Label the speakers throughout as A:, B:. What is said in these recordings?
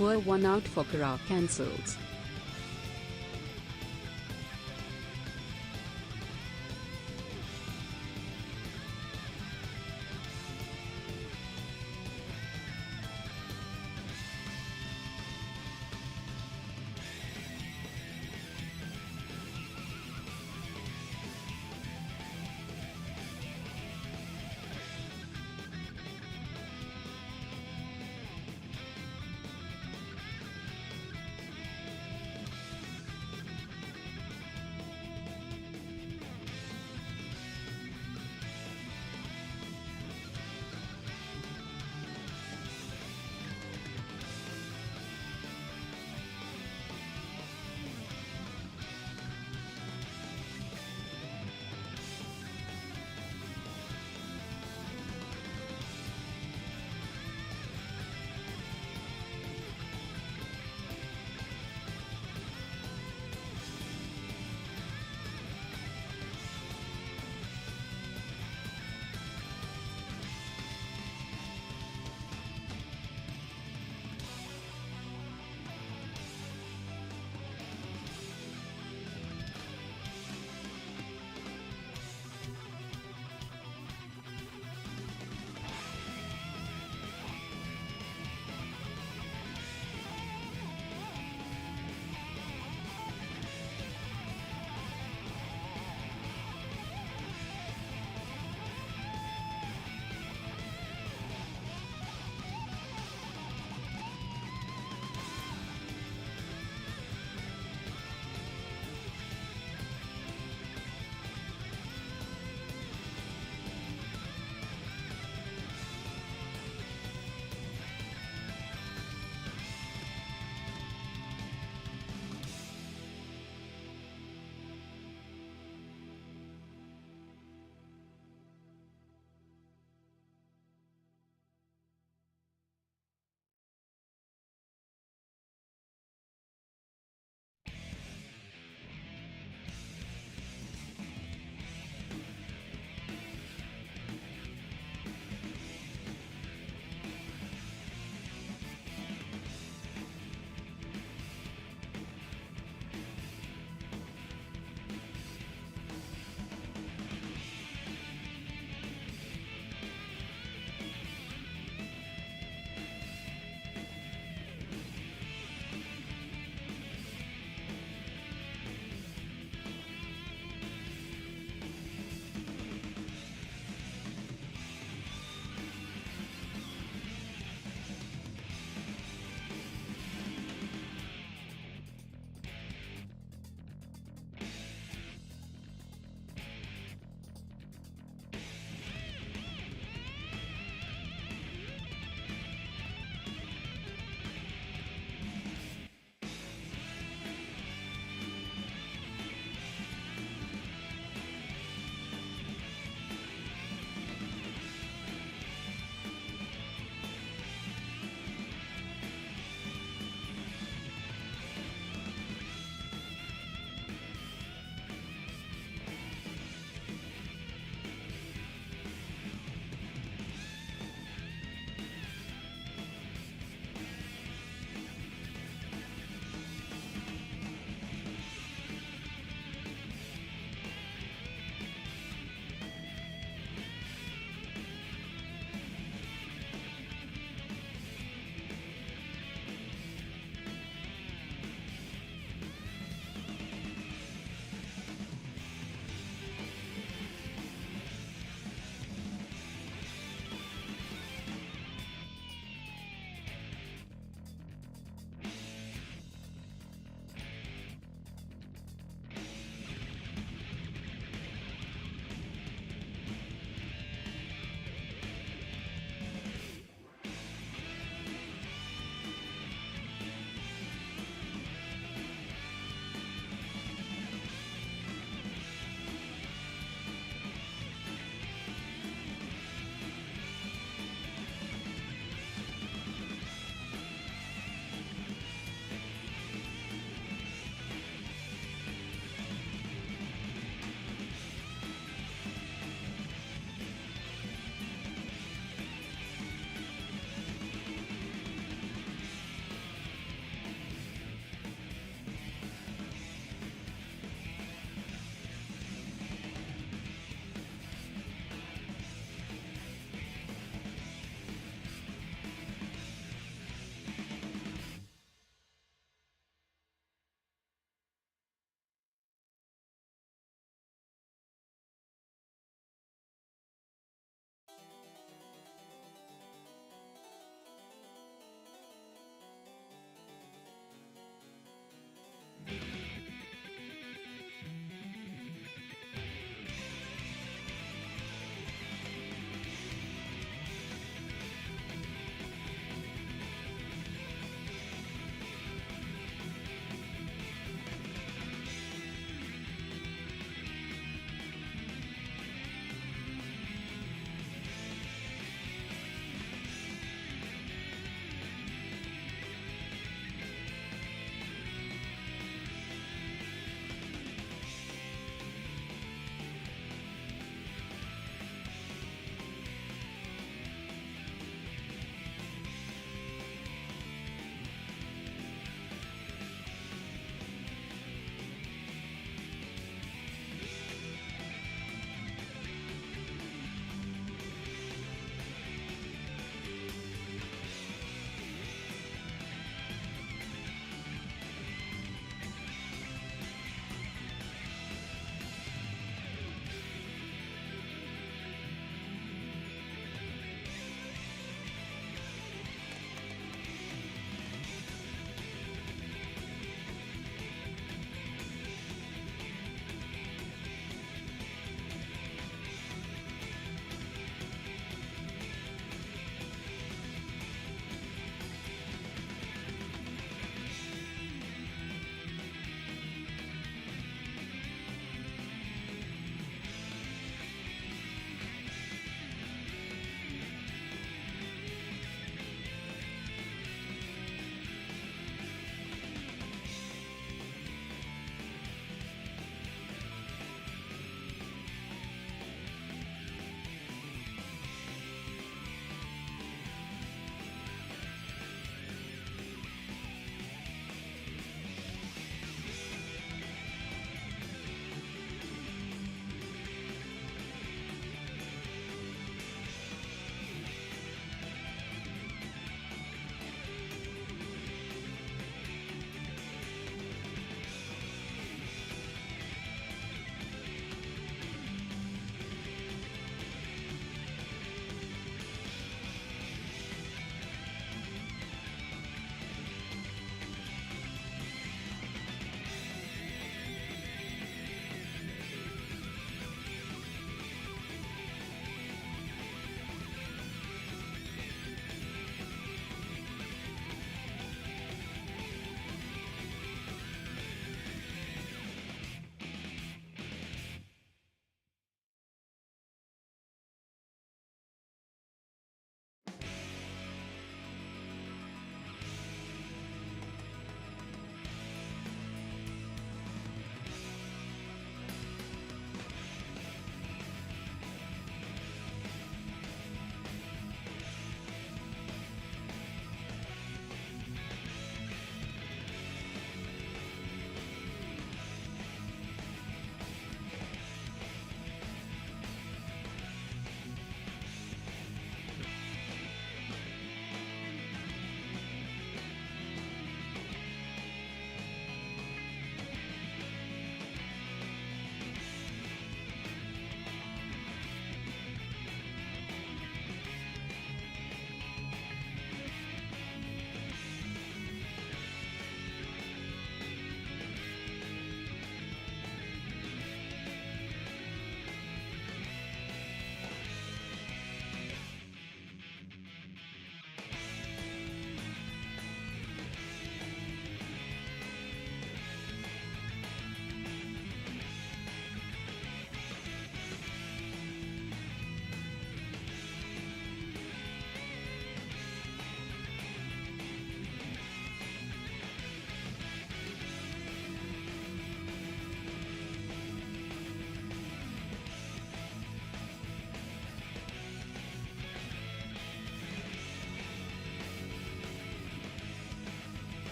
A: Poor one out for Kara cancels.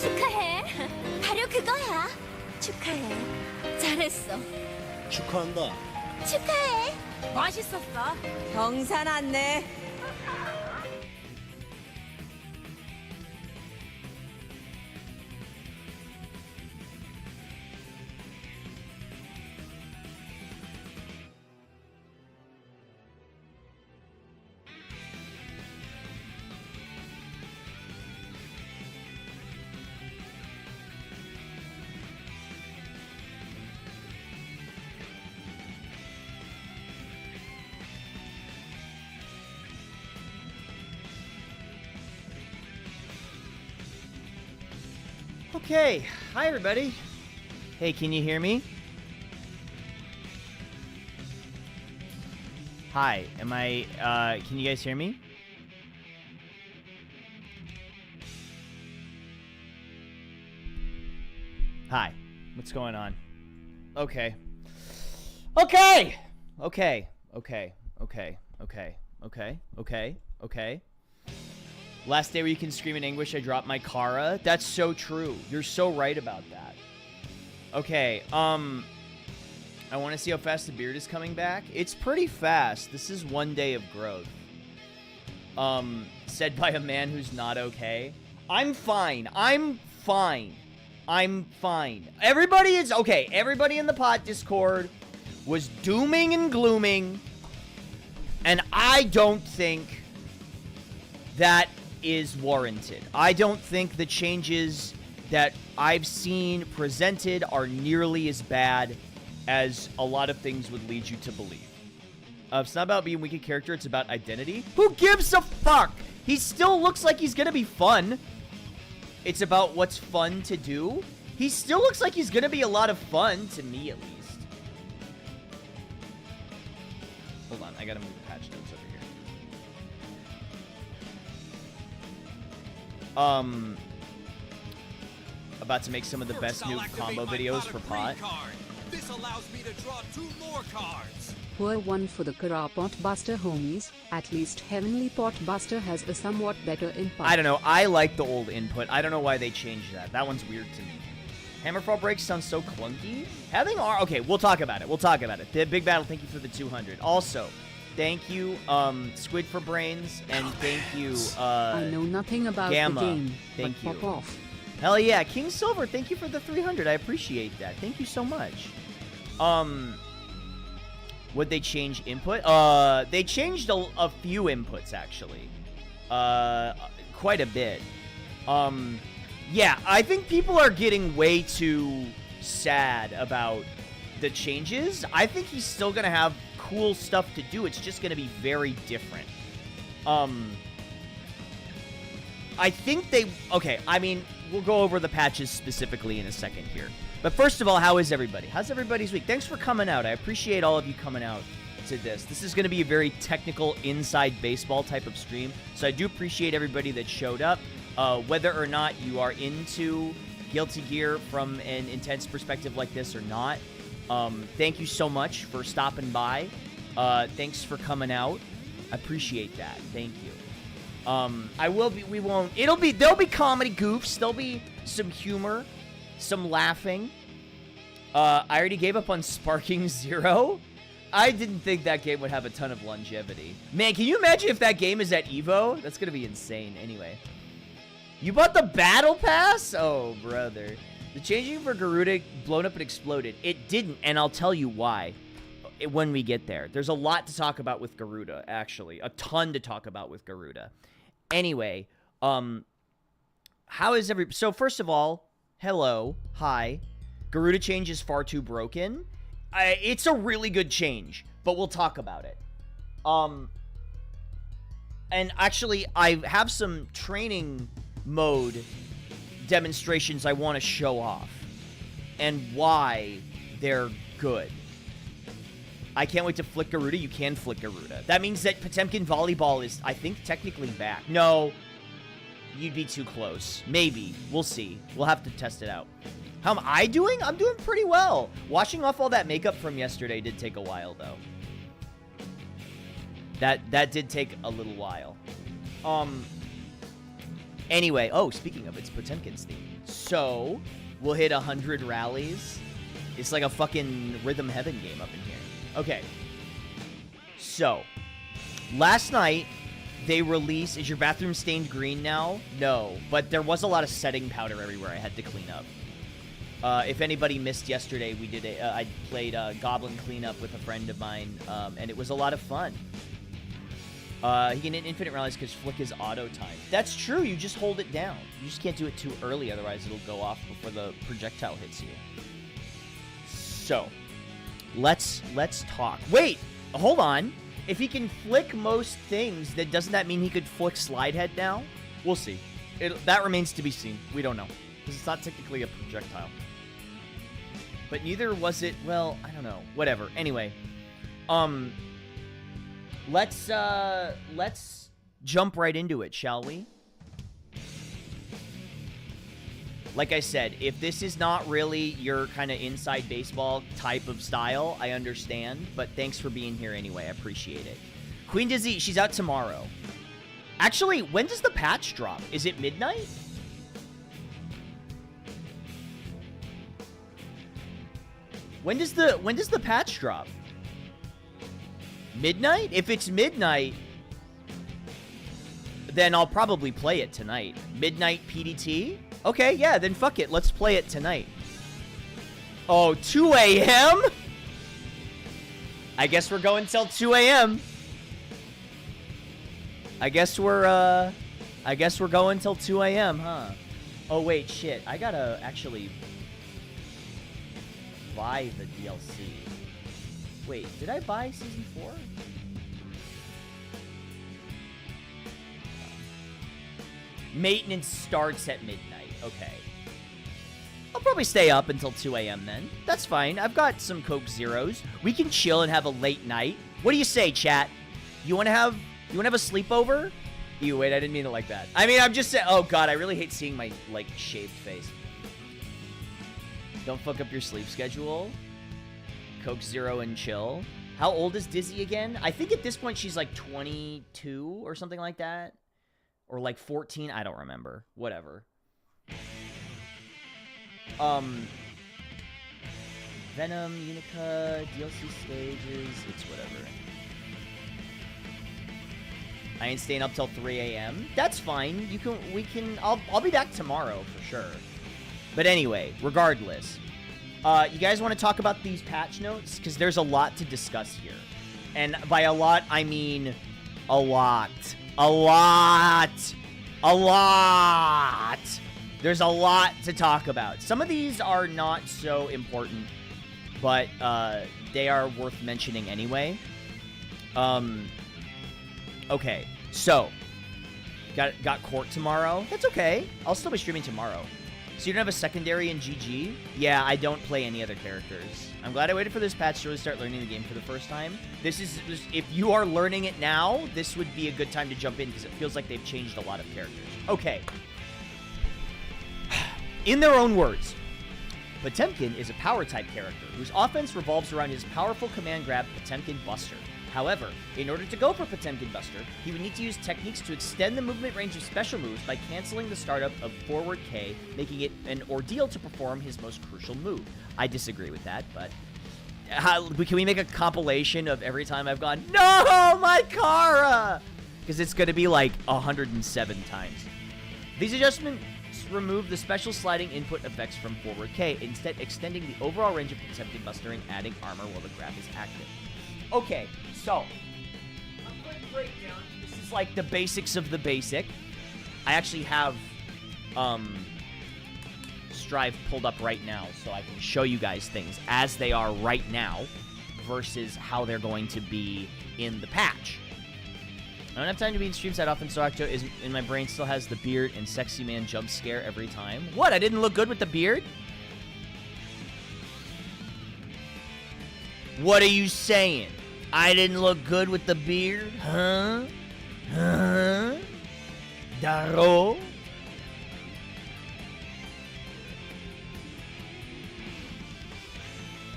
B: 축하해. 바로 그거야. 축하해. 잘했어.
C: 축하한다.
B: 축하해. 멋있었어.
D: 경사 났네.
E: Okay, hi everybody. Hey, can you hear me? Hi, can you guys hear me? Hi, what's going on? Okay. Okay! Okay, okay, okay, okay, okay, okay, okay. Last day where you can scream in anguish, I dropped my Kara. That's so true. You're so right about that. Okay, I want to see how fast the beard is coming back. It's pretty fast. This is 1 day of growth. Said by a man who's not okay. I'm fine. I'm fine. I'm fine. Everybody is okay. Everybody in the pot Discord was dooming and glooming. And I don't think that is warranted. I don't think the changes that I've seen presented are nearly as bad as a lot of things would lead you to believe. It's not about being a wicked character, it's about identity. Who gives a fuck? He still looks like he's gonna be fun. It's about what's fun to do. He still looks like he's gonna be a lot of fun, to me at least. Hold on, I gotta move the patch notes over here. About to make some of the best new combo videos for pot.
F: This allows me to draw 2 more cards.
A: Poor one for the Kara Pot Buster homies. At least Heavenly Pot Buster has a somewhat better input.
E: I don't know. I like the old input. I don't know why they changed that. That one's weird to me. Hammerfall breaks sounds so clunky. Having R... Okay, we'll talk about it. We'll talk about it. The Big Battle, thank you for the 200. Also, thank you, Squid for Brains, and thank you,
A: I know nothing about
E: Gamma.
A: the game,
E: Thank
A: but
E: you.
A: pop off.
E: Hell yeah. King Silver, thank you for the 300. I appreciate that. Thank you so much. Would they change input? They changed a few inputs, actually. Quite a bit. Yeah, I think people are getting way too sad about the changes. I think he's still gonna have cool stuff to do. It's just gonna be very different. I think they... Okay, I mean, we'll go over the patches specifically in a second here. But first of all, how is everybody? How's everybody's week? Thanks for coming out. I appreciate all of you coming out to this. This is going to be a very technical, inside baseball type of stream. So I do appreciate everybody that showed up. Whether or not you are into Guilty Gear from an intense perspective like this or not, thank you so much for stopping by. Thanks for coming out. I appreciate that. Thank you. There'll be comedy goofs. There'll be some humor. Some laughing. I already gave up on Sparking Zero. I didn't think that game would have a ton of longevity. Man, can you imagine if that game is at EVO? That's gonna be insane. Anyway. You bought the Battle Pass? Oh, brother. The changing for Garuda blown up and exploded. It didn't, and I'll tell you why when we get there. There's a lot to talk about with Garuda, actually. A ton to talk about with Garuda. Anyway, how is So, first of all, hello. Hi. Garuda change is far too broken. It's a really good change, but we'll talk about it. And actually, I have some training mode demonstrations I want to show off. And why they're good. I can't wait to flick Garuda. You can flick Garuda. That means that Potemkin Volleyball is, I think, technically back. No. You'd be too close. Maybe. We'll see. We'll have to test it out. How am I doing? I'm doing pretty well. Washing off all that makeup from yesterday did take a while, though. That did take a little while. Anyway. Oh, speaking of, it's Potemkin's theme. So, we'll hit 100 rallies. It's like a fucking Rhythm Heaven game up in here. Okay. So, last night, they released... Is your bathroom stained green now? No. But there was a lot of setting powder everywhere I had to clean up. If anybody missed yesterday, we did I played Goblin Cleanup with a friend of mine, and it was a lot of fun. He can hit infinite rallies because Flick is auto-timed. That's true, you just hold it down. You just can't do it too early, otherwise it'll go off before the projectile hits you. So, let's talk. Wait, hold on. If he can flick most things, then doesn't that mean he could flick Slide Head now? We'll see. That remains to be seen. We don't know. Because it's not technically a projectile. But neither was it, well, I don't know. Whatever. Anyway. Let's jump right into it, shall we? Like I said, if this is not really your kind of inside baseball type of style, I understand. But thanks for being here anyway. I appreciate it. Queen Dizzy, she's out tomorrow. Actually, when does the patch drop? Is it midnight? When does the patch drop? Midnight? If it's midnight, then I'll probably play it tonight. Midnight PDT? Okay, yeah, then fuck it. Let's play it tonight. Oh, 2 a.m.? I guess we're going till 2 a.m. I guess we're going till 2 a.m., huh? Oh, wait, shit. I gotta actually buy the DLC. Wait, did I buy Season 4? Maintenance starts at midnight. Okay. I'll probably stay up until 2 a.m. then. That's fine. I've got some Coke Zeros. We can chill and have a late night. What do you say, chat? You want to have a sleepover? Ew, wait, I didn't mean it like that. I mean, I'm just saying... Oh, God, I really hate seeing my, like, shaved face. Don't fuck up your sleep schedule. Coke Zero and chill. How old is Dizzy again? I think at this point she's like 22 or something like that. Or like 14. I don't remember. Whatever. Venom, Unica, DLC stages. It's whatever. I ain't staying up till 3 a.m. That's fine. I'll be back tomorrow for sure. But anyway, regardless. You guys want to talk about these patch notes? Because there's a lot to discuss here. And by a lot, I mean a lot. A lot. A lot. There's a lot to talk about. Some of these are not so important, but they are worth mentioning anyway. Okay, so got court tomorrow. That's okay. I'll still be streaming tomorrow. So you don't have a secondary in GG? Yeah, I don't play any other characters. I'm glad I waited for this patch to really start learning the game for the first time. If you are learning it now, this would be a good time to jump in because it feels like they've changed a lot of characters. Okay. In their own words, Potemkin is a power-type character whose offense revolves around his powerful command grab Potemkin Buster. However, in order to go for Potemkin Buster, he would need to use techniques to extend the movement range of special moves by canceling the startup of forward K, making it an ordeal to perform his most crucial move. I disagree with that, but can we make a compilation of every time I've gone, no, my Kara? Because it's going to be like 107 times. These adjustments remove the special sliding input effects from forward K, instead extending the overall range of Potemkin Buster and adding armor while the grab is active. Okay, so, a quick breakdown. This is like the basics of the basic. I actually have Strive pulled up right now, so I can show you guys things as they are right now versus how they're going to be in the patch. I don't have time to be in streams that often, so Octo is in my brain still has the beard and sexy man jump scare every time. What? I didn't look good with the beard? What are you saying? I didn't look good with the beard? Huh? Huh? Daro?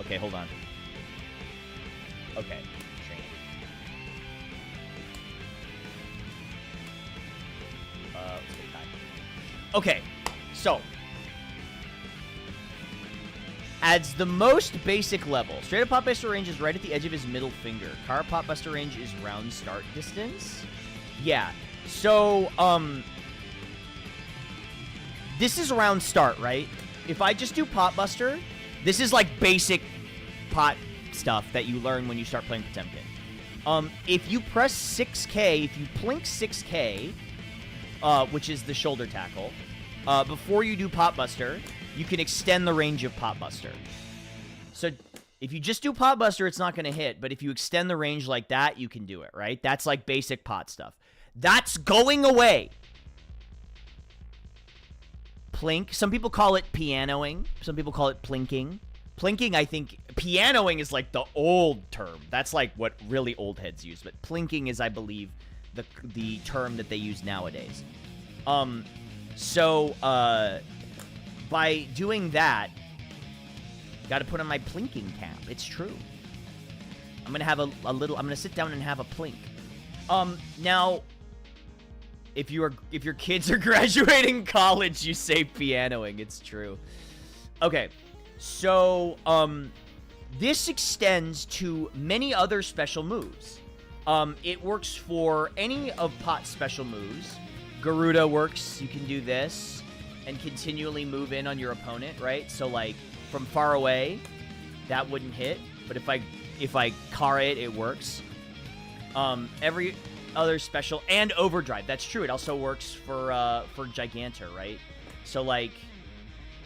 E: Okay, hold on. Okay. Let's get time. Okay, so adds the most basic level. Straight up Pot Buster range is right at the edge of his middle finger. Kara Pot Buster range is round start distance. Yeah. So, this is round start, right? If I just do Pot Buster, this is like basic pot stuff that you learn when you start playing Potemkin. If you press 6K, if you plink 6K, which is the shoulder tackle, before you do Pot Buster, you can extend the range of Pot Buster. So if you just do Pot Buster, it's not going to hit. But if you extend the range like that, you can do it, right? That's like basic pot stuff. That's going away. Plink. Some people call it pianoing. Some people call it plinking. Plinking, I think, pianoing is like the old term. That's like what really old heads use. But plinking is, I believe, the term that they use nowadays. By doing that, got to put on my plinking cap. It's true. I'm gonna have a little. I'm gonna sit down and have a plink. Now, if your kids are graduating college, you say pianoing. It's true. Okay, so this extends to many other special moves. It works for any of Pot's special moves. Garuda works. You can do this and continually move in on your opponent, right? So like from far away, that wouldn't hit. But if I Kara it, it works. Every other special and overdrive. That's true. It also works for Gigantor, right? So like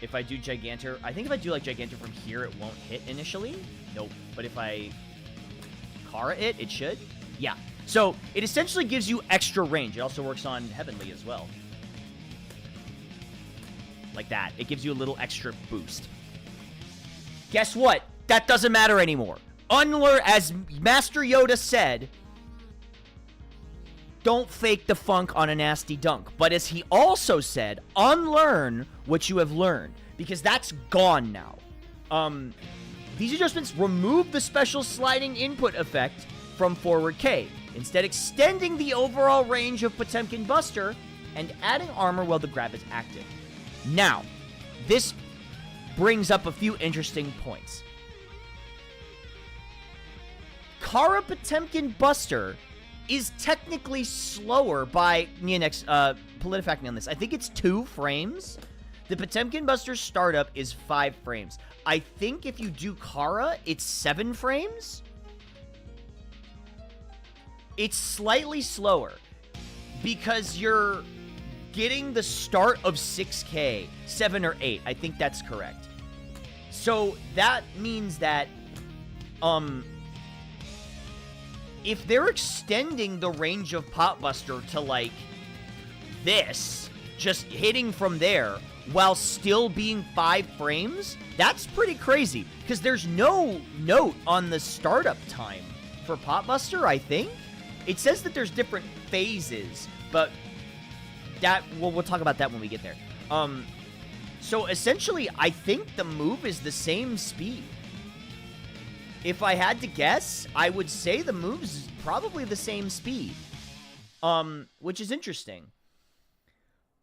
E: if I do Gigantor, I think if I do like Gigantor from here, it won't hit initially. Nope. But if I Kara it, it should. Yeah. So it essentially gives you extra range. It also works on Heavenly as well. Like that. It gives you a little extra boost. Guess what? That doesn't matter anymore. Unlearn, as Master Yoda said, don't fake the funk on a nasty dunk. But as he also said, unlearn what you have learned. Because that's gone now. These adjustments remove the special sliding input effect from forward K, instead extending the overall range of Potemkin Buster and adding armor while the grab is active. Now, this brings up a few interesting points. Kara Potemkin Buster is technically slower by Neonex politifacting on this. I think it's 2 frames. The Potemkin Buster startup is 5 frames. I think if you do Kara, it's 7 frames. It's slightly slower because you're getting the start of 6K, 7 or 8. I think that's correct. So that means that if they're extending the range of Pot Buster to like this, just hitting from there while still being 5 frames, that's pretty crazy because there's no note on the startup time for Pot Buster, I think. It says that there's different phases, but that we'll talk about that when we get there. So essentially, I think the move is the same speed. If I had to guess, I would say the move's probably the same speed, which is interesting.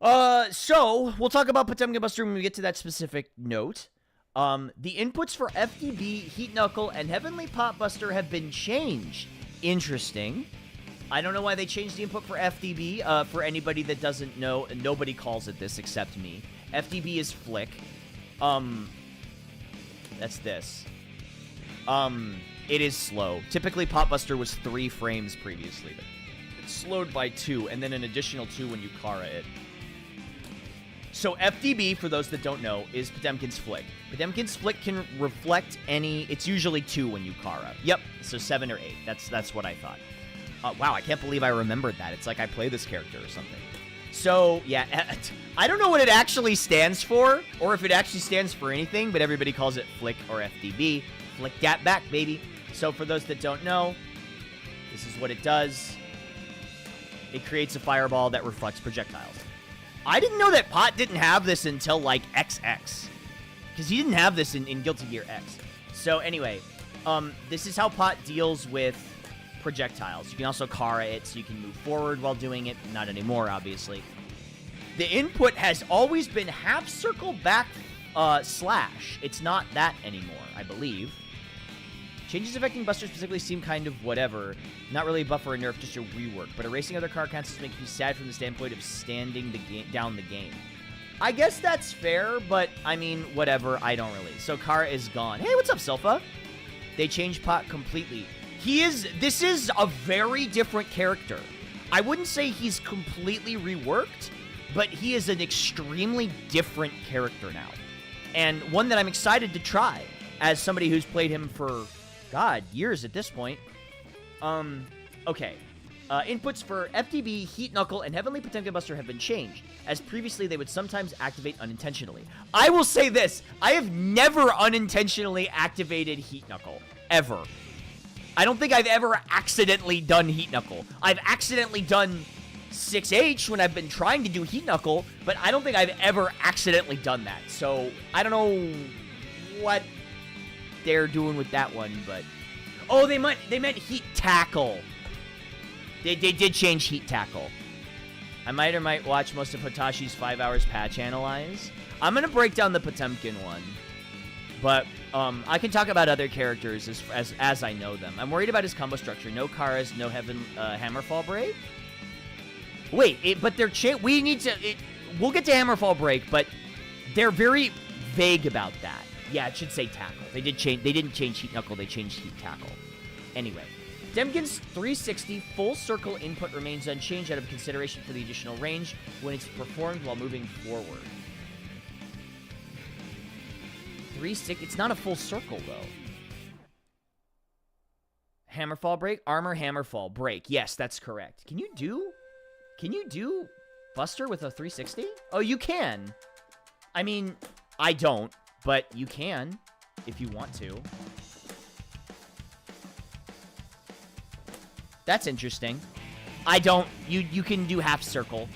E: So we'll talk about Potemkin Buster when we get to that specific note. The inputs for FDB, Heat Knuckle, and Heavenly Pot Buster have been changed. Interesting. I don't know why they changed the input for FDB. For anybody that doesn't know, and nobody calls it this except me. FDB is flick. That's this. It is slow. Typically, Pot Buster was 3 frames previously, but it's slowed by 2, and then an additional 2 when you Kara it. So FDB, for those that don't know, is Potemkin's flick. Potemkin's flick can reflect any... It's usually 2 when you Kara. Yep, so 7 or 8. That's what I thought. Wow, I can't believe I remembered that. It's like I play this character or something. So, yeah, I don't know what it actually stands for, or if it actually stands for anything, but everybody calls it flick or FDB. Flick that back, baby. So for those that don't know, this is what it does. It creates a fireball that reflects projectiles. I didn't know that Pot didn't have this until, like, XX. Because he didn't have this in Guilty Gear X. So, anyway, this is how Pot deals with projectiles. You can also Kara it, so you can move forward while doing it. Not anymore, obviously. The input has always been half circle back Slash. It's not that anymore, I believe. Changes affecting Buster specifically seem kind of whatever. Not really a buff or a nerf, just a rework. But erasing other car counts makes me sad from the standpoint of standing down the game. I guess that's fair, but, I mean, whatever. I don't really. So, Kara is gone. Hey, what's up, Silpha? They changed Pot completely. This is a very different character. I wouldn't say he's completely reworked, but he is an extremely different character now. And one that I'm excited to try as somebody who's played him for, God, years at this point. Okay. Inputs for FTB, Heat Knuckle, and Heavenly Potemkin Buster have been changed, as previously they would sometimes activate unintentionally. I will say this, I have never unintentionally activated Heat Knuckle, ever. I don't think I've ever accidentally done Heat Knuckle. I've accidentally done 6H when I've been trying to do Heat Knuckle, but I don't think I've ever accidentally done that. So, I don't know what they're doing with that one, but... Oh, they meant Heat Tackle. They did change Heat Tackle. I might or might watch most of Hotashi's 5 hours patch analyze. I'm going to break down the Potemkin one. But I can talk about other characters as I know them. I'm worried about his combo structure. No Karas, no Hammerfall Break. Wait, but they're we need to... we'll get to Hammerfall Break, but they're very vague about that. Yeah, it should say Tackle. They didn't change Heat Knuckle. They changed Heat Tackle. Anyway. Potemkin's 360 full circle input remains unchanged out of consideration for the additional range when it's performed while moving forward. 360, it's not a full circle though. Hammerfall Break, Armor Hammerfall Break. Yes, that's correct. Can you do Buster with a 360? Oh, you can. I mean, I don't, but you can if you want to. That's interesting. I don't. You can do half circle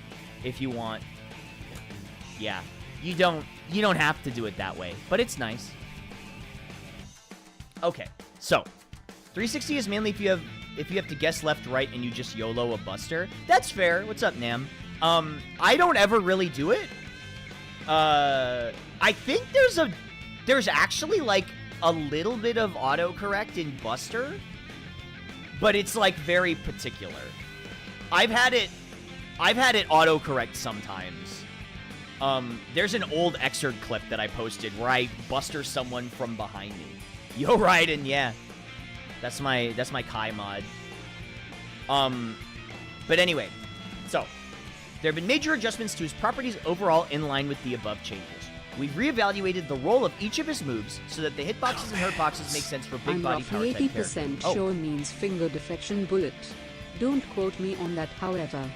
E: if you want. Yeah. You don't have to do it that way, but it's nice. Okay. So, 360 is mainly if you have to guess left, right, and you just YOLO a Buster. That's fair. What's up, Nam? I don't ever really do it. I think there's actually like a little bit of autocorrect in Buster. But it's, like, very particular. I've had it autocorrect sometimes. There's an old excerpt clip that I posted where I buster someone from behind me. Yo, Raiden, yeah. That's my Kai mod. But anyway. So, there have been major adjustments to his properties overall in line with the above changes. We've reevaluated the role of each of his moves so that the hitboxes and hurtboxes make sense for big
A: I'm
E: body
A: roughly
E: power type
A: 80%
E: characters.
A: sure means finger defection bullet. Don't quote me on that, however.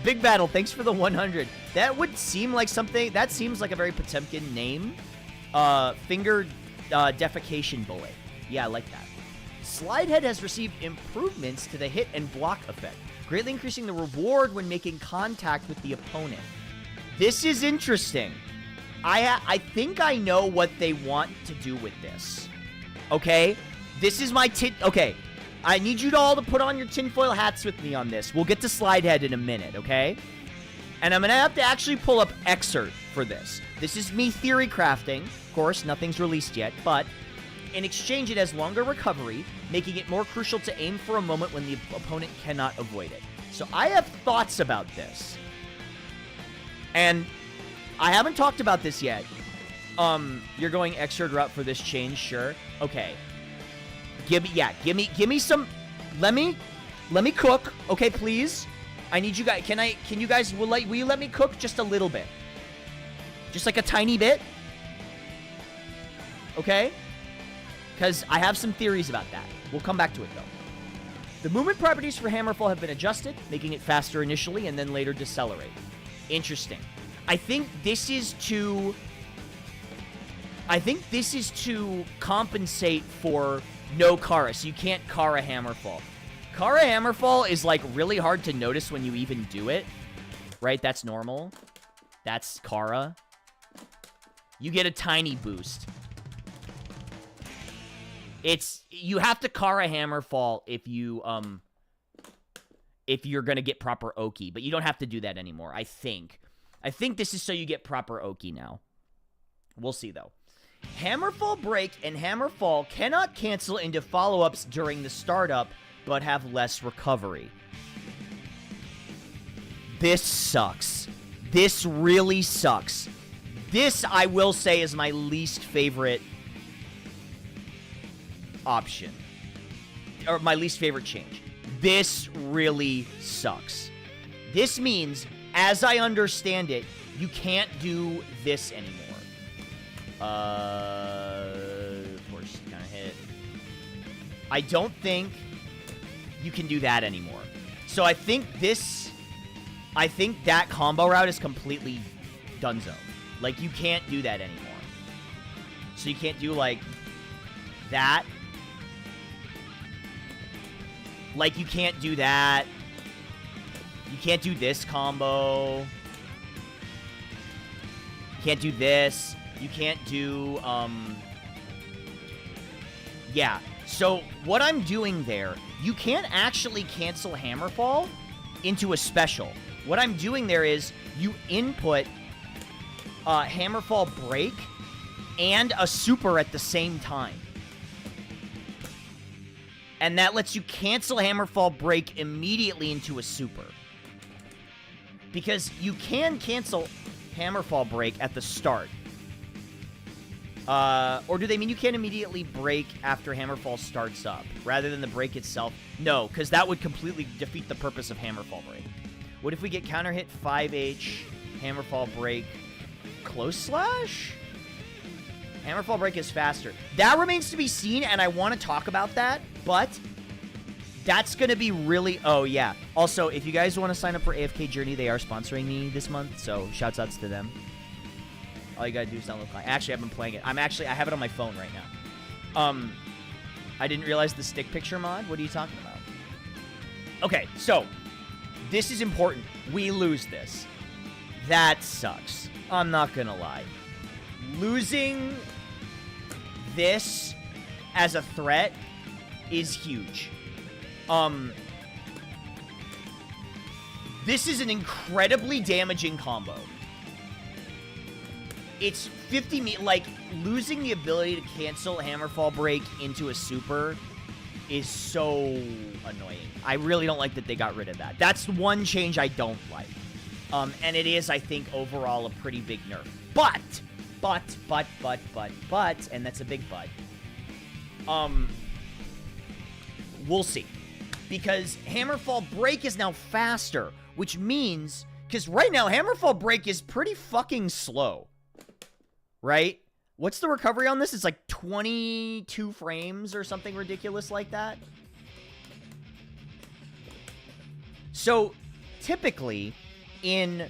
E: Big Battle, thanks for the 100. That would seem like something... That seems like a very Potemkin name. Finger defecation bullet. Yeah, I like that. Slidehead has received improvements to the hit and block effect, greatly increasing the reward when making contact with the opponent. This is interesting. I think I know what they want to do with this. Okay? This is my okay. I need you to all to put on your tinfoil hats with me on this. We'll get to Slidehead in a minute, okay? And I'm going to have to actually pull up excerpt for this. This is me theory crafting. Of course, nothing's released yet, but in exchange it has longer recovery, making it more crucial to aim for a moment when the opponent cannot avoid it. So I have thoughts about this. And I haven't talked about this yet. You're going extra route for this change, sure. Okay. Give me some. Let me cook. Okay, please. I need you guys. Will you let me cook just a little bit? Just like a tiny bit? Okay? Because I have some theories about that. We'll come back to it, though. The movement properties for Hammerfall have been adjusted, making it faster initially and then later decelerate. Interesting. I think this is to compensate for no Kara, so you can't Kara Hammerfall. Kara Hammerfall is, like, really hard to notice when you even do it. Right? That's normal. That's Kara. You get a tiny boost. You have to Kara Hammerfall if you're gonna get proper Oki, but you don't have to do that anymore, I think. I think this is so you get proper Oki now. We'll see, though. Hammerfall Break and Hammerfall cannot cancel into follow-ups during the startup, but have less recovery. This sucks. This really sucks. This, I will say, is my least favorite option. Or my least favorite change. This really sucks. This means, as I understand it, you can't do this anymore. Of course, kind of hit. I don't think you can do that anymore. So I think that combo route is completely donezo. Like, you can't do that anymore. So you can't do, like, that. Like, you can't do that. You can't do this combo. You can't do this. You can't do, yeah. So, what I'm doing there, you can't actually cancel Hammerfall into a special. What I'm doing there is, you input Hammerfall Break and a super at the same time. And that lets you cancel Hammerfall Break immediately into a super. Because you can cancel Hammerfall Break at the start. Or do they mean you can't immediately break after Hammerfall starts up, rather than the break itself? No, because that would completely defeat the purpose of Hammerfall Break. What if we get counter hit 5H, Hammerfall Break, close slash? Hammerfall Break is faster. That remains to be seen, and I want to talk about that, but that's going to be really... Oh, yeah. Also, if you guys want to sign up for AFK Journey, they are sponsoring me this month, so shouts-outs to them. All you gotta do is download client. Actually, I've been playing it. I have it on my phone right now. I didn't realize the stick picture mod. What are you talking about? Okay, so this is important. We lose this. That sucks. I'm not gonna lie. Losing this as a threat is huge. This is an incredibly damaging combo. It's 50 me, like, losing the ability to cancel Hammerfall Break into a super is so annoying. I really don't like that they got rid of that. That's one change I don't like. And it is, I think, overall a pretty big nerf. But, and that's a big but. We'll see. Because Hammerfall Break is now faster, which means, because right now, Hammerfall Break is pretty fucking slow. Right? What's the recovery on this? It's like 22 frames or something ridiculous like that. So, typically, in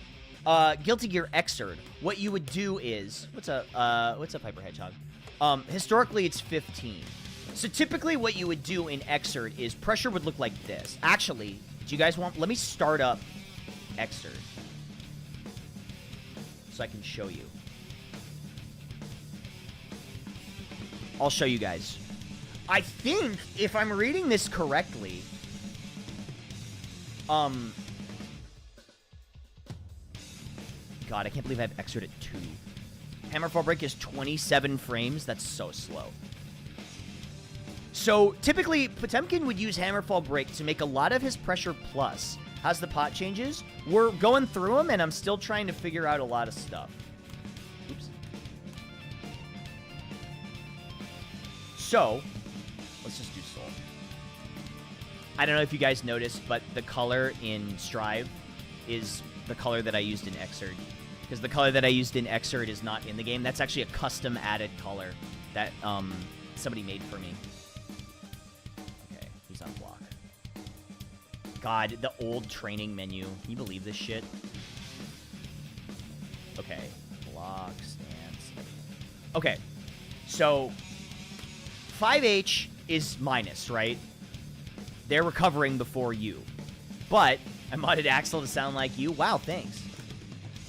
E: Guilty Gear Xrd, what you would do is... What's up, Hyper Hedgehog? Historically, it's 15. So, typically, what you would do in Xrd is pressure would look like this. Actually, do you guys want... Let me start up Xrd. So I can show you. I'll show you guys. I think, if I'm reading this correctly, God, I can't believe I have Xrd at 2. Hammerfall Break is 27 frames. That's so slow. So, typically, Potemkin would use Hammerfall Break to make a lot of his pressure plus. How's the pot changes? We're going through them, and I'm still trying to figure out a lot of stuff. Oops. So, let's just do Soul. I don't know if you guys noticed, but the color in Strive is the color that I used in Xrd. Because the color that I used in Xrd is not in the game. That's actually a custom added color that somebody made for me. Okay, he's on block. God, the old training menu. Can you believe this shit? Okay, block, stance. Okay, so... 5H is minus, right? They're recovering before you. But I modded Axel to sound like you. Wow, thanks.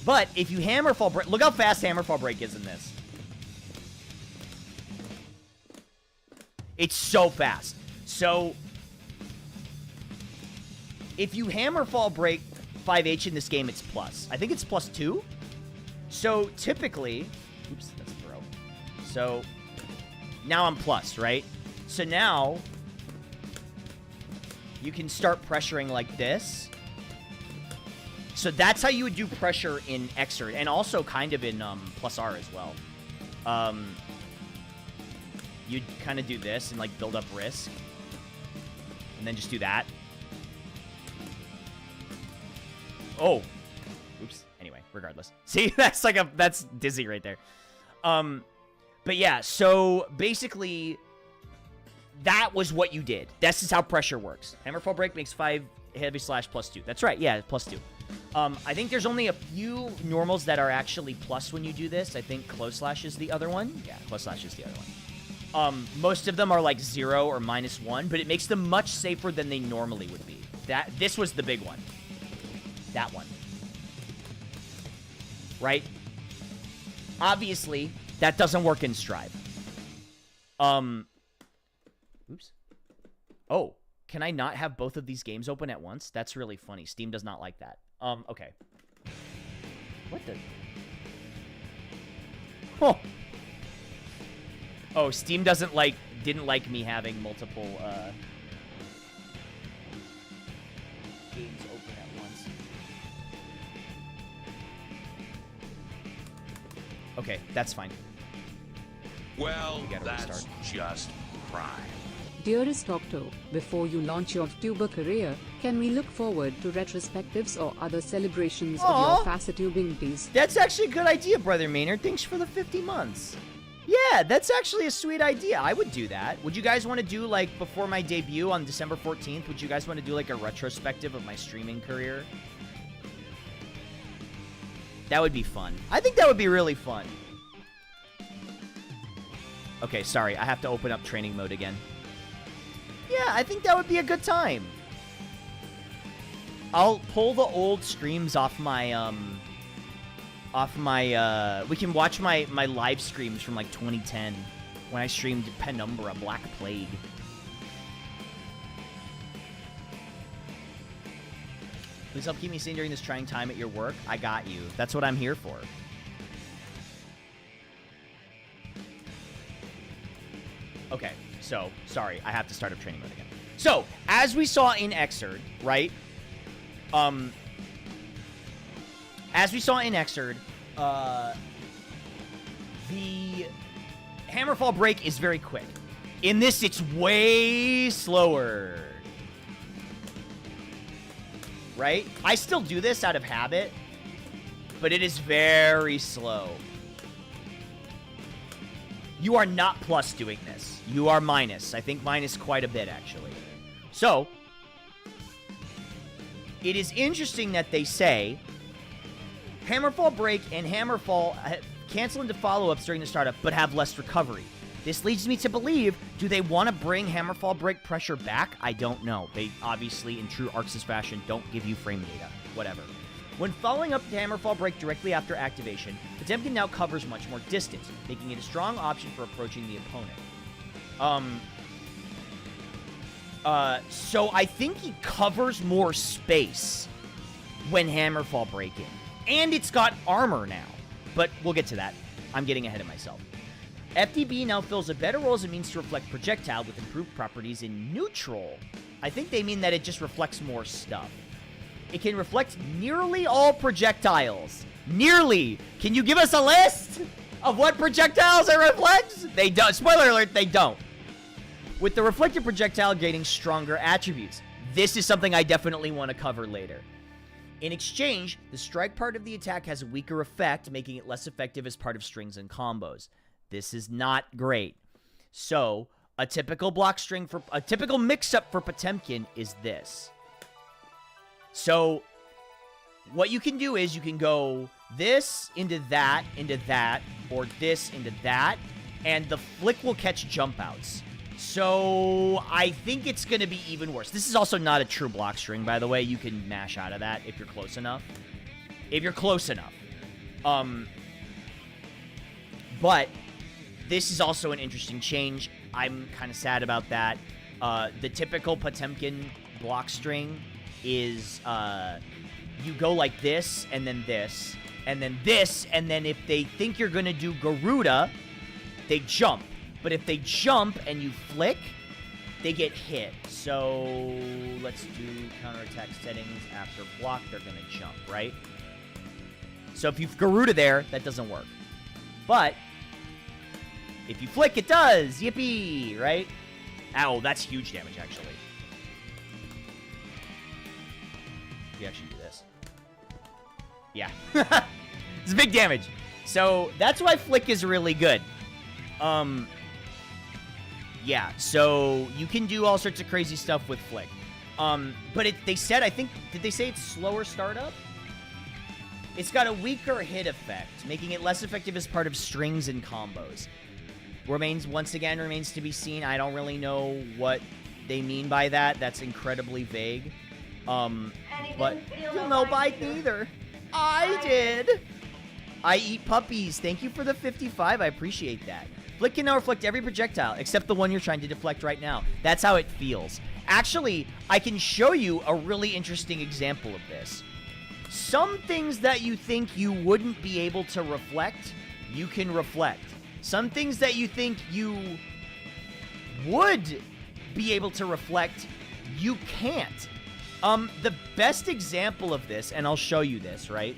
E: But if you Hammerfall Break... Look how fast Hammerfall Break is in this. It's so fast. So, if you Hammerfall Break 5H in this game, it's plus. I think it's plus 2. So, typically... Oops, that's a throw. So now I'm plus, right? So now you can start pressuring like this. So that's how you would do pressure in Xrd, and also kind of in plus R as well. You'd kind of do this and like build up risk, and then just do that. Oh, oops. Anyway, regardless. See, that's dizzy right there. But yeah, so basically that was what you did. This is how pressure works. Hammerfall break makes 5 heavy slash plus 2. That's right. Yeah, plus 2. I think there's only a few normals that are actually plus when you do this. I think close slash is the other one. Yeah, close slash is the other one. Most of them are like 0 or -1, but it makes them much safer than they normally would be. This was the big one. That one. Right? Obviously, that doesn't work in Strive. Oops. Oh, can I not have both of these games open at once? That's really funny. Steam does not like that. Okay. What the? Oh. Oh, Steam didn't like me having multiple, games open at once. Okay, that's fine.
F: Well,
E: We gotta
F: that's
E: restart.
F: just crime.
A: Dearest Octo, before you launch your tuber career, can we look forward to retrospectives or other celebrations of
E: Aw.
A: your facetubing days?
E: That's actually a good idea, Brother Maynard. Thanks for the 50 months. Yeah, that's actually a sweet idea. I would do that. Would you guys want to do, like, before my debut on December 14th, would you guys want to do, like, a retrospective of my streaming career? That would be fun. I think that would be really fun. Okay, sorry. I have to open up training mode again. Yeah, I think that would be a good time. I'll pull the old streams off my, we can watch my live streams from, like, 2010, when I streamed Penumbra, Black Plague. Please help keep me sane during this trying time at your work. I got you. That's what I'm here for. Okay, so, sorry, I have to start up training mode again. So, as we saw in Xrd, right? As we saw in Xrd, the Hammerfall break is very quick. In this, it's way slower. Right? I still do this out of habit, but it is very slow. You are not plus doing this. You are minus. I think minus quite a bit, actually. So, it is interesting that they say Hammerfall break and Hammerfall cancel into follow-ups during the startup, but have less recovery. This leads me to believe, do they want to bring Hammerfall break pressure back? I don't know. They obviously, in true Arxis fashion, don't give you frame data. Whatever. When following up the Hammerfall break directly after activation, Potemkin now covers much more distance, making it a strong option for approaching the opponent. So I think he covers more space when Hammerfall break in. And it's got armor now. But we'll get to that. I'm getting ahead of myself. FDB now fills a better role as a means to reflect projectile with improved properties in neutral. I think they mean that it just reflects more stuff. It can reflect nearly all projectiles. Nearly! Can you give us a list of what projectiles it reflects? They don't. Spoiler alert, they don't. With the reflected projectile gaining stronger attributes. This is something I definitely want to cover later. In exchange, the strike part of the attack has a weaker effect, making it less effective as part of strings and combos. This is not great. So, a typical block string for a typical mix-up for Potemkin is this. So, what you can do is you can go this into that, or this into that, and the flick will catch jump outs. So, I think it's going to be even worse. This is also not a true block string, by the way. You can mash out of that if you're close enough. If you're close enough. But this is also an interesting change. I'm kind of sad about that. The typical Potemkin block string is you go like this, and then this, and then this, and then if they think you're going to do Garuda, They jump. But if they jump and you flick, they get hit. So let's do counterattack settings. After block, they're going to jump, right? So if you've Garuda there, that doesn't work. But if you flick, it does. Yippee, right? Ow, that's huge damage, actually. You actually do this. Yeah. It's big damage. So that's why flick is really good. Yeah, so you can do all sorts of crazy stuff with flick. But they said, I think, did they say it's slower startup? It's got a weaker hit effect, making it less effective as part of strings and combos. Once again, remains to be seen. I don't really know what they mean by that. That's incredibly vague. But you'll know by neither. I did. I eat puppies. Thank you for the 55. I appreciate that. Flick can now reflect every projectile, except the one you're trying to deflect right now. That's how it feels. Actually, I can show you a really interesting example of this. Some things that you think you wouldn't be able to reflect, you can reflect. Some things that you think you would be able to reflect, you can't. The best example of this, and I'll show you this, right,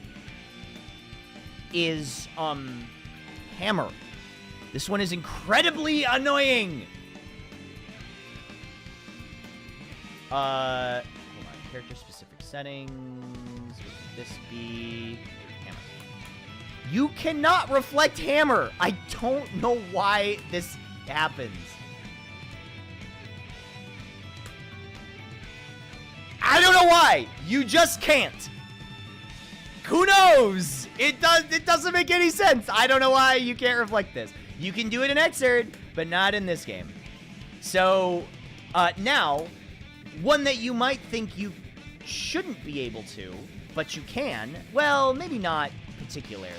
E: is, Hammer. This one is incredibly annoying. Hold on. Character-specific settings. What would this be? Hammer. You cannot reflect Hammer. I don't know why this happens. I don't know why. You just can't. Who knows? It doesn't make any sense. I don't know why you can't reflect this. You can do it in Xrd, but not in this game. So, now, one that you might think you shouldn't be able to, but you can, well, maybe not particularly,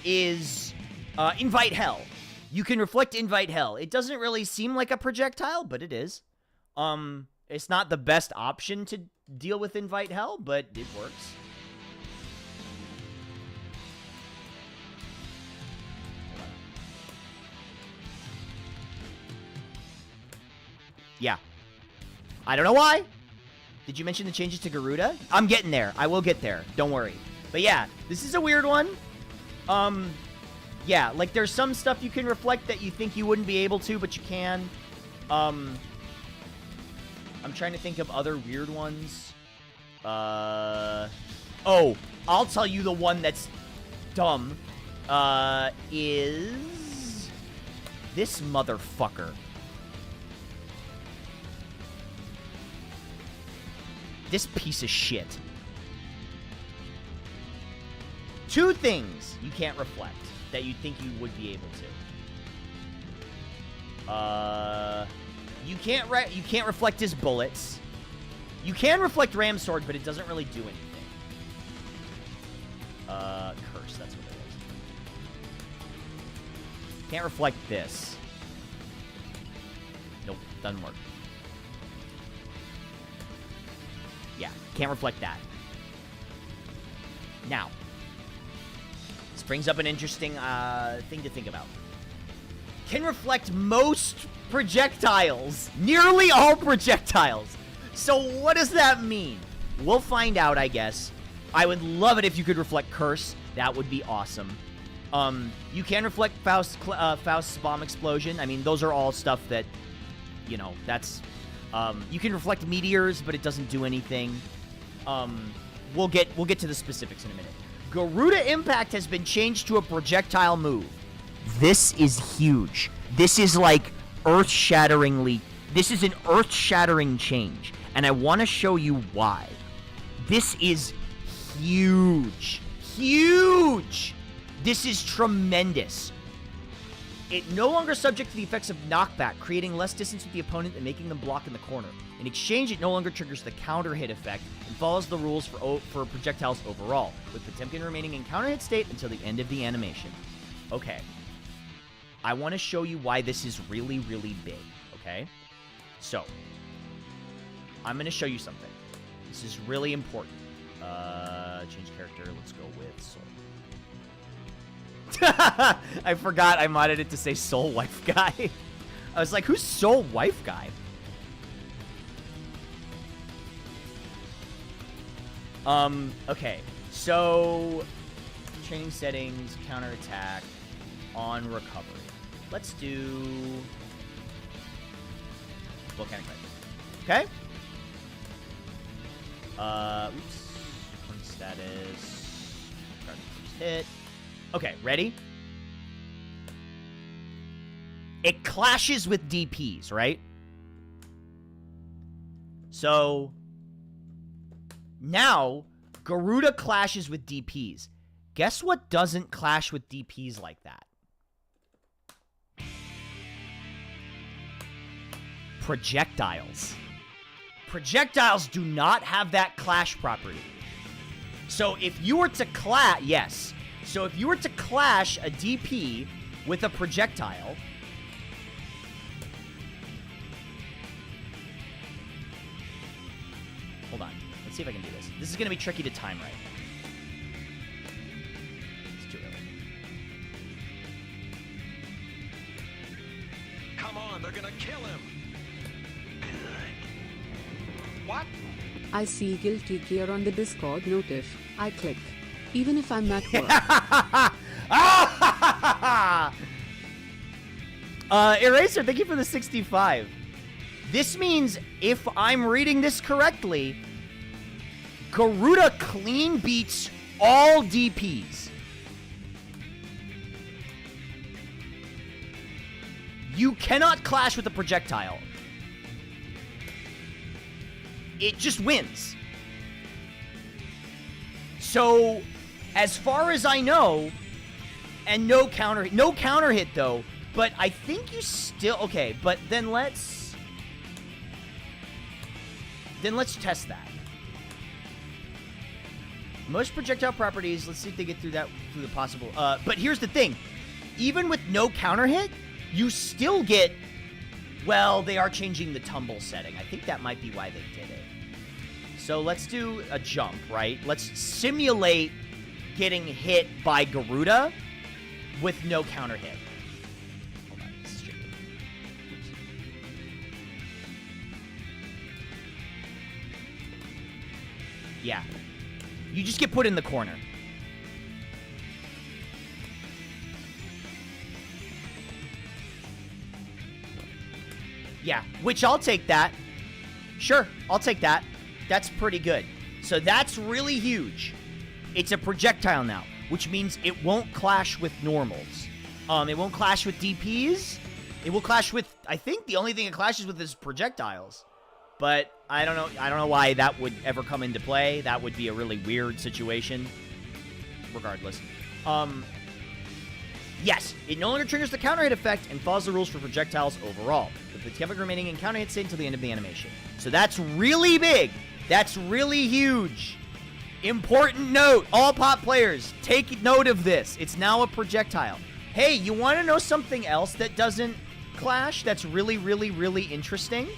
E: is Invite Hell. You can reflect Invite Hell. It doesn't really seem like a projectile, but it is. It's not the best option to deal with Invite Hell, but it works. Yeah. I don't know why. Did you mention the changes to Garuda? I'm getting there. I will get there. Don't worry. But yeah, this is a weird one. Yeah, like there's some stuff you can reflect that you think you wouldn't be able to, but you can. I'm trying to think of other weird ones. Oh, I'll tell you the one that's dumb. Is this motherfucker. This piece of shit. Two things you can't reflect that you think you would be able to. You can't reflect his bullets. You can reflect Ram Sword, but it doesn't really do anything. Curse, that's what it is. Can't reflect this. Nope, doesn't work. Yeah, can't reflect that. Now, this brings up an interesting thing to think about. Can reflect most projectiles. Nearly all projectiles. So what does that mean? We'll find out, I guess. I would love it if you could reflect Curse. That would be awesome. You can reflect Faust's Bomb Explosion. I mean, those are all stuff that, you know, that's... you can reflect meteors, but it doesn't do anything. We'll get to the specifics in a minute. Garuda Impact has been changed to a projectile move. This is huge. This is like earth-shatteringly... This is an earth-shattering change, and I want to show you why. This is huge. Huge! This is tremendous. It no longer subject to the effects of knockback, creating less distance with the opponent and making them block in the corner. In exchange, it no longer triggers the counter hit effect and follows the rules for projectiles overall, with Potemkin remaining in counter hit state until the end of the animation. Okay. I want to show you why this is really, really big, okay? So, I'm going to show you something. This is really important. Change character. Let's go with Soul. I forgot I modded it to say Soul Wife Guy. I was like, who's Soul Wife Guy? Okay. So, training settings, counterattack, on recovery. Let's do volcanic rifle. Okay. Oops. Current status. Target hit. Okay, ready? It clashes with DPs, right? So now Garuda clashes with DPs. Guess what doesn't clash with DPs like that? Projectiles. Projectiles do not have that clash property. So if you were to clash, yes. So if you were to clash a DP with a projectile, hold on. Let's see if I can do this. This is going to be tricky to time right. It's too early.
F: Come on, they're gonna kill him. What?
A: I see guilty gear on the Discord notif. I click. Even if I'm at work.
E: Eraser, thank you for the 65. This means, if I'm reading this correctly, Garuda clean beats all DPs. You cannot clash with a projectile. It just wins. So, as far as I know, and no counter hit though, but I think you still, okay, but then let's test that. Most projectile properties, let's see if they get through the possible, but here's the thing. Even with no counter hit, you still get, well, they are changing the tumble setting. I think that might be why they did it. So let's do a jump, right? Let's simulate getting hit by Garuda with no counter hit. Hold on, this is tricky. Oops. Yeah. You just get put in the corner. Yeah, which I'll take that. Sure, I'll take that. That's pretty good. So that's really huge. It's a projectile now, which means it won't clash with normals. It won't clash with DPs. It will clash with, I think the only thing it clashes with is projectiles. But I don't know why that would ever come into play. That would be a really weird situation. Regardless. Yes, it no longer triggers the counter hit effect and follows the rules for projectiles overall, with the Potemkin remaining in counter hit state until the end of the animation. So that's really big. That's really huge. Important note, all pop players, take note of this. It's now a projectile. Hey, you want to know something else that doesn't clash that's really, really, really interesting?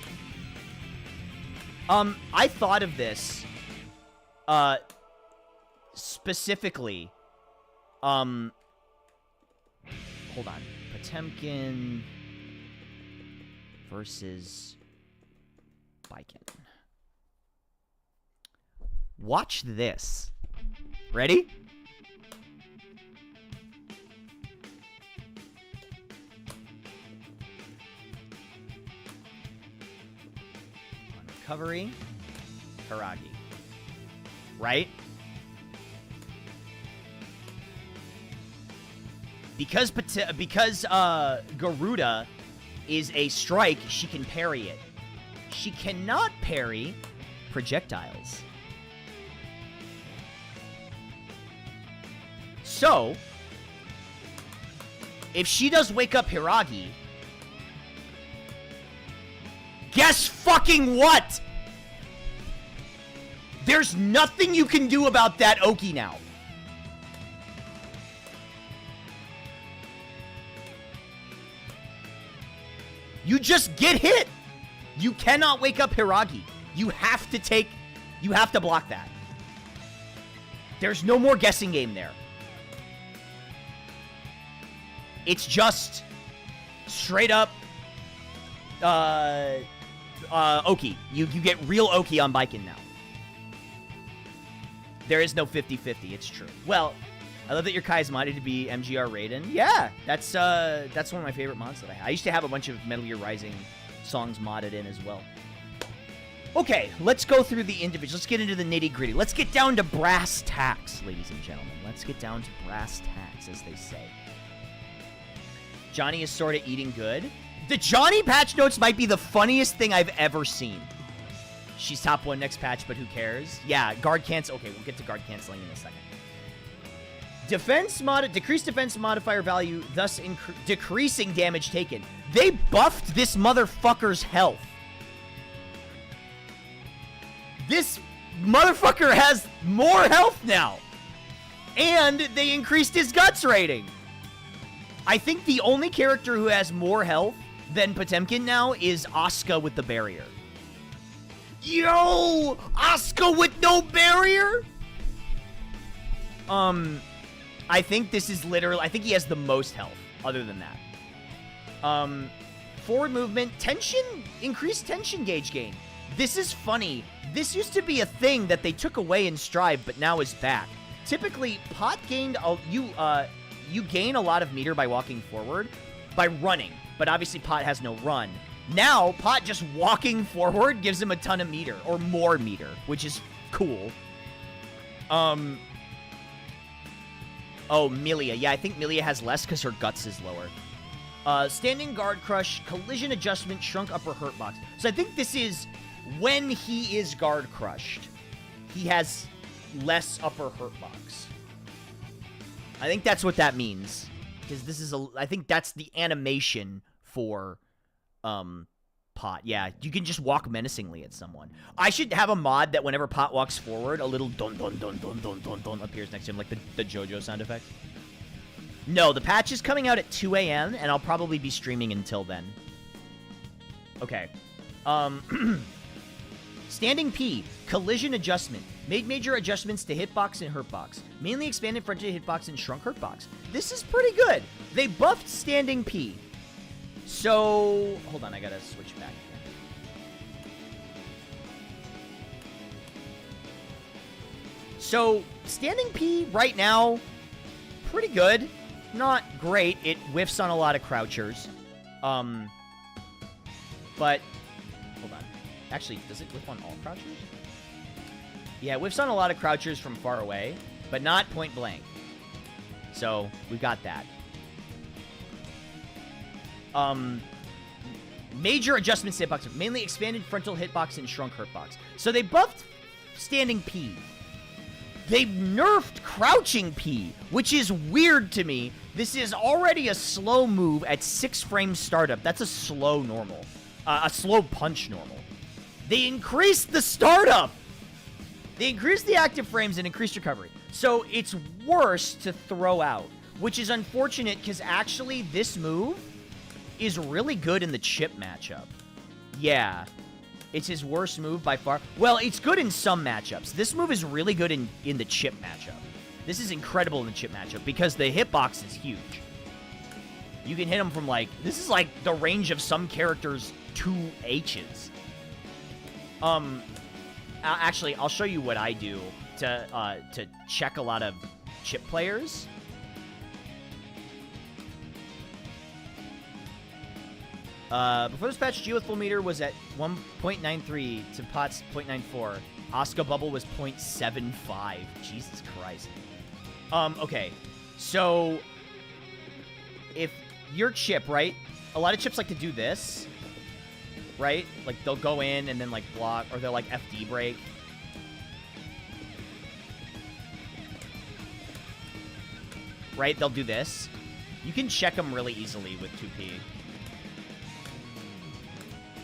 E: I thought of this, specifically, hold on, Potemkin versus Biken. Watch this. Ready? On recovery, Karagi. Right? Because Garuda is a strike, she can parry it. She cannot parry projectiles. So, if she does wake up Hiragi, guess fucking what? There's nothing you can do about that Oki now. You just get hit. You cannot wake up Hiragi. You have to block that. There's no more guessing game there. It's just straight up Oki. You get real Oki on Baiken now. There is no 50-50. It's true. Well, I love that your Kai is modded to be MGR Raiden. Yeah, that's one of my favorite mods that I have. I used to have a bunch of Metal Gear Rising songs modded in as well. Okay, let's go through the individuals. Let's get into the nitty-gritty. Let's get down to brass tacks, ladies and gentlemen. Let's get down to brass tacks, as they say. Johnny is sort of eating good. The Johnny patch notes might be the funniest thing I've ever seen. She's top 1 next patch, but who cares? Yeah, guard cancel. Okay, we'll get to guard canceling in a second. Decreased defense modifier value, thus decreasing damage taken. They buffed this motherfucker's health. This motherfucker has more health now. And they increased his guts rating. I think the only character who has more health than Potemkin now is Asuka with the barrier. Yo! Asuka with no barrier? I think this is literally... I think he has the most health, other than that. Forward movement. Tension... Increased tension gauge gain. This is funny. This used to be a thing that they took away in Strive, but now is back. Typically, Pot gained... you gain a lot of meter by walking forward, by running. But obviously, Pot has no run. Now, Pot just walking forward gives him a ton of meter, or more meter, which is cool. Oh, Milia. Yeah, I think Milia has less because her guts is lower. Standing guard crush, collision adjustment, shrunk upper hurt box. So I think this is when he is guard crushed. He has less upper hurt box. I think that's what that means. Because this is I think that's the animation for, Pot. Yeah, you can just walk menacingly at someone. I should have a mod that whenever Pot walks forward, a little dun dun dun dun dun dun dun appears next to him, like the JoJo sound effect. No, the patch is coming out at 2 a.m., and I'll probably be streaming until then. Okay. Standing P, collision adjustment. Made major adjustments to hitbox and hurtbox. Mainly expanded fronted hitbox and shrunk hurtbox. This is pretty good. They buffed Standing P. So, hold on, I gotta switch back here. So, Standing P right now, pretty good. Not great. It whiffs on a lot of crouchers. But, hold on. Actually, does it whiff on all crouchers? Yeah, it whiffs on a lot of crouchers from far away, but not point blank. So, we've got that. Major adjustments to hitbox, mainly expanded frontal hitbox and shrunk hurtbox. So they buffed Standing P. They nerfed Crouching P, which is weird to me. This is already a slow move at 6 frames startup. That's a slow normal. A slow punch normal. They increased the startup. They increased the active frames and increased recovery. So it's worse to throw out, which is unfortunate because actually this move is really good in the chip matchup. Yeah. It's his worst move by far. Well, it's good in some matchups. This move is really good in the chip matchup. This is incredible in the chip matchup because the hitbox is huge. You can hit him from, like... This is, like, the range of some characters' 2 H's. Actually, I'll show you what I do to check a lot of chip players. Before this patch, G with full meter was at 1.93 to Pot's 0.94. Asuka bubble was 0.75. Jesus Christ. Okay. So, if your chip, right? A lot of chips like to do this. Right? Like, they'll go in and then, like, block, or they'll, like, FD break. Right? They'll do this. You can check them really easily with 2P.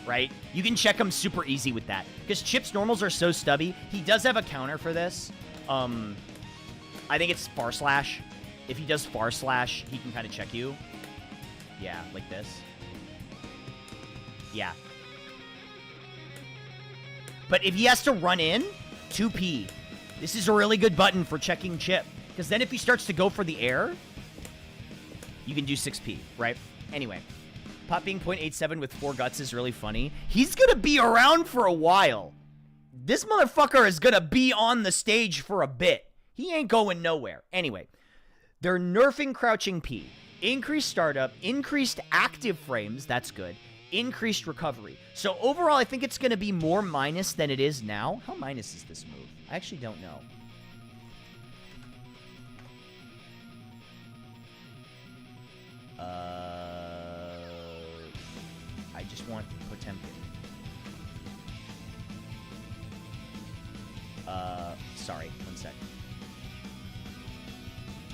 E: Right? You can check him super easy with that. Because Chip's normals are so stubby. He does have a counter for this. I think it's Far Slash. If he does Far Slash, he can kind of check you. Yeah, like this. Yeah. But if he has to run in, 2P. This is a really good button for checking Chip. Because then if he starts to go for the air, You can do 6P, right? Anyway, Pop being 0.87 with 4 guts is really funny. He's gonna be around for a while. This motherfucker is gonna be on the stage for a bit. He ain't going nowhere. Anyway, they're nerfing Crouching P. Increased startup, increased active frames, that's good. Increased recovery. So overall, I think it's gonna be more minus than it is now. How minus is this move? I actually don't know. I just want Potemkin. Sorry, one sec.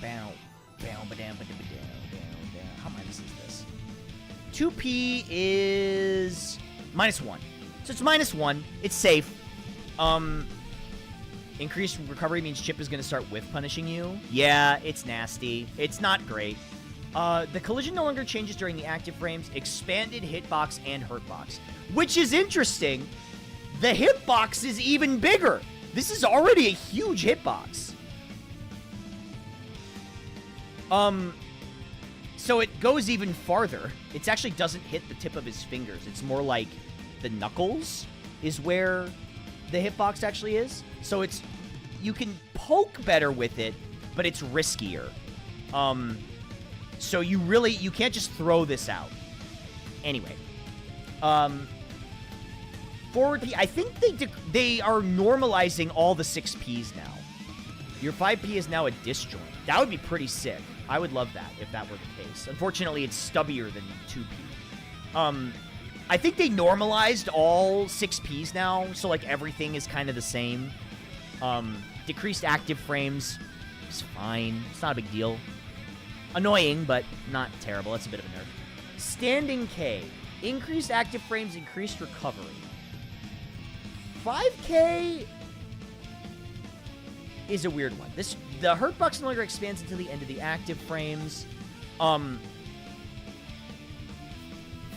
E: Bow, bow, ba-dam, ba-dam, ba-dam. How minus is this? 2P is -1. So it's -1. It's safe. Increased recovery means Chip is going to start whiff punishing you. Yeah, it's nasty. It's not great. The collision no longer changes during the active frames, expanded hitbox and hurtbox. Which is interesting. The hitbox is even bigger. This is already a huge hitbox. So it goes even farther. It actually doesn't hit the tip of his fingers. It's more like the knuckles is where the hitbox actually is. So it's, you can poke better with it, but it's riskier. So you can't just throw this out. Anyway. Forward P, I think they are normalizing all the 6Ps now. Your 5P is now a disjoint. That would be pretty sick. I would love that if that were the case. Unfortunately, it's stubbier than 2P. I think they normalized all 6Ps now, so like everything is kind of the same. Decreased active frames is fine. It's not a big deal. Annoying, but not terrible. That's a bit of a nerf. Standing K. Increased active frames, increased recovery. 5K is a weird one. The hurt box no longer expands until the end of the active frames.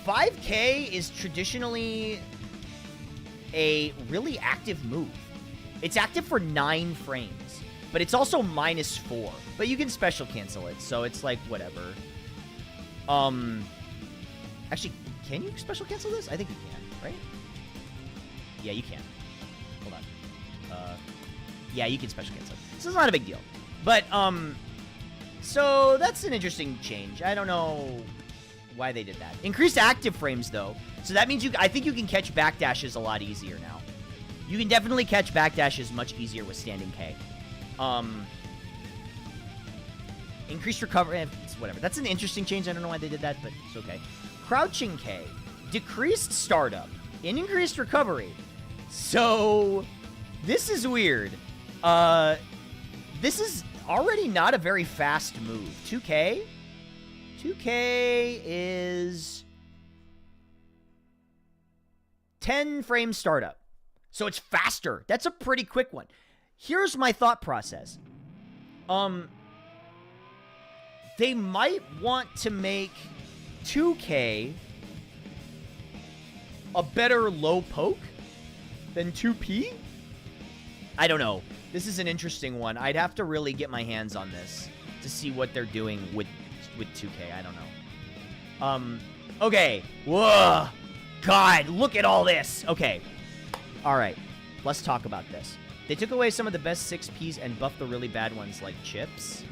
E: 5K is traditionally a really active move. It's active for 9 frames, but it's also -4. But you can special cancel it, so it's like whatever. Actually, can you special cancel this? I think you can, right? Yeah, you can. Hold on. Yeah, you can special cancel. So it's not a big deal. But, so that's an interesting change. I don't know why they did that. Increased active frames, though. So that means I think you can catch backdashes a lot easier now. You can definitely catch backdashes much easier with Standing K. Increased recovery, it's whatever. That's an interesting change. I don't know why they did that, but it's okay. Crouching K. Decreased startup. Increased recovery. So, this is weird. This is already not a very fast move. 2K? 2K is 10 frame startup. So it's faster. That's a pretty quick one. Here's my thought process. They might want to make 2K a better low poke than 2P? I don't know. This is an interesting one. I'd have to really get my hands on this to see what they're doing with 2K. I don't know. Okay. Whoa. God, look at all this. Okay. All right. Let's talk about this. They took away some of the best 6Ps and buffed the really bad ones like chips.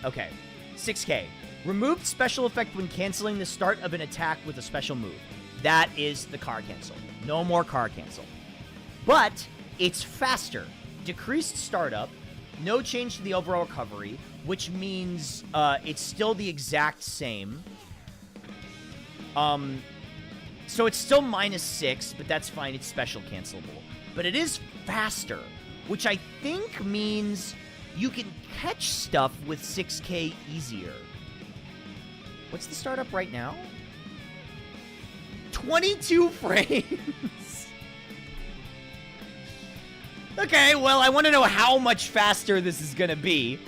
E: Okay. 6K. Removed special effect when canceling the start of an attack with a special move. That is the car cancel. No more car cancel. But it's faster. Decreased startup. No change to the overall recovery, which means it's still the exact same. So it's still -6, but that's fine. It's special cancelable. But it is faster, which I think means you can catch stuff with 6K easier. What's the startup right now? 22 frames. Okay, well, I want to know how much faster this is going to be.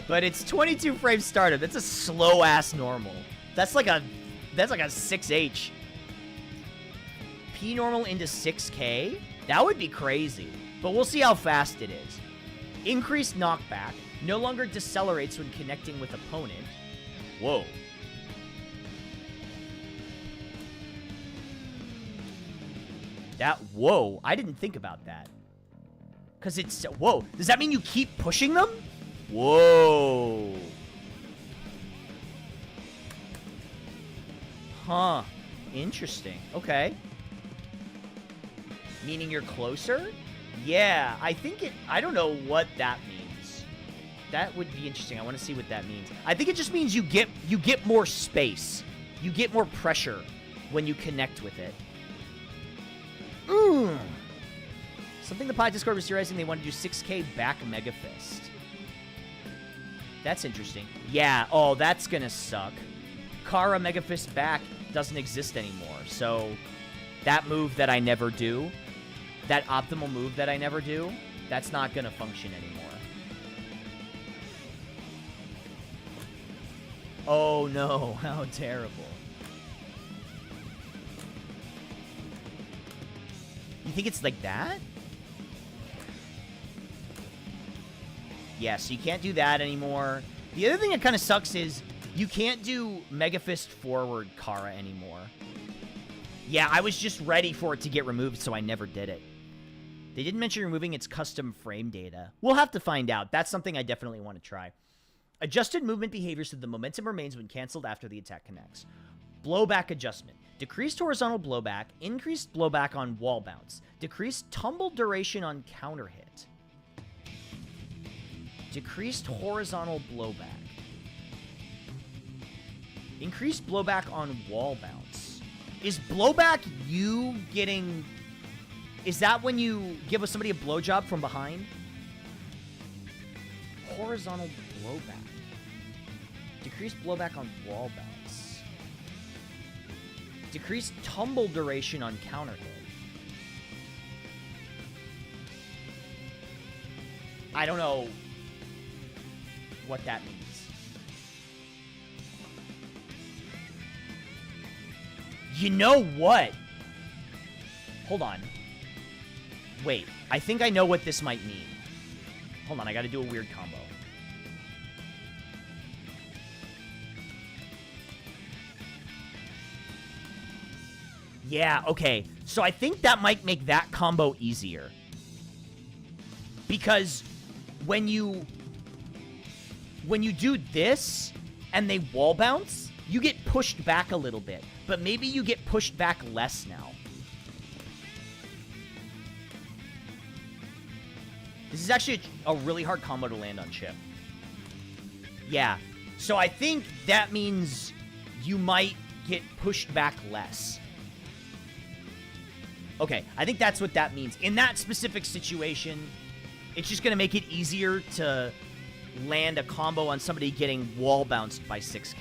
E: But it's 22 frame startup. That's a slow-ass normal. That's like a 6H. P normal into 6K? That would be crazy. But we'll see how fast it is. Increased knockback. No longer decelerates when connecting with opponent. Whoa. Whoa, I didn't think about that. Because it's, whoa, does that mean you keep pushing them? Whoa. Huh, interesting, okay. Meaning you're closer? Yeah, I think I don't know what that means. That would be interesting, I want to see what that means. I think it just means you get more space. You get more pressure when you connect with it. Something the Pod Discord was theorizing they want to do 6K back Mega Fist. That's interesting. Yeah, oh, that's gonna suck. Kara Mega Fist back doesn't exist anymore, so that move that I never do, that optimal move that I never do, that's not gonna function anymore. Oh no, how terrible. You think it's like that? Yeah, so you can't do that anymore. The other thing that kind of sucks is you can't do Mega Fist forward Kara anymore. Yeah, I was just ready for it to get removed, so I never did it. They didn't mention removing its custom frame data. We'll have to find out. That's something I definitely want to try. Adjusted movement behavior so the momentum remains when canceled after the attack connects. Blowback adjustment. Decreased horizontal blowback, increased blowback on wall bounce, decreased tumble duration on counter hit. Decreased horizontal blowback. Increased blowback on wall bounce. Is blowback you getting... Is that when you give somebody a blowjob from behind? Horizontal blowback. Decreased blowback on wall bounce. Decreased tumble duration on counter hit. I don't know what that means. You know what? Hold on. Wait, I think I know what this might mean. Hold on, I gotta do a weird combo. Yeah, okay. So I think that might make that combo easier. Because when you do this and they wall bounce, you get pushed back a little bit. But maybe you get pushed back less now. This is actually a really hard combo to land on Chip. Yeah. So I think that means you might get pushed back less. Okay, I think that's what that means. In that specific situation, it's just going to make it easier to land a combo on somebody getting wall bounced by 6K.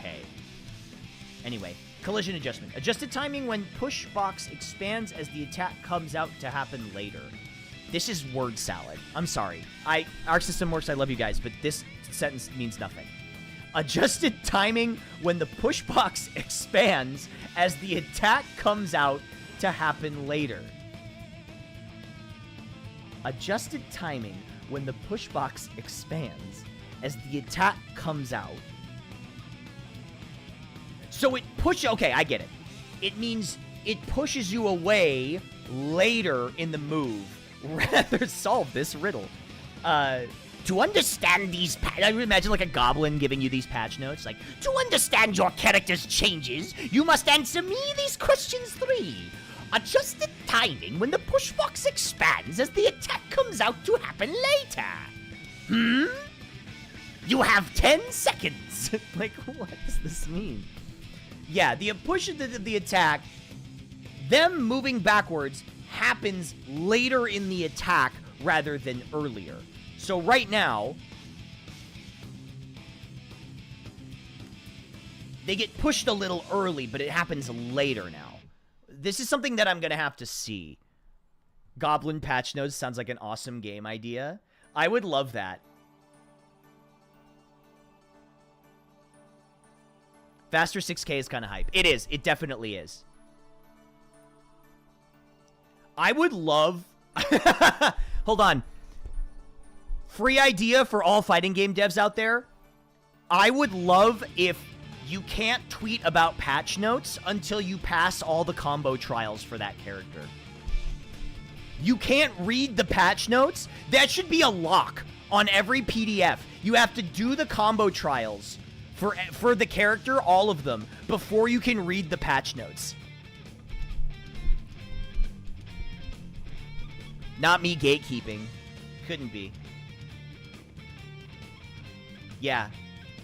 E: Anyway, collision adjustment. Adjusted timing when push box expands as the attack comes out to happen later. This is word salad. I'm sorry. Our system works, I love you guys, but this sentence means nothing. Adjusted timing when the push box expands as the attack comes out to happen later. Adjusted timing when the push box expands as the attack comes out. So it pushes... Okay, I get it. It means it pushes you away later in the move. Rather solve this riddle. To understand these... I imagine like a goblin giving you these patch notes. Like, to understand your character's changes, you must answer me these questions 3. Adjusted timing when the push box expands as the attack comes out to happen later. You have 10 seconds. Like, what does this mean? Yeah, the push of the attack, them moving backwards, happens later in the attack rather than earlier. So right now, they get pushed a little early, but it happens later now. This is something that I'm going to have to see. Goblin patch notes sounds like an awesome game idea. I would love that. Faster 6K is kind of hype. It is. It definitely is. I would love... Hold on. free idea for all fighting game devs out there. I would love if you can't tweet about patch notes until you pass all the combo trials for that character. You can't read the patch notes? That should be a lock on every PDF. You have to do the combo trials for the character, all of them, before you can read the patch notes. Not me gatekeeping. Couldn't be. Yeah.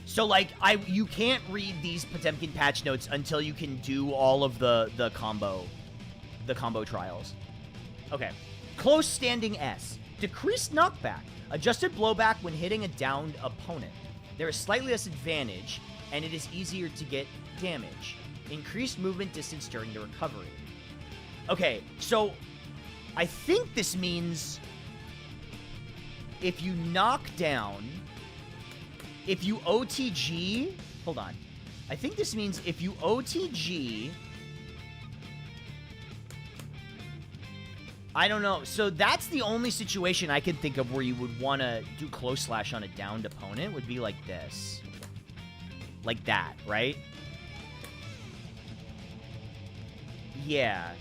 E: So, like, you can't read these Potemkin patch notes until you can do all of the combo trials. Okay. Close standing S. Decreased knockback. Adjusted blowback when hitting a downed opponent. There is slightly less advantage, and it is easier to get damage. Increased movement distance during the recovery. Okay, so I think this means if you knock down, if you OTG, hold on. I think this means if you OTG, I don't know. So that's the only situation I can think of where you would want to do close slash on a downed opponent would be like this. Like that, right? Yeah.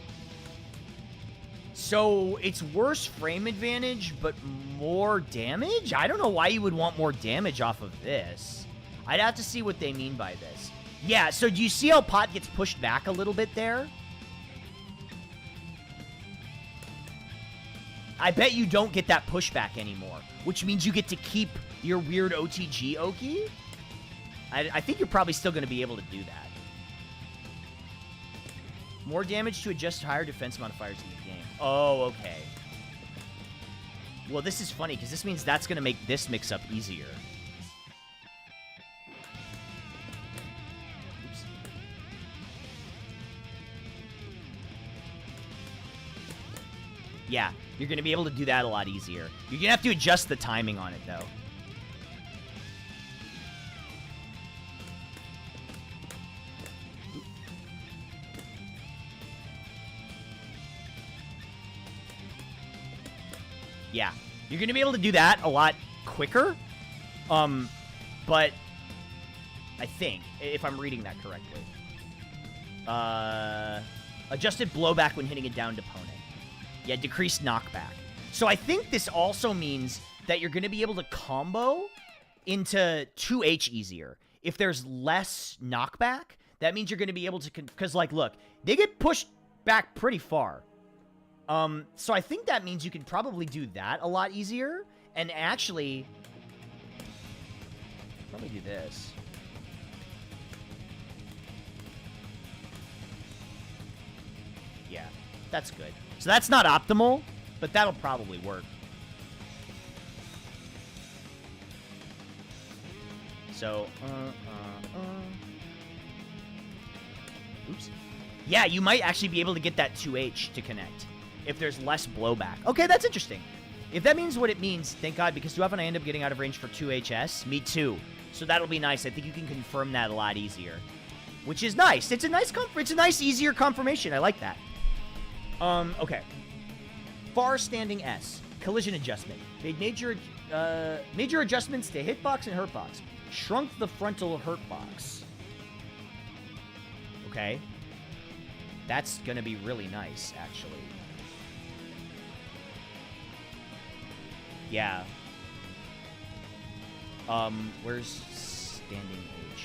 E: So it's worse frame advantage, but more damage? I don't know why you would want more damage off of this. I'd have to see what they mean by this. Yeah, so do you see how Pot gets pushed back a little bit there? I bet you don't get that pushback anymore, which means you get to keep your weird OTG Oki. I think you're probably still going to be able to do that. More damage to adjust higher defense modifiers in the game. Oh, okay. Well, this is funny, because this means that's going to make this mix-up easier. Oops. Yeah, you're going to be able to do that a lot easier. You're going to have to adjust the timing on it, though. Yeah, you're going to be able to do that a lot quicker. But I think, if I'm reading that correctly. Adjusted blowback when hitting a downed opponent. Yeah, decreased knockback. So I think this also means that you're going to be able to combo into 2H easier. If there's less knockback, that means you're going to be able to... Because, like, look, they get pushed back pretty far. So I think that means you can probably do that a lot easier. And actually... Probably do this. Yeah, that's good. So that's not optimal, but that'll probably work. So, oops. Yeah, you might actually be able to get that 2H to connect if there's less blowback. Okay, that's interesting. If that means what it means, thank God, because too often I end up getting out of range for 2HS. Me too. So that'll be nice. I think you can confirm that a lot easier, which is nice. It's a nice, easier confirmation. I like that. Okay. Far standing S. Collision adjustment. Made major adjustments to hitbox and hurtbox. Shrunk the frontal hurtbox. Okay. That's gonna be really nice, actually. Yeah. Where's standing H?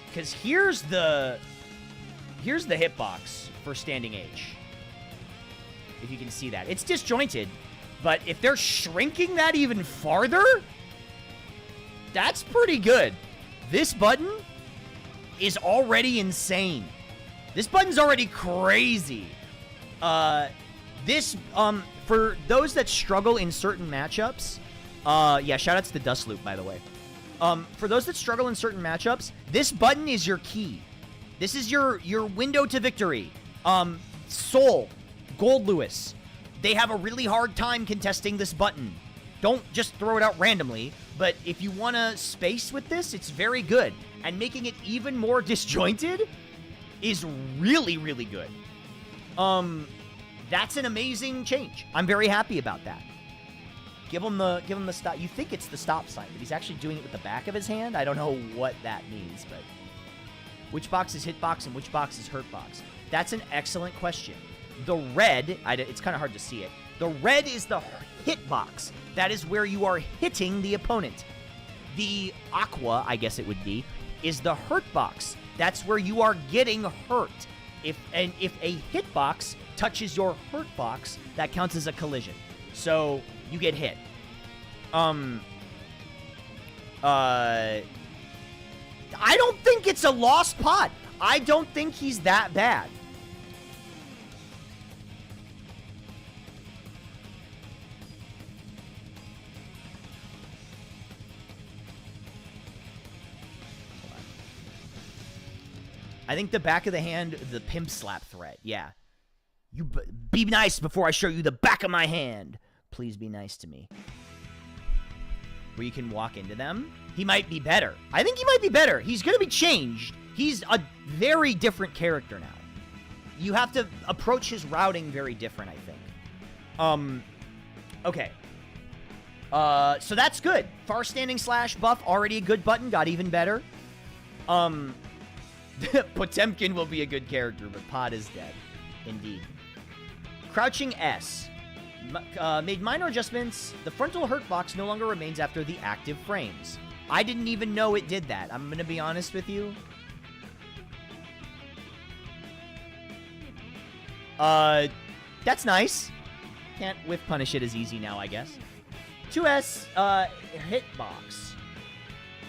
E: Because here's the hitbox for standing H. If you can see that. It's disjointed, but if they're shrinking that even farther, that's pretty good. This button is already insane. This button's already crazy. For those that struggle in certain matchups, yeah, shoutouts to Dust Loop, by the way. For those that struggle in certain matchups, this button is your key. This is your window to victory. Soul, Gold Lewis, they have a really hard time contesting this button. Don't just throw it out randomly, but if you want to space with this, it's very good. And making it even more disjointed is really, really good. That's an amazing change. I'm very happy about that. Give him the stop. You think it's the stop sign, but he's actually doing it with the back of his hand. I don't know what that means, but which box is hitbox and which box is hurtbox? That's an excellent question. The red, it's kind of hard to see it. The red is the hitbox. That is where you are hitting the opponent. The aqua, I guess it would be, is the hurt box. That's where you are getting hurt. If a hitbox touches your hurt box, that counts as a collision. So you get hit. I don't think it's a lost pot. I don't think he's that bad. I think the back of the hand, the pimp slap threat. Yeah. You be nice before I show you the back of my hand. Please be nice to me. Where you can walk into them. He might be better. I think he might be better. He's going to be changed. He's a very different character now. You have to approach his routing very different, I think. Okay. So that's good. Far standing slash buff, already a good button, got even better. Potemkin will be a good character, but Pod is dead. Indeed. Crouching S. Made minor adjustments. The frontal hurt box no longer remains after the active frames. I didn't even know it did that. I'm going to be honest with you. That's nice. Can't whiff punish it as easy now, I guess. 2S, hitbox.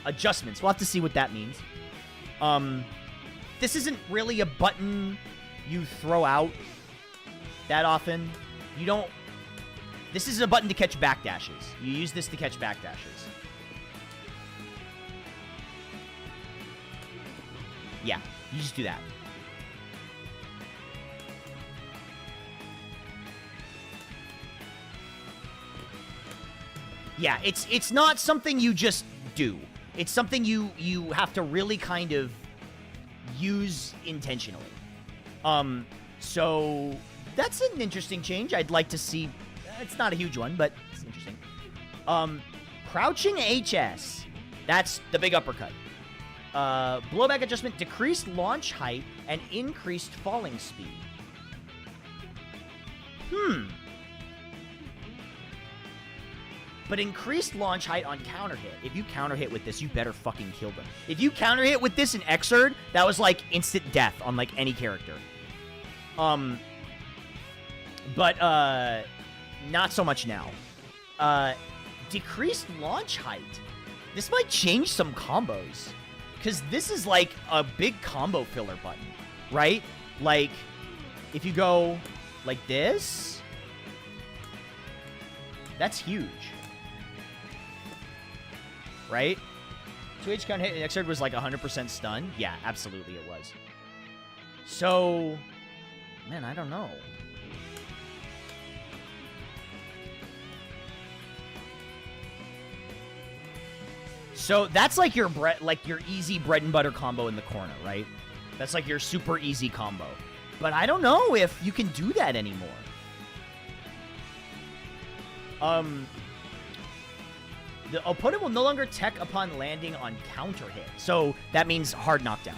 E: Adjustments. We'll have to see what that means. This isn't really a button you throw out that often. You don't... This is a button to catch backdashes. You use this to catch backdashes. Yeah, you just do that. Yeah, it's not something you just do. It's something you have to really kind of use intentionally. So that's an interesting change. I'd like to see. It's not a huge one, but it's interesting. Crouching HS. That's the big uppercut. Blowback adjustment, decreased launch height and increased falling speed. But increased launch height on counter hit. If you counter hit with this, you better fucking kill them. If you counter hit with this in Xrd, that was like instant death on like any character. But not so much now. Decreased launch height. This might change some combos. Because this is like a big combo filler button, right? Like, if you go like this, that's huge. Right? 2H count hit in Xrd was like 100% stun. Yeah, absolutely it was. So, man, I don't know. So that's like your easy bread and butter combo in the corner, right? That's like your super easy combo. But I don't know if you can do that anymore. The opponent will no longer tech upon landing on counter hit. So that means hard knockdown.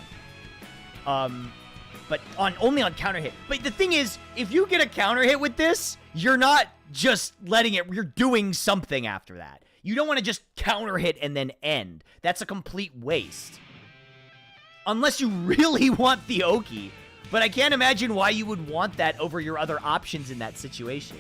E: But only on counter hit. But the thing is, if you get a counter hit with this, you're not just letting it, you're doing something after that. You don't want to just counter hit and then end. That's a complete waste. Unless you really want the Oki. But I can't imagine why you would want that over your other options in that situation.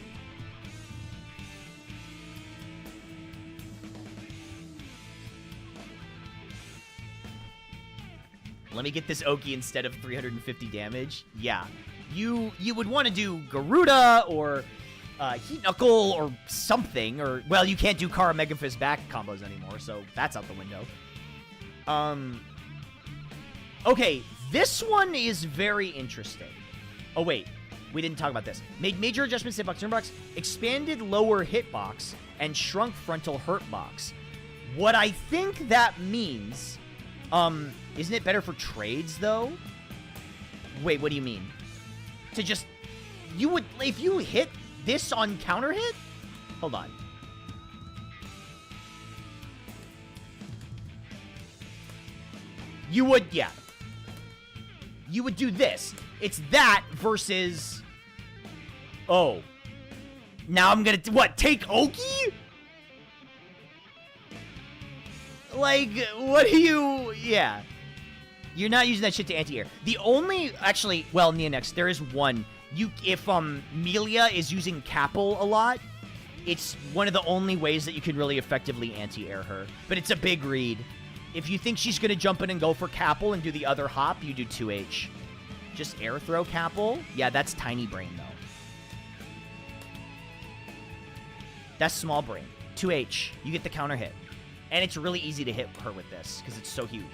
E: Let me get this Oki instead of 350 damage. Yeah. You would want to do Garuda or Heat Knuckle or something. Or, well, you can't do Kara Mega Fist back combos anymore, so that's out the window. Okay, this one is very interesting. Oh, wait. We didn't talk about this. Made major adjustments to hitbox, turnbox, expanded lower hitbox, and shrunk frontal hurtbox. What I think that means... isn't it better for trades, though? Wait, what do you mean? To just... You would... If you hit this on counter hit? Hold on. You would, yeah. You would do this. It's that versus... Oh. Now I'm gonna... What? Take Oki? Like, what do you... Yeah. You're not using that shit to anti-air. The only... Actually, well, Neonex, there is one. If Melia is using Capel a lot, it's one of the only ways that you can really effectively anti-air her. But it's a big read. If you think she's going to jump in and go for Capel and do the other hop, you do 2H. Just air throw Capel? Yeah, that's tiny brain, though. That's small brain. 2H. You get the counter hit. And it's really easy to hit her with this, because it's so huge.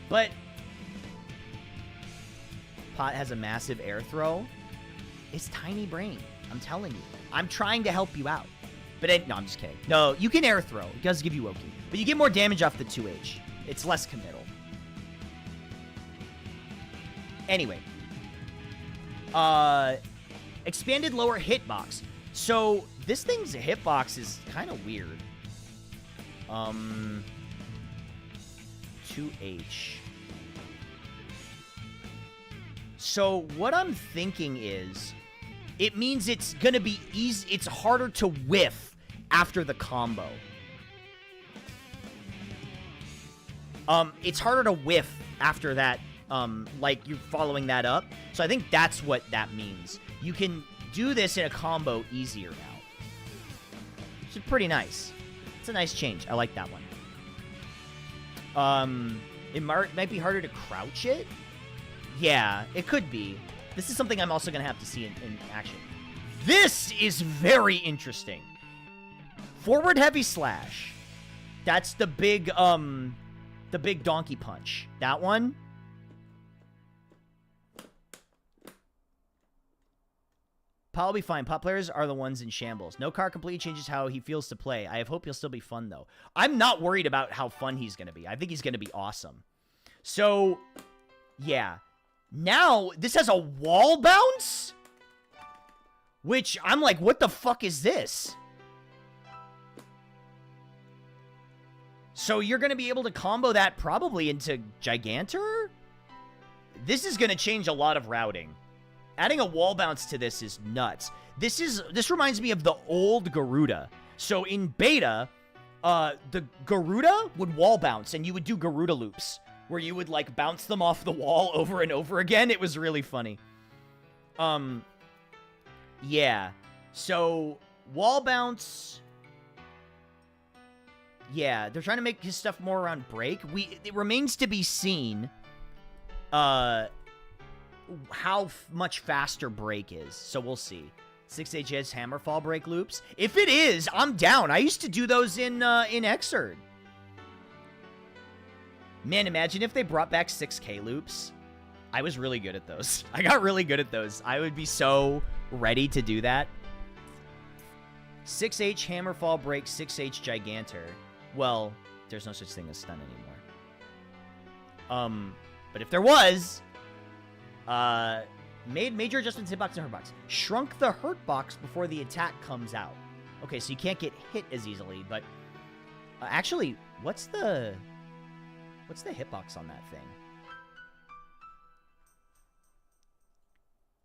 E: But... Pot has a massive air throw. It's tiny brain. I'm telling you. I'm trying to help you out. But no, I'm just kidding. No, you can air throw. It does give you Oki. But you get more damage off the 2H. It's less committal. Anyway. Expanded lower hitbox. So, this thing's hitbox is kind of weird. 2H. So, what I'm thinking is, it means it's gonna be easy. It's harder to whiff after the combo. It's harder to whiff after that, like you're following that up. So I think that's what that means. You can do this in a combo easier now. Which is pretty nice. It's a nice change. I like that one. It might be harder to crouch it. Yeah, it could be. This is something I'm also going to have to see in action. This is very interesting. Forward heavy slash. That's the big donkey punch. That one. Pot will be fine. Pot players are the ones in shambles. No car completely changes how he feels to play. I hope he'll still be fun, though. I'm not worried about how fun he's going to be. I think he's going to be awesome. So, yeah. Now, this has a wall bounce? Which, I'm like, what the fuck is this? So, you're going to be able to combo that probably into Gigantor? This is going to change a lot of routing. Adding a wall bounce to this is nuts. This reminds me of the old Garuda. So, in beta, the Garuda would wall bounce, and you would do Garuda loops, where you would, like, bounce them off the wall over and over again. It was really funny. Yeah. So, wall bounce... Yeah, they're trying to make his stuff more around break. It remains to be seen, how much faster break is. So, we'll see. 6HS Hammerfall break loops. If it is, I'm down. I used to do those in Xrd. Man, imagine if they brought back 6K loops. I was really good at those. I got really good at those. I would be so ready to do that. 6H Hammerfall break, 6H Gigantor. Well, there's no such thing as stun anymore. But if there was, made major adjustments to hitbox and hurtbox. Shrunk the hurtbox before the attack comes out. Okay, so you can't get hit as easily, but actually, what's the hitbox on that thing?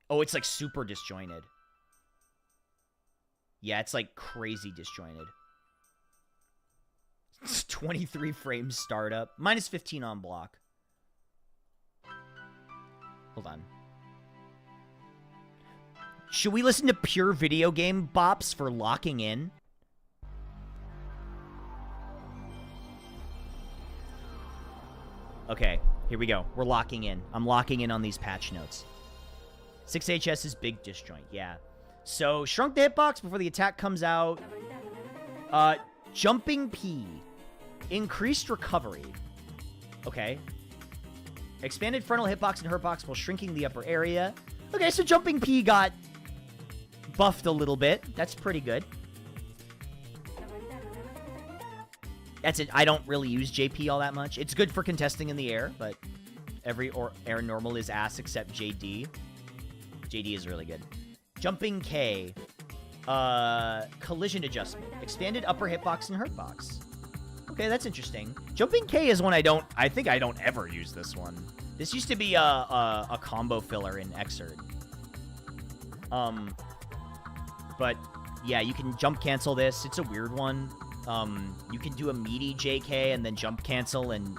E: Oh, it's like super disjointed. Yeah, it's like crazy disjointed. It's 23 frames startup. Minus 15 on block. Hold on. Should we listen to pure video game bops for locking in? Okay, here we go. We're locking in. I'm locking in on these patch notes. 6HS is big disjoint, yeah. So, shrunk the hitbox before the attack comes out. Jumping P. Increased recovery. Okay. Expanded frontal hitbox and hurtbox while shrinking the upper area. Okay, so Jumping P got buffed a little bit. That's pretty good. That's it. I don't really use JP all that much. It's good for contesting in the air, but every air normal is ass except JD. JD is really good. Jumping K. Collision adjustment. Expanded upper hitbox and hurtbox. Okay, that's interesting. Jumping K is one I think I don't ever use this one. This used to be a combo filler in Xrd. But yeah, you can jump cancel this. It's a weird one. You can do a meaty JK and then jump cancel and,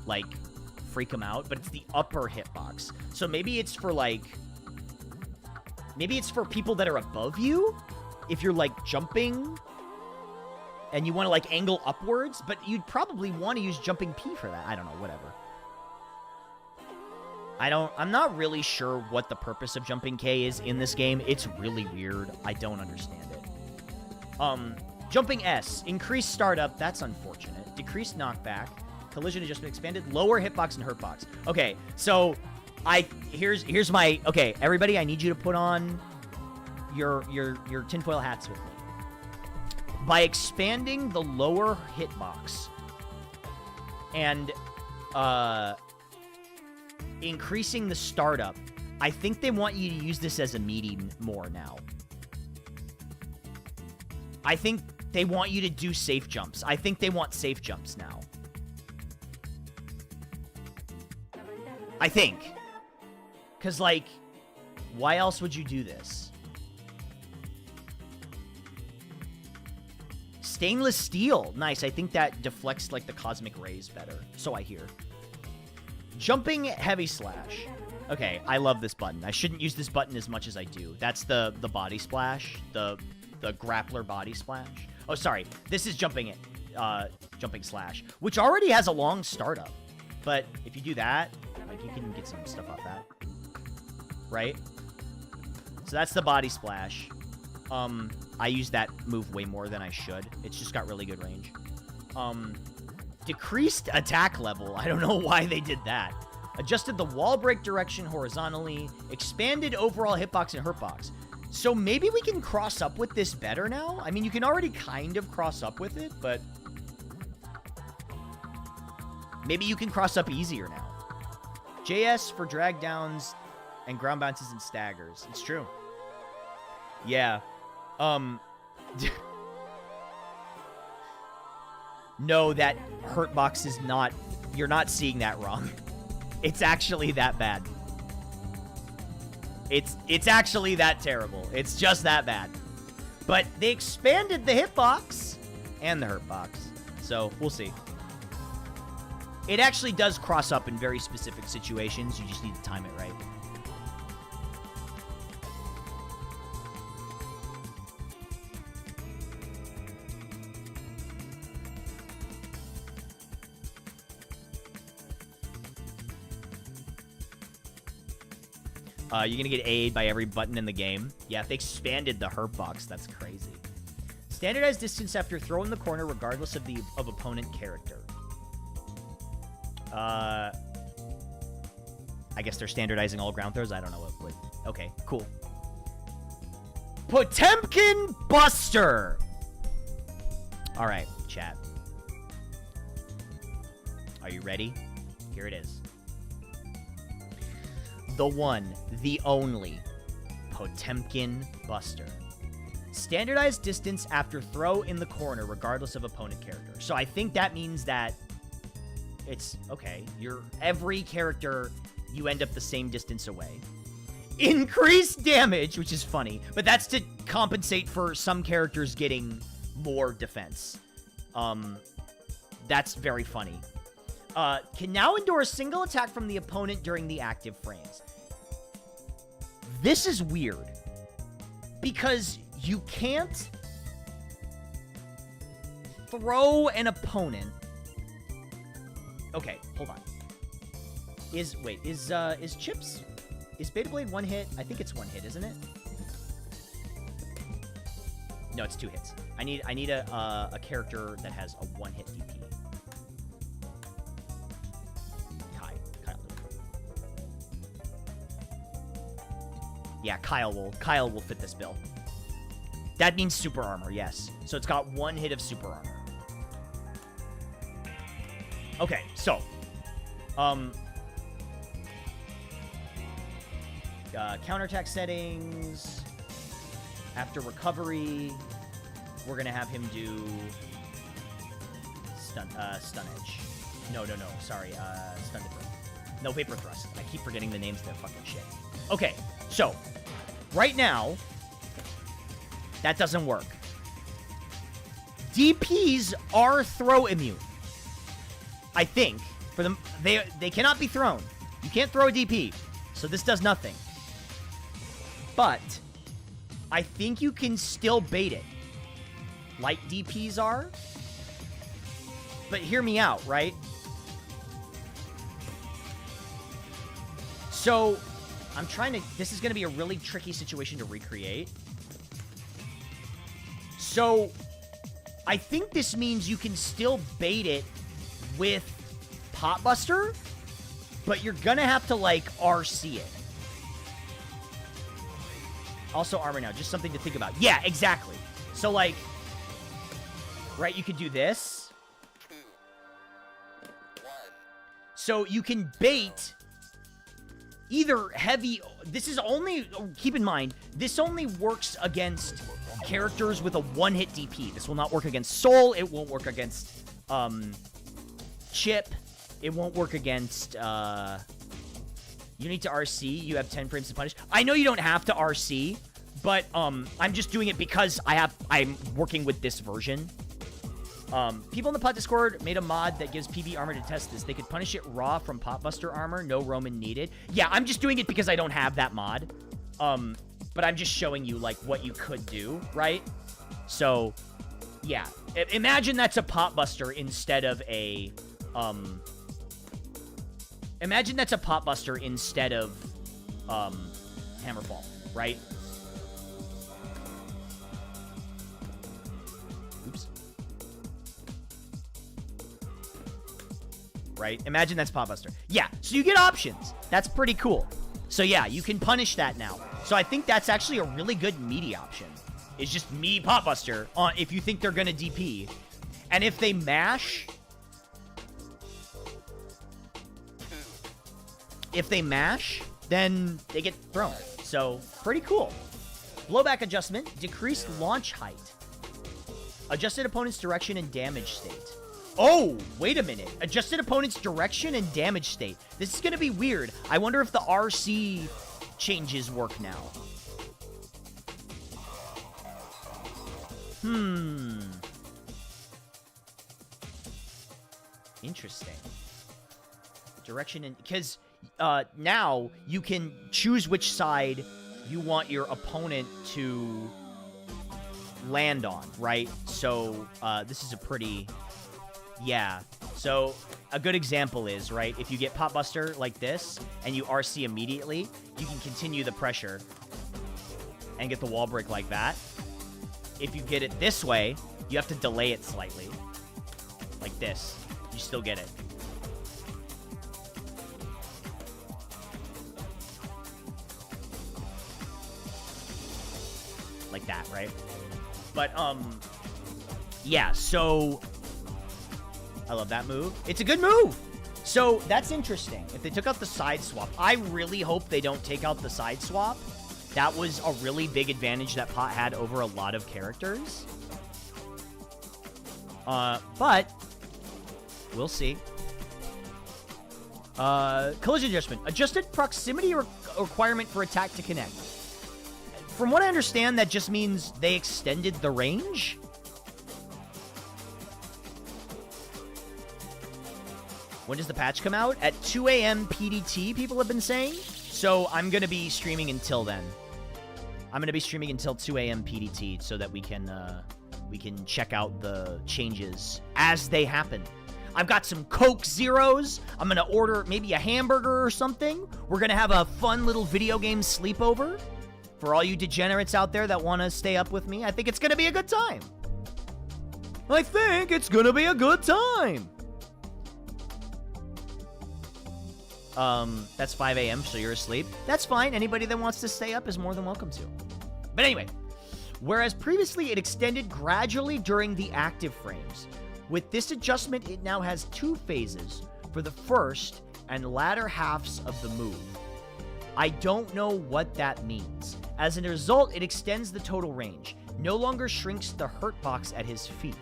E: like, freak them out. But it's the upper hitbox. So maybe it's for, like... Maybe it's for people that are above you? If you're, like, jumping... and you want to, like, angle upwards, but you'd probably want to use jumping P for that. I don't know, whatever. I'm not really sure what the purpose of jumping K is in this game. It's really weird. I don't understand it. Jumping S. Increased startup. That's unfortunate. Decreased knockback. Collision adjustment expanded. Lower hitbox and hurtbox. Okay, so here's my... Okay, everybody, I need you to put on your tinfoil hats with me. By expanding the lower hitbox and increasing the startup, I think they want you to use this as a meaty more now. I think they want you to do safe jumps. I think they want safe jumps now. I think. Because, like, why else would you do this? Stainless steel. Nice. I think that deflects, like, the cosmic rays better. So I hear. Jumping heavy slash. Okay, I love this button. I shouldn't use this button as much as I do. That's the body splash. The grappler body splash. Oh, sorry. This is jumping slash, which already has a long startup. But if you do that, like, you can get some stuff off that. Right? So that's the body splash. I use that move way more than I should. It's just got really good range. Decreased attack level. I don't know why they did that. Adjusted the wall break direction horizontally. Expanded overall hitbox and hurtbox. So maybe we can cross up with this better now? I mean, you can already kind of cross up with it, but... maybe you can cross up easier now. JS for drag downs and ground bounces and staggers. It's true. Yeah. No, that hurtbox is not... you're not seeing that wrong. It's actually that bad. It's actually that terrible. It's just that bad. But they expanded the hitbox and the hurtbox. So, we'll see. It actually does cross up in very specific situations. You just need to time it right. You're gonna get A'd by every button in the game. Yeah, if they expanded the hurtbox, that's crazy. Standardized distance after throw in the corner, regardless of opponent character. I guess they're standardizing all ground throws. I don't know what. Okay, cool. Potemkin Buster. All right, chat. Are you ready? Here it is. The one, the only, Potemkin Buster. Standardized distance after throw in the corner, regardless of opponent character. So I think that means that it's, okay, every character, you end up the same distance away. Increased damage, which is funny, but that's to compensate for some characters getting more defense. That's very funny. Can now endure a single attack from the opponent during the active frames. This is weird, because you can't throw an opponent. Okay, hold on. Is Chips? Is Beta Blade one hit? I think it's one hit, isn't it? No, it's 2 hits. I need a character that has a 1-hit DP. Yeah, Kyle will fit this bill. That means super armor, yes. So it's got 1 hit of super armor. Okay, so counterattack settings. After recovery, we're gonna have him do stun edge. No. Sorry, stun different. No, vapor thrust. I keep forgetting the names of that fucking shit. Okay, so right now, that doesn't work. DPs are throw immune. I think. For them, they cannot be thrown. You can't throw a DP. So this does nothing. But I think you can still bait it. Light DPs are. But hear me out, right? So I'm trying to... This is going to be a really tricky situation to recreate. So I think this means you can still bait it with Potbuster, but you're going to have to, like, RC it. Also armor now. Just something to think about. Yeah, exactly. So, like... Right, you could do this. So you can bait either heavy... This is only... Keep in mind, this only works against characters with a one-hit DP. This will not work against Soul. It won't work against Chip. It won't work against... You need to RC. You have 10 frames to punish. I know you don't have to RC, but I'm just doing it because I'm working with this version. People in the Pot Discord made a mod that gives PB armor to test this. They could punish it raw from Potbuster armor, no Roman needed. Yeah, I'm just doing it because I don't have that mod. But I'm just showing you, like, what you could do, right? So, yeah. Imagine that's a Potbuster instead of a, Imagine that's a Potbuster instead of, Hammerfall, right? Oops. Right? Imagine that's Potbuster. Yeah, so you get options. That's pretty cool. So yeah, you can punish that now. So I think that's actually a really good meaty option. It's just me Potbuster on if you think they're gonna DP. And if they mash... If they mash, then they get thrown. So, pretty cool. Blowback adjustment, decreased launch height. Adjusted opponent's direction and damage state. Oh, wait a minute. Adjusted opponent's direction and damage state. This is going to be weird. I wonder if the RC changes work now. Interesting. Direction and... Because now you can choose which side you want your opponent to land on, right? So, this is a pretty... Yeah. So, a good example is, right, if you get Potbuster like this, and you RC immediately, you can continue the pressure and get the wall break like that. If you get it this way, you have to delay it slightly. Like this. You still get it. Like that, right? But, yeah, so... I love that move. It's a good move! So, that's interesting. If they took out the side swap, I really hope they don't take out the side swap. That was a really big advantage that Pot had over a lot of characters. But, we'll see. Collision adjustment. Adjusted proximity requirement for attack to connect. From what I understand, that just means they extended the range? When does the patch come out? At 2 a.m. PDT, people have been saying. So I'm going to be streaming until then. I'm going to be streaming until 2 a.m. PDT so that we can check out the changes as they happen. I've got some Coke Zeros. I'm going to order maybe a hamburger or something. We're going to have a fun little video game sleepover. For all you degenerates out there that want to stay up with me, I think it's going to be a good time. I think it's going to be a good time. That's 5 a.m., so you're asleep. That's fine. Anybody that wants to stay up is more than welcome to. But anyway, whereas previously it extended gradually during the active frames, with this adjustment, it now has 2 phases for the first and latter halves of the move. I don't know what that means. As a result, it extends the total range, no longer shrinks the hurt box at his feet.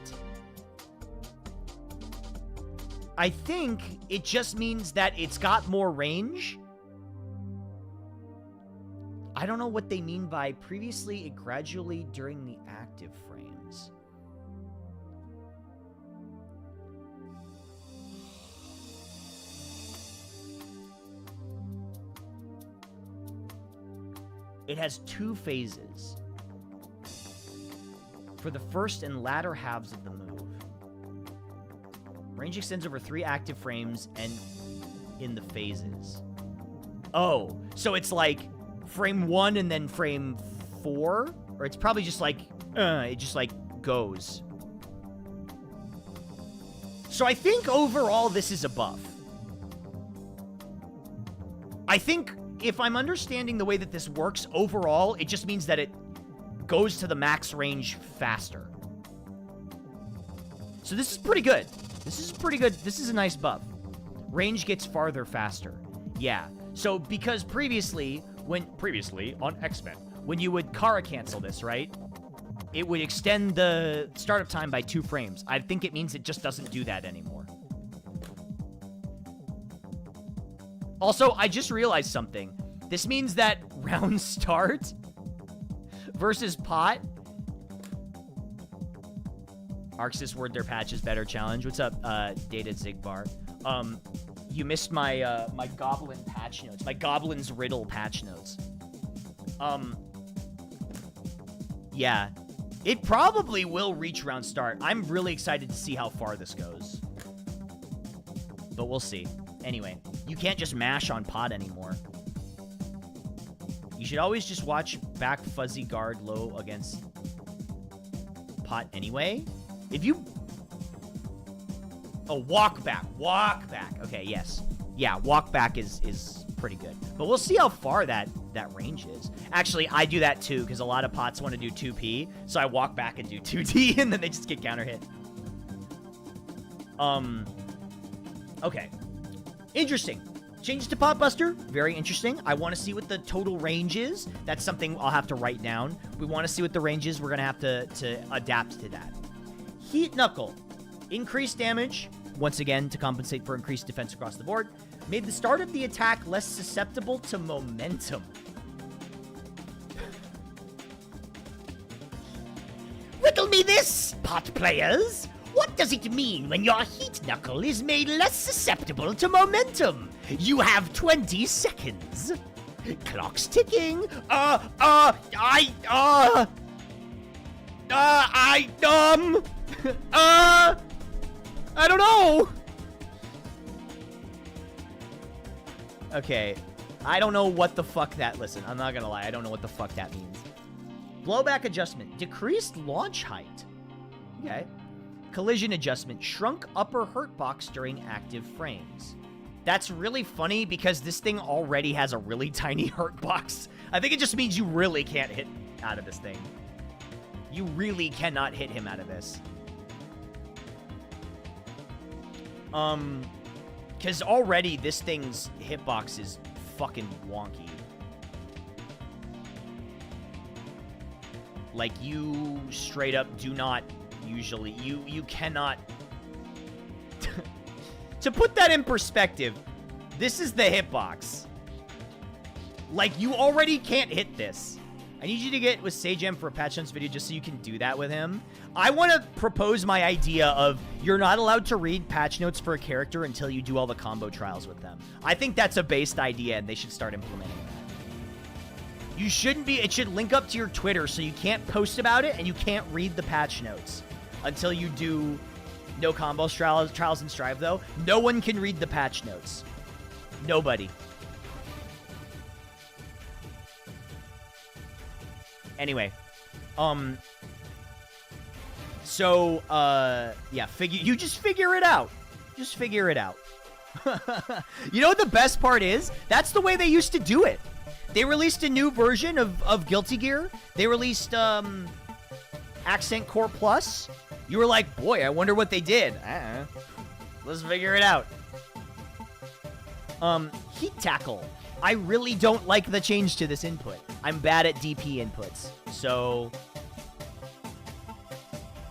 E: I think it just means that it's got more range. I don't know what they mean by previously it gradually during the active frames. It has 2 phases for the first and latter halves of the move. Range extends over 3 active frames and in the phases. Oh, so it's like frame 1 and then frame 4? Or it's probably just like, it just like goes. So I think overall this is a buff. I think if I'm understanding the way that this works overall, it just means that it goes to the max range faster. So this is pretty good. This is pretty good. This is a nice buff. Range gets farther faster. Yeah. So because previously on X-Men, when you would Kara cancel this, right? It would extend the startup time by 2 frames. I think it means it just doesn't do that anymore. Also, I just realized something. This means that round start versus pot. Arxis word their patches better challenge. What's up, Data Zigbar? You missed my my goblin patch notes. My goblin's riddle patch notes. Yeah. It probably will reach round start. I'm really excited to see how far this goes. But we'll see. Anyway, you can't just mash on pot anymore. You should always just watch back fuzzy guard low against pot anyway. If you... Oh, walk back. Walk back. Okay, yes. Yeah, walk back is pretty good. But we'll see how far that range is. Actually, I do that too, because a lot of pots want to do 2P. So I walk back and do 2D, and then they just get counter hit. Okay. Interesting. Changes to Pot Buster. Very interesting. I want to see what the total range is. That's something I'll have to write down. We want to see what the range is. We're going to have to adapt to that. Heat Knuckle. Increased damage. Once again, to compensate for increased defense across the board. Made the start of the attack less susceptible to momentum. Riddle me this, pot players. What does it mean when your Heat Knuckle is made less susceptible to momentum? You have 20 seconds. Clock's ticking. I don't know. Okay. I don't know what the fuck that... Listen, I'm not gonna lie. I don't know what the fuck that means. Blowback adjustment. Decreased launch height. Okay. Collision adjustment. Shrunk upper hurt box during active frames. That's really funny because this thing already has a really tiny hurt box. I think it just means you really can't hit out of this thing. You really cannot hit him out of this. Because already this thing's hitbox is fucking wonky. Like, you straight up do not usually... You cannot... To put that in perspective, this is the hitbox. Like, you already can't hit this. I need you to get with Sage M for a patch notes video just so you can do that with him. I want to propose my idea of you're not allowed to read patch notes for a character until you do all the combo trials with them. I think that's a based idea, and they should start implementing that. You shouldn't be... It should link up to your Twitter, so you can't post about it, and you can't read the patch notes until you do no combo trials and Strive, though. No one can read the patch notes. Nobody. Anyway, so, yeah, you just figure it out. Just figure it out. You know what the best part is? That's the way they used to do it. They released a new version of Guilty Gear. They released, Accent Core Plus. You were like, boy, I wonder what they did. Let's figure it out. Heat Tackle. I really don't like the change to this input. I'm bad at DP inputs, so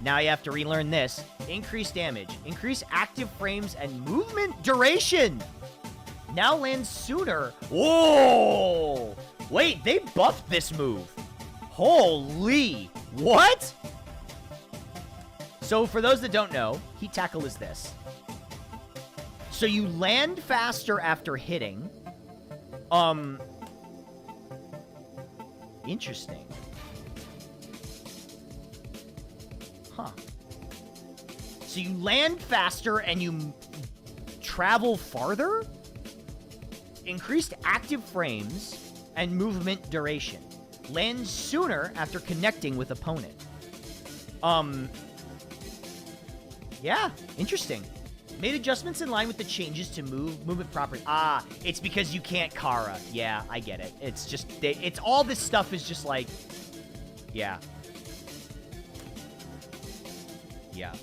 E: Now you have to relearn this. Increase damage. Increase active frames and movement duration. Now lands sooner. Whoa! Wait, they buffed this move. Holy. What? So for those that don't know, Heat Tackle is this. So you land faster after hitting. Interesting. Huh. So you land faster and you travel farther? Increased active frames and movement duration. Lands sooner after connecting with opponent. Yeah, interesting. Made adjustments in line with the changes to movement property. Ah, it's because you can't Kara. Yeah, I get it. It's just, it's all this stuff is just like, yeah. Yeah.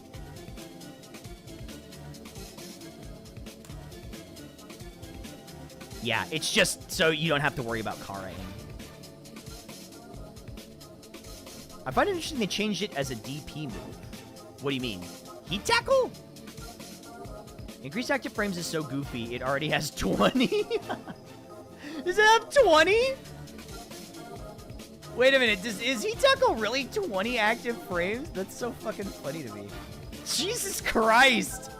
E: Yeah, it's just so you don't have to worry about Karaing. I find it interesting they changed it as a DP move. What do you mean? Heat Tackle? Increased active frames is so goofy, it already has 20? Does it have 20? Wait a minute, is Heat Tackle really 20 active frames? That's so fucking funny to me. Jesus Christ!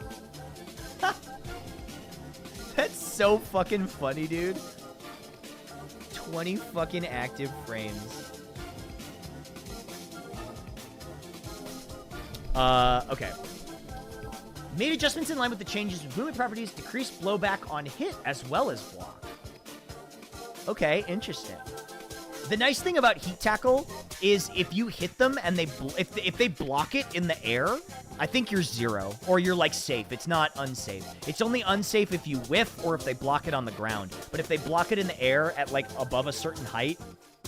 E: That's so fucking funny, dude. 20 fucking active frames. Okay. Made adjustments in line with the changes with movement properties, decreased blowback on hit as well as block. Okay, interesting. The nice thing about Heat Tackle is if you hit them and if they block it in the air, I think you're 0 or you're like safe. It's not unsafe. It's only unsafe if you whiff or if they block it on the ground. But if they block it in the air at like above a certain height,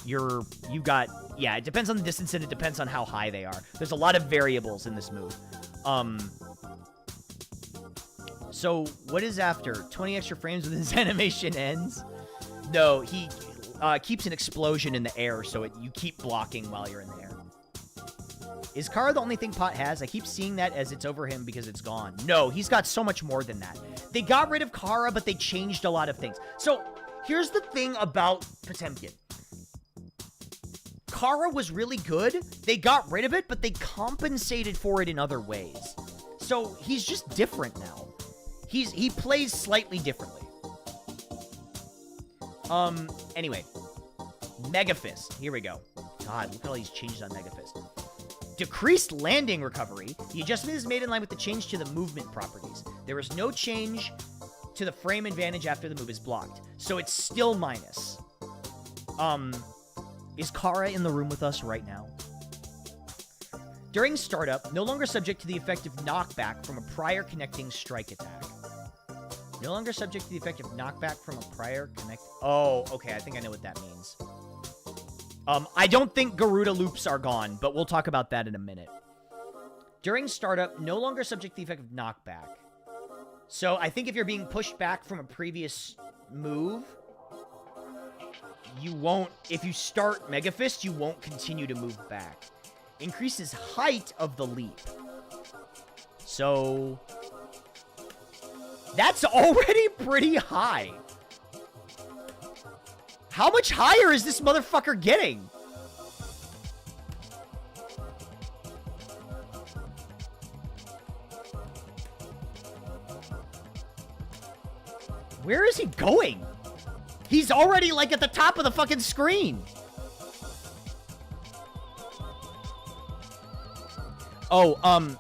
E: you got, yeah, it depends on the distance and it depends on how high they are. There's a lot of variables in this move. So what is after? 20 extra frames when his animation ends? No, he keeps an explosion in the air, so you keep blocking while you're in the air. Is Kara the only thing Pot has? I keep seeing that as it's over him because it's gone. No, he's got so much more than that. They got rid of Kara, but they changed a lot of things. So here's the thing about Potemkin. Kara was really good. They got rid of it, but they compensated for it in other ways. So he's just different now. He plays slightly differently. Anyway. Mega Fist. Here we go. God, look at all these changes on Mega Fist. Decreased landing recovery. The adjustment is made in line with the change to the movement properties. There is no change to the frame advantage after the move is blocked. So it's still minus. Is Kara in the room with us right now? During startup, no longer subject to the effect of knockback from a prior connecting strike attack. No longer subject to the effect of knockback from a prior connect... Oh, okay, I think I know what that means. I don't think Garuda loops are gone, but we'll talk about that in a minute. During startup, no longer subject to the effect of knockback. So I think if you're being pushed back from a previous move, you won't... If you start Mega Fist, you won't continue to move back. Increases height of the leap. So... That's already pretty high. How much higher is this motherfucker getting? Where is he going? He's already, like, at the top of the fucking screen. Oh,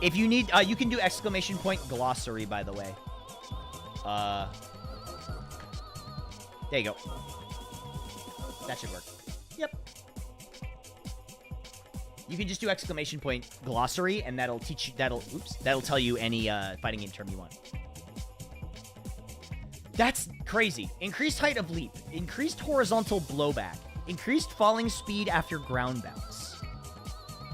E: if you need, you can do exclamation point glossary, by the way. There you go. That should work. Yep. You can just do exclamation point glossary, and that'll teach you, that'll tell you any, fighting game term you want. That's crazy. Increased height of leap. Increased horizontal blowback. Increased falling speed after ground bounce.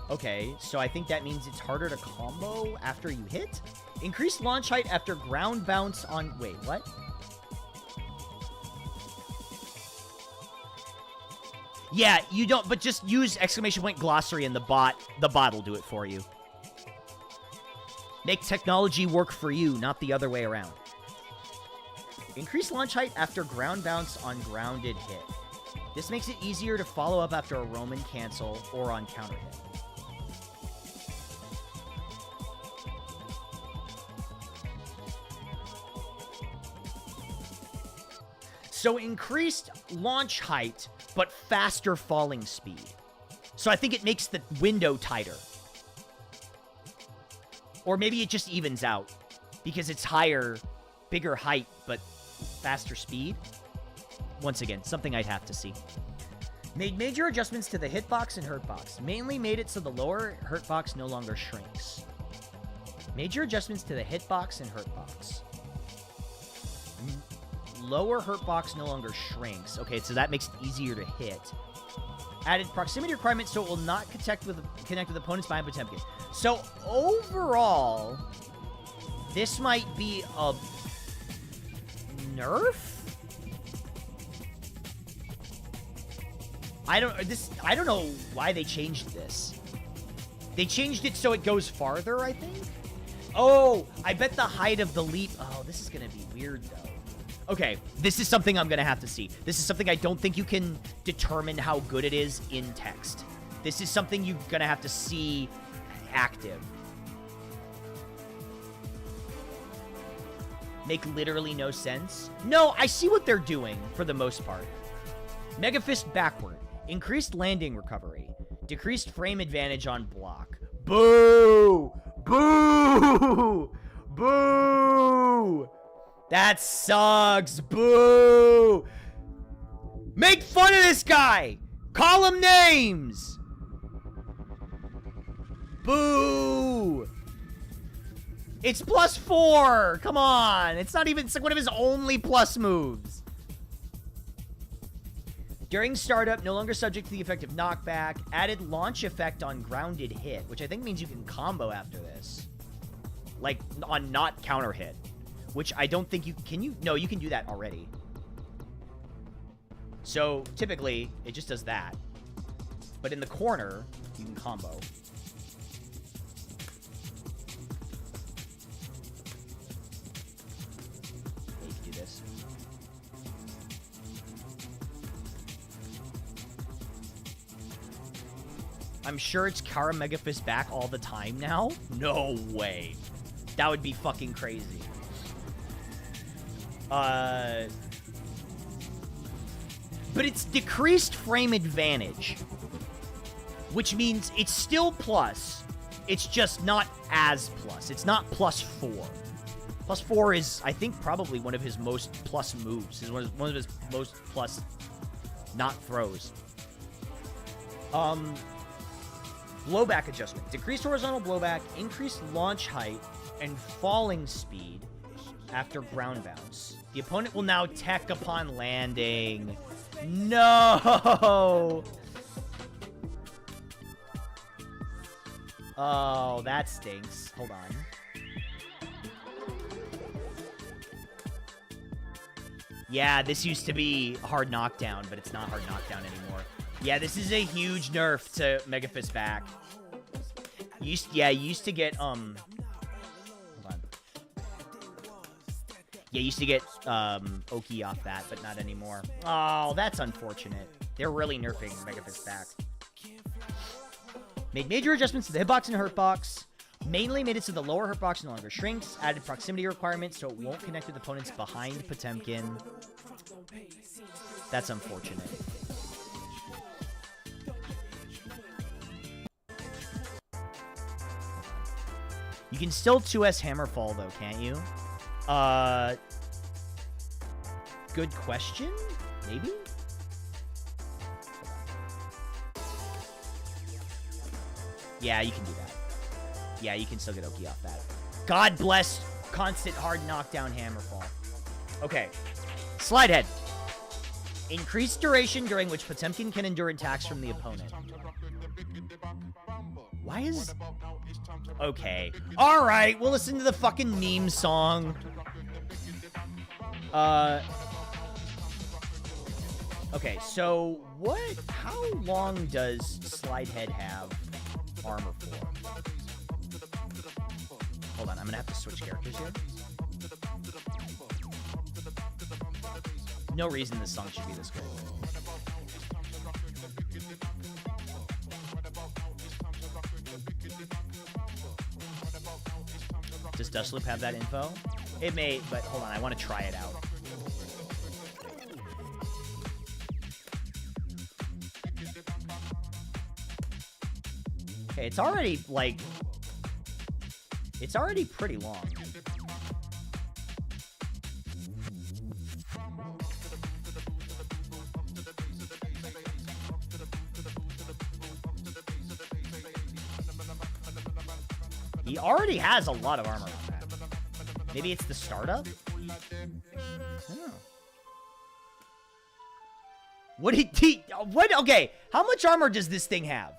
E: Okay, so I think that means it's harder to combo after you hit? Increased launch height after ground bounce on... Wait, what? Yeah, you don't, but just use exclamation point glossary and the bot will do it for you. Make technology work for you, not the other way around. Increase launch height after ground bounce on grounded hit. This makes it easier to follow up after a Roman cancel or on counter hit. So increased launch height, but faster falling speed. So I think it makes the window tighter. Or maybe it just evens out because it's higher, bigger height, but faster speed. Once again, something I'd have to see. Made major adjustments to the hitbox and hurtbox. Mainly made it so the lower hurtbox no longer shrinks. Major adjustments to the hitbox and hurtbox. Lower hurtbox no longer shrinks. Okay, so that makes it easier to hit. Added proximity requirements so it will not connect with opponents behind Potemkin. So overall, this might be a nerf? I don't know why they changed this. They changed it so it goes farther, I think? Oh, I bet the height of the leap... Oh, this is going to be weird, though. Okay, this is something I'm going to have to see. This is something I don't think you can determine how good it is in text. This is something you're going to have to see active. Make literally no sense. No, I see what they're doing for the most part. Mega Fist backward. Increased landing recovery. Decreased frame advantage on block. Boo! Boo! Boo! That sucks. Boo! Make fun of this guy! Call him names! Boo! It's +4! Come on! It's not even... It's like one of his only plus moves. During startup, no longer subject to the effect of knockback. Added launch effect on grounded hit, which I think means you can combo after this. Like, on not counter hit. Which I don't think you... Can you? No, you can do that already. So, typically, it just does that. But in the corner, you can combo. Yeah, you can do this. I'm sure it's Kara Mega Fist back all the time now? No way. That would be fucking crazy. But it's decreased frame advantage, which means it's still plus. It's just not as plus. It's not +4. +4 is, I think, probably one of his most plus moves. Is one of his most plus not throws. Blowback adjustment. Decreased horizontal blowback, increased launch height, and falling speed after ground bounce. The opponent will now tech upon landing. No! Oh, that stinks. Hold on. Yeah, this used to be hard knockdown, but it's not hard knockdown anymore. Yeah, this is a huge nerf to Mega Fist back. You used to get, hold on. Yeah, you used to get, Oki off that, but not anymore. Oh, that's unfortunate. They're really nerfing Mega Fist back. Made major adjustments to the hitbox and hurtbox. Mainly made it so the lower hurtbox no longer shrinks. Added proximity requirements so it won't connect with opponents behind Potemkin. That's unfortunate. You can still 2S Hammerfall, though, can't you? Good question? Maybe? Yeah, you can do that. Yeah, you can still get Oki off that. God bless constant hard knockdown Hammerfall. Okay. Slide head. Increased duration during which Potemkin can endure attacks from the opponent. Why is... Okay. Alright, we'll listen to the fucking meme song. Okay, so how long does Slidehead have armor for? Hold on, I'm gonna have to switch characters here. No reason this song should be this good. Does Dustloop have that info? It may, but hold on, I want to try it out. Okay, it's already, like... It's already pretty long. He already has a lot of armor on that. Maybe it's the startup? Oh. What did he... What? Okay, how much armor does this thing have?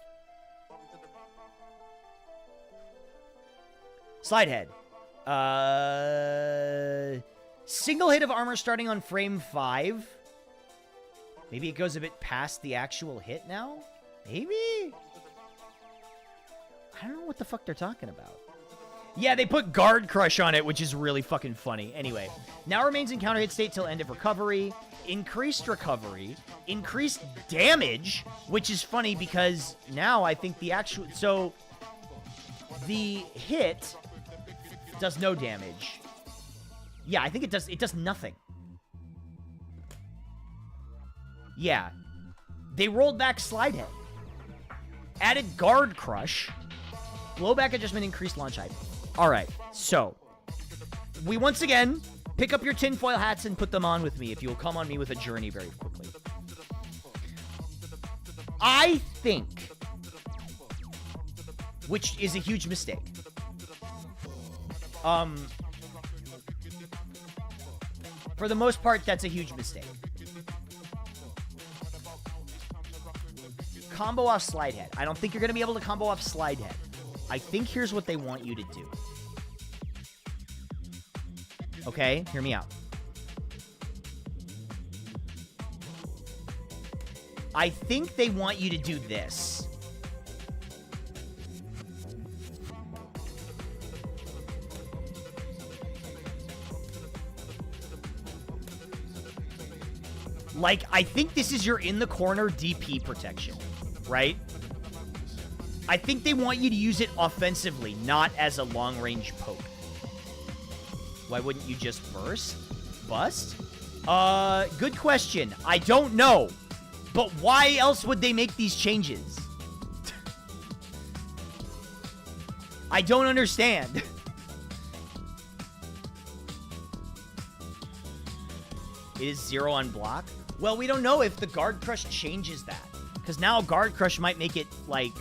E: Slidehead. Single hit of armor starting on frame 5. Maybe it goes a bit past the actual hit now? Maybe? I don't know what the fuck they're talking about. Yeah, they put Guard Crush on it, which is really fucking funny. Anyway, now remains in counter hit state till end of recovery. Increased recovery. Increased damage, which is funny because now I think the actual... So, the hit does no damage. Yeah, I think it does nothing. Yeah. They rolled back Slidehead. Added Guard Crush. Blowback adjustment, increased launch height. Alright, so we once again pick up your tinfoil hats and put them on with me if you'll come on me with a journey very quickly. I think, which is a huge mistake, for the most part, that's a huge mistake. Combo off Slidehead. I don't think you're going to be able to combo off Slidehead. I think here's what they want you to do. Okay, hear me out. I think they want you to do this. Like, I think this is your in the corner DP protection, right? I think they want you to use it offensively, not as a long-range poke. Why wouldn't you just burst? Bust? Good question. I don't know. But why else would they make these changes? I don't understand. It is 0 on block? Well, we don't know if the Guard Crush changes that. Because now Guard Crush might make it, like...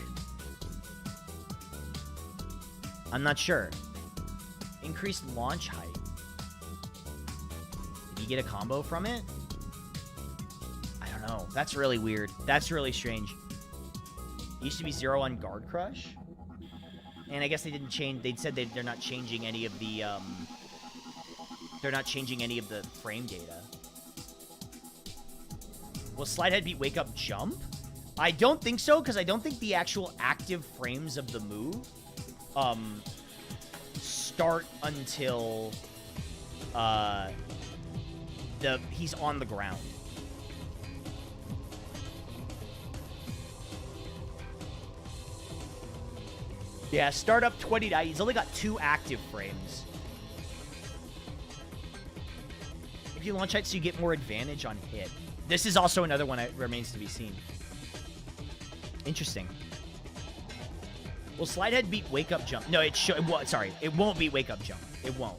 E: I'm not sure. Increased launch height. Did you get a combo from it? I don't know. That's really weird. That's really strange. It used to be 0 on Guard Crush. And I guess they didn't change... They said they're not changing any of the, They're not changing any of the frame data. Will Slidehead beat Wake Up Jump? I don't think so, because I don't think the actual active frames of the move start until he's on the ground. Yeah, start up 20. He's only got 2 active frames. If you launch height, so you get more advantage on hit. This is also another one that remains to be seen. Interesting. Will Slidehead beat Wake Up Jump? No, it should. Well, sorry, it won't beat Wake Up Jump. It won't.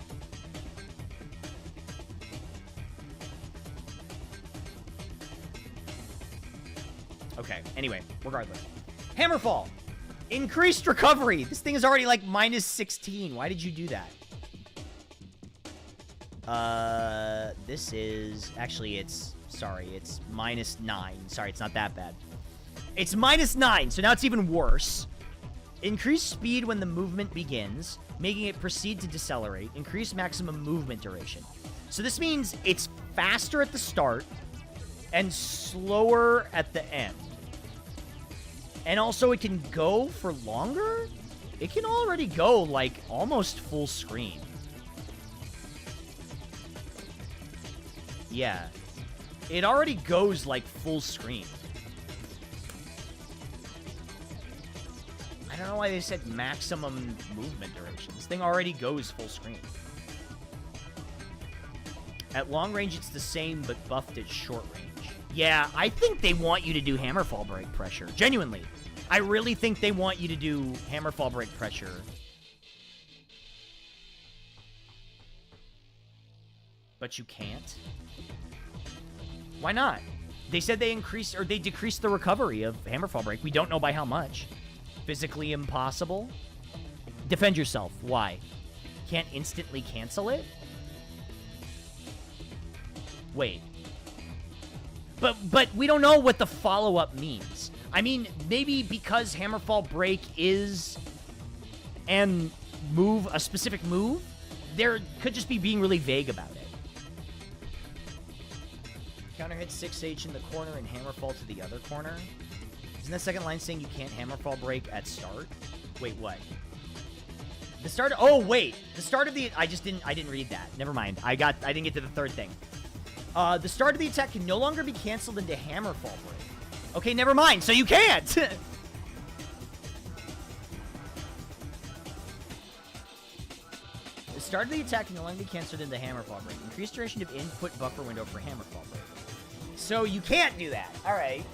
E: Okay. Anyway, regardless, Hammerfall, increased recovery. This thing is already like minus 16. Why did you do that? This is actually it's minus 9. Sorry, it's not that bad. It's minus 9, so now it's even worse. Increase speed when the movement begins, making it proceed to decelerate. Increase maximum movement duration. So this means it's faster at the start, and slower at the end. And also, it can go for longer? It can already go, like, almost full screen. Yeah. It already goes, like, full screen. I don't know why they said maximum movement duration. This thing already goes full screen. At long range, it's the same, but buffed at short range. Yeah, I think they want you to do hammerfall break pressure. Genuinely. I really think they want you to do hammerfall break pressure. But you can't? Why not? They said they decreased the recovery of hammerfall break. We don't know by how much. Physically impossible? Defend yourself. Why? Can't instantly cancel it? Wait. But we don't know what the follow-up means. I mean, maybe because Hammerfall Break is and move, a specific move, there could just be being really vague about it. Counter hit 6H in the corner and Hammerfall to the other corner. Isn't that second line saying you can't Hammerfall Break at start? Wait, what? The start, oh wait, the start of the, I didn't read that. Never mind. I didn't get to the third thing. The start of the attack can no longer be canceled into Hammerfall Break. Okay, never mind. So you can't. The start of the attack can no longer be canceled into Hammerfall Break. Increased duration of input buffer window for Hammerfall Break. So you can't do that. All right.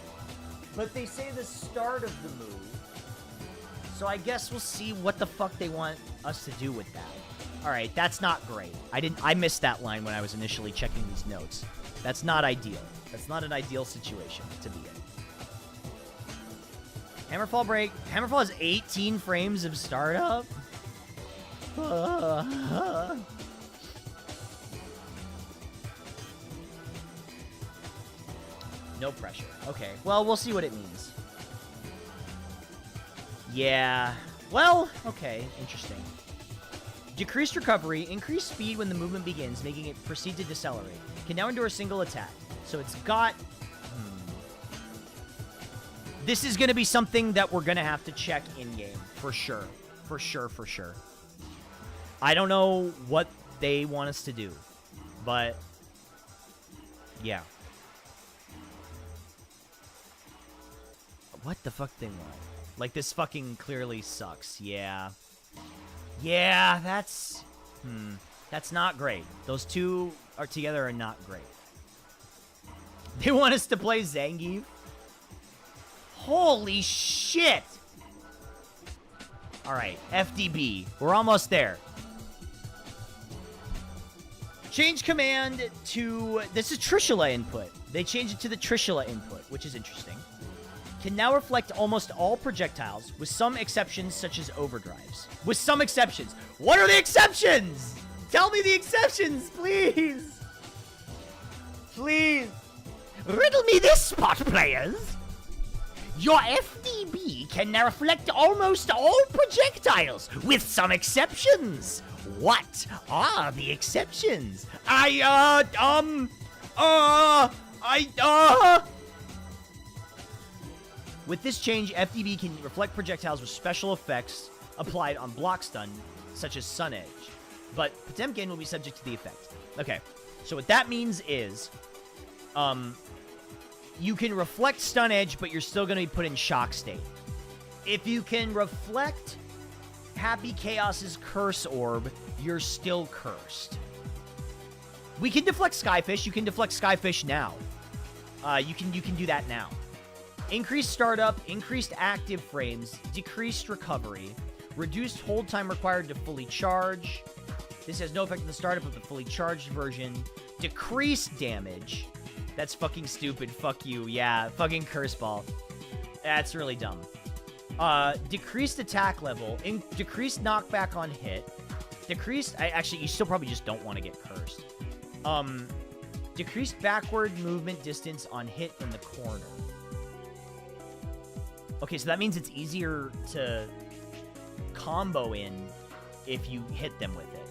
E: But they say the start of the move. So I guess we'll see what the fuck they want us to do with that. All right, that's not great. I missed that line when I was initially checking these notes. That's not ideal. That's not an ideal situation to be in. Hammerfall Break. Hammerfall has 18 frames of startup. No pressure. Okay. Well, we'll see what it means. Yeah. Well, okay. Interesting. Decreased recovery, increased speed when the movement begins, making it proceed to decelerate. Can now endure a single attack. So it's got... This is going to be something that we're going to have to check in-game. For sure. For sure, for sure. I don't know what they want us to do. But... yeah. What the fuck they want? Like, this fucking clearly sucks. Yeah. Yeah, that's... That's not great. Those two are together are not great. They want us to play Zangief? Holy shit! Alright, FDB. We're almost there. Change command to... This is Trishula input. They changed it to the Trishula input, which is interesting. Can now reflect almost all projectiles, with some exceptions such as overdrives. With some exceptions. What are the exceptions? Tell me the exceptions, please. Please. Riddle me this, spot players. Your FDB can now reflect almost all projectiles, with some exceptions. What are the exceptions? With this change, FDB can reflect projectiles with special effects applied on block stun, such as Sun Edge. But Potemkin will be subject to the effect. Okay, so what that means is, you can reflect Stun Edge, but you're still going to be put in shock state. If you can reflect Happy Chaos's Curse Orb, you're still cursed. We can deflect Skyfish. You can deflect Skyfish now. You can do that now. Increased startup, increased active frames, decreased recovery, reduced hold time required to fully charge. This has no effect on the startup of the fully charged version. Decreased damage. That's fucking stupid. Fuck you. Yeah, fucking curse ball. That's really dumb. Decreased attack level, decreased knockback on hit. Decreased, actually, you still probably just don't want to get cursed. Decreased backward movement distance on hit in the corner. Okay, so that means it's easier to combo in if you hit them with it.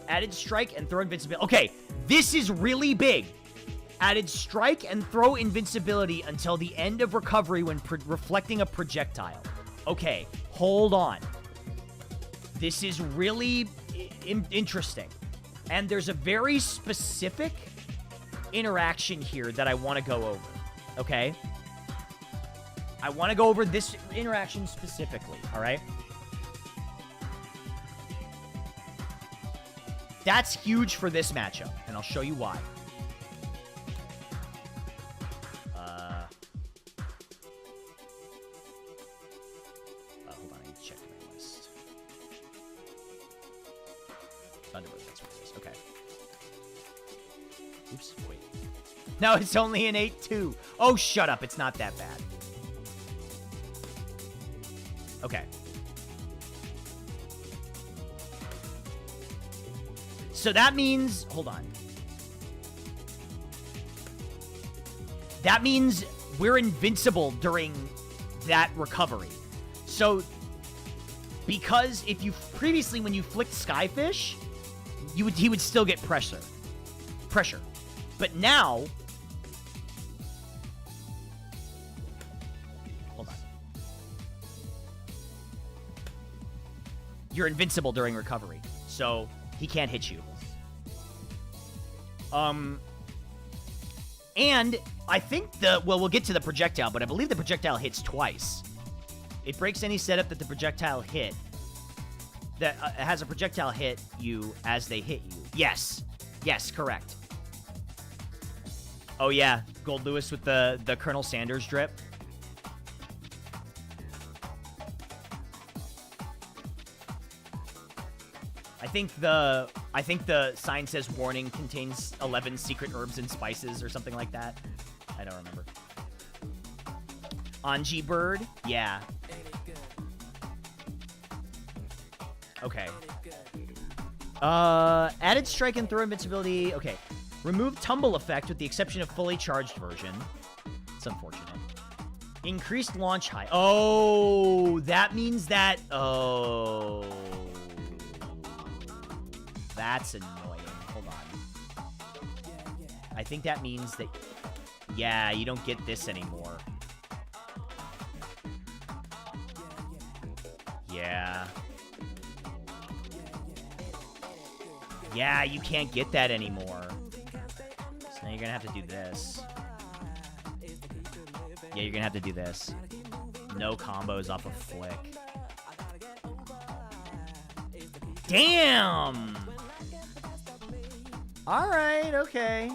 E: Added strike and throw invincibility. Okay, this is really big. Added strike and throw invincibility until the end of recovery when reflecting a projectile. Okay, hold on. This is really interesting. And there's a very specific interaction here that I want to go over. Okay? I want to go over this interaction specifically, all right? That's huge for this matchup, and I'll show you why. Hold on, I need to check my list. Thunderbird, that's what it is. Okay. Oops, wait. No, it's only an 8-2. Oh, shut up. It's not that bad. Okay. So that means... Hold on. That means we're invincible during that recovery. So, because if you... Previously, when you flicked Skyfish, he would still get pressure. But now... Hold on. You're invincible during recovery. So, he can't hit you. And I think well, we'll get to the projectile, but I believe the projectile hits twice. It breaks any setup that the projectile hit. That has a projectile hit you as they hit you. Yes. Yes, correct. Oh, yeah. Gold Lewis with the Colonel Sanders drip. I think the sign says warning contains 11 secret herbs and spices or something like that. I don't remember. Anji Bird? Yeah. Okay. Added strike and throw invincibility. Okay. Remove tumble effect with the exception of fully charged version. It's unfortunate. Increased launch height. Oh, that means that... Oh... That's annoying. Hold on. I think that means that... Yeah, you don't get this anymore. Yeah. Yeah, you can't get that anymore. So now you're gonna have to do this. Yeah, you're gonna have to do this. No combos off a flick. Damn! Alright, okay.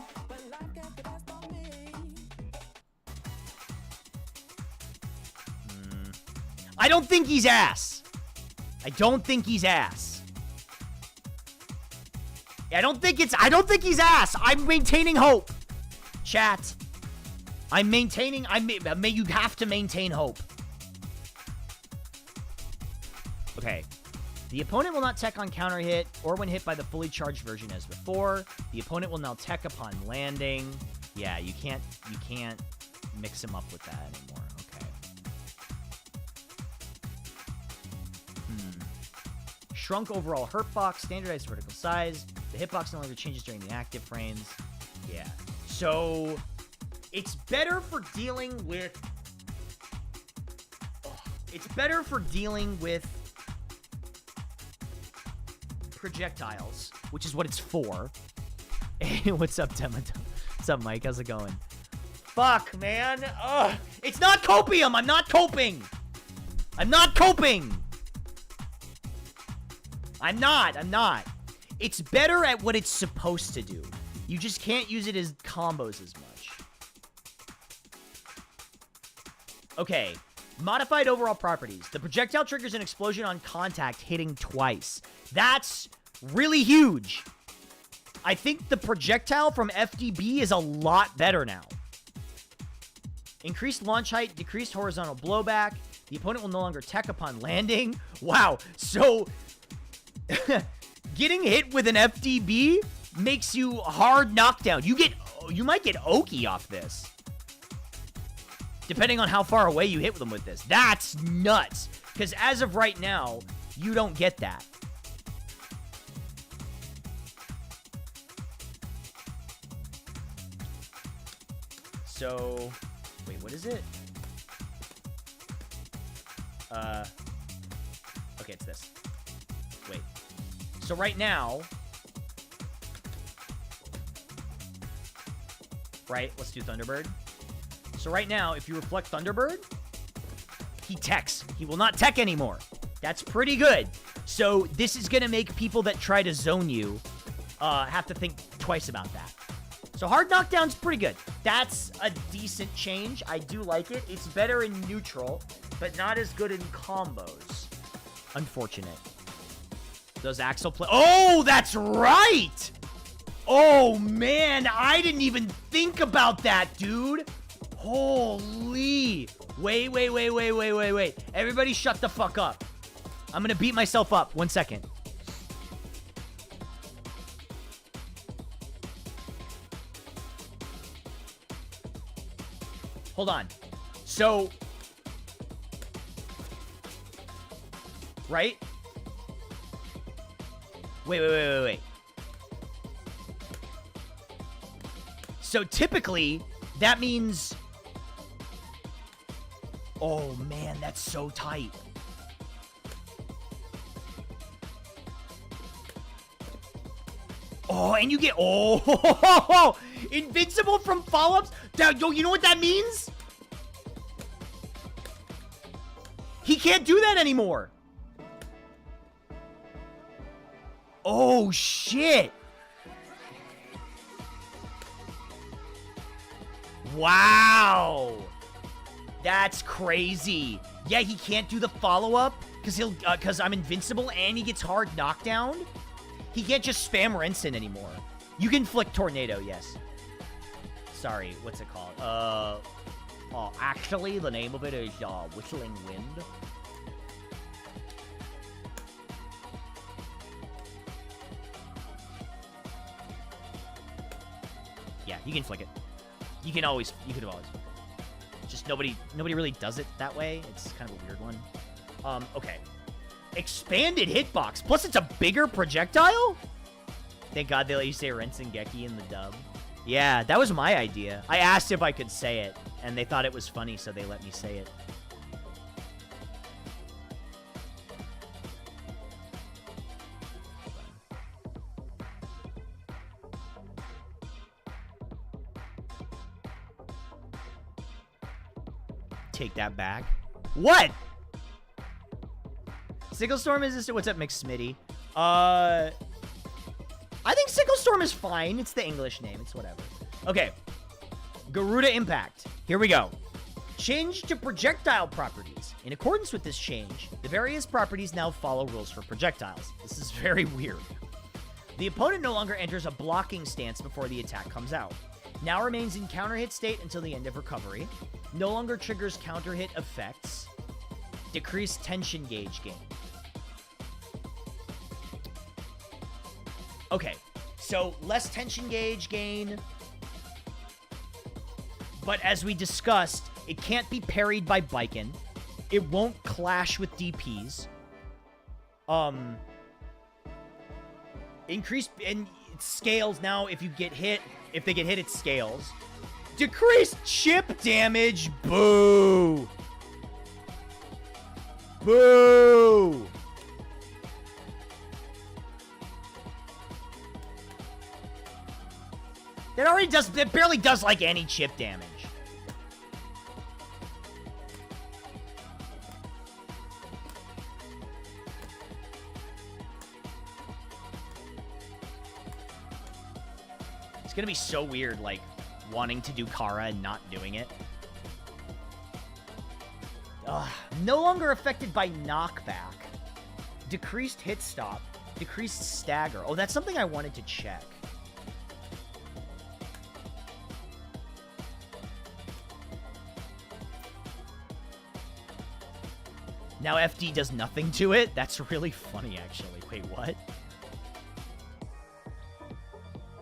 E: I don't think he's ass. I don't think he's ass. I don't think he's ass. I'm maintaining hope. Chat. I'm maintaining, you have to maintain hope. Okay. The opponent will not tech on counter hit or when hit by the fully charged version as before. The opponent will now tech upon landing. Yeah, you can't mix him up with that anymore. Okay. Shrunk overall hurt box, standardized vertical size. The hitbox no longer changes during the active frames. Yeah. So it's better for dealing with projectiles, which is what it's for. Hey, what's up, Temata? What's up, Mike? How's it going? Fuck, man. Ugh. It's not copium. I'm not coping. I'm not. It's better at what it's supposed to do. You just can't use it as combos as much. Okay. Modified overall properties. The projectile triggers an explosion on contact, hitting twice. That's really huge. I think the projectile from FDB is a lot better now. Increased launch height, decreased horizontal blowback. The opponent will no longer tech upon landing. Wow. So, getting hit with an FDB makes you hard knockdown. You might get Oki off this. Depending on how far away you hit them with this. That's nuts. Because as of right now, you don't get that. So, wait, what is it? Okay, it's this. Wait. So right now, right, let's do Thunderbird. So right now, if you reflect Thunderbird, he techs. He will not tech anymore. That's pretty good. So this is going to make people that try to zone you have to think twice about that. So hard knockdown's pretty good. That's a decent change. I do like it. It's better in neutral, but not as good in combos. Unfortunate. Does Axel play? Oh, that's right! Oh, man. I didn't even think about that, dude. Holy. Wait. Everybody shut the fuck up. I'm gonna beat myself up. 1 second. Hold on. So, right? Wait. So typically, that means... Oh, man, that's so tight. Oh, and you get... Oh, invincible from follow-ups? Yo, you know what that means? He can't do that anymore. Oh, shit. Wow. That's crazy. Yeah, he can't do the follow-up because I'm invincible and he gets hard knockdown. He can't just spam Renson anymore. You can flick Tornado, yes. Sorry, what's it called? Actually, the name of it is Whistling Wind. Yeah, you can flick it. You could always. Just nobody really does it that way. It's kind of a weird one. Okay. Expanded hitbox. Plus, it's a bigger projectile? Thank God they let you say Rensengeki in the dub. Yeah, that was my idea. I asked if I could say it, and they thought it was funny, so they let me say it. Take that back. What? Sicklestorm is this? What's up, McSmitty? I think Sicklestorm is fine. It's the English name. It's whatever. Okay. Garuda Impact. Here we go. Change to projectile properties. In accordance with this change, the various properties now follow rules for projectiles. This is very weird. The opponent no longer enters a blocking stance before the attack comes out. Now remains in counter hit state until the end of recovery. No longer triggers counter hit effects. Decreased tension gauge gain. Okay, so less tension gauge gain. But as we discussed, it can't be parried by Baiken. It won't clash with DPs. Increased, and it scales now if you get hit. If they get hit, it scales. Decreased chip damage. Boo. Boo. That barely does like any chip damage. It's gonna be so weird, like, wanting to do Kara and not doing it. No longer affected by knockback. Decreased hit stop. Decreased stagger. Oh, that's something I wanted to check. Now FD does nothing to it? That's really funny, actually. Wait, what?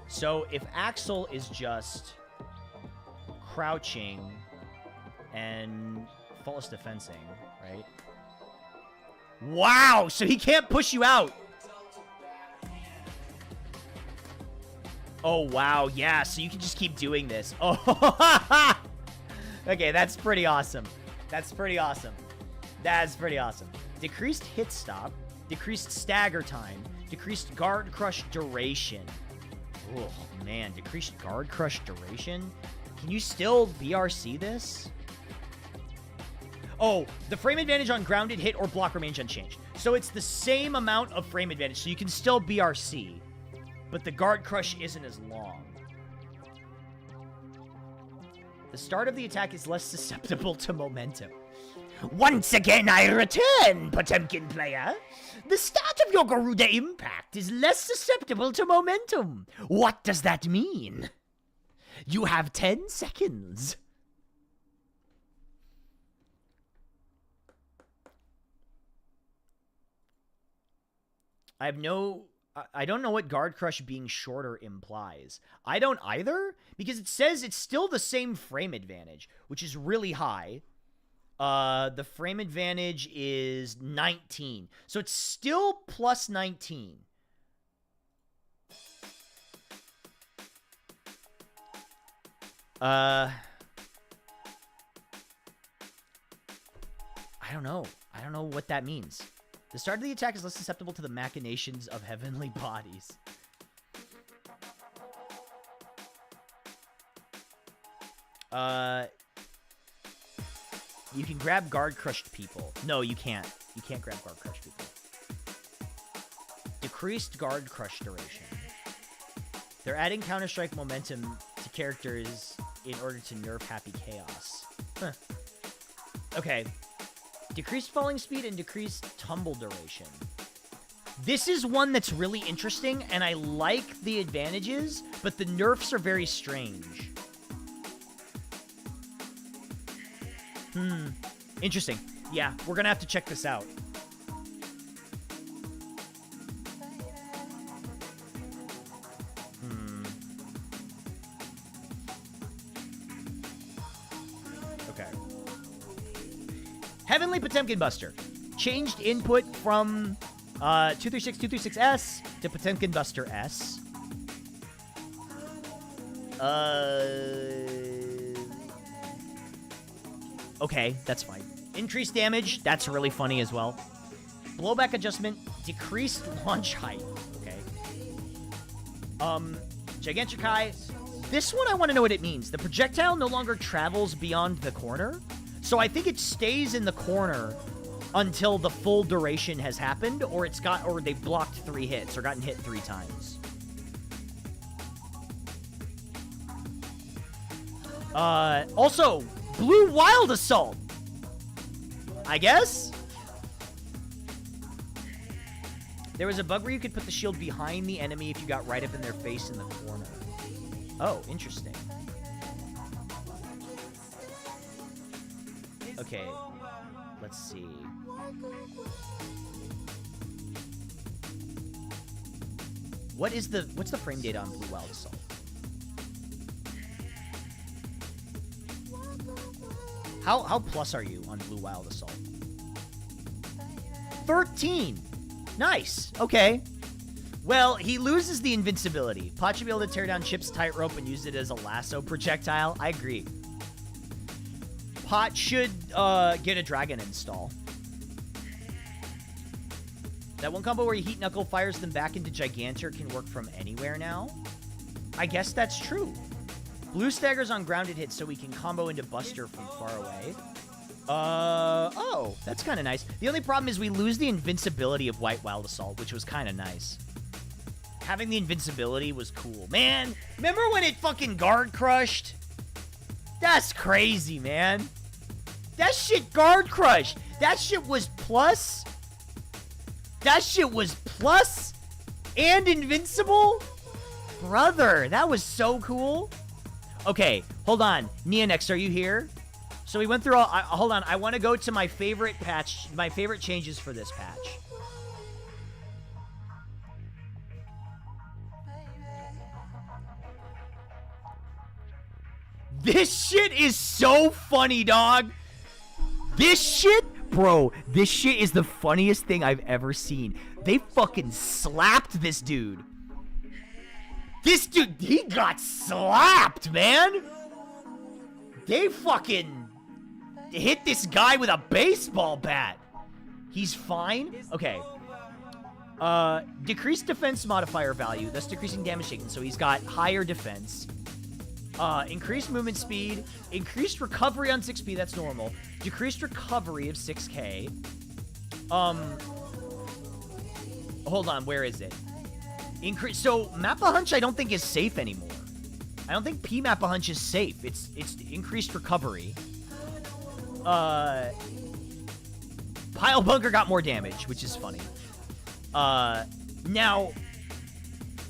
E: So if Axel is just crouching and false defensing, right? Wow! So he can't push you out! Oh, wow. Yeah, so you can just keep doing this. Oh, Okay, that's pretty awesome. That's pretty awesome. That's pretty awesome. Decreased hit stop, decreased stagger time, decreased guard crush duration. Oh, man, decreased guard crush duration? Can you still BRC this? Oh, the frame advantage on grounded hit or block remains unchanged. So it's the same amount of frame advantage, so you can still BRC, but the guard crush isn't as long. The start of the attack is less susceptible to momentum. Once again, I return, Potemkin player. The start of your Garuda impact is less susceptible to momentum. What does that mean? You have 10 seconds. I don't know what guard crush being shorter implies. I don't either, because it says it's still the same frame advantage, which is really high. The frame advantage is 19. So it's still plus 19. I don't know. I don't know what that means. The start of the attack is less susceptible to the machinations of heavenly bodies. You can grab guard crushed people. No, you can't. You can't grab guard crushed people. Decreased guard crush duration. They're adding Counter-Strike momentum to characters in order to nerf Happy Chaos. Huh. Okay. Decreased falling speed and decreased tumble duration. This is one that's really interesting, and I like the advantages, but the nerfs are very strange. Interesting. Yeah, we're gonna have to check this out. Okay. Heavenly Potemkin Buster. Changed input from 236-236S to Potemkin Buster S. Okay, that's fine. Increased damage, that's really funny as well. Blowback adjustment, decreased launch height. Okay. Gigantic High. This one I want to know what it means. The projectile no longer travels beyond the corner. So I think it stays in the corner until the full duration has happened, or they've blocked 3 hits or gotten hit 3 times. Also, Blue Wild Assault. I guess? There was a bug where you could put the shield behind the enemy if you got right up in their face in the corner. Oh, interesting. Okay, let's see. What's the frame data on Blue Wild Assault? How plus are you on Blue Wild Assault? 13. Nice. Okay. Well, he loses the invincibility. Pot should be able to tear down Chip's tightrope and use it as a lasso projectile. I agree. Pot should get a dragon install. That one combo where you Heat Knuckle fires them back into Gigantor can work from anywhere now. I guess that's true. Blue staggers on grounded hits so we can combo into Buster from far away. Oh, that's kind of nice. The only problem is we lose the invincibility of White Wild Assault, which was kind of nice. Having the invincibility was cool. Man, remember when it fucking guard crushed? That's crazy, man. That shit guard crushed. That shit was plus. That shit was plus and invincible? Brother, that was so cool. Okay, hold on. Neonex, are you here? So we went through all... hold on, I want to go to my favorite patch, my favorite changes for this patch. This shit is so funny, dog. This shit... Bro, this shit is the funniest thing I've ever seen. They fucking slapped this dude. This dude, he got slapped, man. They fucking hit this guy with a baseball bat. He's fine? Okay. Decreased defense modifier value, thus decreasing damage taken. So he's got higher defense. Increased movement speed. Increased recovery on 6p, that's normal. Decreased recovery of 6k. Hold on, where is it? So Mappa Hunch I don't think is safe anymore. I don't think P Mappa Hunch is safe. It's increased recovery. Pile Bunker got more damage, which is funny. Now,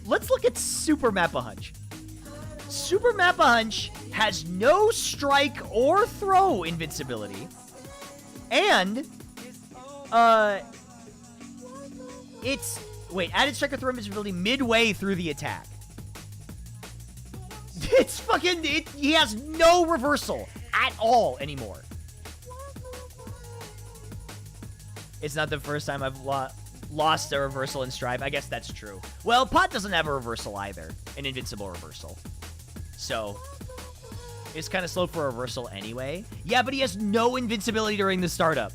E: let's look at Super Mappa Hunch. Super Mappa Hunch has no strike or throw invincibility. And, it's... Wait, added strike or throw invincibility midway through the attack. It's fucking... he has no reversal at all anymore. It's not the first time I've lost a reversal in Strive. I guess that's true. Well, Pot doesn't have a reversal either. An invincible reversal. So, it's kind of slow for a reversal anyway. Yeah, but he has no invincibility during the startup.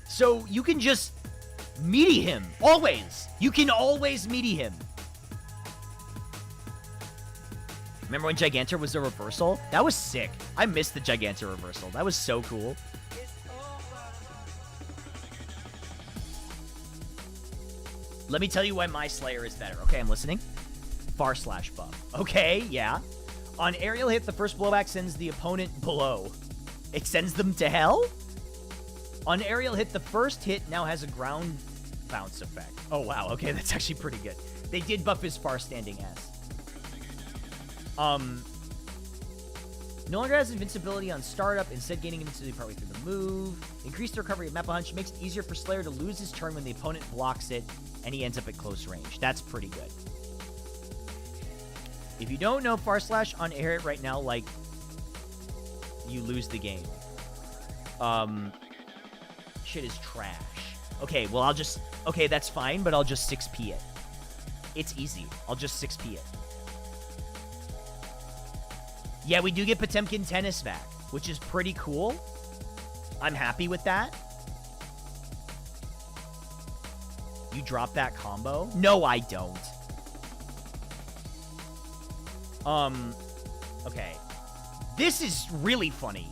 E: So, you can just meaty him. Always. You can always meaty him. Remember when Gigantor was a reversal? That was sick. I missed the Gigantor reversal. That was so cool. Let me tell you why my Slayer is better. Okay, I'm listening. Far slash buff. Okay, yeah. On aerial hit, the first blowback sends the opponent below. It sends them to hell? On aerial hit, the first hit now has a ground bounce effect. Oh, wow. Okay, that's actually pretty good. They did buff his far standing S. No longer has invincibility on startup, instead gaining invincibility partway through the move. Increased recovery of Mappa Hunch makes it easier for Slayer to lose his turn when the opponent blocks it, and he ends up at close range. That's pretty good. If you don't know, far slash on air right now, like, you lose the game. Shit is trash. Okay, well, I'll just... Okay, that's fine, but I'll just 6p it. It's easy. I'll just 6p it. Yeah, we do get Potemkin Tennis back, which is pretty cool. I'm happy with that. You drop that combo? No, I don't. Okay. This is really funny.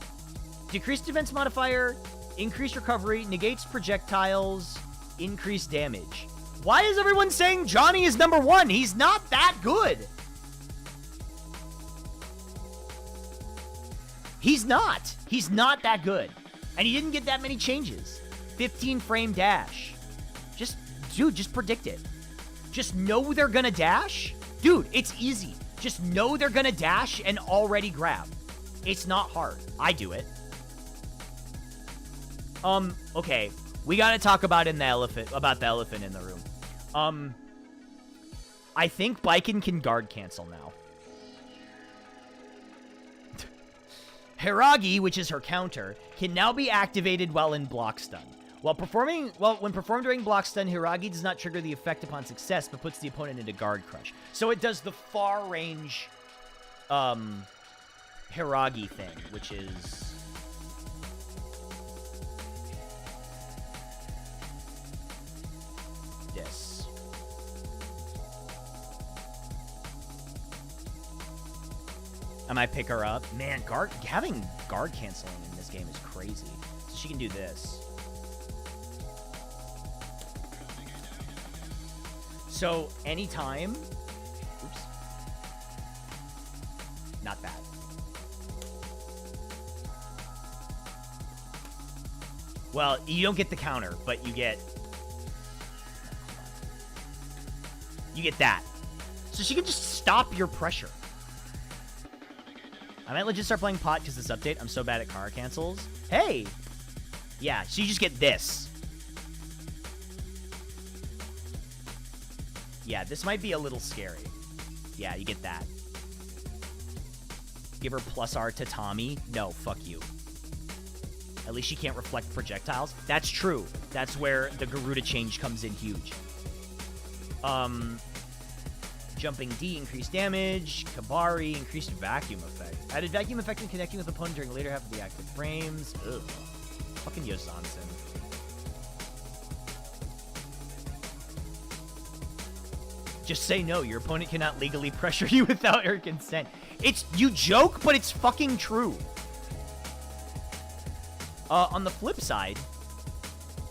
E: Decreased defense modifier, increased recovery, negates projectiles, increased damage. Why is everyone saying Johnny is number one? He's not that good. He's not. He's not that good. And he didn't get that many changes. 15 frame dash. Dude, just predict it. Just know they're gonna dash. Dude, it's easy. Just know they're gonna dash and already grab. It's not hard. I do it. Okay. We gotta talk about the elephant in the room. I think Baiken can guard cancel now. Hiragi, which is her counter, can now be activated while in block stun. When performed during block stun, Hiragi does not trigger the effect upon success, but puts the opponent into guard crush. So it does the far range, Hiragi thing, which is... this. I might pick her up. Man, having guard canceling in this game is crazy. So she can do this. So, anytime... Oops. Not bad. Well, you don't get the counter, but you get... You get that. So she can just stop your pressure. I might legit start playing pot because this update. I'm so bad at car cancels. Hey! Yeah, so you just get this. Yeah, this might be a little scary. Yeah, you get that. Give her plus R to Tommy. No, fuck you. At least she can't reflect projectiles. That's true. That's where the Garuda change comes in huge. Jumping D, increased damage. Kabari, increased vacuum effect. Added vacuum effect when connecting with opponent during the later half of the active frames. Ugh. Fucking Yosansen. Just say no. Your opponent cannot legally pressure you without her consent. It's, you joke, but it's fucking true. On the flip side,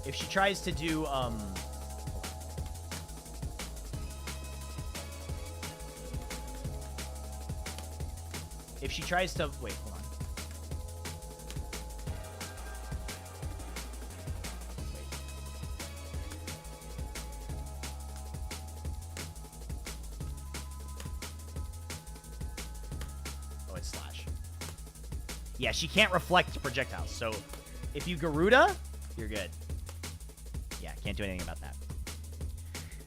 E: if she tries to do, if she tries to, wait, hold on. Wait. Oh, it's slash. Yeah, she can't reflect projectiles, so if you Garuda, you're good. Yeah, can't do anything about that.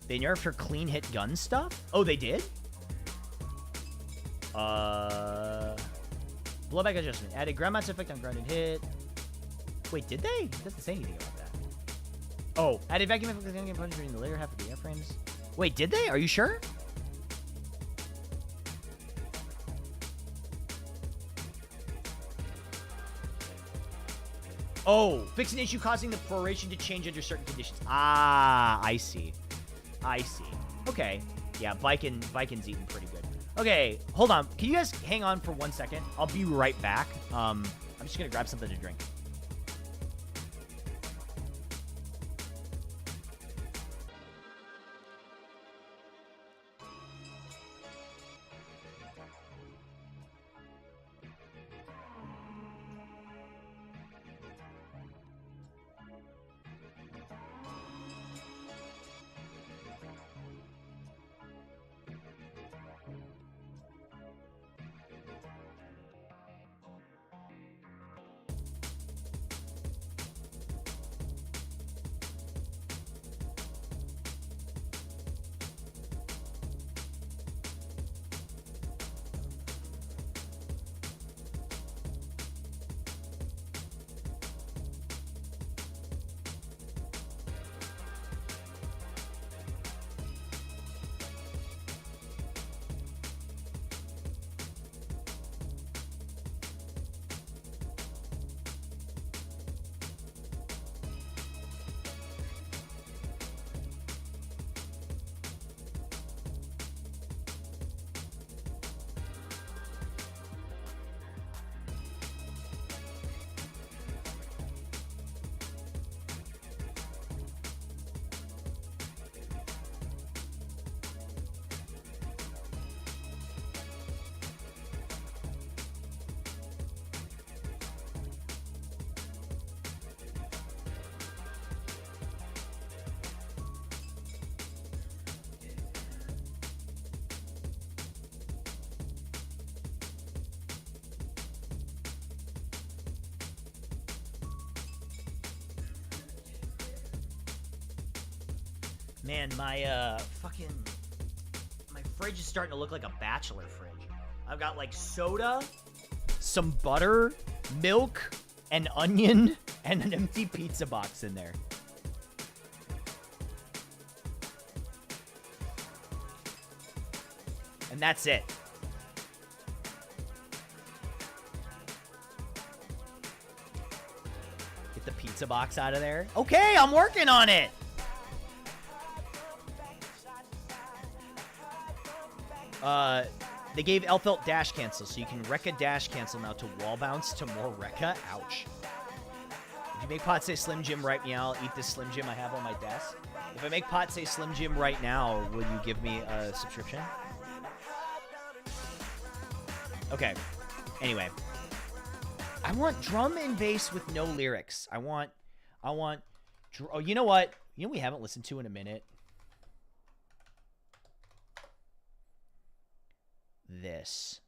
E: They nerfed her clean hit gun stuff? Oh, they did? Blowback adjustment. Added ground mounts effect on grounded hit. Wait, did they? It doesn't say anything about that. Oh, added vacuum effect on punch during the later half of the airframes. Wait, did they? Are you sure? Oh, fix an issue causing the proration to change under certain conditions. Ah, I see. I see. Okay. Yeah, Viking's eating pretty good. Okay, hold on. Can you guys hang on for 1 second? I'll be right back. I'm just gonna grab something to drink. Man, my my fridge is starting to look like a bachelor fridge. I've got like soda, some butter, milk, an onion, and an empty pizza box in there. And that's it. Get the pizza box out of there. Okay, I'm working on it. They gave Elfelt dash cancel, so you can Rekka dash cancel now to wall bounce to more Rekka. Ouch. If you make pot say Slim Jim right now, I'll eat this Slim Jim I have on my desk. If I make pot say Slim Jim right now, will you give me a subscription? Okay. Anyway. I want drum and bass with no lyrics. I want, oh, you know what? You know we haven't listened to in a minute? This.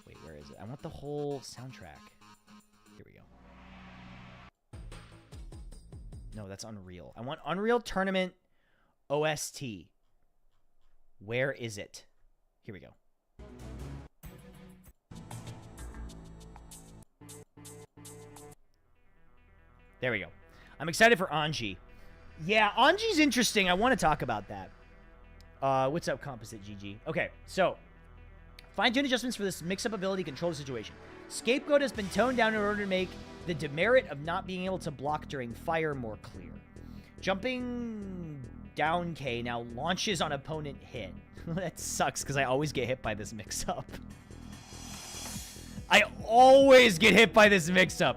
E: Wait, where is it? I want the whole soundtrack. Here we go. No, that's Unreal. I want Unreal Tournament OST. Where is it? Here we go. There we go. I'm excited for Anji. Yeah, Anji's interesting. I want to talk about that. What's up, Composite GG? Okay, so fine-tune adjustments for this mix-up ability control the situation. Scapegoat has been toned down in order to make the demerit of not being able to block during fire more clear. Jumping down K now launches on opponent hit. That sucks because I always get hit by this mix-up. I always get hit by this mix-up.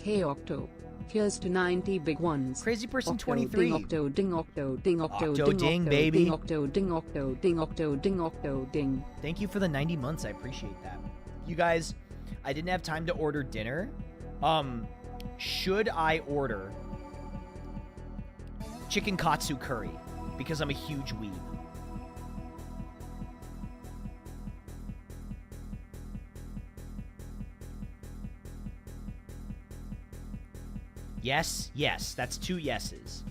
A: Hey Octo. Here's to 90 big ones.
E: Crazy Person
A: Octo,
E: 23.
A: Ding Octo, ding Octo, ding Octo,
E: Octo
A: ding
E: ding,
A: Octo,
E: baby.
A: Ding Octo, ding Octo, ding Octo, ding Octo, ding.
E: Thank you for the 90 months. I appreciate that. You guys, I didn't have time to order dinner. Should I order chicken katsu curry? Because I'm a huge weeb. Yes, yes. That's 2 yeses.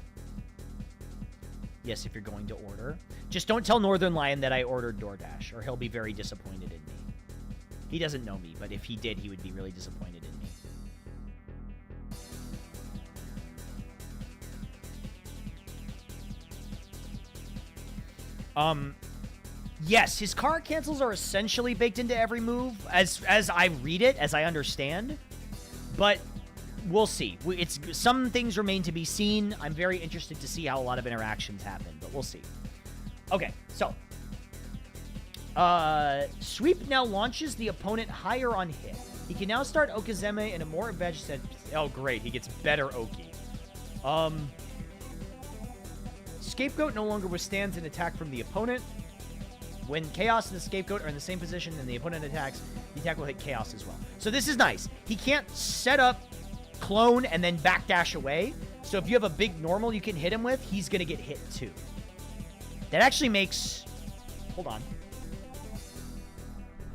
E: Yes, if you're going to order. Just don't tell Northern Lion that I ordered DoorDash, or he'll be very disappointed in me. He doesn't know me, but if he did, he would be really disappointed in me. Yes, his card cancels are essentially baked into every move, as I read it, as I understand. But we'll see. Some things remain to be seen. I'm very interested to see how a lot of interactions happen, but we'll see. Okay, so Sweep now launches the opponent higher on hit. He can now start Okazeme in a more advantageous set. Oh, great. He gets better Oki. Scapegoat no longer withstands an attack from the opponent. When Chaos and the Scapegoat are in the same position and the opponent attacks, the attack will hit Chaos as well. So this is nice. He can't set up, clone, and then backdash away. So if you have a big normal you can hit him with, he's going to get hit too. That actually makes... Hold on.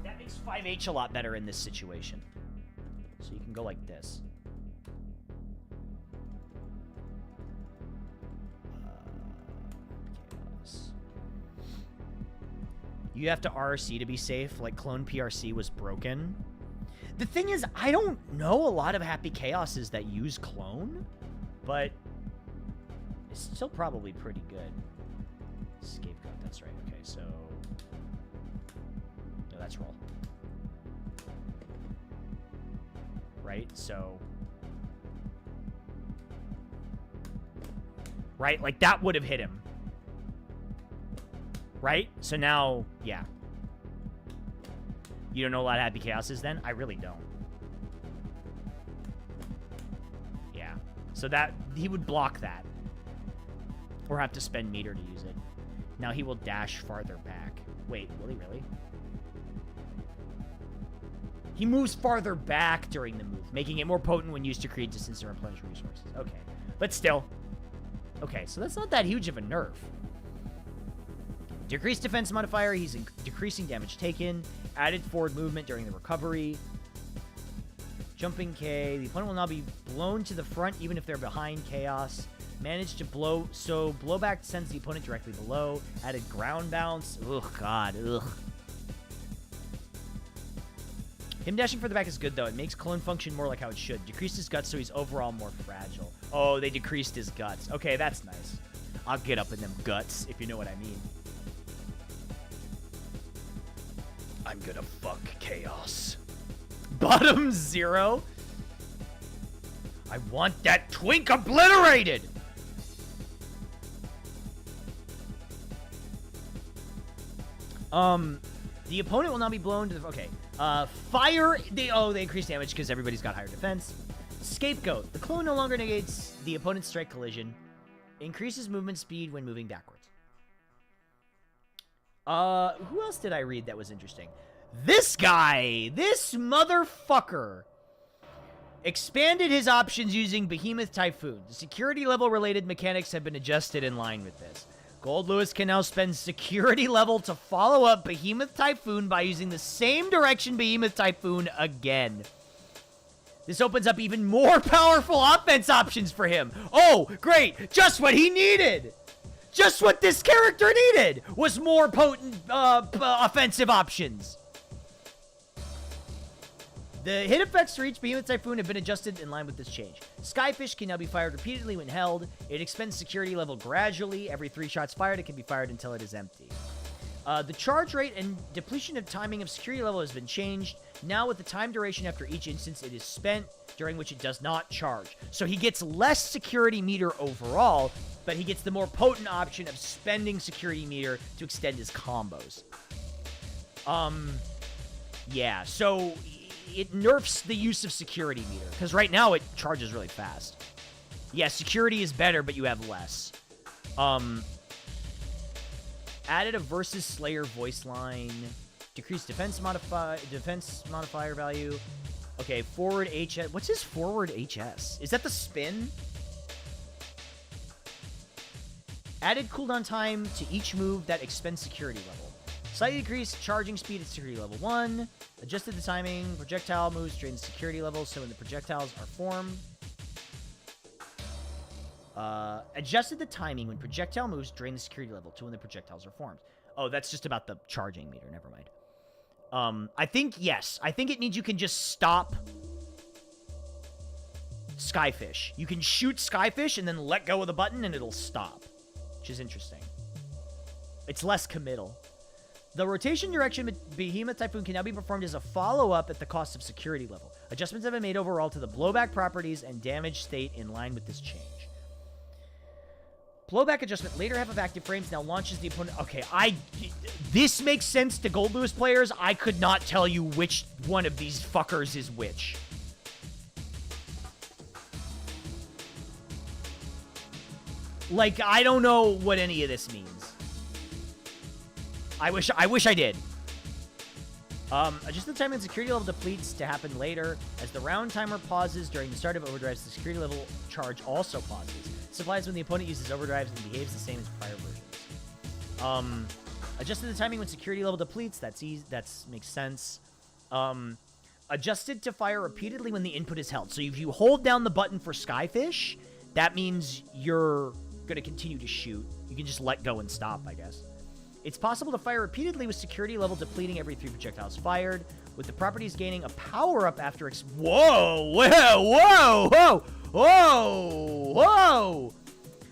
E: That makes 5H a lot better in this situation. So you can go like this. You have to RC to be safe, like Clone PRC was broken. The thing is, I don't know a lot of Happy Chaoses that use Clone, but it's still probably pretty good. Scapegoat, that's right. Okay, so... No, that's roll. Right, so... Right, like that would have hit him. Right? So now, yeah. You don't know a lot of Happy Chaoses then? I really don't. Yeah. So that, he would block that. Or have to spend meter to use it. Now he will dash farther back. Wait, will he really? He moves farther back during the move, making it more potent when used to create distance and replenish resources. Okay. But still. Okay, so that's not that huge of a nerf. Decreased defense modifier, he's decreasing damage taken. Added forward movement during the recovery. Jumping K. The opponent will now be blown to the front even if they're behind Chaos. Managed to blow, so blowback sends the opponent directly below. Added ground bounce. Ugh, God, ugh. Him dashing for the back is good, though. It makes Clone function more like how it should. Decreased his guts, so he's overall more fragile. Oh, they decreased his guts. Okay, that's nice. I'll get up in them guts, if you know what I mean. I'm gonna fuck Chaos. Bottom 0. I want that twink obliterated! The opponent will now be blown to the... Okay. Fire... They increase damage because everybody's got higher defense. Scapegoat. The clone no longer negates the opponent's strike collision. Increases movement speed when moving backwards. Who else did I read that was interesting? This guy! This motherfucker! Expanded his options using Behemoth Typhoon. The security level related mechanics have been adjusted in line with this. Gold Lewis can now spend security level to follow up Behemoth Typhoon by using the same direction Behemoth Typhoon again. This opens up even more powerful offense options for him. Oh, great! Just what he needed! Just what this character needed was more potent offensive options. The hit effects for each Behemoth Typhoon have been adjusted in line with this change. Skyfish can now be fired repeatedly when held. It expends security level gradually. Every 3 shots fired, it can be fired until it is empty. The charge rate and depletion of timing of security level has been changed. Now with the time duration after each instance it is spent, during which it does not charge. So he gets less security meter overall, but he gets the more potent option of spending security meter to extend his combos. Yeah, so it nerfs the use of security meter, because right now it charges really fast. Yeah, security is better, but you have less. Added a versus Slayer voice line. Decreased defense modifier value. Okay, forward HS. What's his forward HS? Is that the spin? Added cooldown time to each move that expends security level. Slightly decreased charging speed at security level 1. Adjusted the timing. Projectile moves drain the security level, so when the projectiles are formed. Adjusted the timing when projectile moves drain the security level to when the projectiles are formed. Oh, that's just about the charging meter. Never mind. I think, yes. I think it means you can just stop Skyfish. You can shoot Skyfish and then let go of the button and it'll stop. Which is interesting. It's less committal. The rotation direction with Behemoth Typhoon can now be performed as a follow-up at the cost of security level. Adjustments have been made overall to the blowback properties and damage state in line with this change. Blowback adjustment. Later half of active frames now launches the opponent. Okay, this makes sense to Gold Lewis players. I could not tell you which one of these fuckers is which. Like, I don't know what any of this means. I wish I did. Adjust the time when security level depletes to happen later. As the round timer pauses during the start of overdrives, the security level charge also pauses. This applies when the opponent uses overdrives and behaves the same as prior versions. Adjusted the timing when security level depletes. That's easy. That makes sense. Adjusted to fire repeatedly when the input is held. So if you hold down the button for Skyfish, that means you're going to continue to shoot. You can just let go and stop, I guess. It's possible to fire repeatedly with security level depleting every 3 projectiles fired, with the properties gaining a power-up after Whoa!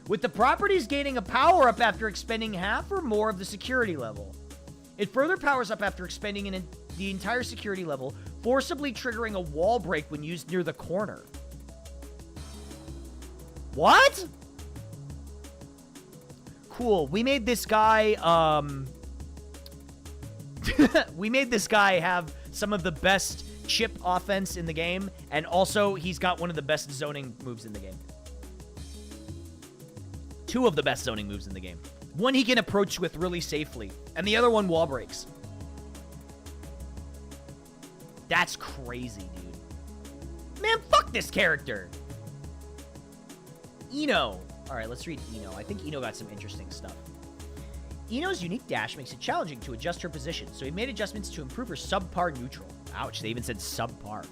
E: With the properties gaining a power-up after expending half or more of the security level. It further powers up after expending the entire security level, forcibly triggering a wall break when used near the corner. What? Cool. We made this guy, we made this guy have some of the best chip offense in the game, and also he's got one of the best zoning moves in the game. 2 of the best zoning moves in the game. One he can approach with really safely, and the other one wall breaks. That's crazy, dude. Man, fuck this character. Ino. Alright, let's read Ino. I think Ino got some interesting stuff. Ino's unique dash makes it challenging to adjust her position, so he made adjustments to improve her subpar neutral. Ouch, they even said subpar.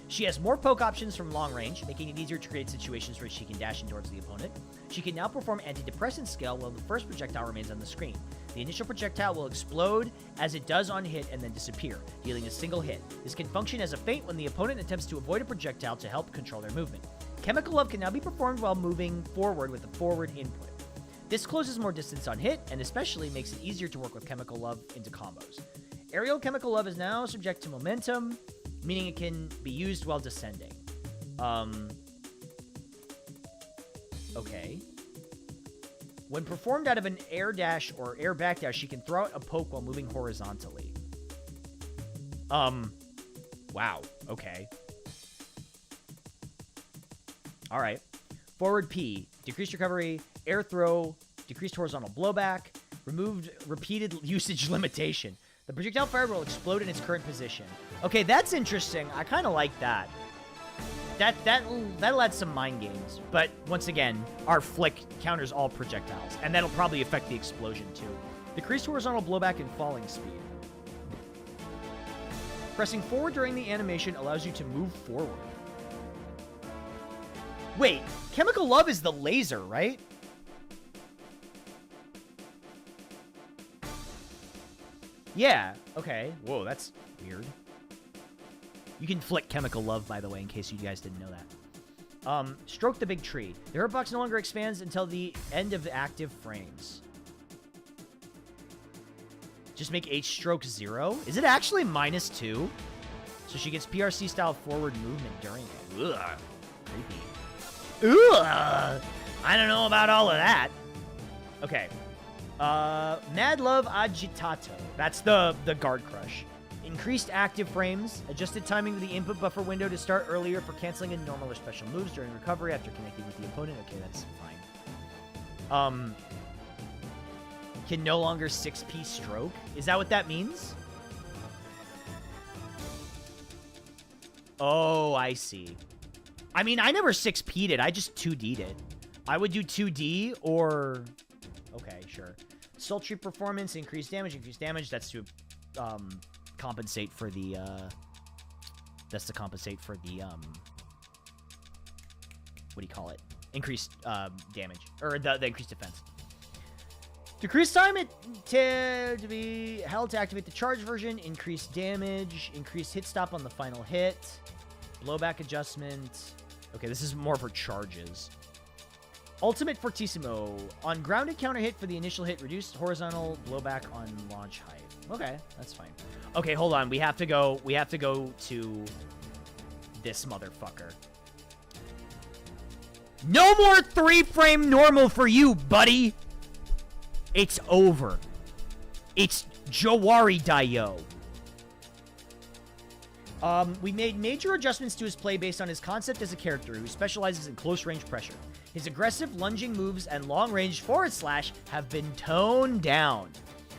E: She has more poke options from long range, making it easier to create situations where she can dash in towards the opponent. She can now perform antidepressant skill while the first projectile remains on the screen. The initial projectile will explode as it does on hit and then disappear, dealing a single hit. This can function as a feint when the opponent attempts to avoid a projectile to help control their movement. Chemical Love can now be performed while moving forward with a forward input. This closes more distance on hit, and especially makes it easier to work with Chemical Love into combos. Aerial Chemical Love is now subject to momentum, meaning it can be used while descending. Okay. When performed out of an air dash or air backdash, she can throw out a poke while moving horizontally. Wow. Okay. All right. Forward P. Decreased recovery. Air throw. Decreased horizontal blowback. Removed repeated usage limitation. The projectile fired will explode in its current position. Okay, that's interesting. I kind of like that. That'll add some mind games. But once again, our flick counters all projectiles, and that'll probably affect the explosion too. Decreased horizontal blowback and falling speed. Pressing forward during the animation allows you to move forward. Wait, Chemical Love is the laser, right? Yeah, okay. Whoa, that's weird. You can flick Chemical Love, by the way, in case you guys didn't know that. Stroke the big tree. The hurt box no longer expands until the end of the active frames. Just make H stroke 0? Is it actually -2? So she gets PRC style forward movement during it. Ugh. Creepy. Ugh. I don't know about all of that. Okay. Mad Love Agitato. That's the guard crush. Increased active frames. Adjusted timing of the input buffer window to start earlier for canceling in normal or special moves during recovery after connecting with the opponent. Okay, that's fine. Can no longer 6P stroke. Is that what that means? Oh, I see. I mean, I never 6P'd it. I just 2D'd it. I would do 2D or... Okay, sure. Sultry performance, increased damage. That's to compensate for the... That's to compensate for the... What do you call it? Increased damage. Or the increased defense. Decreased time to be held to activate the charge version. Increased damage. Increased hit stop on the final hit. Blowback adjustment. Okay, this is more for charges. Ultimate Fortissimo. On grounded counter hit for the initial hit, reduced horizontal blowback on launch height. Okay, that's fine. Okay, hold on. We have to go to this motherfucker. No more 3-frame normal for you, buddy. It's over. It's Jawari Dayo. We made major adjustments to his play based on his concept as a character who specializes in close-range pressure. His aggressive lunging moves and long-range forward slash have been toned down,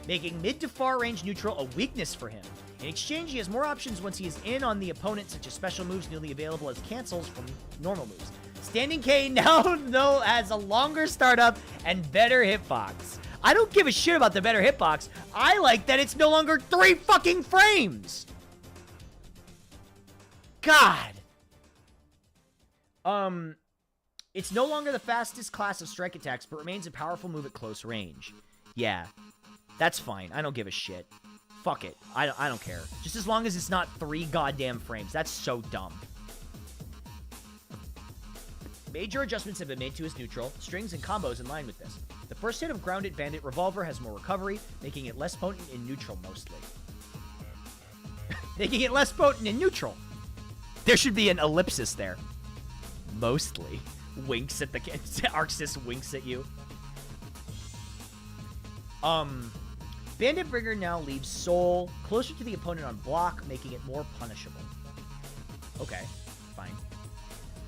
E: making mid to far-range neutral a weakness for him. In exchange, he has more options once he is in on the opponent, such as special moves newly available as cancels from normal moves. Standing K now though has a longer startup and better hitbox. I don't give a shit about the better hitbox. I like that it's no longer 3 fucking frames. God. It's no longer the fastest class of strike attacks, but remains a powerful move at close range. Yeah, that's fine. I don't give a shit. Fuck it. I don't care. Just as long as it's not 3 goddamn frames. That's so dumb. Major adjustments have been made to his neutral, strings, and combos in line with this. The first hit of Grounded Bandit Revolver has more recovery, making it less potent in neutral mostly. Making it less potent in neutral. There should be an ellipsis there. Mostly. Winks at the... Arxis winks at you. Bandit Bringer now leaves Soul closer to the opponent on block, making it more punishable. Okay, fine.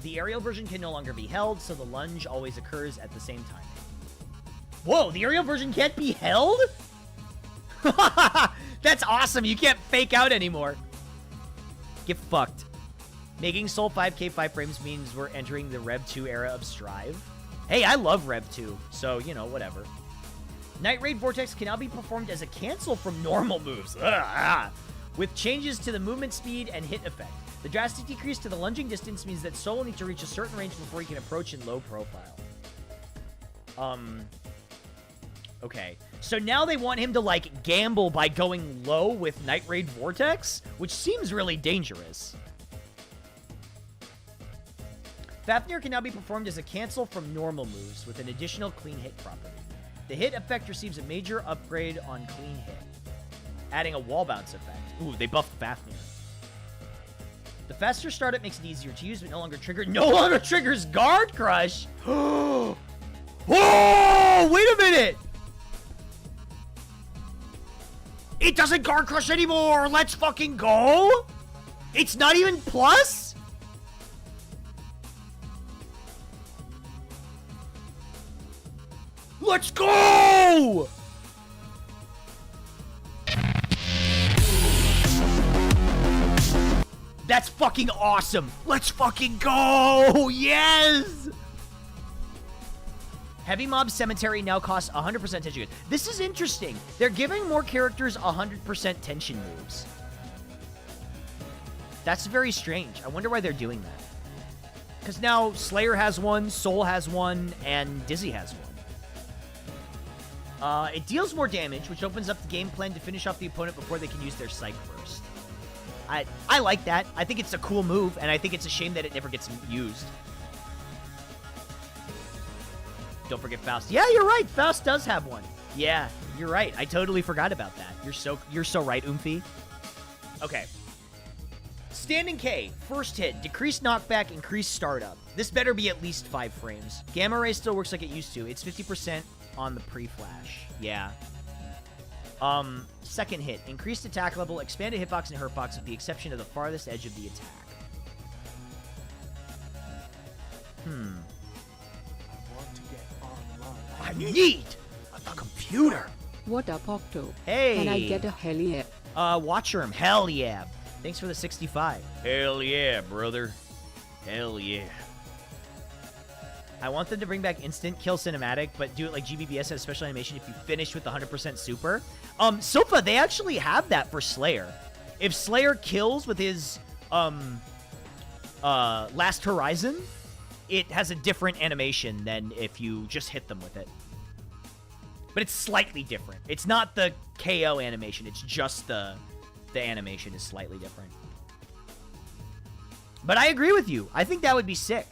E: The aerial version can no longer be held, so the lunge always occurs at the same time. Whoa, the aerial version can't be held? That's awesome. You can't fake out anymore. Get fucked. Making Soul 5k 5 frames means we're entering the Rev 2 era of Strive. Hey, I love Rev 2, so, you know, whatever. Night Raid Vortex can now be performed as a cancel from normal moves. With changes to the movement speed and hit effect. The drastic decrease to the lunging distance means that Soul will need to reach a certain range before he can approach in low profile. Okay. So now they want him to, like, gamble by going low with Night Raid Vortex, which seems really dangerous. Fafnir can now be performed as a cancel from normal moves with an additional clean hit property. The hit effect receives a major upgrade on clean hit, adding a wall bounce effect. Ooh, they buffed Fafnir. The faster startup makes it easier to use, but no longer triggers Guard Crush. Whoa! Wait a minute! It doesn't Guard Crush anymore! Let's fucking go! It's not even plus? Let's go! That's fucking awesome! Let's fucking go! Yes! Heavy Mob Cemetery now costs 100% tension. This is interesting. They're giving more characters 100% tension moves. That's very strange. I wonder why they're doing that. Because now Slayer has one, Soul has one, and Dizzy has one. It deals more damage, which opens up the game plan to finish off the opponent before they can use their Psych Burst. I like that. I think it's a cool move, and I think it's a shame that it never gets used. Don't forget Faust. Yeah, you're right. Faust does have one. Yeah, you're right. I totally forgot about that. You're so right, Oomphy. Okay. Standing K, first hit, decreased knockback, increased startup. This better be at least 5 frames. Gamma Ray still works like it used to. It's 50% on the pre-flash. Yeah. Second hit, increased attack level, expanded hitbox and hurtbox with the exception of the farthest edge of the attack. I need a computer.
A: What up, Octo?
E: Hey.
A: Can I get a hell yeah?
E: Watcherm, hell yeah. Thanks for the 65. Hell yeah, brother. Hell yeah. I want them to bring back instant kill cinematic, but do it like GBBS has special animation if you finish with the 100% super. Sofa, they actually have that for Slayer. If Slayer kills with his, Last Horizon, it has a different animation than if you just hit them with it. But it's slightly different. It's not the KO animation, it's just the animation is slightly different. But I agree with you. I think that would be sick.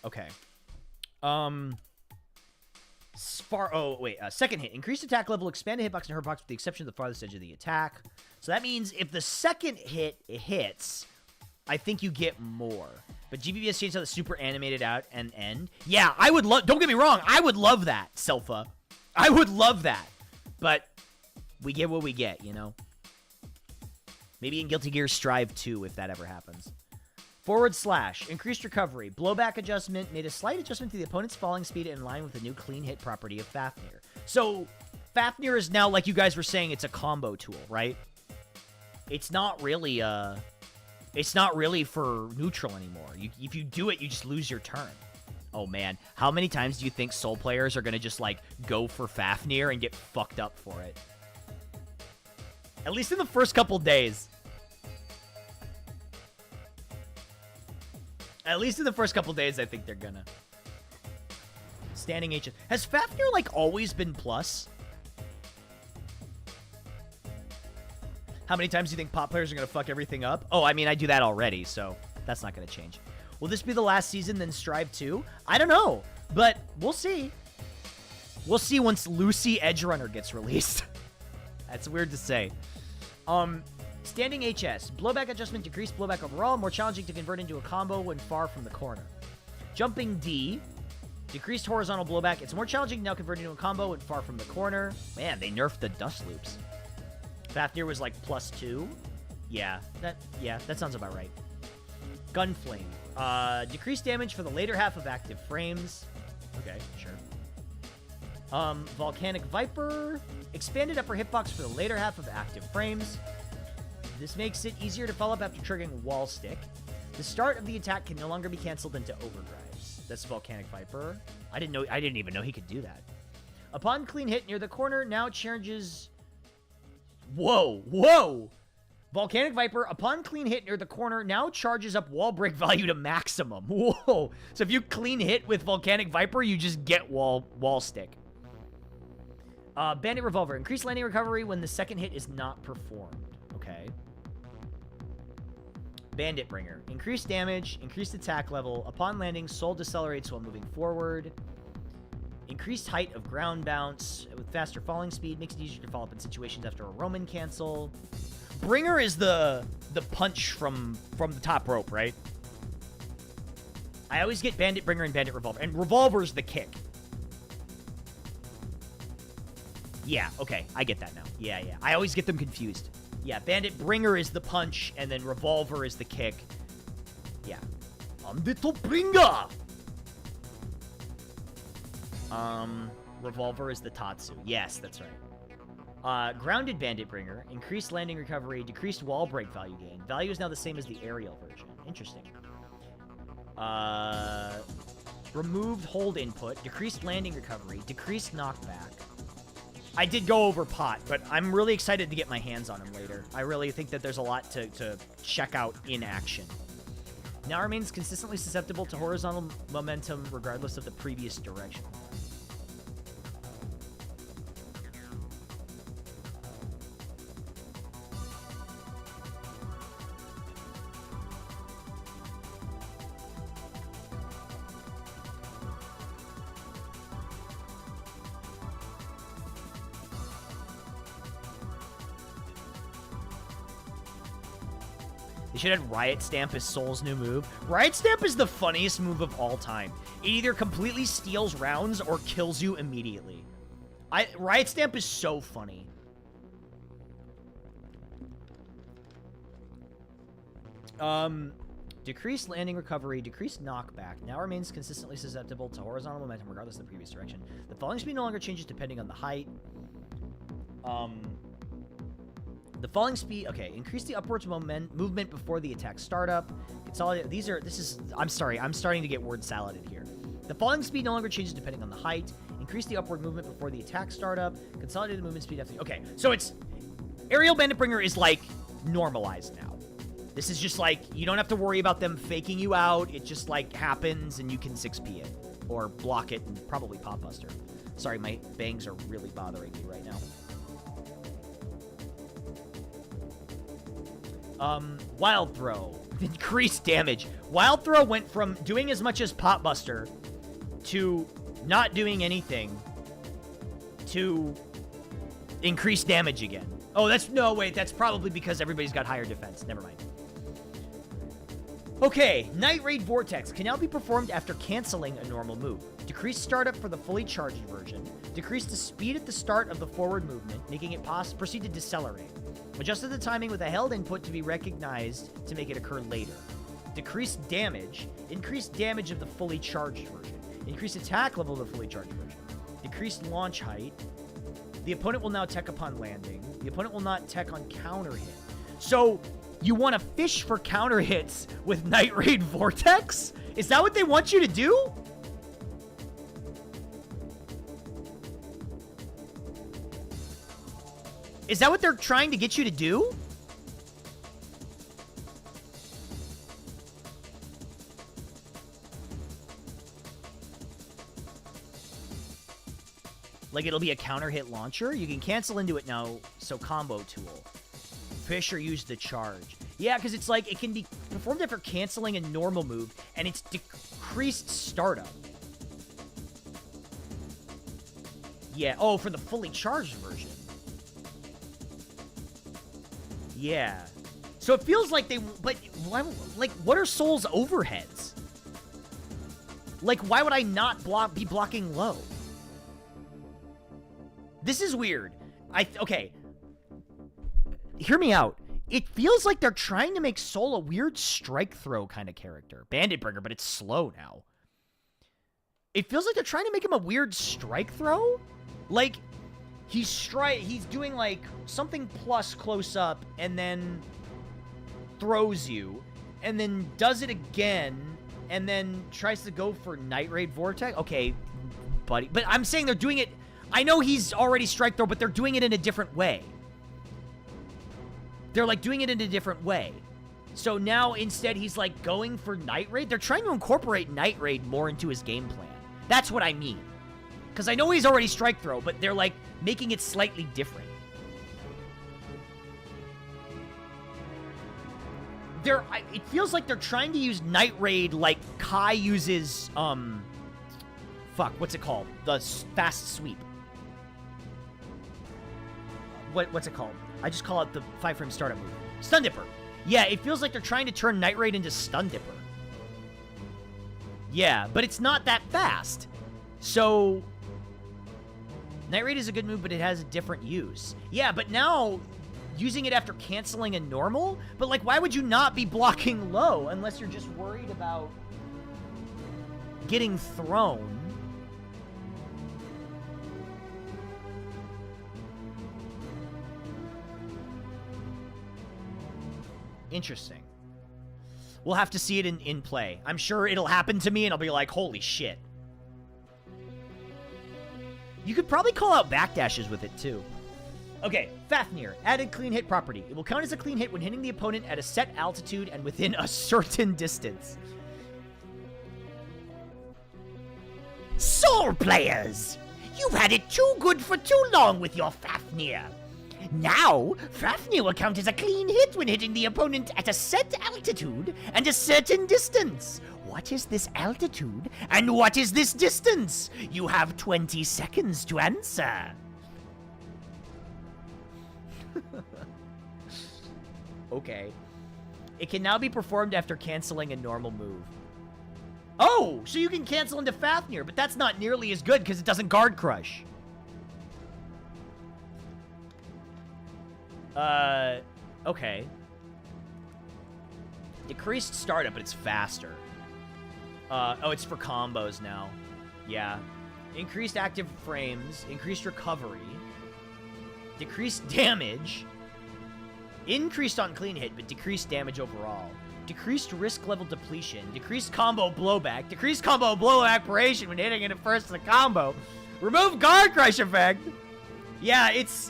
E: Okay. Second hit. Increased attack level, expanded hitbox and hurtbox with the exception of the farthest edge of the attack. So that means if the second hit hits, I think you get more. But GBBS changed how the super animated out and end. Yeah, I would love... Don't get me wrong. I would love that, Selfa. I would love that. But we get what we get, you know? Maybe in Guilty Gear Strive 2 if that ever happens. Forward slash. Increased recovery. Blowback adjustment. Made a slight adjustment to the opponent's falling speed in line with the new clean hit property of Fafnir. So, Fafnir is now, like you guys were saying, it's a combo tool, right? It's not really, It's not really for neutral anymore. If you do it, you just lose your turn. Oh, man. How many times do you think Soul players are going to just, like, go for Fafnir and get fucked up for it? At least in the first couple days. At least in the first couple days, I think they're gonna. Standing H. Has Fafnir, like, always been plus? How many times do you think pop players are gonna fuck everything up? Oh, I mean, I do that already, so that's not gonna change. Will this be the last season, then Strive 2? I don't know, but we'll see. We'll see once Lucy Edgerunner gets released. That's weird to say. Standing HS. Blowback adjustment, decreased blowback overall. More challenging to convert into a combo when far from the corner. Jumping D. Decreased horizontal blowback. It's more challenging to now convert into a combo when far from the corner. Man, they nerfed the dust loops. Fafnir was like +2. Yeah, that sounds about right. Gunflame. Decreased damage for the later half of active frames. Okay, sure. Volcanic Viper. Expanded upper hitbox for the later half of active frames. This makes it easier to follow up after triggering Wall Stick. The start of the attack can no longer be canceled into overdrives. That's Volcanic Viper. I didn't even know he could do that. Upon clean hit near the corner, now charges... Whoa! Volcanic Viper, upon clean hit near the corner, now charges up wall break value to maximum. Whoa! So if you clean hit with Volcanic Viper, you just get wall stick. Bandit Revolver. Increased landing recovery when the second hit is not performed. Okay. Bandit Bringer. Increased damage, increased attack level. Upon landing, soul decelerates while moving forward. Increased height of ground bounce with faster falling speed. Makes it easier to follow up in situations after a Roman cancel. Bringer is the punch from the top rope, right? I always get Bandit Bringer and Bandit Revolver. And Revolver's the kick. Yeah, okay. I get that now. Yeah. I always get them confused. Yeah, Bandit Bringer is the punch, and then Revolver is the kick. Yeah. Bandit Bringer! Revolver is the Tatsu. Yes, that's right. Grounded Bandit Bringer. Increased landing recovery. Decreased wall break value gain. Value is now the same as the aerial version. Interesting. Removed hold input. Decreased landing recovery. Decreased knockback. I did go over Pot, but I'm really excited to get my hands on him later. I really think that there's a lot to check out in action. Now remains consistently susceptible to horizontal momentum regardless of the previous direction. They should have Riot Stamp as Soul's new move. Riot Stamp is the funniest move of all time. It either completely steals rounds or kills you immediately. Riot Stamp is so funny. Decreased landing recovery, decreased knockback, now remains consistently susceptible to horizontal momentum regardless of the previous direction. The falling speed no longer changes depending on the height. The falling speed, okay, increase the upwards movement before the attack startup. Consolidate, I'm sorry, I'm starting to get word saladed here. The falling speed no longer changes depending on the height. Increase the upward movement before the attack startup. Consolidate the movement speed after, okay, so it's, Aerial Banditbringer is like normalized now. This is just like, you don't have to worry about them faking you out. It just like happens and you can 6P it. Or block it and probably Pop Buster. Sorry, my bangs are really bothering me right now. Wild Throw. Increased damage. Wild Throw went from doing as much as Pop Buster to not doing anything to increased damage again. Oh, no, wait, that's probably because everybody's got higher defense. Never mind. Okay, Night Raid Vortex can now be performed after canceling a normal move. Decrease startup for the fully charged version. Decrease the speed at the start of the forward movement, making it proceed to decelerate. Adjusted the timing with a held input to be recognized to make it occur later. Decrease damage. Increase damage of the fully charged version. Increase attack level of the fully charged version. Decrease launch height. The opponent will now tech upon landing. The opponent will not tech on counter hit. So, you want to fish for counter hits with Night Raid Vortex? Is that what they want you to do? Is that what they're trying to get you to do? Like it'll be a counter hit launcher? You can cancel into it now, so combo tool. Fish or use the charge. Yeah, because it's like, it can be performed after canceling a normal move, and it's decreased startup. Yeah, oh, for the fully charged version. Yeah. So it feels like they, but why, like, what are Soul's overheads? Like, why would I not be blocking low? This is weird. Okay. Hear me out. It feels like they're trying to make Soul a weird strike throw kind of character. Banditbringer, but it's slow now. It feels like they're trying to make him a weird strike throw. Like, he's doing like something plus close up and then throws you and then does it again and then tries to go for Night Raid Vortex. Okay, buddy. But I'm saying they're doing it. I know he's already strike throw, but they're doing it in a different way. They're like doing it in a different way. So now instead he's like going for Night Raid. They're trying to incorporate Night Raid more into his game plan. That's what I mean. Because I know he's already strike throw, but they're like making it slightly different. It feels like they're trying to use Night Raid like Kai uses, what's it called? The fast sweep. What's it called? I just call it the 5-frame startup move. Stun Dipper. Yeah, it feels like they're trying to turn Night Raid into Stun Dipper. Yeah, but it's not that fast. So, Night Raid is a good move, but it has a different use. Yeah, but now, using it after canceling a normal? But, like, why would you not be blocking low unless you're just worried about getting thrown? Interesting. We'll have to see it in play. I'm sure it'll happen to me and I'll be like, holy shit. You could probably call out backdashes with it too. Okay, Fafnir, added clean hit property. It will count as a clean hit when hitting the opponent at a set altitude and within a certain distance. Soul players! You've had it too good for too long with your Fafnir. Now, Fafnir will count as a clean hit when hitting the opponent at a set altitude and a certain distance. What is this altitude and what is this distance? You have 20 seconds to answer. Okay. It can now be performed after canceling a normal move. Oh, so you can cancel into Fafnir, but that's not nearly as good because it doesn't guard crush. Okay. Decreased startup, but it's faster. Oh, it's for combos now. Yeah. Increased active frames, increased recovery, decreased damage, increased on clean hit, but decreased damage overall. Decreased risk level depletion, decreased combo blowback, decreased combo blowback duration when hitting it at first in the combo. Remove guard crush effect. Yeah, it's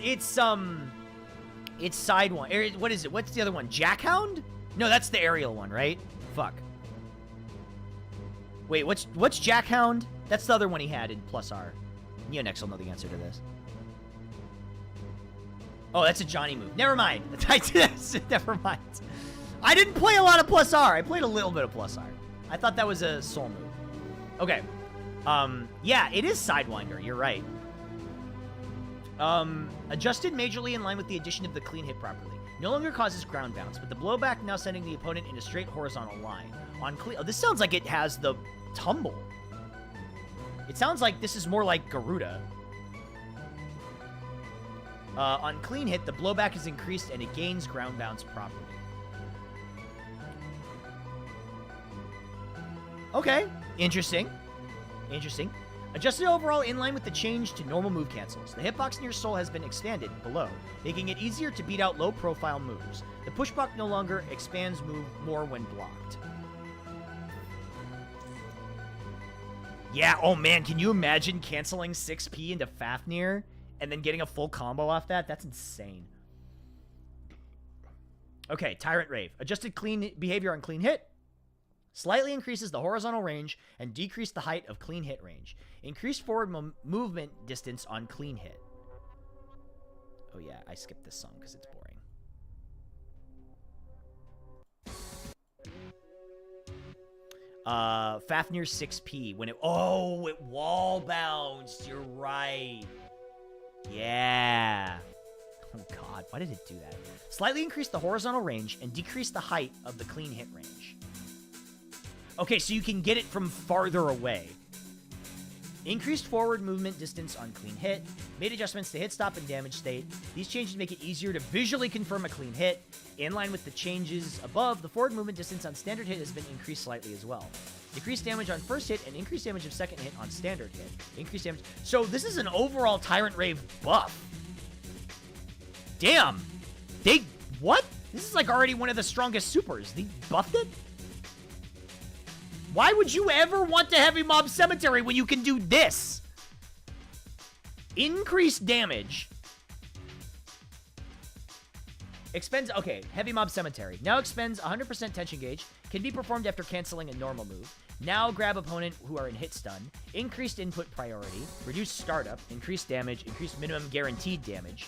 E: side one. What is it? What's the other one? Jackhound? No, that's the aerial one, right? Fuck. Wait, what's Jackhound? That's the other one he had in plus R. Neonex will know the answer to this. Oh, that's a Johnny move. Never mind. Never mind. I didn't play a lot of plus R. I played a little bit of plus R. I thought that was a soul move. Okay. Yeah, it is Sidewinder. You're right. Adjusted majorly in line with the addition of the clean hit properly. No longer causes ground bounce, but the blowback now sending the opponent in a straight horizontal line. On clean... Oh, this sounds like it has the tumble. It sounds like this is more like Garuda. On clean hit, the blowback is increased and it gains ground bounce properly. Okay. Interesting. Interesting. Adjusted overall in line with the change to normal move cancels. The hitbox in your soul has been expanded below, making it easier to beat out low-profile moves. The push block no longer expands move more when blocked. Yeah, oh man, can you imagine canceling 6p into Fafnir and then getting a full combo off that? That's insane. Okay, Tyrant Rave. Adjusted clean behavior on clean hit. Slightly increases the horizontal range and decreased the height of clean hit range. Increased forward movement distance on clean hit. Oh yeah, I skipped this song because it's boring. Fafnir 6p when it... Oh, it wall bounced. You're right. Yeah. Oh god, why did it do that? Slightly increase the horizontal range and decrease the height of the clean hit range. Okay, so you can get it from farther away. Increased forward movement distance on clean hit. Made adjustments to hit stop and damage state. These changes make it easier to visually confirm a clean hit. In line with the changes above, the forward movement distance on standard hit has been increased slightly as well. Decreased damage on first hit and increased damage of second hit on standard hit. Increased damage. So this is an overall Tyrant Rave buff. Damn. They... What? This is like already one of the strongest supers. They buffed it? Why would you ever want to Heavy Mob Cemetery when you can do this? Increased damage. Expends... Okay, Heavy Mob Cemetery. Now expends 100% tension gauge. Can be performed after canceling a normal move. Now grab opponent who are in hit stun. Increased input priority. Reduced startup. Increased damage. Increased minimum guaranteed damage.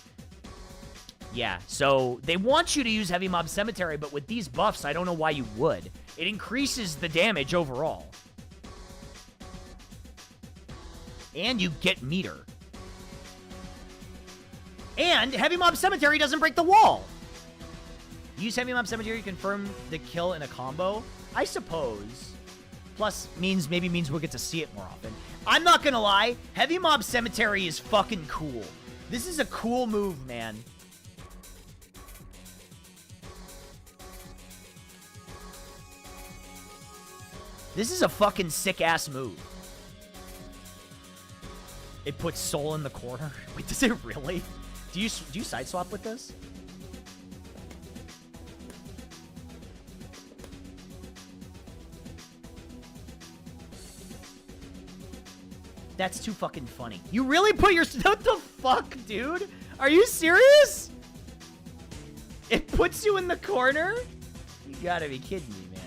E: Yeah, so they want you to use Heavy Mob Cemetery, but with these buffs, I don't know why you would. It increases the damage overall. And you get meter. And Heavy Mob Cemetery doesn't break the wall. Use Heavy Mob Cemetery to confirm the kill in a combo. I suppose. Plus, maybe means we'll get to see it more often. I'm not gonna lie, Heavy Mob Cemetery is fucking cool. This is a cool move, man. This is a fucking sick-ass move. It puts Soul in the corner. Wait, does it really? Do you side swap with this? That's too fucking funny. You really put your... What the fuck, dude? Are you serious? It puts you in the corner? You gotta be kidding me, man.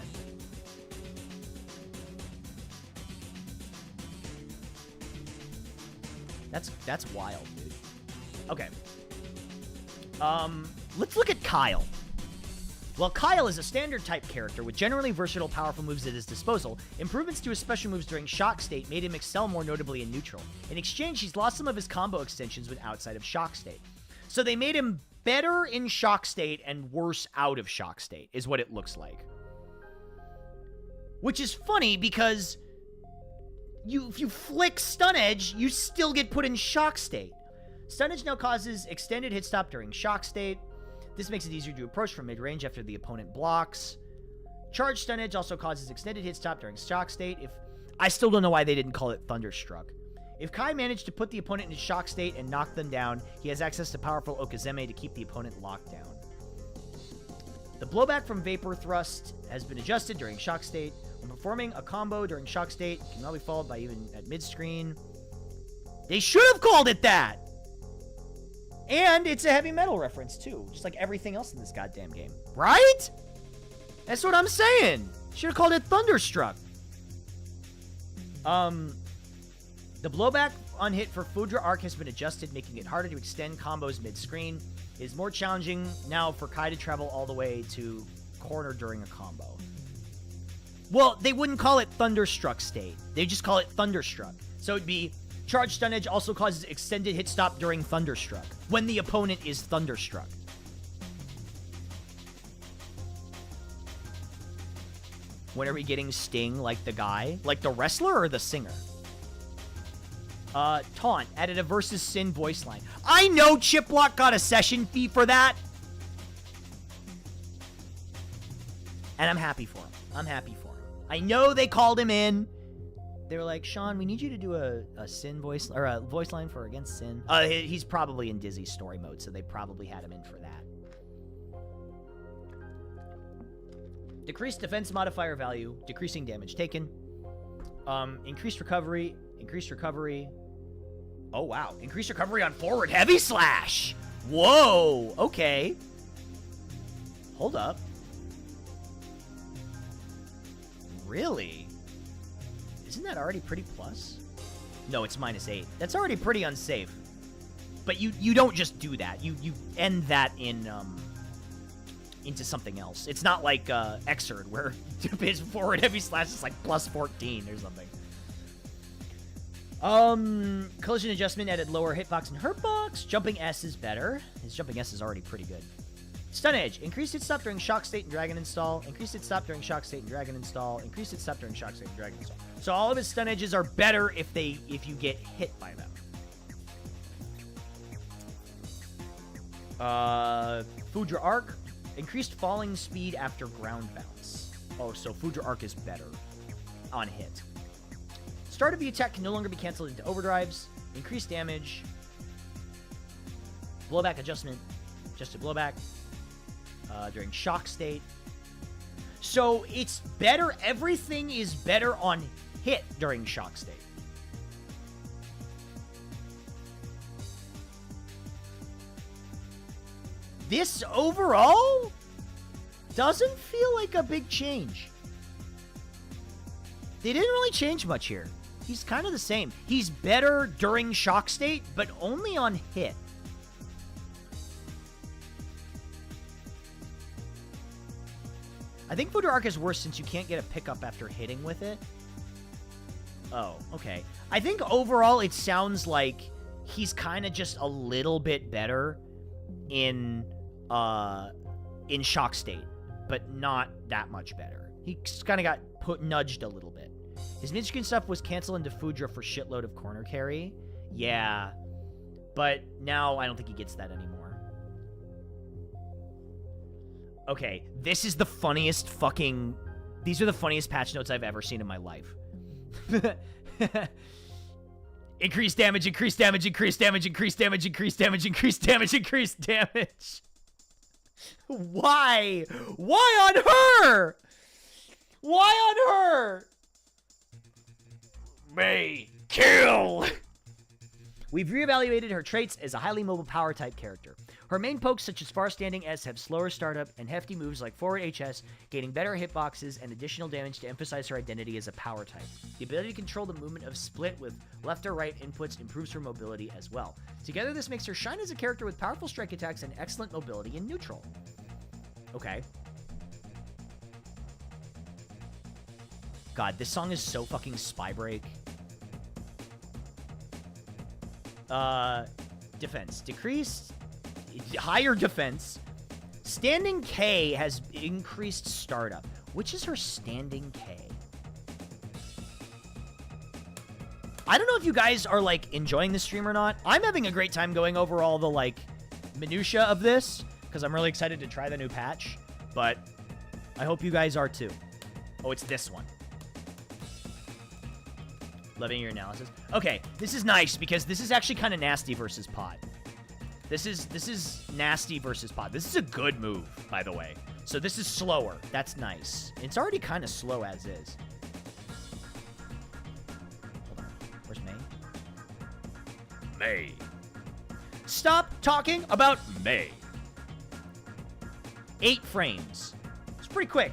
E: That's wild, dude. Okay. Let's look at Kyle. While Kyle is a standard type character with generally versatile, powerful moves at his disposal, improvements to his special moves during shock state made him excel more notably in neutral. In exchange, he's lost some of his combo extensions when outside of shock state. So they made him better in shock state and worse out of shock state, is what it looks like. Which is funny because if you flick Stun Edge, you still get put in shock state. Stun Edge now causes extended hit stop during shock state. This makes it easier to approach from mid-range after the opponent blocks. Charge Stun Edge also causes extended hit stop during shock state. I still don't know why they didn't call it Thunderstruck. If Kai managed to put the opponent into shock state and knock them down, he has access to powerful Okazeme to keep the opponent locked down. The blowback from Vapor Thrust has been adjusted during shock state. When performing a combo during shock state, it can now be followed by even at mid-screen. They should have called it that! And it's a heavy metal reference, too. Just like everything else in this goddamn game. Right? That's what I'm saying. Should have called it Thunderstruck. The blowback on hit for Fudra Arc has been adjusted, making it harder to extend combos mid-screen. It is more challenging now for Kai to travel all the way to corner during a combo. Well, they wouldn't call it Thunderstruck state. They just call it Thunderstruck. So it'd be Charge Stun Edge also causes extended hit stop during Thunderstruck, when the opponent is Thunderstruck. When are we getting Sting like the guy? Like the wrestler or the singer? Taunt added a versus Sin voice line. I know Chiplock got a session fee for that. And I'm happy for him. I'm happy for him. I know they called him in. They were like, Sean, we need you to do a Sin voice, or a voice line for Against Sin. He's probably in Dizzy's story mode, so they probably had him in for that. Decreased defense modifier value, decreasing damage taken. Increased recovery. Oh, wow. Increased recovery on forward heavy slash. Whoa. Okay. Hold up. Really? Isn't that already pretty plus? No, it's -8. That's already pretty unsafe. But you don't just do that. You end that in into something else. It's not like Xrd, where his forward heavy slash is like +14 or something. Collision adjustment added lower hitbox and hurtbox. Jumping S is better. His jumping S is already pretty good. Stun Edge. Increased hit stop during shock state and dragon install. Increased hit stop during shock state and dragon install. Increased hit stop during shock state and dragon install. So all of his stun edges are better if you get hit by them. Fudra Arc. Increased falling speed after ground bounce. Oh, so Fudra Arc is better on hit. Start of the attack can no longer be canceled into overdrives. Increased damage. Blowback adjustment. Adjusted blowback. During shock state. So it's better. Everything is better on hit during shock state. This overall doesn't feel like a big change. They didn't really change much here. He's kind of the same. He's better during shock state, but only on hit. I think Fudra Arc is worse since you can't get a pickup after hitting with it. Oh, okay. I think overall it sounds like he's kind of just a little bit better in shock state, but not that much better. He's kind of got nudged a little bit. His mid-screen stuff was canceled into Fudra for shitload of corner carry. Yeah, but now I don't think he gets that anymore. Okay, this is the funniest fucking... These are the funniest patch notes I've ever seen in my life. Increased damage, increased damage, increased damage, increased damage, increased damage, increased damage, increased damage. Why? Why on her? Why on her? May kill. We've reevaluated her traits as a highly mobile power type character. Her main pokes such as far standing S have slower startup and hefty moves like forward HS, gaining better hitboxes and additional damage to emphasize her identity as a power type. The ability to control the movement of split with left or right inputs improves her mobility as well. Together this makes her shine as a character with powerful strike attacks and excellent mobility in neutral. Okay. God, this song is so fucking spy break. Defense. Decreased higher defense. Standing K has increased startup. Which is her standing K? I don't know if you guys are, like, enjoying the stream or not. I'm having a great time going over all the, like, minutia of this, because I'm really excited to try the new patch, but I hope you guys are too. Oh, it's this one. Loving your analysis. Okay, this is nice, because this is actually kind of nasty versus pot. This is nasty versus pot. This is a good move, by the way. So this is slower. That's nice. It's already kind of slow as is. Where's May? May. Stop talking about May. 8 frames. It's pretty quick.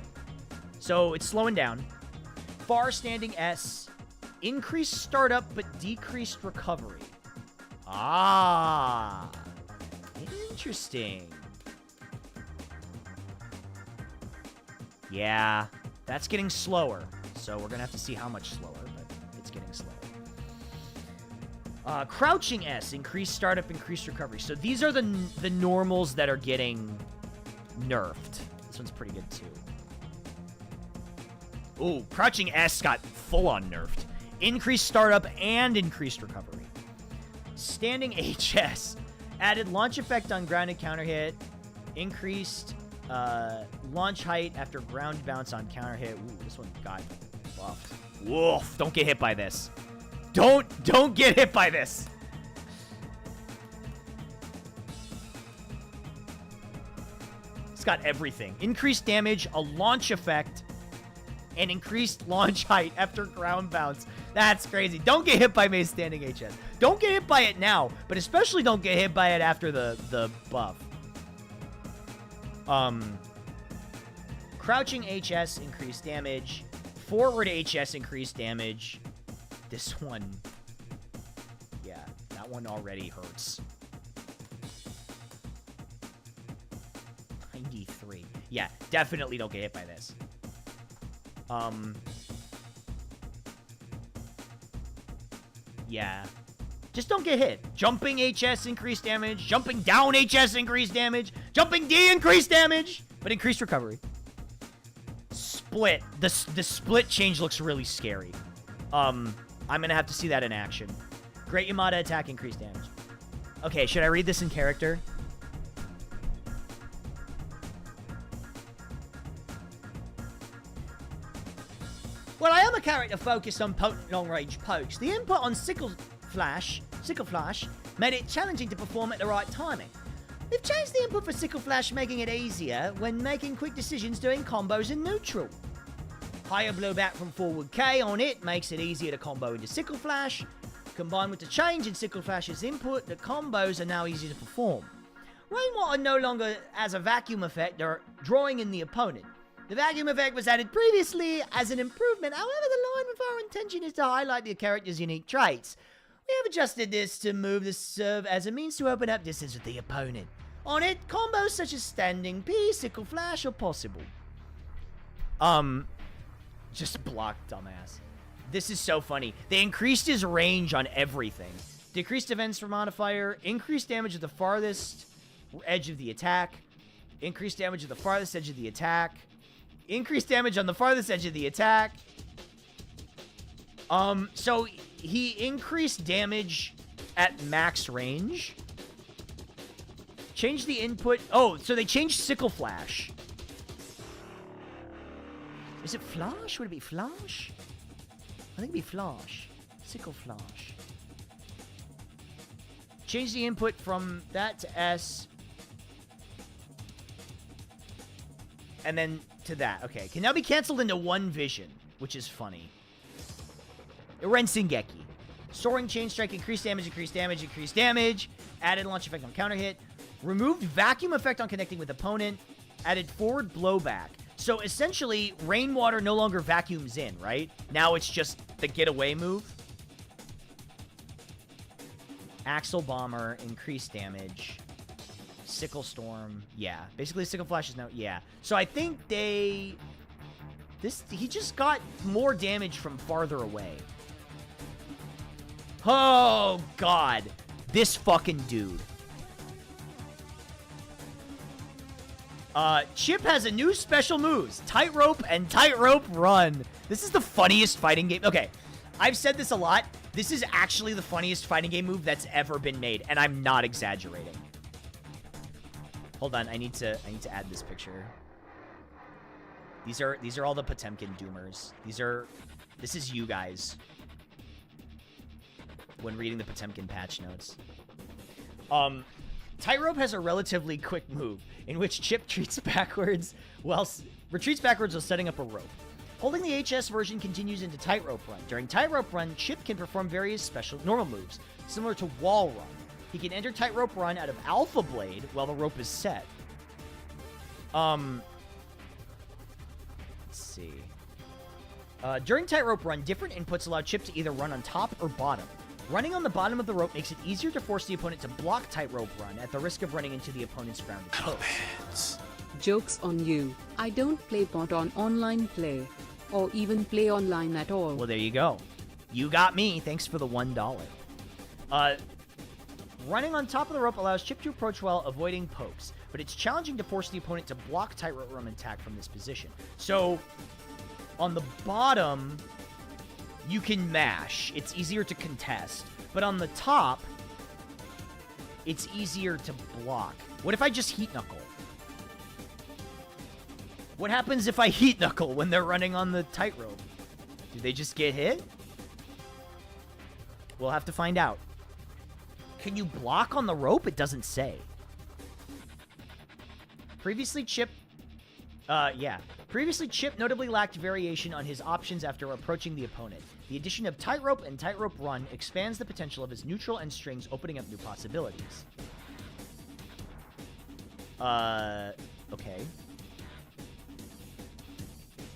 E: So it's slowing down. Far standing S. Increased startup, but decreased recovery. Ah. Interesting. Yeah. That's getting slower. So we're going to have to see how much slower, but it's getting slower. Crouching S, increased startup, increased recovery. So these are the normals that are getting nerfed. This one's pretty good too. Ooh, crouching S got full-on nerfed. Increased startup and increased recovery. Standing HS, added launch effect on grounded counter hit. Increased launch height after ground bounce on counter hit. Ooh, this one got buffed. Woof, don't get hit by this. Don't get hit by this. It's got everything. Increased damage, a launch effect, and increased launch height after ground bounce. That's crazy. Don't get hit by May's standing HS. Don't get hit by it now, but especially don't get hit by it after the buff. Crouching HS, increased damage. Forward HS, increased damage. This one, yeah, that one already hurts. 93. Yeah, definitely don't get hit by this. Yeah. Just don't get hit. Jumping HS, increased damage. Jumping down HS, increased damage. Jumping D, increased damage, but increased recovery. Split. The split change looks really scary. I'm going to have to see that in action. Great Yamada attack, increased damage. Okay, should I read this in character? Well, I am a character focused on potent long-range pokes. The input on Sickle Flash made it challenging to perform at the right timing. They've changed the input for Sickle Flash, making it easier when making quick decisions doing combos in neutral. Higher blowback from forward K on it makes it easier to combo into Sickle Flash. Combined with the change in Sickle Flash's input, the combos are now easier to perform. Rainwater no longer has a vacuum effect or drawing in the opponent. The vacuum effect was added previously as an improvement. However, the line with our intention is to highlight the character's unique traits. We have adjusted this to move the serve as a means to open up distance with the opponent. On it, combos such as Standing P, Sickle Flash are possible. Just block, dumbass. This is so funny. They increased his range on everything. Decreased defense for modifier, increased damage at the farthest edge of the attack, increased damage at the farthest edge of the attack, increased damage on the farthest edge of the attack. So he increased damage at max range. Changed the input. Oh, so they changed Sickle Flash. Is it Flash? Would it be Flash? I think it'd be Flash. Sickle Flash. Change the input from that to S. And then to that. Okay. Can now be canceled into one vision, which is funny. Eren Shingeki. Soaring Chain Strike, increased damage, increased damage, increased damage. Added launch effect on counter hit. Removed vacuum effect on connecting with opponent. Added forward blowback. So essentially, Rainwater no longer vacuums in, right? Now it's just the getaway move. Axle Bomber, increased damage. Sickle Storm, yeah. Basically, Sickle Flash is now, yeah. So I think he just got more damage from farther away. Oh, God. This fucking dude. Chip has a new special moves, tightrope and tightrope run. This is the funniest fighting game. Okay, I've said this a lot. This is actually the funniest fighting game move that's ever been made, and I'm not exaggerating. Hold on, I need to add this picture. These are all the Potemkin doomers. This is you guys when reading the Potemkin patch notes. Tightrope has a relatively quick move in which Chip retreats backwards while setting up a rope. Holding the HS version continues into Tightrope Run. During Tightrope Run, Chip can perform various special normal moves, similar to Wall Run. He can enter Tightrope Run out of Alpha Blade while the rope is set. Let's see. During Tightrope Run, different inputs allow Chip to either run on top or bottom. Running on the bottom of the rope makes it easier to force the opponent to block Tightrope Run at the risk of running into the opponent's grounded post.
A: Joke's on you. I don't play bot on online play, or even play online at all.
E: Well, there you go. You got me. Thanks for the $1. Running on top of the rope allows Chip to approach while avoiding pokes, but it's challenging to force the opponent to block Tightrope Run attack from this position. So, on the bottom, you can mash. It's easier to contest. But on the top, it's easier to block. What if I just heat knuckle? What happens if I heat knuckle when they're running on the tightrope? Do they just get hit? We'll have to find out. Can you block on the rope? It doesn't say. Previously, Chip notably lacked variation on his options after approaching the opponent. The addition of Tightrope and Tightrope Run expands the potential of his neutral and strings, opening up new possibilities. Okay.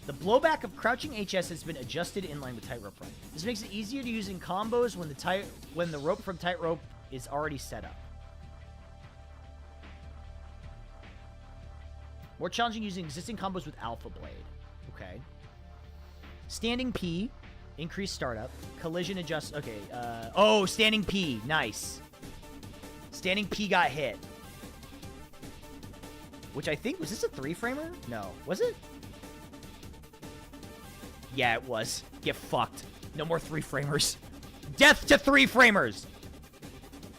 E: The blowback of crouching HS has been adjusted in line with Tightrope Run. This makes it easier to use in combos when the rope from Tightrope is already set up. More challenging using existing combos with Alpha Blade. Okay. Standing P. Increased startup. Collision adjust. Okay. Oh, standing P. Nice. Standing P got hit. Which I think... Was this a 3-framer? No. Was it? Yeah, it was. Get fucked. No more 3-framers. Death to 3-framers!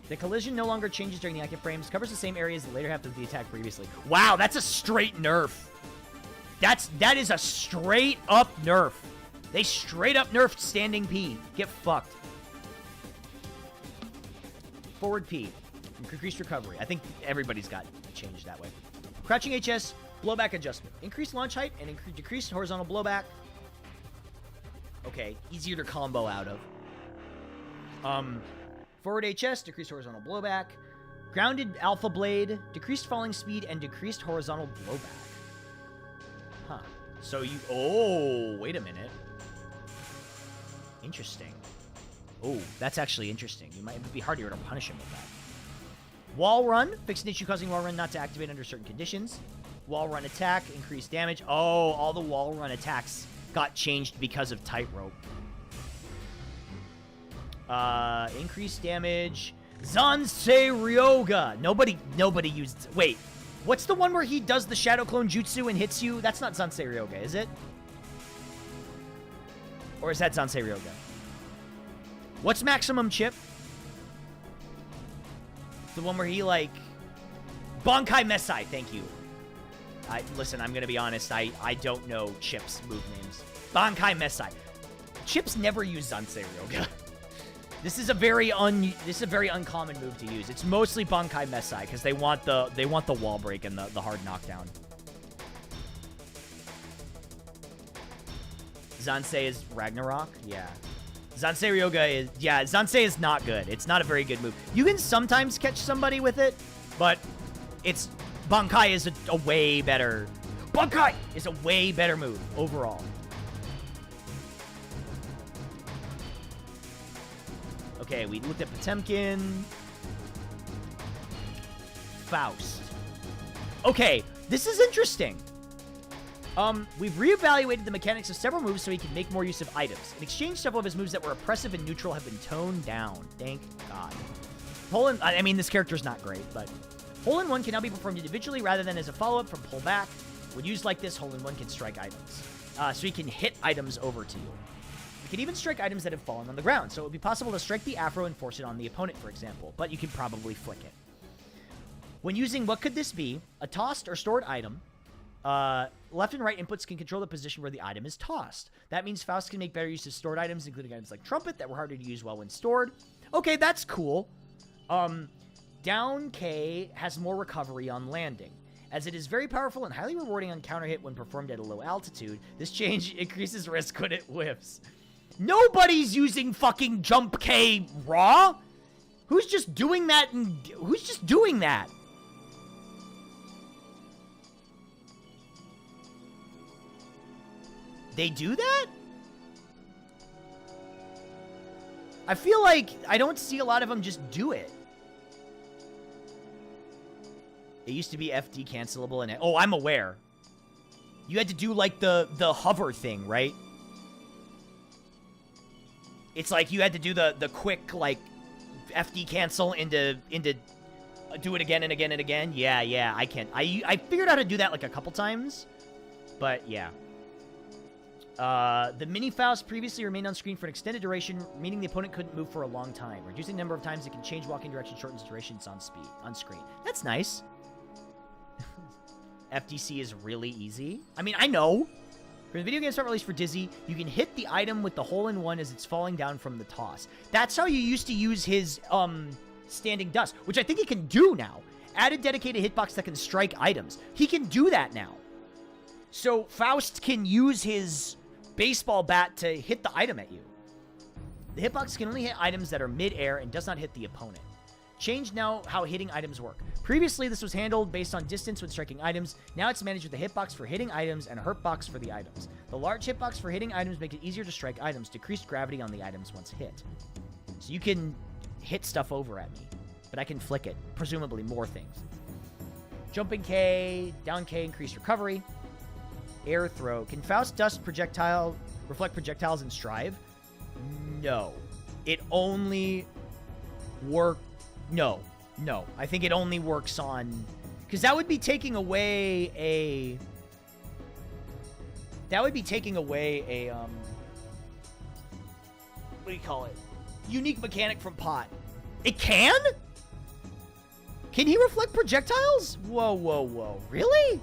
E: The collision no longer changes during the active frames, covers the same areas the later half of the attack previously. Wow, that's a straight nerf. That is a straight up nerf. They straight up nerfed standing P. Get fucked. Forward P. Increased recovery. I think everybody's got changed that way. Crouching HS, blowback adjustment. Increased launch height and decreased horizontal blowback. Okay, easier to combo out of. Forward HS, decreased horizontal blowback. Grounded Alpha Blade, decreased falling speed, and decreased horizontal blowback. Huh. So you... Oh, wait a minute. Interesting. Oh, that's actually interesting. It might be harder to punish him with that. Wall Run, fix an issue causing Wall Run not to activate under certain conditions. Wall Run attack, increased damage. Oh, all the Wall Run attacks got changed because of Tightrope. Increased damage. Zansei Ryoga. Nobody used... Wait, what's the one where he does the Shadow Clone Jutsu and hits you? That's not Zansei Ryoga, is it? Or is that Zansei Ryoga? What's Maximum Chip? The one where he, like... Bankai Mesai, thank you. Listen, I'm gonna be honest, I don't know Chip's move names. Bankai Mesai. Chip's never used Zansei Ryoga. This is a very uncommon move to use. It's mostly Bankai Mesai because they want the wall break and the hard knockdown. Zansei is Ragnarok? Yeah. Zansei Ryoga is... Yeah, Zansei is not good. It's not a very good move. You can sometimes catch somebody with it, but it's... Bankai is a way better... Bankai is a way better move overall. Okay, we looked at Potemkin. Faust. Okay, this is interesting. We've reevaluated the mechanics of several moves so he can make more use of items. In exchange, several of his moves that were oppressive and neutral have been toned down. Thank God. I mean, this character's not great, but... Hole-in-one can now be performed individually rather than as a follow-up from pullback. When used like this, hole-in-one can strike items. So you can hit items over to you. You can even strike items that have fallen on the ground, so it would be possible to strike the afro and force it on the opponent, for example, but you can probably flick it. When using what could this be, a tossed or stored item, left and right inputs can control the position where the item is tossed. That means Faust can make better use of stored items, including items like Trumpet that were harder to use well when stored. Okay, that's cool. Down K has more recovery on landing. As it is very powerful and highly rewarding on counter hit when performed at a low altitude, this change increases risk when it whiffs. Nobody's using fucking Jump K raw? Who's just doing that? Who's just doing that? They do that? I feel like I don't see a lot of them just do it. It used to be FD cancelable and oh, I'm aware. You had to do like the hover thing, right? It's like you had to do the quick like FD cancel into do it again and again and again. Yeah, I can't. I figured out how to do that like a couple times, but yeah. The mini Faust previously remained on screen for an extended duration, meaning the opponent couldn't move for a long time. Reducing the number of times it can change walking direction shortens durations on screen. That's nice. FDC is really easy. I mean, I know. For the video games not released for Dizzy, you can hit the item with the hole-in-one as it's falling down from the toss. That's how you used to use his standing dust, which I think he can do now. Added dedicated hitbox that can strike items. He can do that now. So Faust can use his baseball bat to hit the item at you. The hitbox can only hit items that are mid-air and does not hit the opponent. Change now how hitting items work. Previously, this was handled based on distance when striking items. Now it's managed with a hitbox for hitting items and a hurtbox for the items. The large hitbox for hitting items makes it easier to strike items, decreased gravity on the items once hit. So you can hit stuff over at me, but I can flick it. Presumably more things. Jumping K, down K, increased recovery. Air throw. Can Faust dust projectile reflect projectiles in Strive? No. It only work. No. I think it only works on, because that would be taking away a. What do you call it? Unique mechanic from Pot. It can? Can he reflect projectiles? Whoa. Really?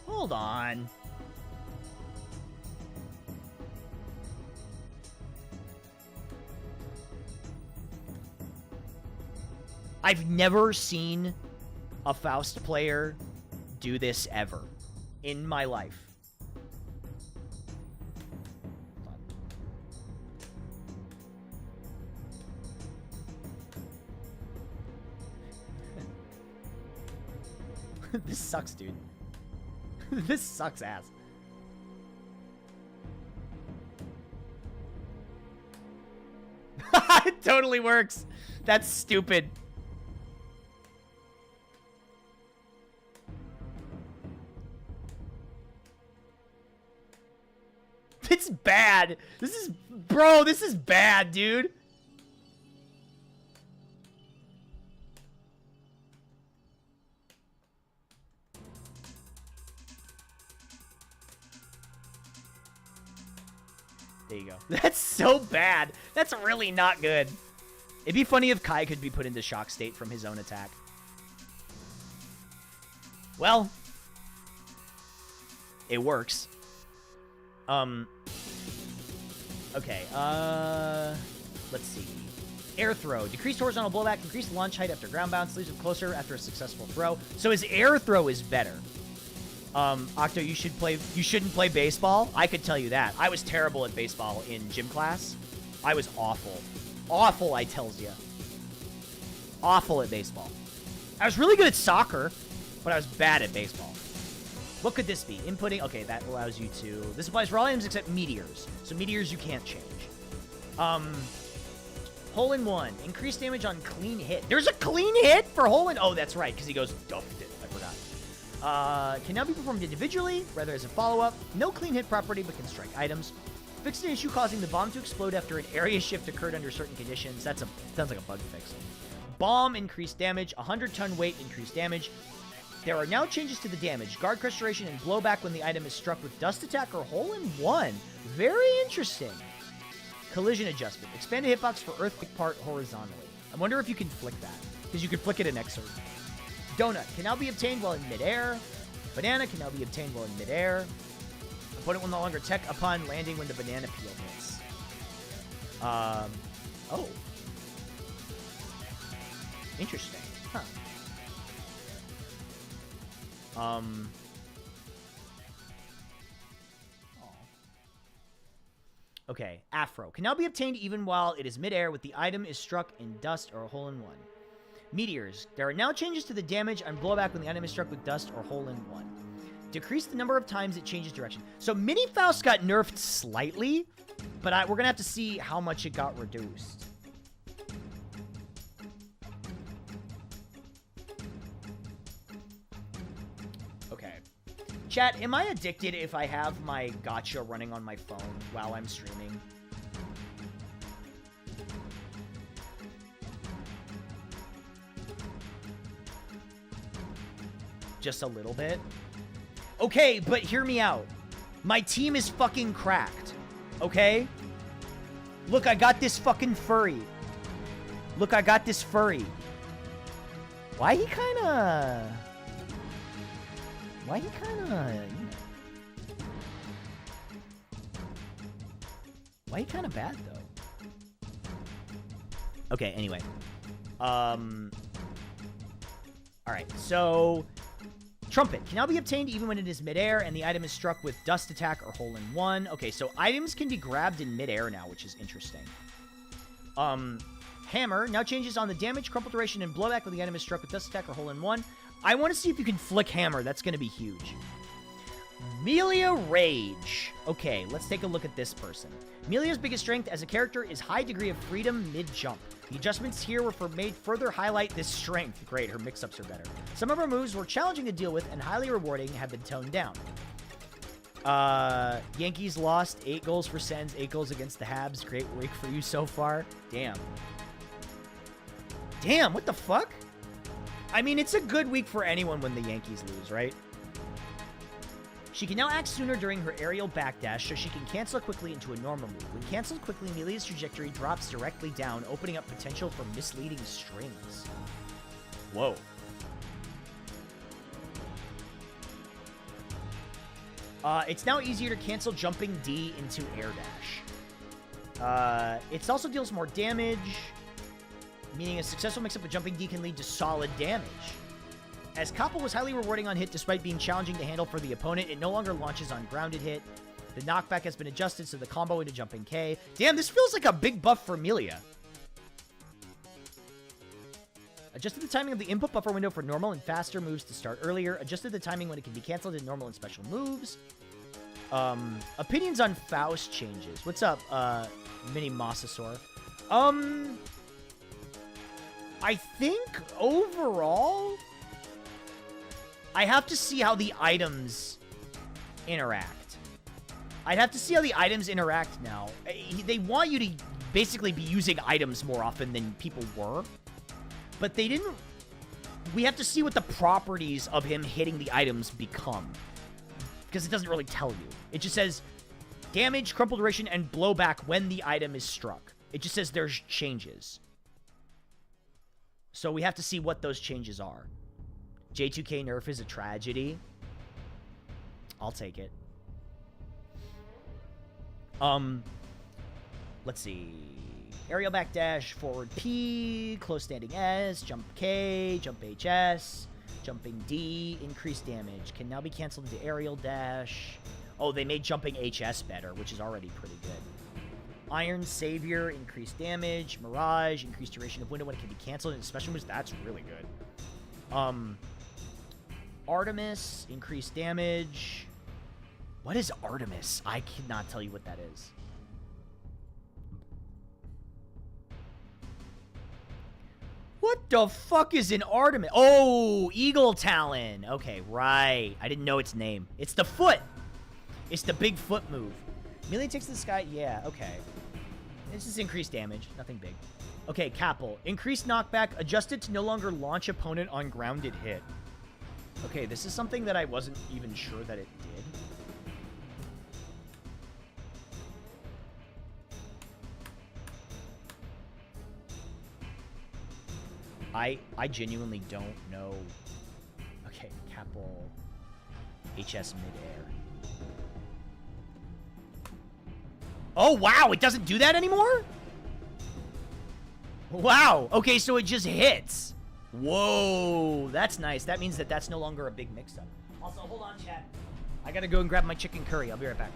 E: Hold on. I've never seen a Faust player do this ever in my life. This sucks, dude. This sucks ass. It totally works. That's stupid. It's bad. This is bad, dude. There you go. That's so bad. That's really not good. It'd be funny if Kai could be put into shock state from his own attack. Well, it works. Okay, let's see. Air throw. Decreased horizontal blowback, increased launch height after ground bounce, leaves him closer after a successful throw. So his air throw is better. Octo, you shouldn't play baseball. I could tell you that. I was terrible at baseball in gym class. I was awful. Awful, I tells you. Awful at baseball. I was really good at soccer, but I was bad at baseball. What could this be? Inputting. Okay, that allows you to. This applies for all items except meteors. So meteors you can't change. Hole-in-one. Increased damage on clean hit. There's a clean hit for hole-in. Oh, that's right, because he goes duffed it. I forgot. Can now be performed individually, rather as a follow-up. No clean hit property, but can strike items. Fixed an issue causing the bomb to explode after an area shift occurred under certain conditions. Sounds like a bug fix. Bomb, increased damage. 100-ton weight, increased damage. There are now changes to the damage. Guard restoration and blowback when the item is struck with dust attack or hole in one. Very interesting. Collision adjustment. Expand the hitbox for earthquake part horizontally. I wonder if you can flick that, because you can flick it in Xrd. Donut can now be obtained while in midair. Banana can now be obtained while in midair. Opponent will no longer tech upon landing when the banana peel hits. Oh. Interesting. Huh. Oh. Okay, Afro can now be obtained even while it is midair with the item is struck in dust or a hole in one. Meteors. There are now changes to the damage and blowback when the item is struck with dust or hole in one. Decrease the number of times it changes direction. So Mini Faust got nerfed slightly, but we're going to have to see how much it got reduced. Okay. Chat, am I addicted if I have my gacha running on my phone while I'm streaming? Just a little bit? Okay, but hear me out. My team is fucking cracked. Okay? Look, I got this fucking furry. Look, I got this furry. Why he kinda... you know... Why he kinda bad, though? Okay, anyway. Alright, so... Trumpet can now be obtained even when it is midair and the item is struck with dust attack or hole in one. Okay, so items can be grabbed in midair now, which is interesting. Hammer now changes on the damage, crumple duration, and blowback when the item is struck with dust attack or hole in one. I want to see if you can flick Hammer. That's going to be huge. Melia Rage. Okay, let's take a look at this person. Melia's biggest strength as a character is high degree of freedom mid-jump. The adjustments here were made further highlight this strength. Great, her mix-ups are better. Some of her moves were challenging to deal with and highly rewarding have been toned down. Yankees lost 8 goals for Sens, 8 goals against the Habs. Great week for you so far. Damn. Damn, what the fuck? I mean, it's a good week for anyone when the Yankees lose, right? She can now act sooner during her aerial backdash, so she can cancel quickly into a normal move. When canceled quickly, Melia's trajectory drops directly down, opening up potential for misleading strings. Whoa. It's now easier to cancel jumping D into air dash. It also deals more damage, meaning a successful mix-up of jumping D can lead to solid damage. As Kappa was highly rewarding on hit despite being challenging to handle for the opponent, it no longer launches on grounded hit. The knockback has been adjusted so the combo into jumping K. Damn, this feels like a big buff for Melia. Adjusted the timing of the input buffer window for normal and faster moves to start earlier. Adjusted the timing when it can be canceled in normal and special moves. Opinions on Faust changes. What's up, Mini Mosasaur? I think overall... I have to see how the items interact. I'd have to see how the items interact now. They want you to basically be using items more often than people were. But they didn't... We have to see what the properties of him hitting the items become. Because it doesn't really tell you. It just says damage, crumple duration, and blowback when the item is struck. It just says there's changes. So we have to see what those changes are. J2K nerf is a tragedy. I'll take it. Let's see. Aerial backdash, forward P, close standing S, jump K, jump HS, jumping D, increased damage. Can now be canceled into aerial dash. Oh, they made jumping HS better, which is already pretty good. Iron Savior, increased damage. Mirage, increased duration of window when it can be canceled. And special moves, that's really good. Artemis, increased damage. What is Artemis? I cannot tell you what that is. What the fuck is an Artemis? Oh, Eagle Talon. Okay, right. I didn't know its name. It's the foot. It's the big foot move. Melee takes to the sky. Yeah, okay. This is increased damage. Nothing big. Okay, Capel. Increased knockback. Adjusted to no longer launch opponent on grounded hit. Okay, this is something that I wasn't even sure that it did. I genuinely don't know. Okay, Capel. HS midair. Oh, wow, it doesn't do that anymore? Wow, okay, so it just hits. Whoa, that's nice. That means that that's no longer a big mix-up. Also, hold on, chat. I gotta go and grab my chicken curry. I'll be right back.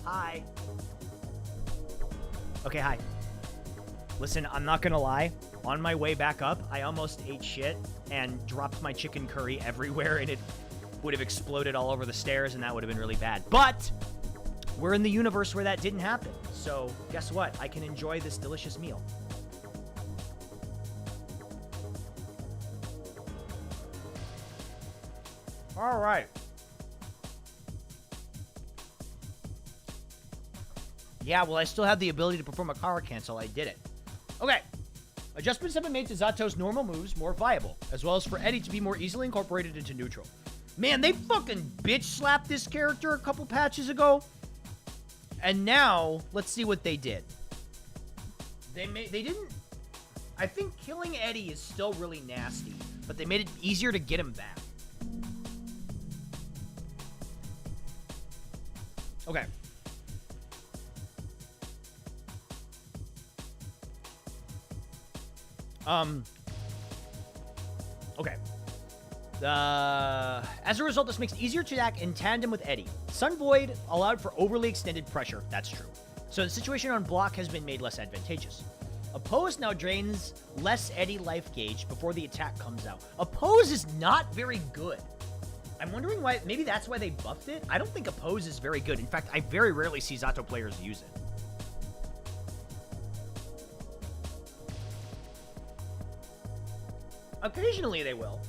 E: Hi. Okay, hi. Listen, I'm not gonna lie. On my way back up, I almost ate shit and dropped my chicken curry everywhere, and it would have exploded all over the stairs, and that would have been really bad. But we're in the universe where that didn't happen. So guess what? I can enjoy this delicious meal. All right. Yeah, well, I still have the ability to perform a car cancel. I did it. Okay. Adjustments have been made to Zato's normal moves more viable, as well as for Eddie to be more easily incorporated into neutral. Man, they fucking bitch slapped this character a couple patches ago. And now, let's see what they did. They didn't... I think killing Eddie is still really nasty, but they made it easier to get him back. Okay. Okay. As a result, this makes it easier to attack in tandem with Eddie. Sun Void allowed for overly extended pressure. That's true. So the situation on block has been made less advantageous. Oppose now drains less Eddie life gauge before the attack comes out. Oppose is not very good. I'm wondering why. Maybe that's why they buffed it. I don't think Oppose is very good. In fact, I very rarely see Zato players use it. Occasionally they will.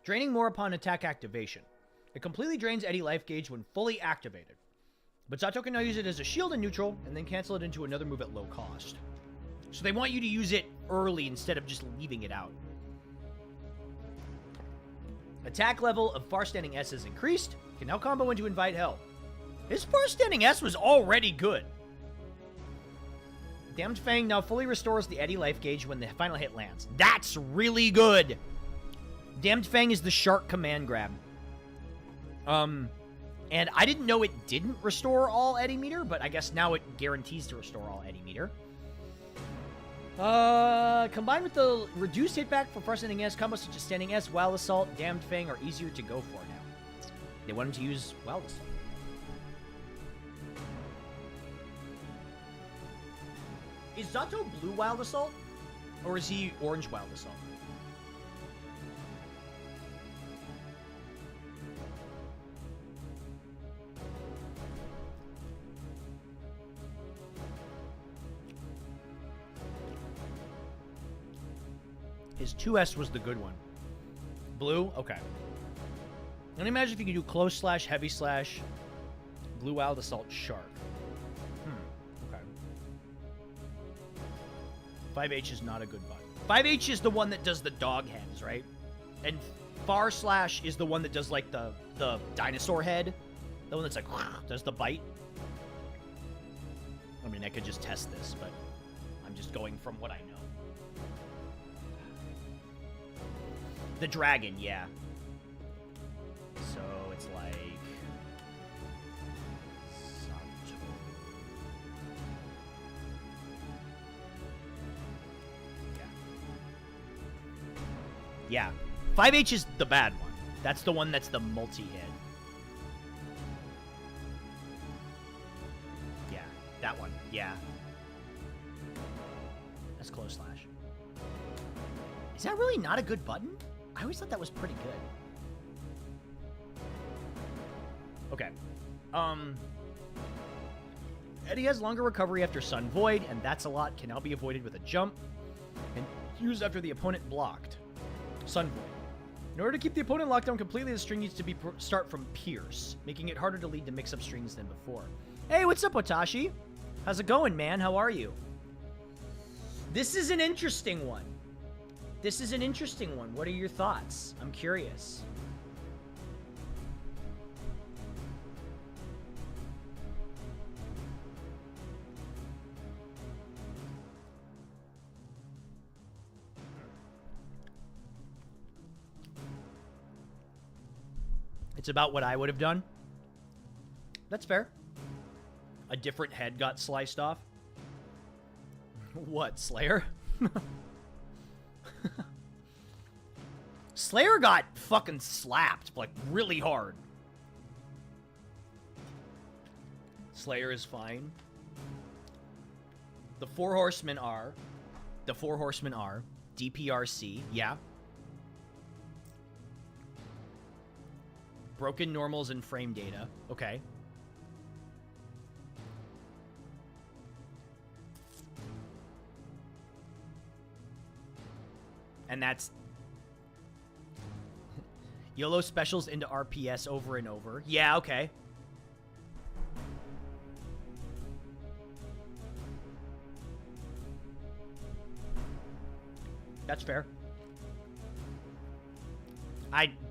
E: Draining more upon attack activation. It completely drains Eddie life gauge when fully activated. But Zato can now use it as a shield in neutral, and then cancel it into another move at low cost. So they want you to use it early instead of just leaving it out. Attack level of Far Standing S has increased. Can now combo into Invite Hell. His Far Standing S was already good. Damned Fang now fully restores the Eddie life gauge when the final hit lands. That's really good. Damned Fang is the shark command grab. And I didn't know it didn't restore all Eddie meter, but I guess now it guarantees to restore all Eddie meter. Combined with the reduced hitback for Far Standing S, combos such as Standing S, Wild Assault, Damned Fang are easier to go for now. They want him to use Wild Assault. Is Zato blue Wild Assault? Or is he orange Wild Assault? His 2S was the good one. Blue? Okay. And imagine if you could do close slash, heavy slash, blue wild assault, shark. Okay. 5H is not a good button. 5H is the one that does the dog heads, right? And far slash is the one that does like the dinosaur head. The one that's like, does the bite. I mean, I could just test this, but I'm just going from what I know. The dragon, yeah. So it's like... Yeah. 5H is the bad one. That's the one that's the multi-hit. Yeah, that one. Yeah. That's close slash. Is that really not a good button? I always thought that was pretty good. Okay. Eddie has longer recovery after Sun Void, and that's a lot. Can now be avoided with a jump and used after the opponent blocked. Sun Void. In order to keep the opponent locked down completely, the string needs to be start from Pierce, making it harder to lead to mix-up strings than before. Hey, what's up, Otashi? How's it going, man? How are you? This is an interesting one. This is an interesting one. What are your thoughts? I'm curious. It's about what I would have done. That's fair. A different head got sliced off. What, Slayer? Slayer got fucking slapped, like, really hard. Slayer is fine. The Four Horsemen are DPRC, yeah. Broken normals and frame data, okay. And that's YOLO specials into RPS over and over. Yeah, okay. That's fair.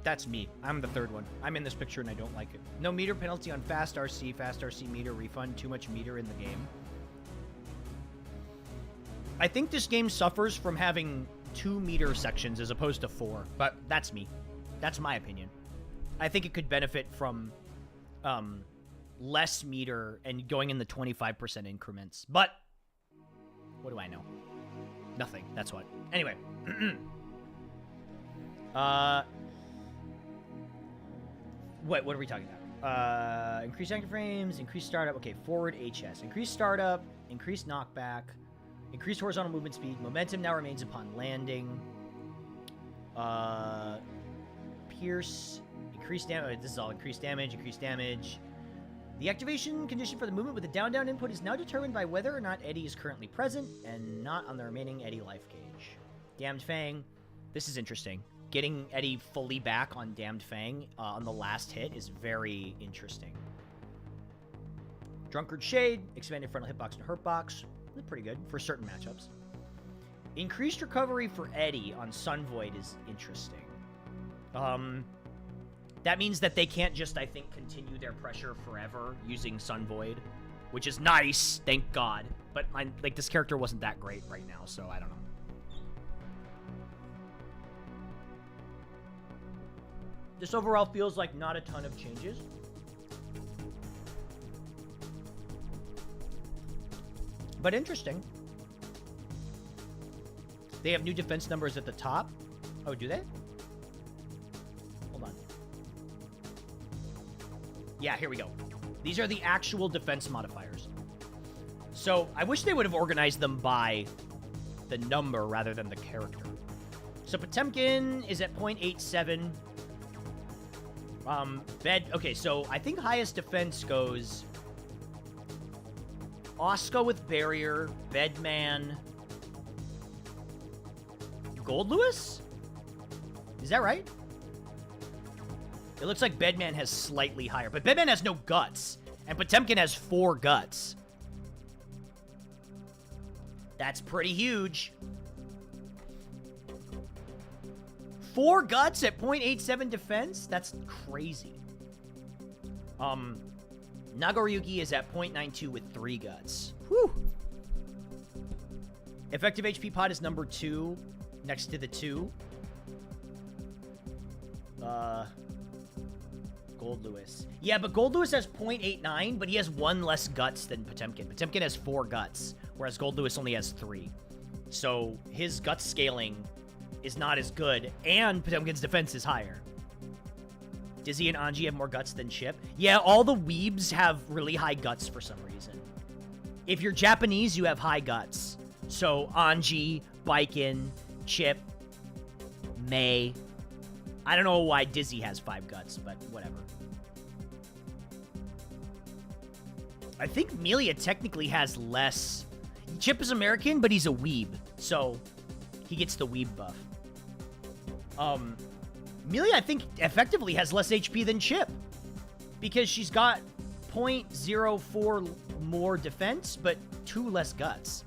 E: That's me. I'm the third one. I'm in this picture and I don't like it. No meter penalty on Fast RC. Fast RC meter refund. Too much meter in the game. I think this game suffers from having 2 meter sections as opposed to 4, but that's me. That's my opinion. I think it could benefit from less meter and going in the 25% increments, but what do I know? Nothing. That's what. Anyway. What are we talking about? Increased active frames, increased startup. Okay, forward HS. Increased startup, increased knockback, increased horizontal movement speed. Momentum now remains upon landing. Pierce, increased damage. This is all increased damage, increased damage. The activation condition for the movement with the down-down input is now determined by whether or not Eddie is currently present and not on the remaining Eddie life gauge. Damned Fang. This is interesting. Getting Eddie fully back on Damned Fang on the last hit is very interesting. Drunkard Shade. Expanded frontal hitbox and hurtbox. That's pretty good for certain matchups. Increased recovery for Eddie on Sun Void is interesting. That means that they can't just, I think, continue their pressure forever using Sun Void, which is nice, thank God. But, like, this character wasn't that great right now, so I don't know. This overall feels like not a ton of changes. But interesting. They have new defense numbers at the top. Oh, do they? Hold on. Yeah, here we go. These are the actual defense modifiers. So, I wish they would have organized them by the number rather than the character. So, Potemkin is at 0.87. Okay, so I think highest defense goes Asuka with Barrier, Bedman, Gold Lewis? Is that right? It looks like Bedman has slightly higher, but Bedman has no guts, and Potemkin has 4 guts. That's pretty huge. 4 guts at 0.87 defense? That's crazy. Nagoriyuki is at 0.92 with 3 guts. Whew. Effective HP pot is number 2, next to the 2. Gold Lewis. Yeah, but Gold Lewis has 0.89, but he has 1 less guts than Potemkin. Potemkin has 4 guts, whereas Gold Lewis only has 3. So his gut scaling is not as good, and Potemkin's defense is higher. Dizzy and Anji have more guts than Chip. Yeah, all the weebs have really high guts for some reason. If you're Japanese, you have high guts. So Anji, Baiken, Chip, Mei. I don't know why Dizzy has 5 guts, but whatever. I think Melia technically has less. Chip is American, but he's a weeb, so he gets the weeb buff. Melia, I think, effectively has less HP than Chip, because she's got 0.04 more defense, but 2 less guts.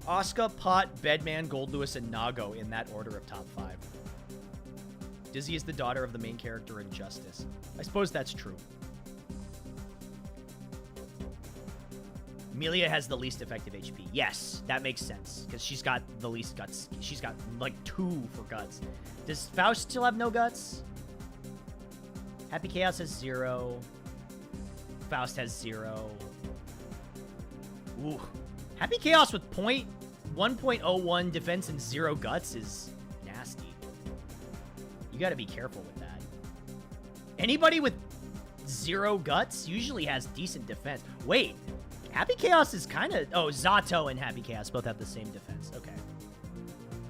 E: Asuka, Pot, Bedman, Gold Lewis, and Nago in that order of top 5. Dizzy is the daughter of the main character in Justice. I suppose that's true. Melia has the least effective HP. Yes, that makes sense, because she's got the least guts. She's got, like, 2 for guts. Does Faust still have no guts? Happy Chaos has 0. Faust has 0. Ooh. Happy Chaos with 1.01 defense and 0 guts is nasty. You gotta be careful with that. Anybody with 0 guts usually has decent defense. Wait, Happy Chaos is kind of... Oh, Zato and Happy Chaos both have the same defense. Okay.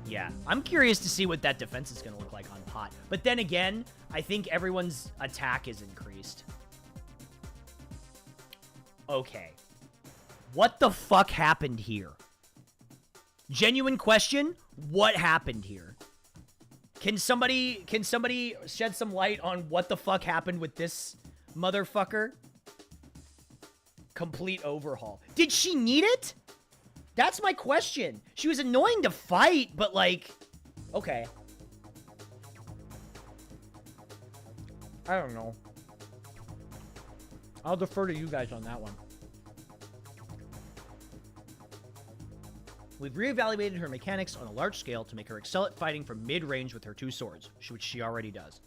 E: Yeah, I'm curious to see what that defense is going to look like on pot. But then again, I think everyone's attack is increased. Okay. What the fuck happened here? Genuine question, what happened here? Can somebody shed some light on what the fuck happened with this motherfucker? Complete overhaul. Did she need it? That's my question. She was annoying to fight, but like, okay. I don't know. I'll defer to you guys on that one. We've reevaluated her mechanics on a large scale to make her excel at fighting from mid-range with her 2 swords, which she already does.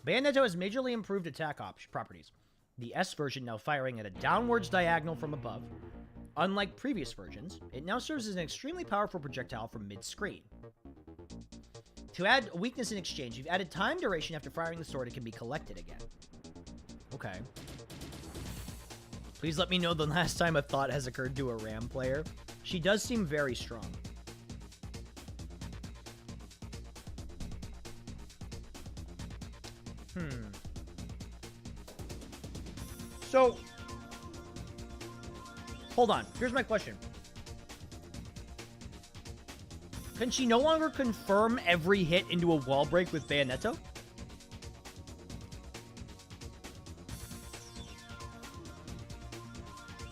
E: Bayonetta has majorly improved attack properties. The S version now firing at a downwards diagonal from above. Unlike previous versions, it now serves as an extremely powerful projectile from mid-screen. To add a weakness in exchange, you've added time duration after firing the sword. It can be collected again. Okay. Please let me know the last time a thought has occurred to a Ram player. She does seem very strong. So, hold on. Here's my question. Can she no longer confirm every hit into a wall break with Bayonetta?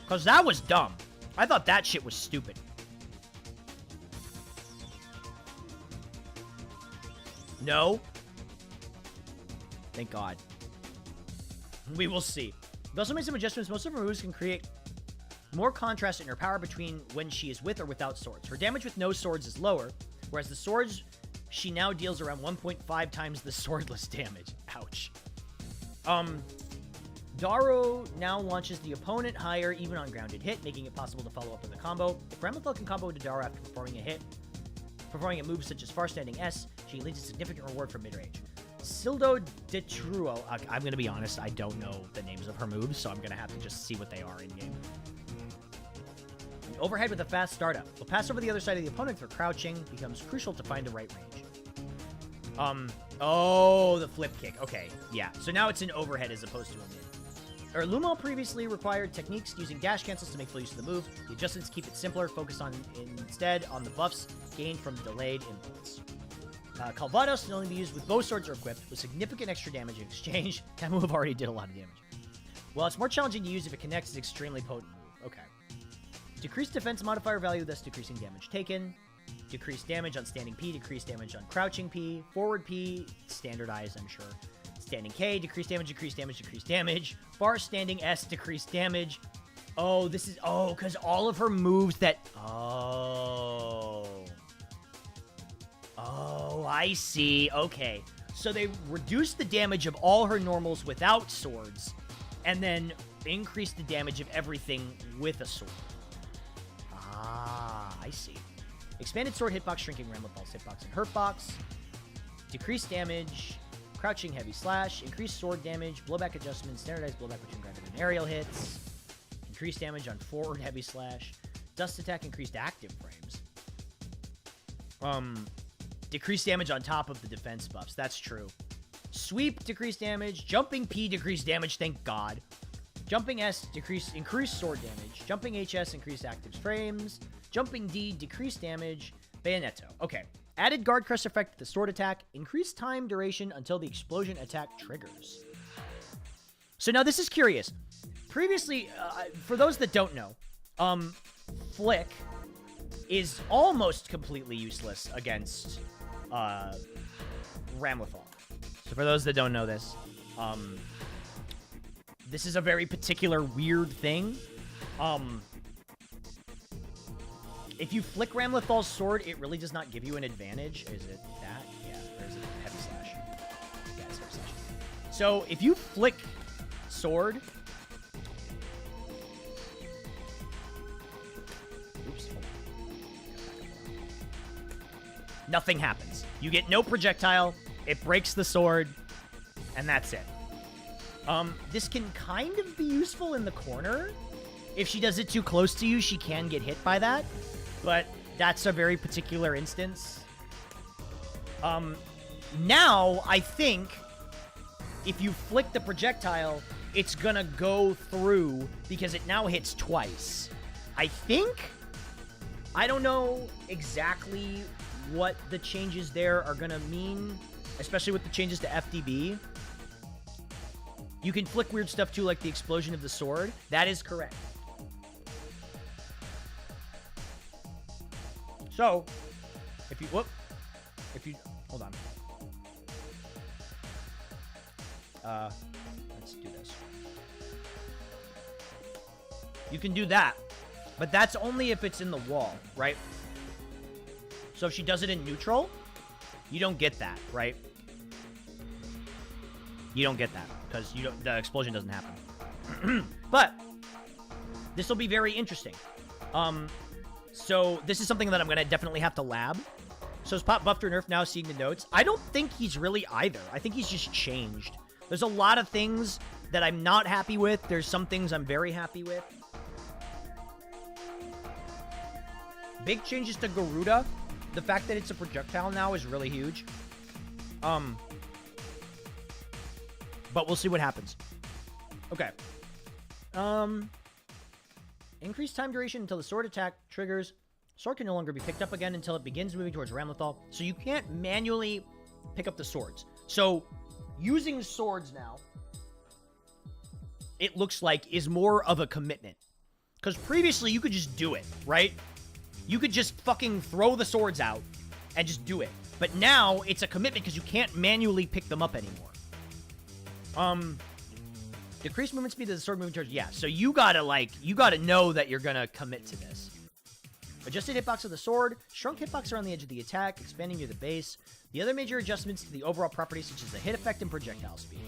E: Because that was dumb. I thought that shit was stupid. No? Thank God. We will see. We've also made some adjustments. Most of her moves can create more contrast in her power between when she is with or without swords. Her damage with no swords is lower, whereas the swords she now deals around 1.5 times the swordless damage. Ouch. Daro now launches the opponent higher even on grounded hit, making it possible to follow up with a combo. If Ramlethal can combo into Daro after performing a hit, performing a move such as far standing S, she leads a significant reward from mid-range. Sildo de Truo. I'm going to be honest, I don't know the names of her moves, so I'm going to have to just see what they are in-game. Overhead with a fast startup. Will pass over the other side of the opponent through crouching. Becomes crucial to find the right range. Oh, the flip kick. Okay, yeah. So now it's an overhead as opposed to a mid. Lumo previously required techniques using dash cancels to make full use of the move. The adjustments keep it simpler, focus on instead on the buffs gained from delayed inputs. Calvados can only be used with bow swords or equipped, with significant extra damage in exchange. That move already did a lot of damage. While it's more challenging to use if it connects, it's an extremely potent move. Okay. Decreased defense modifier value, thus decreasing damage taken. Decreased damage on standing P, decreased damage on crouching P. Forward P, standardized, I'm sure. Standing K, decreased damage, decreased damage, decreased damage. Far standing S, decreased damage. Oh, this is... Oh, because all of her moves that... Oh, I see. Okay. So they reduced the damage of all her normals without swords, and then increased the damage of everything with a sword. Ah, I see. Expanded sword hitbox, shrinking Ramlethal's hitbox and hurtbox. Decreased damage, crouching heavy slash, increased sword damage, blowback adjustment, standardized blowback between grounded and aerial hits. Increased damage on forward heavy slash. Dust attack, increased active frames. Decreased damage on top of the defense buffs. That's true. Sweep, decreased damage. Jumping P, decreased damage. Thank God. Jumping S, increased sword damage. Jumping HS, increased active frames. Jumping D, decreased damage. Bayonetta. Okay. Added guard crest effect to the sword attack. Increased time duration until the explosion attack triggers. So now this is curious. Previously, for those that don't know, Flick is almost completely useless against Ramlethal. So for those that don't know this, this is a very particular weird thing. If you flick Ramlethal's sword, it really does not give you an advantage. Is it that? Yeah, there's a heavy slash. Yeah, it's heavy slash. So if you flick sword, Nothing happens. You get no projectile, it breaks the sword, and that's it. This can kind of be useful in the corner. If she does it too close to you, she can get hit by that, but that's a very particular instance. Now, I think if you flick the projectile, it's gonna go through because it now hits twice. I think? I don't know exactly what the changes there are gonna mean, especially with the changes to FDB. You can flick weird stuff too, like the explosion of the sword. That is correct. So, if you, hold on. Let's do this. You can do that, but that's only if it's in the wall, right? So if she does it in neutral, you don't get that, right? You don't get that because the explosion doesn't happen. But this will be very interesting. So this is something that I'm gonna definitely have to lab. So is Pop buffed or nerfed now? Seeing the notes, I don't think he's really either. I think he's just changed. There's a lot of things that I'm not happy with. There's some things I'm very happy with. Big changes to Garuda. The fact that it's a projectile now is really huge. But we'll see what happens. Okay. Increased time duration until the sword attack triggers. Sword can no longer be picked up again until it begins moving towards Ramlethal. So you can't manually pick up the swords. So using swords now, it looks like, is more of a commitment. Because previously you could just do it, right? You could just fucking throw the swords out and just do it. But now it's a commitment because you can't manually pick them up anymore. Decreased movement speed of the sword moving towards... Yeah, so you gotta know that you're gonna commit to this. Adjusted hitbox of the sword. Shrunk hitbox around the edge of the attack, expanding near the base. The other major adjustments to the overall properties, such as the hit effect and projectile speed.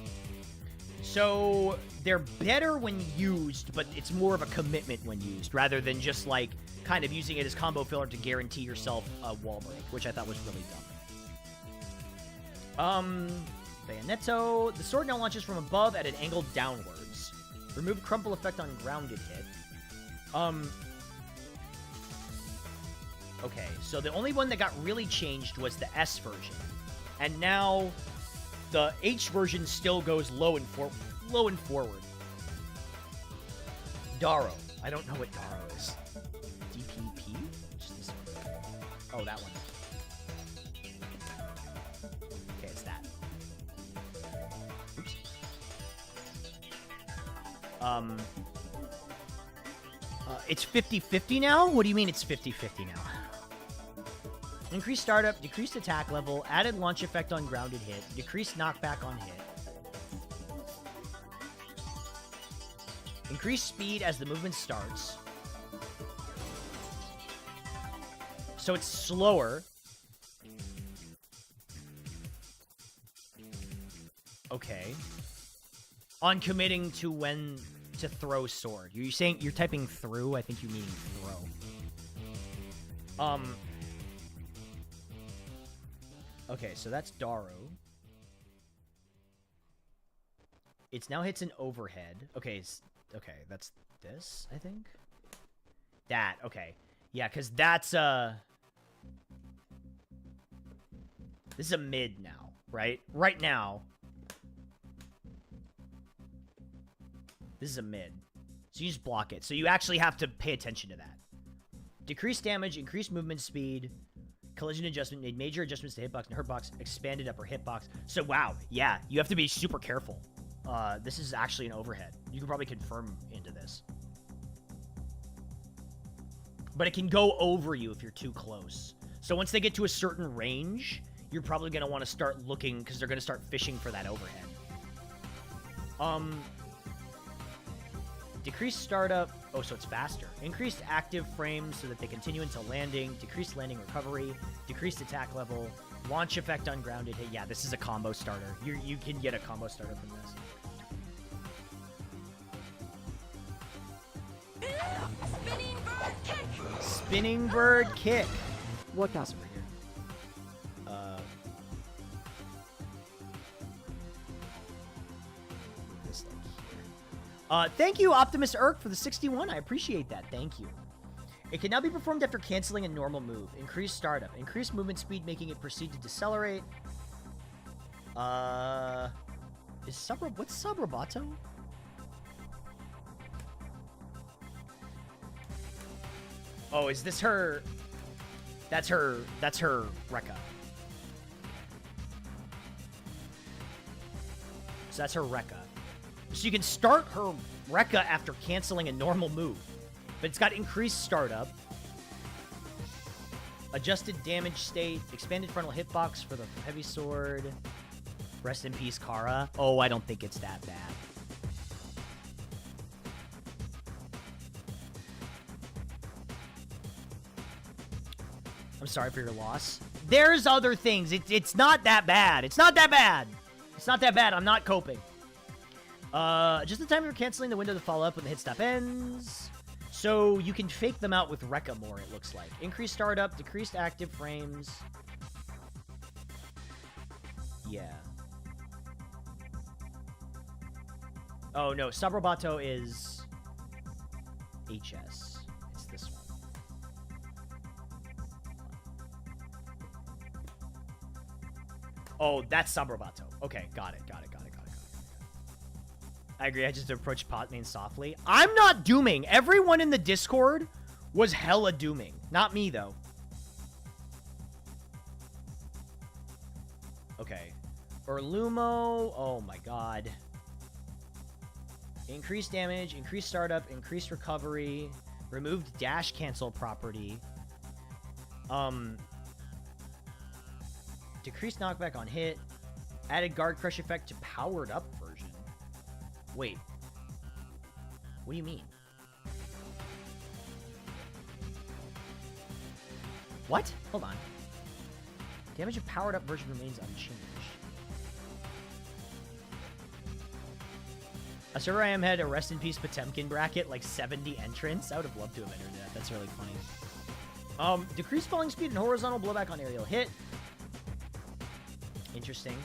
E: So, they're better when used, but it's more of a commitment when used, rather than just, like, kind of using it as combo filler to guarantee yourself a wall break, which I thought was really dumb. Bayonetto. The sword now launches from above at an angle downwards. Remove crumple effect on grounded hit. Okay, so the only one that got really changed was the S version. And now the H version still goes low and forward. Daro. I don't know what Daro is. DPP? Oh, that one. Okay, it's that. Oops. It's 50-50 now? What do you mean it's 50-50 now? Increased startup, decreased attack level, added launch effect on grounded hit, decreased knockback on hit. Increased speed as the movement starts. So it's slower. Okay. On committing to when to throw sword. You're saying you're typing through? I think you mean throw. Okay, so that's Daro. It's now hits an overhead. Okay, okay, that's this, I think. That, okay. Yeah, because that's this is a mid now, right? Right now. This is a mid. So you just block it. So you actually have to pay attention to that. Decreased damage, increased movement speed, collision adjustment, made major adjustments to hitbox and hurtbox, expanded upper hitbox. So wow, yeah, you have to be super careful. This is actually an overhead. You can probably confirm into this. But it can go over you if you're too close. So once they get to a certain range, you're probably going to want to start looking, because they're going to start fishing for that overhead. Decreased startup. Oh, so it's faster. Increased active frames so that they continue until landing. Decreased landing recovery. Decreased attack level. Launch effect on grounded hit. Yeah, this is a combo starter. You can get a combo starter from this.
B: Spinning bird kick.
E: Spinning bird kick.
A: What else?
E: Thank you, Optimus Irk, for the 61. I appreciate that. Thank you. It can now be performed after canceling a normal move. Increased startup. Increased movement speed, making it proceed to decelerate. What's Sabrobato? Oh, is this her? That's her Rekka. So that's her Rekka. So you can start her Rekka after canceling a normal move. But it's got increased startup, adjusted damage state, expanded frontal hitbox for the heavy sword. Rest in peace, Kara. Oh, I don't think it's that bad. I'm sorry for your loss. There's other things. It's not that bad. It's not that bad. It's not that bad. I'm not coping. Just the time you're canceling the window to follow up when the hit stop ends. So you can fake them out with Rekka more, it looks like. Increased startup, decreased active frames. Yeah. Oh, no. Sabrobato is HS. It's this one. Oh, that's Sabrobato. Okay, got it. I agree. I just approached Potmain softly. I'm not dooming. Everyone in the Discord was hella dooming. Not me, though. Okay. Urlumo. Oh, my God. Increased damage, increased startup, increased recovery, removed dash cancel property. Decreased knockback on hit. Added guard crush effect to powered up version. Wait. What do you mean? What? Hold on. Damage of powered up version remains unchanged. A server I am had a rest in peace Potemkin bracket, like 70 entrants. I would have loved to have entered that. That's really funny. Decreased falling speed and horizontal blowback on aerial hit. Interesting.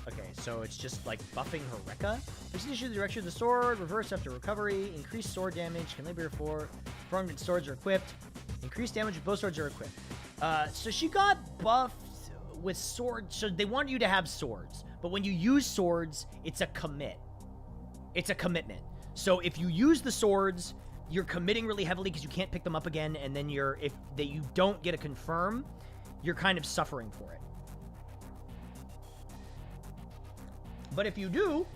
E: Okay, so it's just like buffing her Rekka. Proceed to the direction of the sword. Reverse after recovery. Increased sword damage. Can labor for performed when swords are equipped. Increased damage when both swords are equipped. So she got buffed with swords. So they want you to have swords. But when you use swords, it's a commit. It's a commitment. So if you use the swords, you're committing really heavily because you can't pick them up again. And then you don't get a confirm, you're kind of suffering for it. But if you do,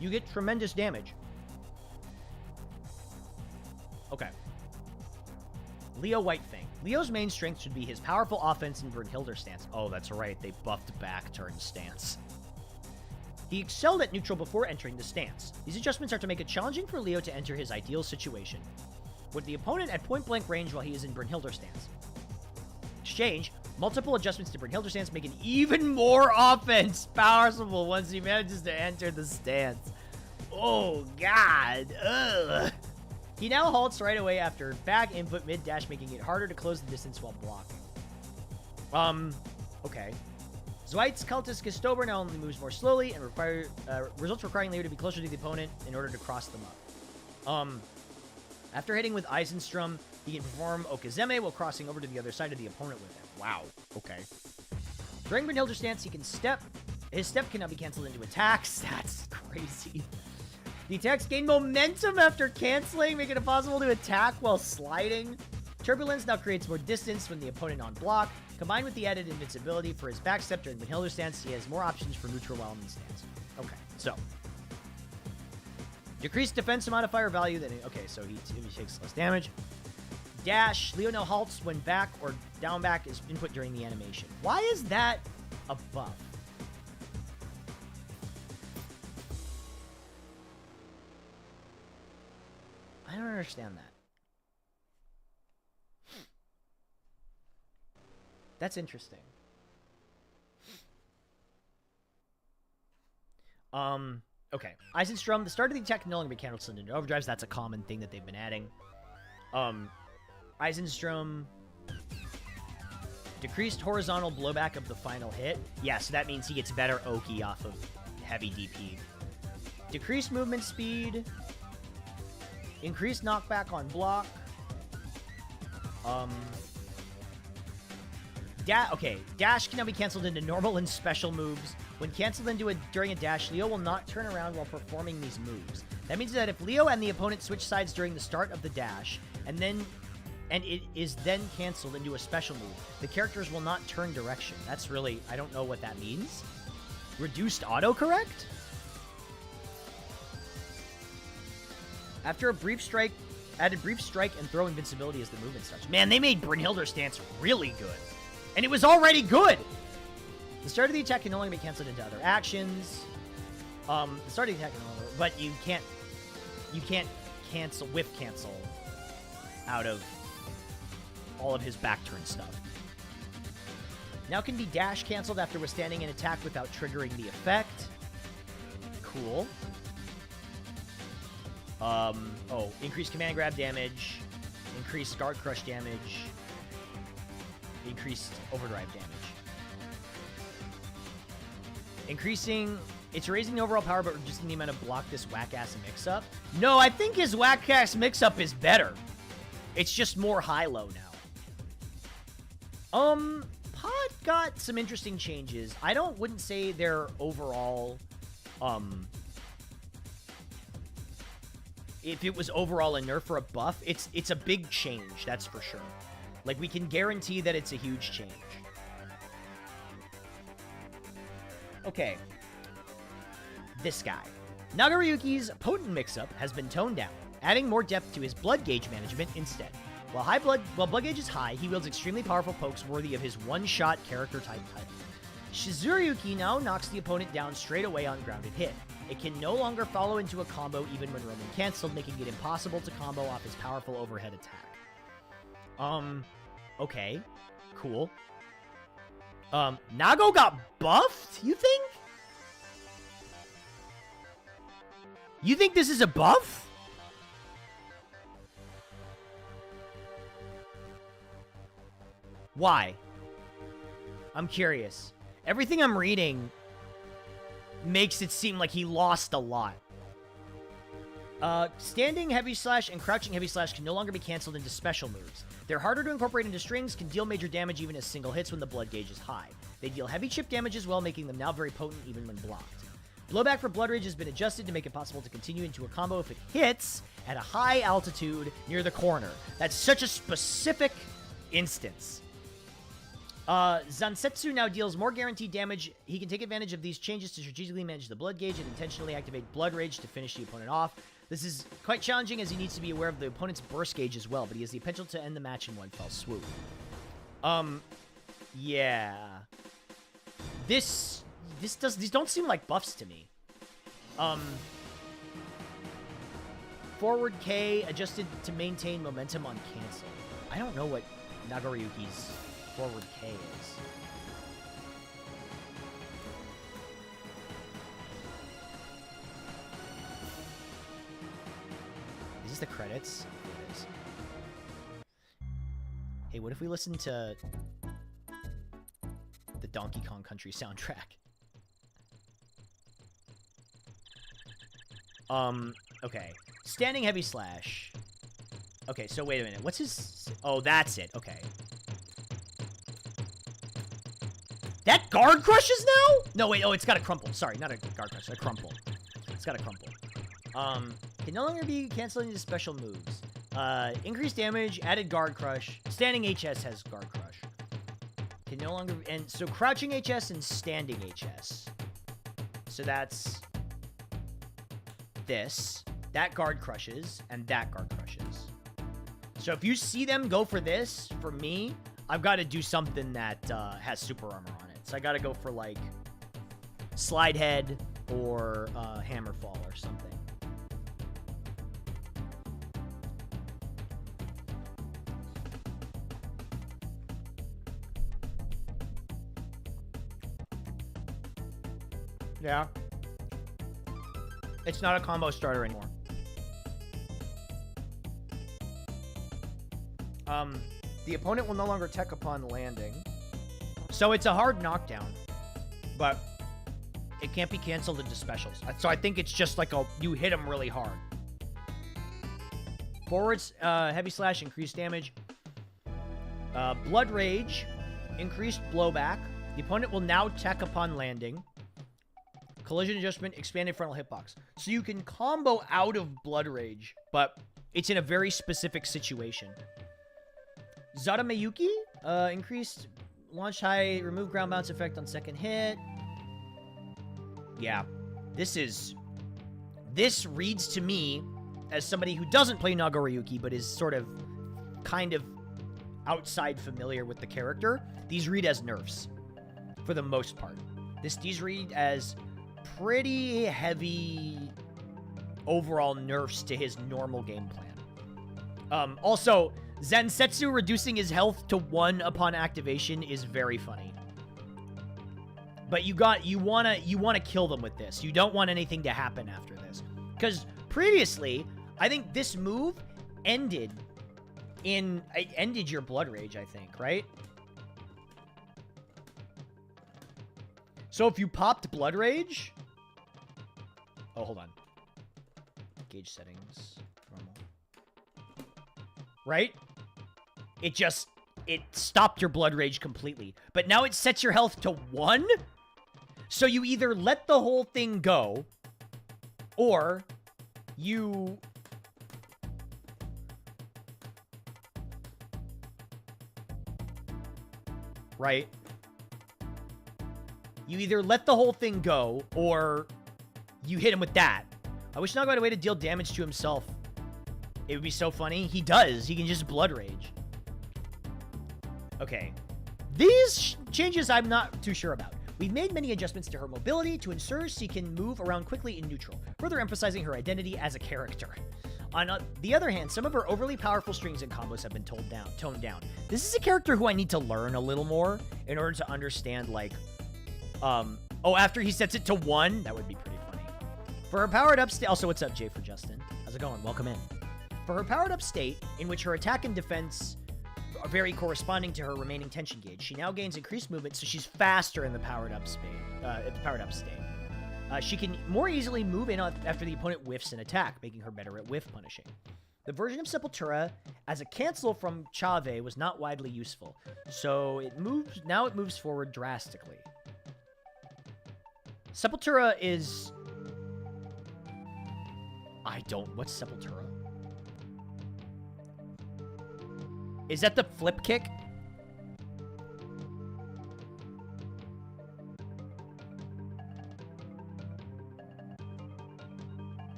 E: you get tremendous damage. Okay. Leo Whitefang. Leo's main strength should be his powerful offense and Brunhilde stance. Oh, that's right. They buffed back turn stance. He excelled at neutral before entering the stance. These adjustments are to make it challenging for Leo to enter his ideal situation, with the opponent at point-blank range while he is in Brunhilde stance. Exchange. Multiple adjustments to Brunhilde stance make it even more offense powerful once he manages to enter the stance. Oh, God. Ugh. He now halts right away after back input mid-dash, making it harder to close the distance while blocking. Okay. Zweig's Cultist Gistober now only moves more slowly and results requiring Leo to be closer to the opponent in order to cross them up. After hitting with Eisenstrom, he can perform Okazeme while crossing over to the other side of the opponent with it. Wow. Okay. During Brunhilde stance, he can step. His step cannot be canceled into attacks. That's crazy. The attacks gain momentum after canceling, making it possible to attack while sliding. Turbulence now creates more distance when the opponent on block. Combined with the added invincibility for his backstep during Brunhilde stance, he has more options for neutral while in the stance. Okay, so. Decreased defense modifier value. Okay, so he takes less damage. Dash. Leo now halts when back or down back is input during the animation. Why is that a buff? I don't understand that. That's interesting. Okay. Eisenstrom, the start of the attack can no longer be canceled into overdrives. That's a common thing that they've been adding. Eisenstrom. Decreased horizontal blowback of the final hit. Yeah, so that means he gets better Oki off of heavy DP. Decreased movement speed. Increased knockback on block. Okay, dash can now be canceled into normal and special moves. When canceled during a dash, Leo will not turn around while performing these moves. That means that if Leo and the opponent switch sides during the start of the dash, and it is then canceled into a special move, the characters will not turn direction. That's really, I don't know what that means. Reduced autocorrect? After a brief strike, added brief strike and throw invincibility as the movement starts. Man, they made Brynhilder's stance really good. And it was already good! The start of the attack can no longer be canceled into other actions. The start of the attack can no longer, but you can't cancel, whiff cancel out of all of his back turn stuff. Now can be dash canceled after withstanding an attack without triggering the effect. Cool. Increased command grab damage, increased guard crush damage, increased overdrive damage. It's raising the overall power, but reducing the amount of block this whack-ass mix-up. No, I think his whack-ass mix-up is better. It's just more high-low now. Pod got some interesting changes. I wouldn't say they're overall, if it was overall a nerf or a buff, it's a big change, that's for sure. Like, we can guarantee that it's a huge change. Okay. This guy. Nagaryuki's potent mix-up has been toned down, adding more depth to his blood gauge management instead. While blood gauge is high, he wields extremely powerful pokes worthy of his one-shot character type title. Shizuriyuki now knocks the opponent down straight away on grounded hit. It can no longer follow into a combo even when roaming canceled, making it impossible to combo off his powerful overhead attack. Okay. Cool. Nago got buffed, you think? You think this is a buff? Why? I'm curious. Everything I'm reading makes it seem like he lost a lot. Standing heavy slash and crouching heavy slash can no longer be canceled into special moves. They're harder to incorporate into strings, can deal major damage even as single hits when the blood gauge is high. They deal heavy chip damage as well, making them now very potent even when blocked. Blowback for Blood Rage has been adjusted to make it possible to continue into a combo if it hits at a high altitude near the corner. That's such a specific instance. Zansetsu now deals more guaranteed damage. He can take advantage of these changes to strategically manage the blood gauge and intentionally activate Blood Rage to finish the opponent off. This is quite challenging as he needs to be aware of the opponent's burst gauge as well, but he has the potential to end the match in one fell swoop. Yeah. These don't seem like buffs to me. Forward K adjusted to maintain momentum on cancel. I don't know what Nagaryuki's forward K is. Is this the credits? It is. Hey, what if we listen to the Donkey Kong Country soundtrack? Okay. Standing heavy slash. Okay, so wait a minute. What's his... Oh, that's it. Okay. That guard crushes now? No, wait. Oh, it's got a crumple. Sorry, not a guard crush. A crumple. It's got a crumple. Can no longer be canceled into special moves. Increased damage, added guard crush. Standing HS has guard crush. Can no longer... And so crouching HS and standing HS. So that's... this. That guard crushes, and that guard crushes. So if you see them go for this, for me, I've got to do something that has super armor on it. So I got to go for, like, Slide Head or Hammerfall or something. Yeah. It's not a combo starter anymore. The opponent will no longer tech upon landing. So it's a hard knockdown. But it can't be canceled into specials. So I think it's just like you hit him really hard. Forwards, heavy slash, increased damage. Blood Rage, increased blowback. The opponent will now tech upon landing. Collision adjustment, expanded frontal hitbox. So you can combo out of Blood Rage, but it's in a very specific situation. Zara Miyuki, increased launch height, remove ground bounce effect on second hit. Yeah, this reads to me as somebody who doesn't play Nagoryuki, but is sort of kind of outside familiar with the character. These read as nerfs for the most part. These read as pretty heavy overall nerfs to his normal game plan. Also, Zansetsu reducing his health to 1 upon activation is very funny. But you wanna kill them with this. You don't want anything to happen after this. Because previously, I think this move ended your Blood Rage, I think, right? So if you popped Blood Rage... Oh, hold on. Gauge settings. Normal. Right? It stopped your Blood Rage completely. But now it sets your health to 1? So you either let the whole thing go, or you... Right? You either let the whole thing go, or you hit him with that. I wish Nago had a way to deal damage to himself. It would be so funny. He does. He can just Blood Rage. Okay. These changes I'm not too sure about. We've made many adjustments to her mobility to ensure she can move around quickly in neutral, further emphasizing her identity as a character. On the other hand, some of her overly powerful strings and combos have been toned down. This is a character who I need to learn a little more in order to understand, like, oh, after he sets it to 1? That would be pretty funny. For her powered-up state... Also, what's up, Jay for Justin? How's it going? Welcome in. For her powered-up state, in which her attack and defense are very corresponding to her remaining tension gauge, she now gains increased movement, so she's faster in the powered-up state. She can more easily move in after the opponent whiffs an attack, making her better at whiff punishing. The version of Sepultura as a cancel from Chave was not widely useful, so it moves forward drastically. Sepultura is... What's Sepultura? Is that the flip kick?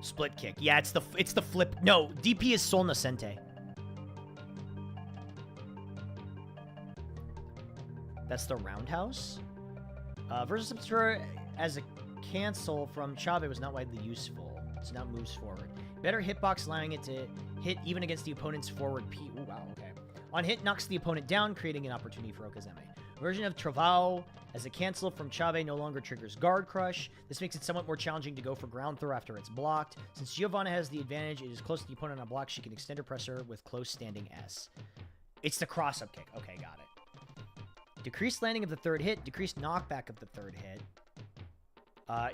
E: Split kick. Yeah, it's the flip. No, DP is Sol Nascente. That's the roundhouse. Versus Sepultura as a cancel from Chave was not widely useful. So now moves forward. Better hitbox, allowing it to hit even against the opponent's forward P. Ooh, wow, okay. On hit, knocks the opponent down, creating an opportunity for Okazeme. Version of Travao as a cancel from Chave no longer triggers Guard Crush. This makes it somewhat more challenging to go for ground throw after it's blocked. Since Giovanna has the advantage, it is close to the opponent on a block, she can extend her pressure with close standing S. It's the cross-up kick. Okay, got it. Decreased landing of the third hit, decreased knockback of the third hit.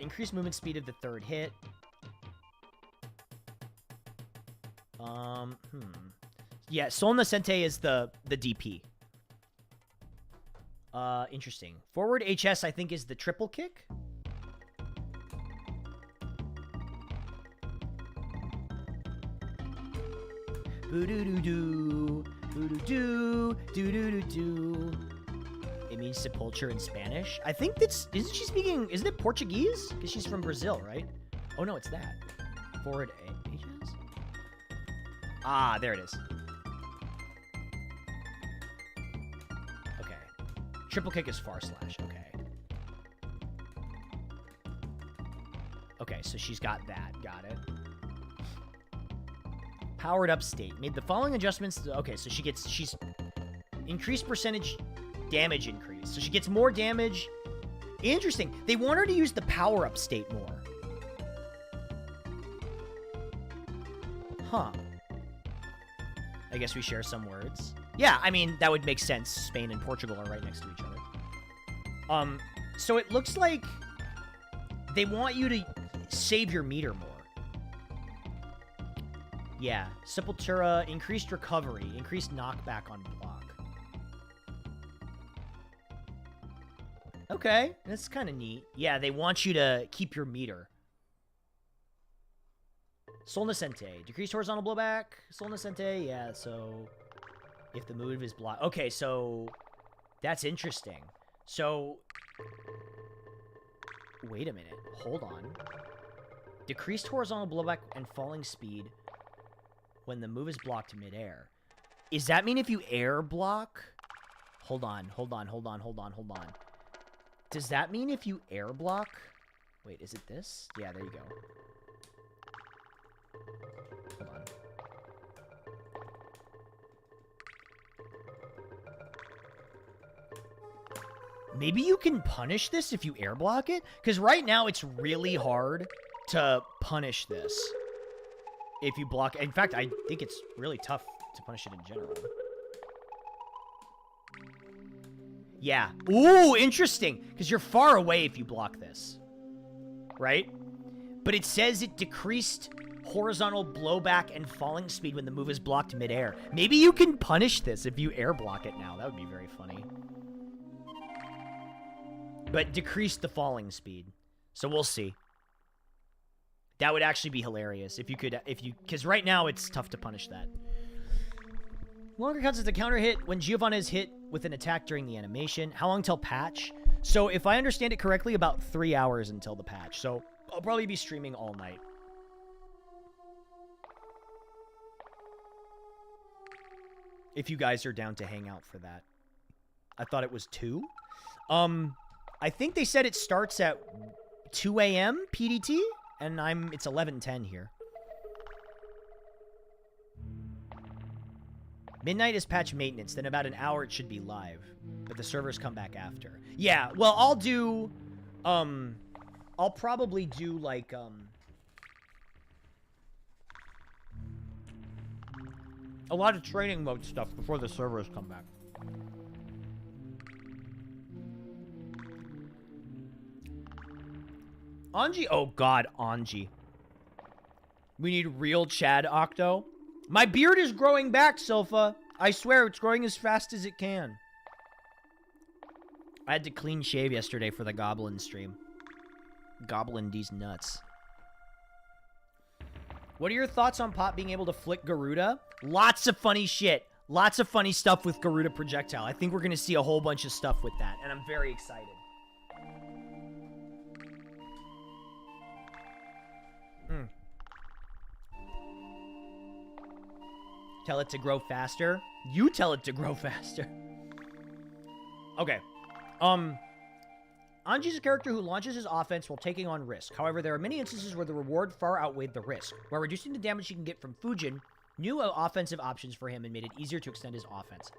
E: Increased movement speed of the third hit. Yeah, Sol Nascente is the DP. Interesting. Forward HS, I think, is the triple kick. Boo-doo-doo-doo. Boo-doo-doo. Doo-doo-doo-doo. It means sepulture in Spanish. I think that's... Isn't it Portuguese? Because she's from Brazil, right? Oh, no, it's that. Forward HS? Ah, there it is. Okay. Triple kick is far slash. Okay. Okay, so she's got that. Got it. Powered up state. Made the following adjustments. Okay, so she's increased percentage damage increase. So she gets more damage. Interesting. They want her to use the power up state more. Huh. I guess we share some words. Yeah, I mean, that would make sense. Spain and Portugal are right next to each other. So it looks like they want you to save your meter more. Yeah. Sepultura, increased recovery, increased knockback on block. Okay, that's kind of neat. Yeah, they want you to keep your meter. Sol Nascente. Decreased horizontal blowback. Sol Nascente. Yeah, so if the move is blocked. Okay, so that's interesting. So wait a minute. Hold on. Decreased horizontal blowback and falling speed when the move is blocked midair. Does that mean if you air block? Hold on. Does that mean if you air block? Wait, is it this? Yeah, there you go. Hold on. Maybe you can punish this if you air block it? Because right now it's really hard to punish this if you block. In fact, I think it's really tough to punish it in general. Yeah. Ooh, interesting. Because you're far away if you block this. Right? But it says it decreased horizontal blowback and falling speed when the move is blocked midair. Maybe you can punish this if you air block it now. That would be very funny. But decreased the falling speed. So we'll see. That would actually be hilarious if you could, because right now it's tough to punish that. Longer counts as a counter hit when Giovanna is hit with an attack during the animation. How long till patch? So if I understand it correctly, about 3 hours until the patch. So I'll probably be streaming all night. If you guys are down to hang out for that. I thought it was 2. I think they said it starts at 2 a.m. PDT, and it's 11:10 here. Midnight is patch maintenance, then about an hour it should be live, but the servers come back after. Yeah, well, I'll do, I'll probably do, like, a lot of training mode stuff before the servers come back. Anji? Oh, God, Anji. We need real Chad Octo. My beard is growing back, Sofa. I swear, it's growing as fast as it can. I had to clean shave yesterday for the Goblin stream. Goblin these nuts. What are your thoughts on Pop being able to flick Garuda? Lots of funny shit. Lots of funny stuff with Garuda projectile. I think we're going to see a whole bunch of stuff with that, and I'm very excited. Tell it to grow faster. You tell it to grow faster. Okay. Anji's a character who launches his offense while taking on risk. However, there are many instances where the reward far outweighed the risk. While reducing the damage he can get from Fujin, new offensive options for him and made it easier to extend his offense.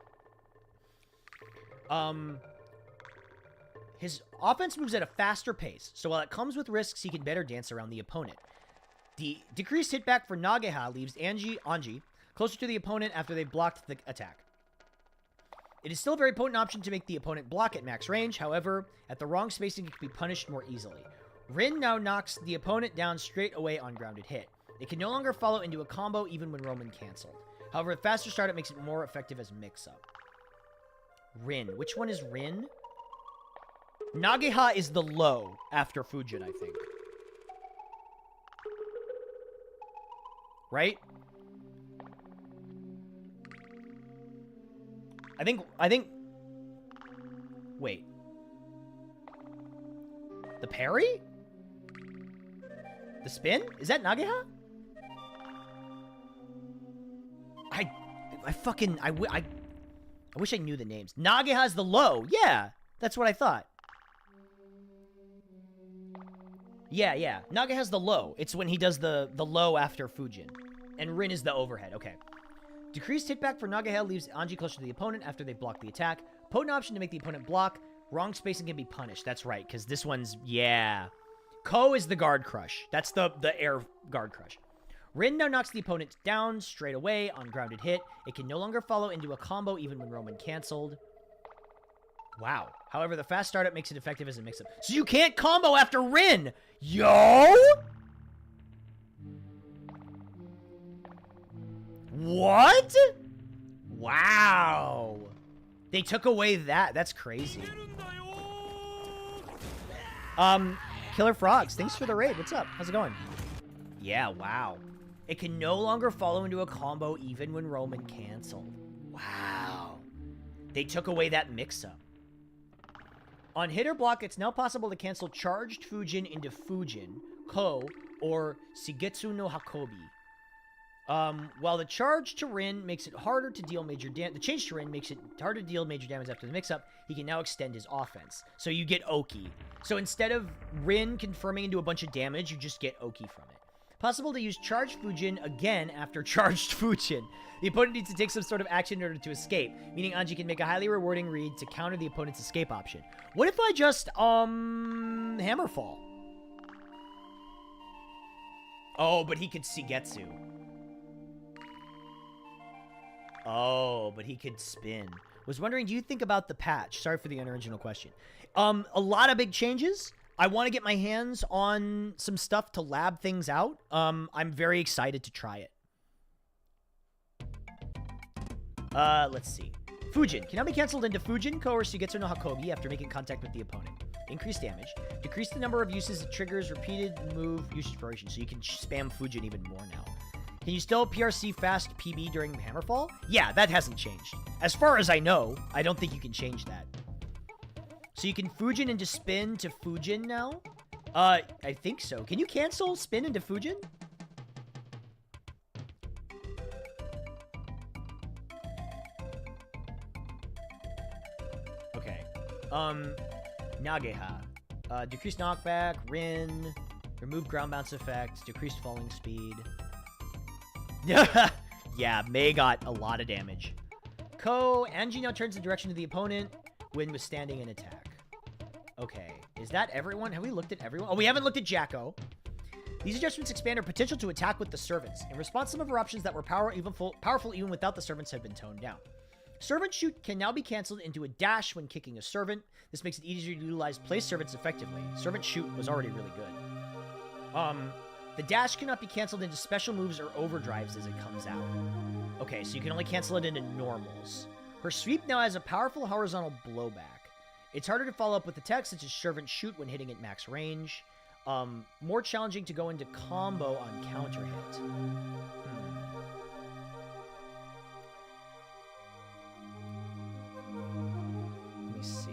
E: His offense moves at a faster pace, so while it comes with risks, he can better dance around the opponent. The decreased hitback for Nageha leaves Anji closer to the opponent after they've blocked the attack. It is still a very potent option to make the opponent block at max range. However, at the wrong spacing, it can be punished more easily. Rin now knocks the opponent down straight away on grounded hit. It can no longer follow into a combo even when Roman canceled. However, a faster start, it makes it more effective as mix-up. Rin. Which one is Rin? Nageha is the low after Fujin, I think. Right? I think... Wait. The parry? The spin? Is that Nageha? I wish I knew the names. Nageha's the low. Yeah, that's what I thought. Yeah. Nageha's the low. It's when he does the low after Fujin. And Rin is the overhead. Okay. Decreased hitback for Nageha leaves Anji closer to the opponent after they block the attack. Potent option to make the opponent block. Wrong spacing can be punished. That's right, because this one's... Yeah. Ko is the guard crush. That's the air guard crush. Rin now knocks the opponent down straight away on grounded hit. It can no longer follow into a combo even when Roman canceled. Wow. However, the fast startup makes it effective as a mix-up. So you can't combo after Rin! Yo! What? Wow. They took away that. That's crazy. Killer Frogs, thanks for the raid. What's up? How's it going? Yeah, wow. It can no longer follow into a combo even when Roman canceled. Wow. They took away that mix-up. On hit or block, it's now possible to cancel charged Fujin into Fujin, Ko, or Shigetsu no Hakobi. While the charge to Rin makes it harder to deal major damage, the change to Rin makes it harder to deal major damage after the mix-up, he can now extend his offense. So you get Oki. So instead of Rin confirming into a bunch of damage, you just get Oki from it. Possible to use charged Fujin again after charged Fujin. The opponent needs to take some sort of action in order to escape, meaning Anji can make a highly rewarding read to counter the opponent's escape option. What if I just, Hammerfall? Oh, but he could Shigetsu. Oh, but he could spin. Was wondering, do you think about the patch? Sorry for the unoriginal question. A lot of big changes. I want to get my hands on some stuff to lab things out. I'm very excited to try it. Let's see. Fujin can now be canceled into Fujin, Ko, or Shigetsu no Hakogi after making contact with the opponent. Increase damage. Decrease the number of uses it triggers repeated move usage duration, so you can spam Fujin even more now. Can you still PRC fast PB during Hammerfall? Yeah, that hasn't changed. As far as I know, I don't think you can change that. So you can Fujin into spin to Fujin now? I think so. Can you cancel spin into Fujin? Okay. Nageha. Decreased knockback, Rin, remove ground bounce effect, decreased falling speed. Yeah, Mei got a lot of damage. Ko, Anji now turns the direction of the opponent when withstanding an attack. Okay, is that everyone? Have we looked at everyone? Oh, we haven't looked at Jacko. These adjustments expand our potential to attack with the servants. In response, some of our options that were powerful even without the servants have been toned down. Servant shoot can now be canceled into a dash when kicking a servant. This makes it easier to utilize place servants effectively. Servant shoot was already really good. The dash cannot be canceled into special moves or overdrives as it comes out. Okay, so you can only cancel it into normals. Her sweep now has a powerful horizontal blowback. It's harder to follow up with attacks such as servant shoot when hitting at max range. More challenging to go into combo on counter hit. Let me see.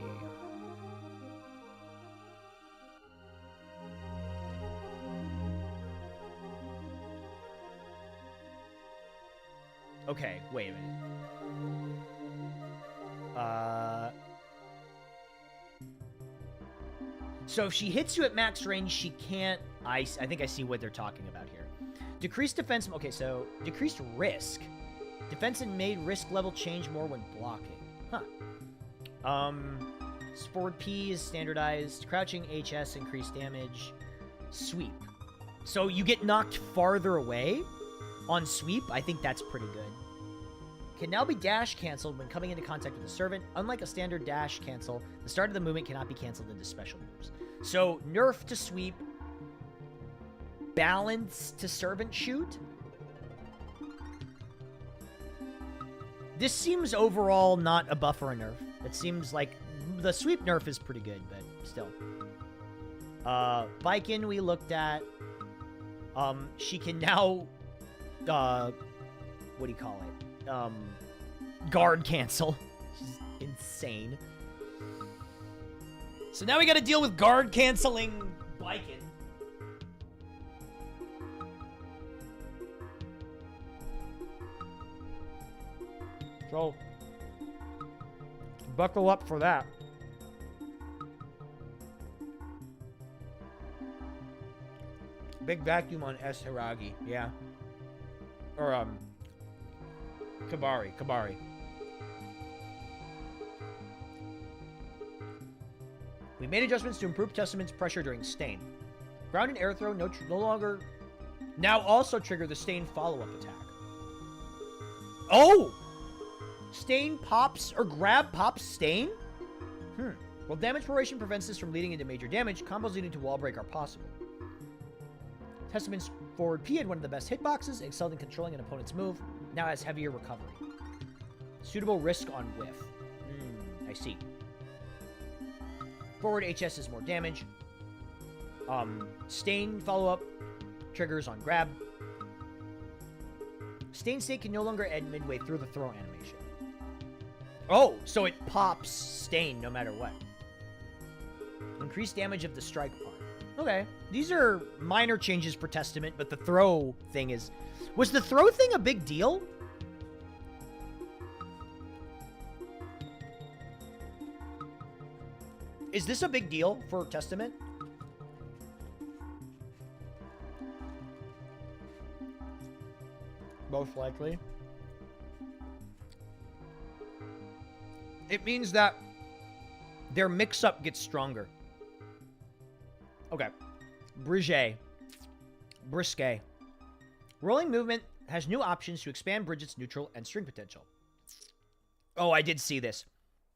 E: Okay, wait a minute. So if she hits you at max range, she can't... I think I see what they're talking about here. Decreased defense... Okay, so decreased risk. Defense and made risk level change more when blocking. Huh. Forward P is standardized. Crouching HS increased damage. Sweep. So you get knocked farther away on sweep. I think that's pretty good. Can now be dash canceled when coming into contact with a servant. Unlike a standard dash cancel, the start of the movement cannot be canceled into special moves. So nerf to sweep, balance to servant shoot. This seems overall not a buff or a nerf. It seems like the sweep nerf is pretty good, but still. Baiken we looked at. She can now, what do you call it? Guard cancel. Which is insane. So now we gotta deal with guard canceling Baiken. So, buckle up for that. Big vacuum on S. Hiragi, yeah. Or, Kabari. We made adjustments to improve Testament's pressure during Stain. Ground and air throw no longer... Now also trigger the Stain follow-up attack. Oh! Stain pops, or grab pops Stain? While damage proration prevents this from leading into major damage, combos leading to wall break are possible. Testament's forward P had one of the best hitboxes, excelled in controlling an opponent's move, now has heavier recovery. Suitable risk on whiff. I see. Forward HS is more damage. Stain follow-up triggers on grab. Stain state can no longer end midway through the throw animation. Oh, so it pops Stain no matter what. Increased damage of the strike part. Okay. These are minor changes for Testament, but the throw thing is... Was the throw thing a big deal? Is this a big deal for Testament? Most likely. It means that their mix-up gets stronger. Okay. Brisquet. Rolling movement has new options to expand Bridget's neutral and string potential. Oh, I did see this.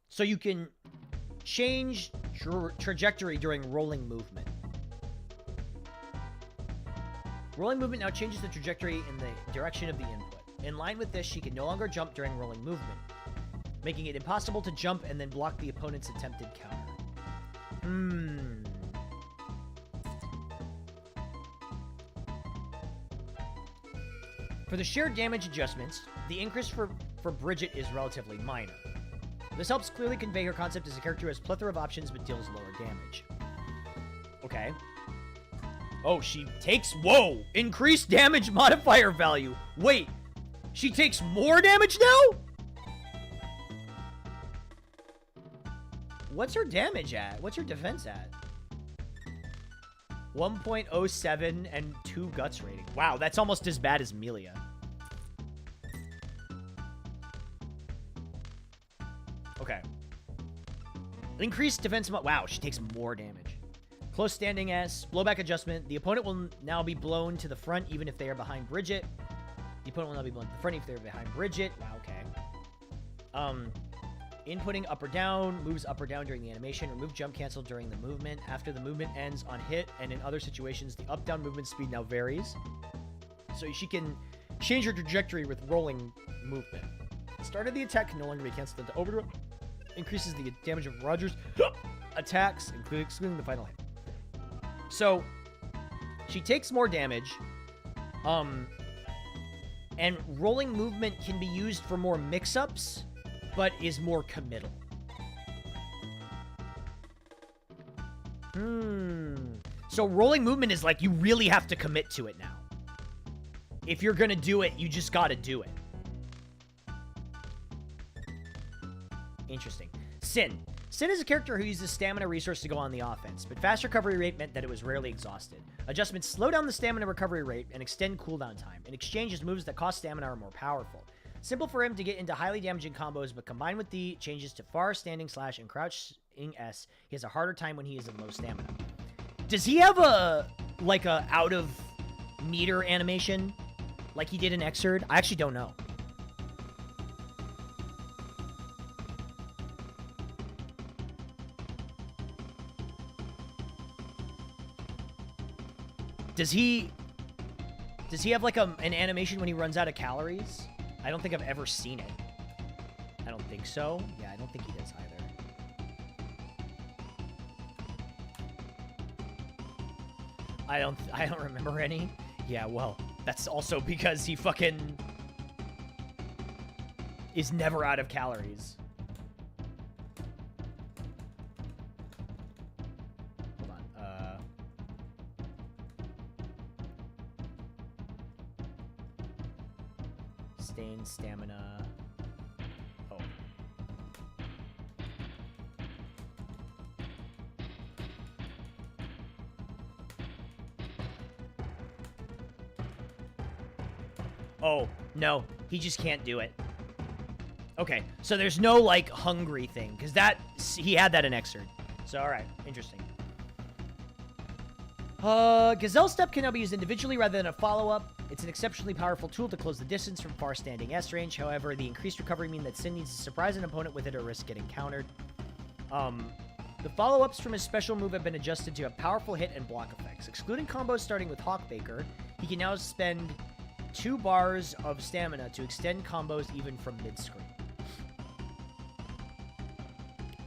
E: So you can change trajectory during rolling movement. Rolling movement now changes the trajectory in the direction of the input. In line with this, she can no longer jump during rolling movement, making it impossible to jump and then block the opponent's attempted counter. For the shared damage adjustments, the increase for Bridget is relatively minor. This helps clearly convey her concept as a character who has a plethora of options but deals lower damage. Okay. Oh, she takes... Whoa! Increased damage modifier value. Wait. She takes more damage now? What's her damage at? What's her defense at? 1.07 and 2 guts rating. Wow, that's almost as bad as Melia. Okay. Increased defense... Wow, she takes more damage. Close standing S. Blowback adjustment. The opponent will now be blown to the front even if they are behind Bridget. The opponent will now be blown to the front if they're behind Bridget. Wow, okay. Inputting up or down. Moves up or down during the animation. Remove jump cancel during the movement. After the movement ends on hit and in other situations, the up-down movement speed now varies. So she can change her trajectory with rolling movement. Start of the attack can no longer be canceled into overdrive. Increases the damage of Roger's attacks, excluding the final hit. So, she takes more damage. And rolling movement can be used for more mix-ups, but is more committal. So rolling movement is like you really have to commit to it now. If you're gonna do it, you just gotta do it. Interesting. Sin. Sin is a character who uses stamina resource to go on the offense, but fast recovery rate meant that it was rarely exhausted. Adjustments slow down the stamina recovery rate and extend cooldown time. In exchange, his moves that cost stamina are more powerful. Simple for him to get into highly damaging combos, but combined with the changes to far standing slash and crouching S, he has a harder time when he is in low stamina. Does he have a out of meter animation like he did in Xrd? I actually don't know. Does he have like an animation when he runs out of calories? I don't think I've ever seen it. I don't think so. Yeah, I don't think he does either. I don't remember any. Yeah, well, that's also because he fucking is never out of calories. Hold on. Stain, stamina. Oh. Oh, no. He just can't do it. Okay, so there's no, like, hungry thing, because he had that in Xrd. So, alright, interesting. Gazelle Step can now be used individually rather than a follow-up. It's an exceptionally powerful tool to close the distance from far-standing S range. However, the increased recovery means that Sin needs to surprise an opponent with it or risk getting countered. The follow-ups from his special move have been adjusted to have powerful hit and block effects. Excluding combos starting with Hawkbaker, he can now spend 2 bars of stamina to extend combos even from mid-screen.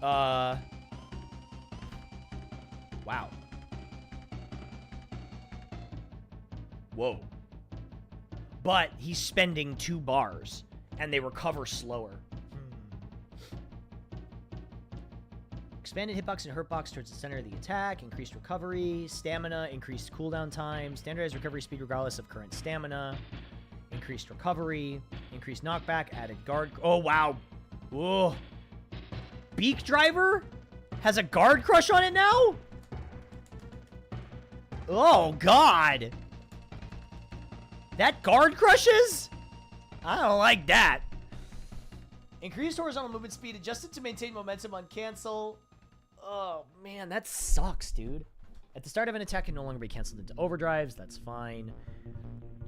E: Wow. Whoa. But he's spending 2 bars, and they recover slower. Expanded hitbox and hurtbox towards the center of the attack, increased recovery, stamina, increased cooldown time, standardized recovery speed regardless of current stamina, increased recovery, increased knockback, added guard... Oh, wow. Whoa. Beak Driver has a guard crush on it now? Oh, God. That guard crushes? I don't like that. Increased horizontal movement speed adjusted to maintain momentum on cancel. Oh, man, that sucks, dude. At the start of an attack can no longer be canceled into overdrives. That's fine.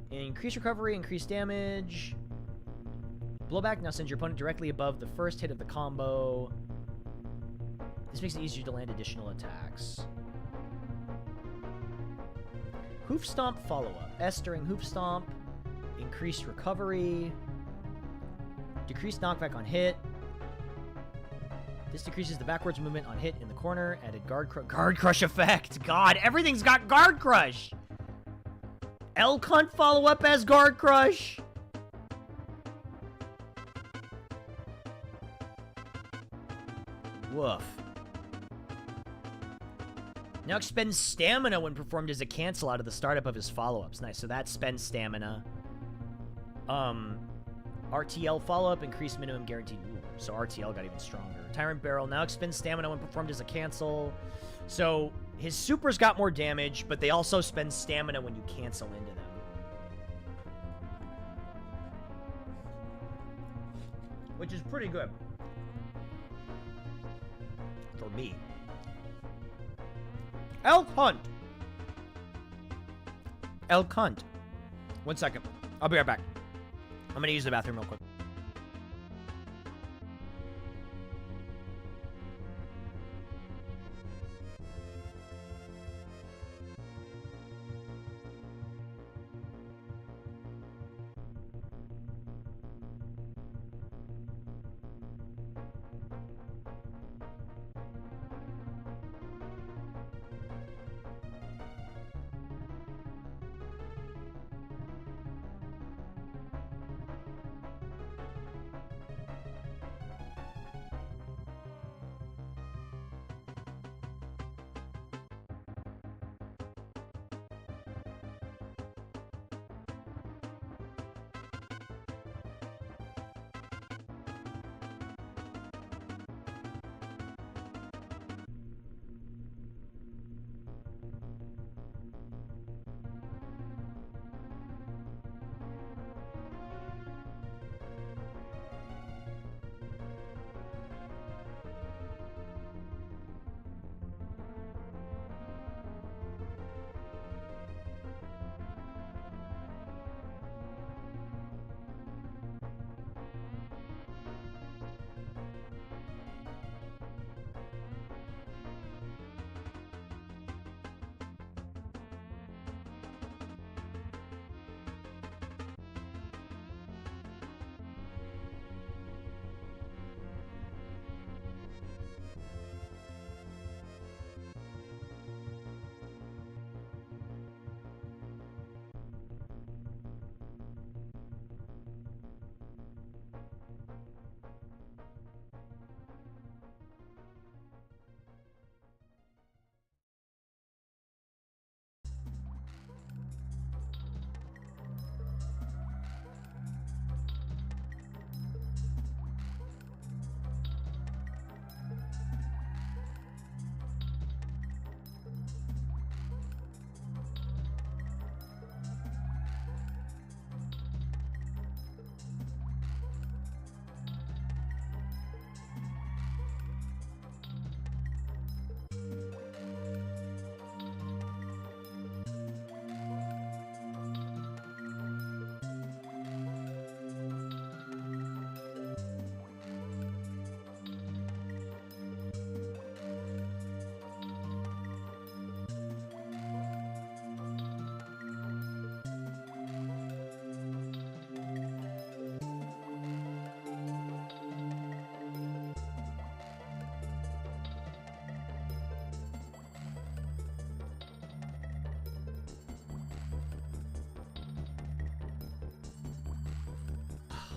E: Increased recovery, increased damage. Blowback now sends your opponent directly above the first hit of the combo. This makes it easier to land additional attacks. Hoof Stomp follow-up. S during Hoof Stomp. Increased recovery. Decreased knockback on hit. This decreases the backwards movement on hit in the corner. Added guard crush effect. God, everything's got guard crush. Elk Hunt follow-up as guard crush. Woof. Now expends stamina when performed as a cancel out of the startup of his follow-ups. Nice, so that spends stamina. RTL follow-up, increased minimum guaranteed. Ooh, so RTL got even stronger. Tyrant Barrel now expends stamina when performed as a cancel. So his supers got more damage, but they also spend stamina when you cancel into them. Which is pretty good. For me. Elk Hunt. Elk Hunt. 1 second. I'll be right back. I'm gonna use the bathroom real quick.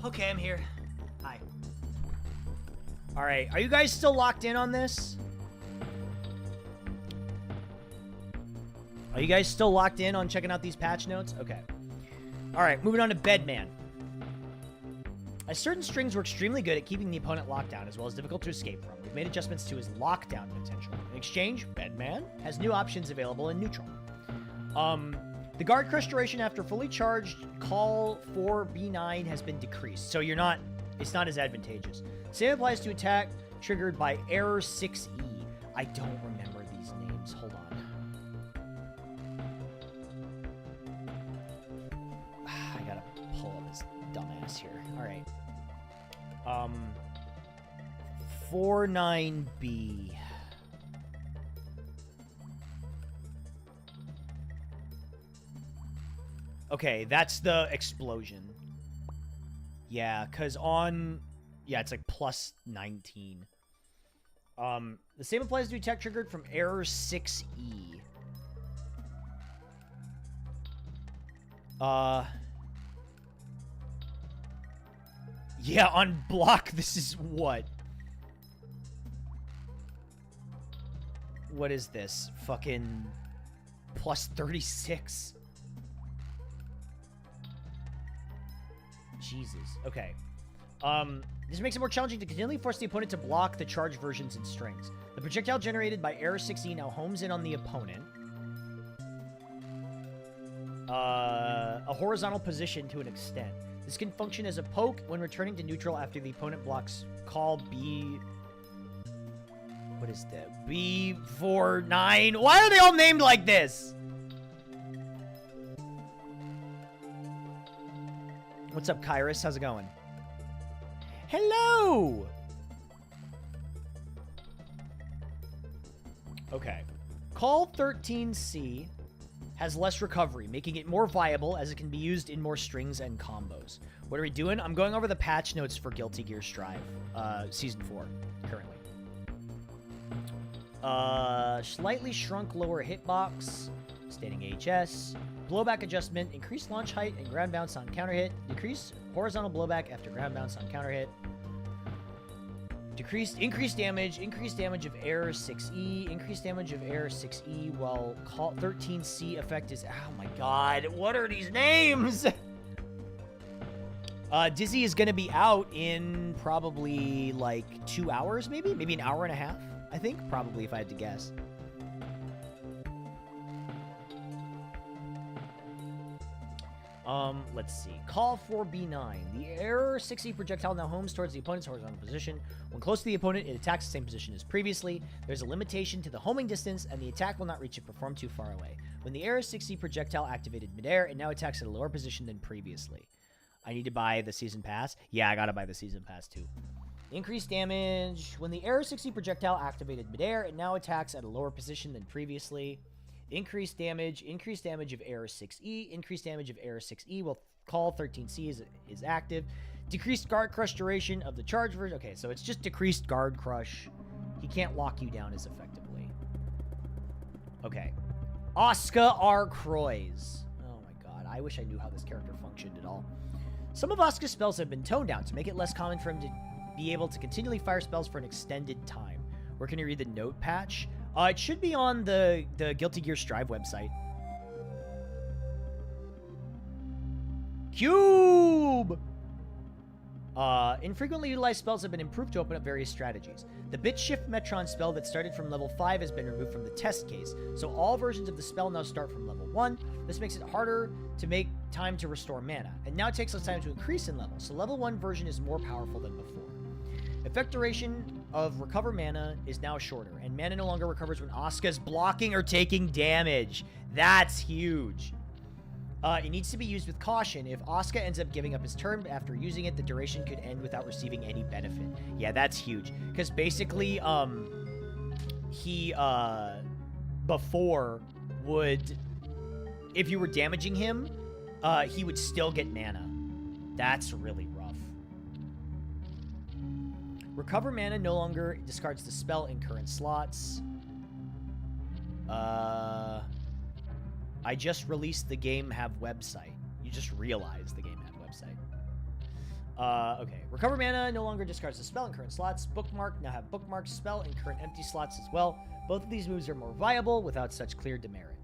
E: Okay, I'm here. Hi. Alright, are you guys still locked in on this? Are you guys still locked in on checking out these patch notes? Okay. Alright, moving on to Bedman. As certain strings were extremely good at keeping the opponent locked down, as well as difficult to escape from, we've made adjustments to his lockdown potential. In exchange, Bedman has new options available in neutral. The guard crush duration after fully charged call for B9 has been decreased, so it's not as advantageous. Same applies to attack triggered by error 6E. I don't remember these names. Hold on. I gotta pull up this dumbass here. Alright. 49B. Okay, that's the explosion. Yeah, because yeah, it's like plus 19. The same applies to attack triggered from error 6E. Yeah, on block, this is what? What is this? Fucking plus 36. Jesus. Okay. This makes it more challenging to continually force the opponent to block the charged versions and strings. The projectile generated by error 16 now homes in on the opponent. A horizontal position to an extent. This can function as a poke when returning to neutral after the opponent blocks call B... What is that? B49. Why are they all named like this? What's up, Kairos? How's it going? Hello! Okay. Call 13C has less recovery, making it more viable as it can be used in more strings and combos. What are we doing? I'm going over the patch notes for Guilty Gear Strive, Season 4, currently. Slightly shrunk lower hitbox, standing HS, blowback adjustment, increased launch height and ground bounce on counter hit, decreased horizontal blowback after ground bounce on counter hit, increased damage of error 6E, increased damage of error 6E while call 13C effect is, oh my god, what are these names? Dizzy is gonna be out in probably like 2 hours, maybe an hour and a half, I think, probably, if I had to guess. Let's see. Call for B9. The error 6E projectile now homes towards the opponent's horizontal position. When close to the opponent, it attacks the same position as previously. There's a limitation to the homing distance, and the attack will not reach it performed too far away. When the error 6E projectile activated midair, it now attacks at a lower position than previously. I need to buy the season pass? Yeah, I gotta buy the season pass too. Increased damage. When the error 6E projectile activated midair, it now attacks at a lower position than previously. Increased damage of error 6E, increased damage of error 6E will call 13C is active. Decreased guard crush duration of the charge version. Okay, so it's just decreased guard crush. He can't lock you down as effectively. Okay. Asuka R. Croix. Oh my god, I wish I knew how this character functioned at all. Some of Asuka's spells have been toned down to make it less common for him to be able to continually fire spells for an extended time. Where can you read the note patch? It should be on the Guilty Gear Strive website. Cube! Infrequently utilized spells have been improved to open up various strategies. The Bit Shift Metron spell that started from level 5 has been removed from the test case, so all versions of the spell now start from level 1. This makes it harder to make time to restore mana, and now it takes less time to increase in level, so level 1 version is more powerful than before. Effect duration of recover mana is now shorter, and mana no longer recovers when Asuka's blocking or taking damage. That's huge. It needs to be used with caution. If Asuka ends up giving up his turn after using it, the duration could end without receiving any benefit. Yeah, that's huge. Because basically, he, before would, if you were damaging him, he would still get mana. That's really rough. Recover mana no longer discards the spell in current slots. I just released the game have website. You just realized the game have website. Okay. Recover mana no longer discards the spell in current slots. Bookmark now have bookmark spell in current empty slots as well. Both of these moves are more viable without such clear demerit.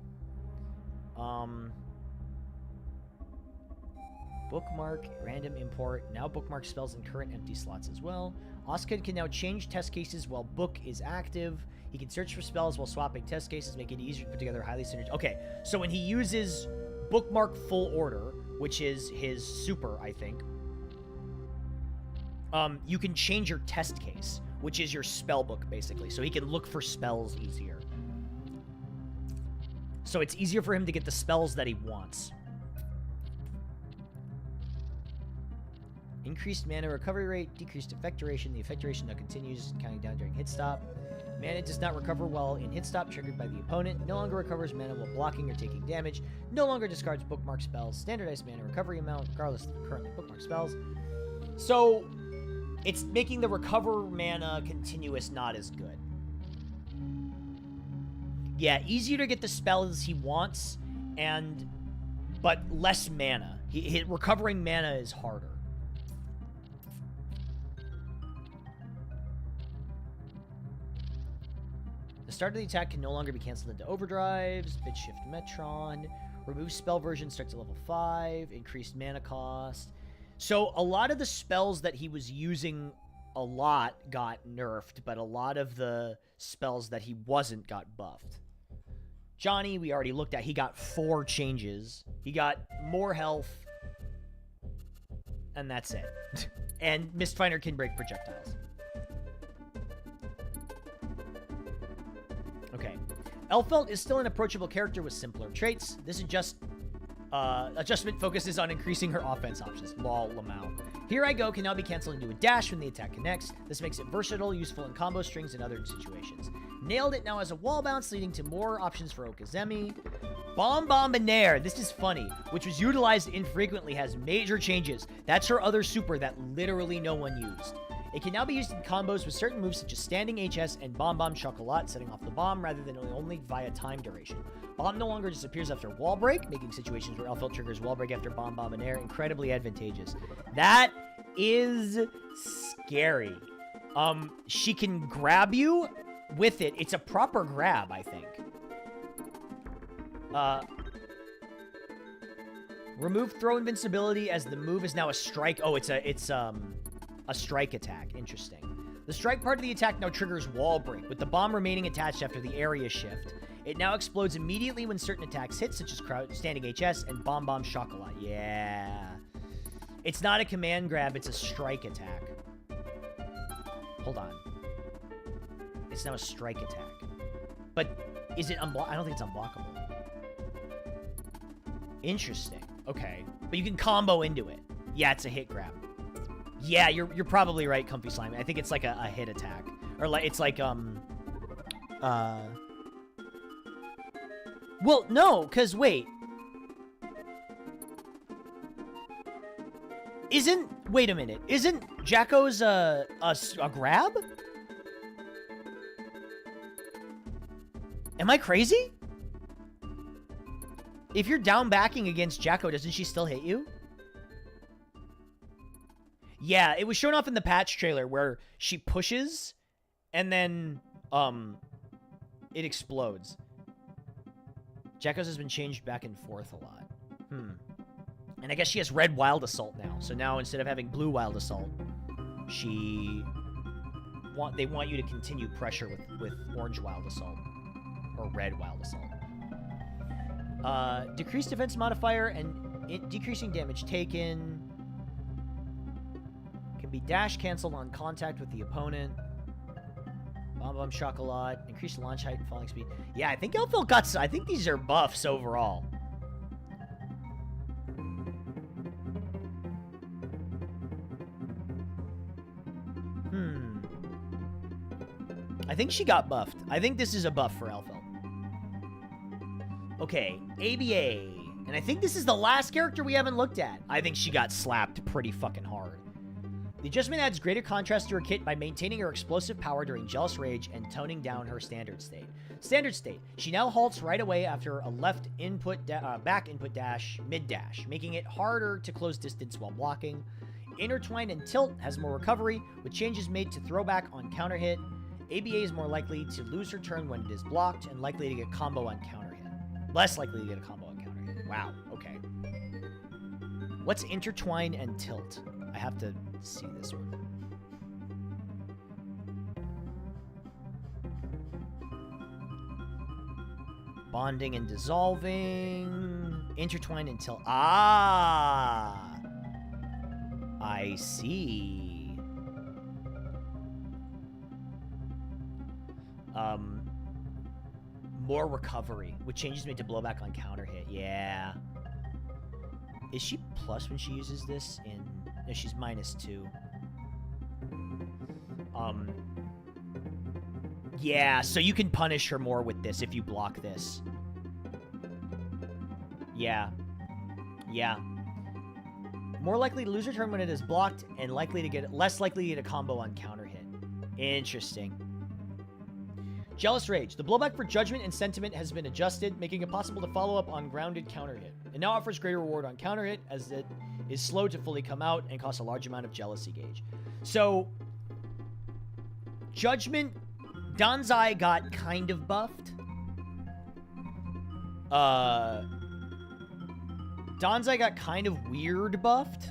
E: Bookmark, random import. Now bookmark spells in current empty slots as well. Asuka can now change test cases while book is active. He can search for spells while swapping test cases, making it easier to put together highly synergistic. Okay, so when he uses bookmark full order, which is his super, I think, you can change your test case, which is your spell book, basically. So he can look for spells easier. So it's easier for him to get the spells that he wants. Increased mana recovery rate, decreased effect duration. The effect duration now continues, counting down during hit stop. Mana does not recover while in hit stop, triggered by the opponent. No longer recovers mana while blocking or taking damage. No longer discards bookmark spells. Standardized mana recovery amount, regardless of the current bookmark spells. So, it's making the recover mana continuous not as good. Yeah, easier to get the spells he wants, but less mana. Recovering mana is harder. The start of the attack can no longer be canceled into overdrives. Bit shift Metron. Remove spell version starts at level 5. Increased mana cost. So a lot of the spells that he was using a lot got nerfed, but a lot of the spells that he wasn't got buffed. Johnny, we already looked at. He got 4 changes. He got more health. And that's it. And Mistfinder can break projectiles. Okay. Elfelt is still an approachable character with simpler traits. This adjustment focuses on increasing her offense options. Lol, Lamau. Here I Go can now be canceled into a dash when the attack connects. This makes it versatile, useful in combo strings and other situations. Nailed It now has a wall bounce, leading to more options for Okazemi. Bombinaire, this is funny, which was utilized infrequently, has major changes. That's her other super that literally no one used. It can now be used in combos with certain moves such as Standing HS and Bomb Chocolat, setting off the bomb rather than only via time duration. Bomb no longer disappears after wall break, making situations where Elfelt triggers wall break after Bombinaire incredibly advantageous. That is scary. She can grab you with it. It's a proper grab, I think. Remove throw invincibility as the move is now a strike. Oh, it's a strike attack. Interesting. The strike part of the attack now triggers wall break, with the bomb remaining attached after the area shift. It now explodes immediately when certain attacks hit, such as Standing HS and Bomb Chocolat. Yeah. It's not a command grab, it's a strike attack. Hold on. It's now a strike attack. But is it unblockable? I don't think it's unblockable. Interesting. Okay. But you can combo into it. Yeah, it's a hit grab. Yeah, you're probably right, Comfy Slime. I think it's like a hit attack. Or like it's like well, no, cuz wait. Wait a minute. Isn't Jacko's a grab? Am I crazy? If you're down backing against Jacko, doesn't she still hit you? Yeah, it was shown off in the patch trailer where she pushes and then it explodes. Jacko's has been changed back and forth a lot. And I guess she has red Wild Assault now. So now instead of having blue Wild Assault, they want you to continue pressure with orange Wild Assault. Or red Wild Assault. Decreased defense modifier and decreasing damage taken. Can be dash canceled on contact with the opponent. Bomb Chocolat. Increased launch height and falling speed. Yeah, I think Elfelt got... I think these are buffs overall. I think she got buffed. I think this is a buff for Elfelt. Okay, ABA. And I think this is the last character we haven't looked at. I think she got slapped pretty fucking hard. The adjustment adds greater contrast to her kit by maintaining her explosive power during Jealous Rage and toning down her standard state. Standard state. She now halts right away after a left input back input dash, mid dash, making it harder to close distance while blocking. Intertwine and Tilt has more recovery, with changes made to throwback on counter hit. ABA is more likely to lose her turn when it is blocked and likely to get combo on counter hit. Less likely to get a combo on counter hit. Wow, okay. What's Intertwine and Tilt? I have to see this one. Bonding and dissolving. Intertwine and Tilt. Ah! I see. More recovery, with changes made to blowback on counter hit. Yeah. Is she plus when she uses this in... No, she's -2. Yeah, so you can punish her more with this if you block this. Yeah. Yeah. More likely to lose her turn when it is blocked, and likely to get... Less likely to get a combo on counter hit. Interesting. Jealous Rage. The blowback for Judgment and Sentiment has been adjusted, making it possible to follow up on grounded counter hit. It now offers greater reward on counter hit, as it is slow to fully come out and costs a large amount of jealousy gauge. So, Judgment, Danzai got kind of buffed. Danzai got kind of weird buffed.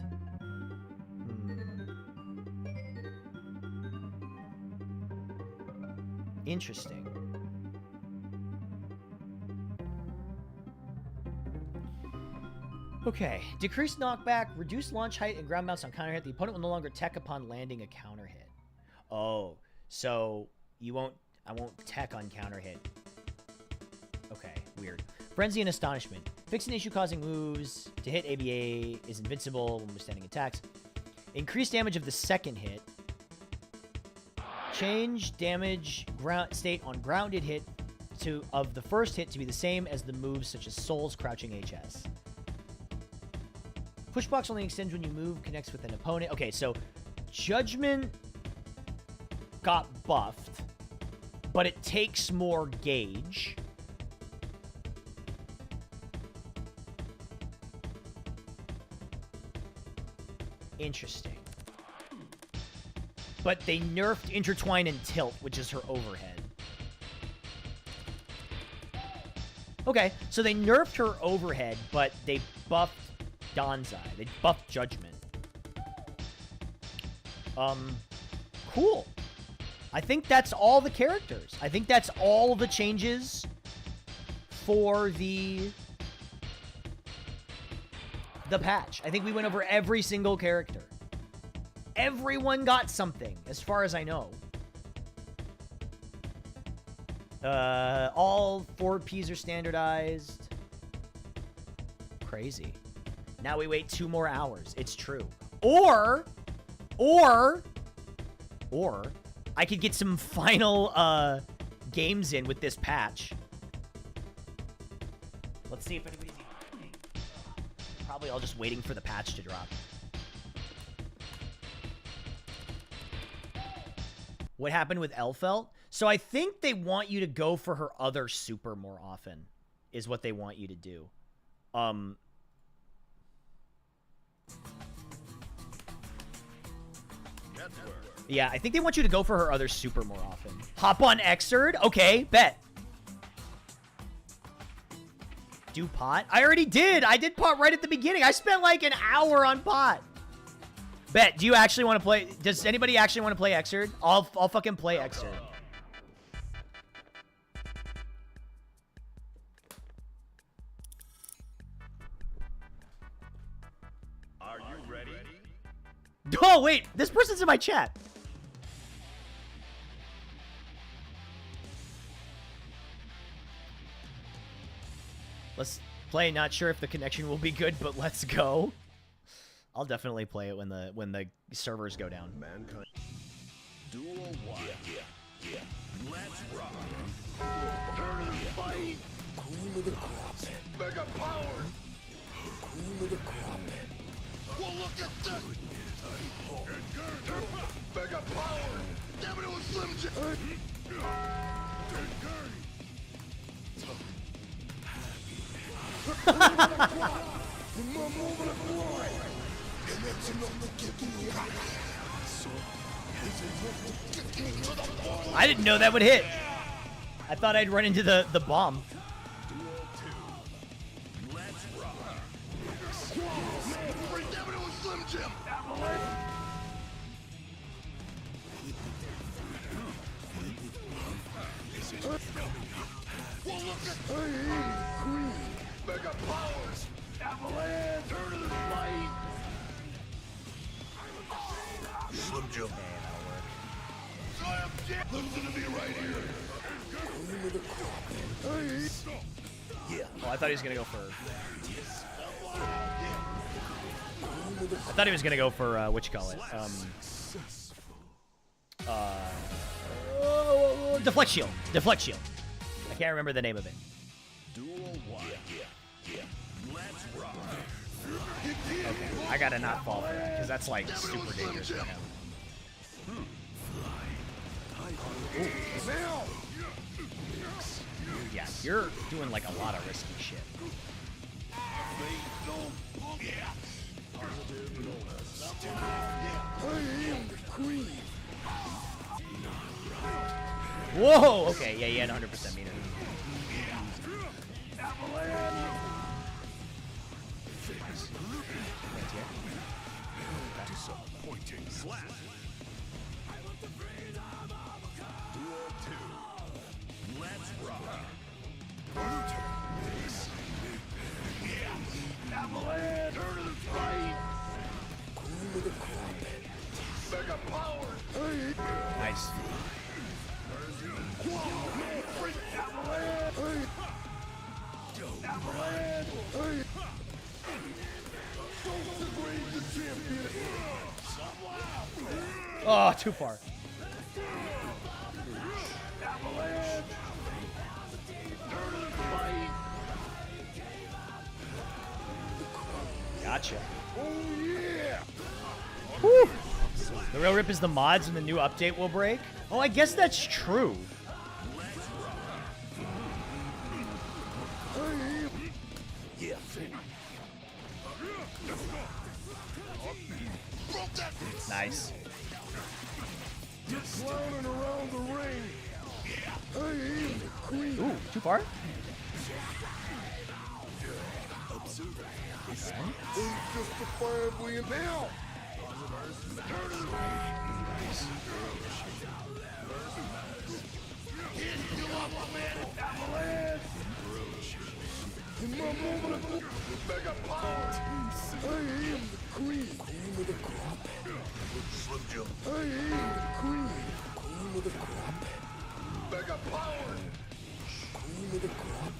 E: Interesting. Okay. Decreased knockback, reduced launch height, and ground bounce on counter hit. The opponent will no longer tech upon landing a counter hit. Oh, so you won't... I won't tech on counter hit. Okay, weird. Frenzy and Astonishment. Fix an issue causing moves to hit ABA is invincible when withstanding attacks. Increased damage of the second hit. Change damage state on grounded hit of the first hit to be the same as the moves such as Soul's Crouching HS. Pushbox only extends when you move, connects with an opponent. Okay, so Judgment got buffed, but it takes more gauge. Interesting. But they nerfed Intertwine and Tilt, which is her overhead. Okay, so they nerfed her overhead, but they buffed Danzai. They buffed Judgment. Cool. I think that's all the characters. I think that's all the changes for the patch. I think we went over every single character. Everyone got something, as far as I know. All 4 Ps are standardized. Crazy. Now we wait 2 more hours. It's true. Or I could get some final games in with this patch. Let's see if anybody's even playing. Probably all just waiting for the patch to drop. What happened with Elfelt? So I think they want you to go for her other super more often, is what they want you to do. Yeah, I think they want you to go for her other super more often. Hop on Xrd? Okay, bet. Do pot? I already did. I did pot right at the beginning. I spent like an hour on pot. Bet, do you actually want to play? Does anybody actually want to play Xrd? I'll fucking play Xrd.
F: Are you ready?
E: Oh, wait. This person's in my chat. Let's play. Not sure if the connection will be good, but let's go. I'll definitely play it when the servers go down.
F: Mankind. Duel 1. Yeah. Let's rock. Turn and fight. Cream of the crop. Mega power. Cream of the crop. Well, look at this. Mega power. Damn it, it was Slim Jim.
E: I didn't know that would hit. I thought I'd run into the bomb.
F: Mega powers! Avalanche! Turn to the fight! Slim Jim. Slam Jim! Listen to me right here! Cream of the crop. Yeah.
E: Oh, I thought he was gonna go for... I thought he was gonna go for, what you call it? Deflect shield. Deflect shield. I can't remember the name of it.
F: Duel 1. Yeah. Let's rock.
E: Okay, I gotta not fall for that, because that's, like, super dangerous for him.
F: Now!
E: Yeah, you're doing, like, a lot of risky shit. Whoa! Okay, yeah, he had 100% meter.
F: Disappointing slash. Duel 2. Let's rock. Avalanche! Turn to the fight! Cream of the crop. Mega power!
E: Nice. Oh, too far. Gotcha.
F: Oh yeah!
E: Whew. The real rip is the mods and the new update will break. Oh, I guess that's true.
F: Yeah.
E: Nice.
F: Clowning around the ring. I am the queen.
E: Ooh, too far?
F: It's justifiably in now. In my moment of mega power, I am the queen. Cream of the crop. Slim Jim. I am the queen. Cream of the crop. Mega power. Cream of the crop.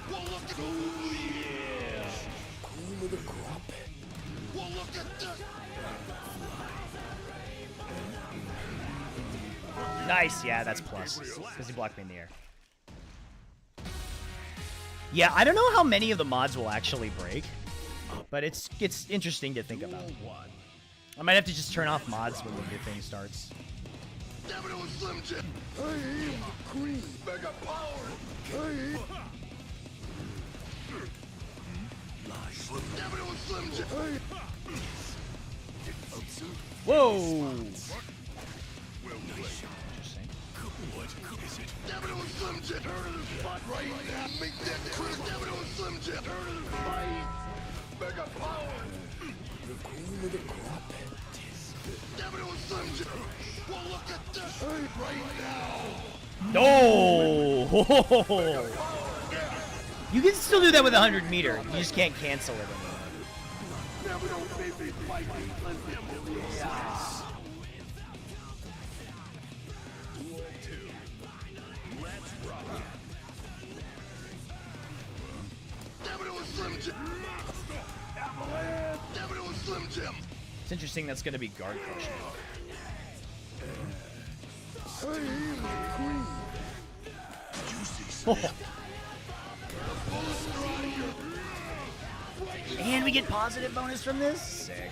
F: Well, look at yeah. Cream of the crop. Well, look at this.
E: Nice, yeah, that's plus. Because he blocked me in the air. Yeah, I don't know how many of the mods will actually break, but it's interesting to think about. I might have to just turn off mods when the new thing starts.
F: Damn it, it was Slim Jim. I am the queen. Mega power. Damn it, it was Slim Jim.
E: Whoa! Interesting.
F: Damn it, it was Slim Jim. Turn to the spot right now. Make that crit. Damn it, it was Slim Jim. Turn to the fight. Mega power. The queen of the crop. Damn it, it was Slim Jim. Well, look at this right now.
E: No! You can still do that with 100 meter. You just can't cancel it anymore.
F: Damn it, don't make me fight these Slim Jim. Duel 2. Let's rock. Damn it, it was Slim Jim. Damn it, it was Slim Jim.
E: It's interesting that's going to be guard crushing.
F: I am the queen.
E: And we get positive bonus from this? Sick.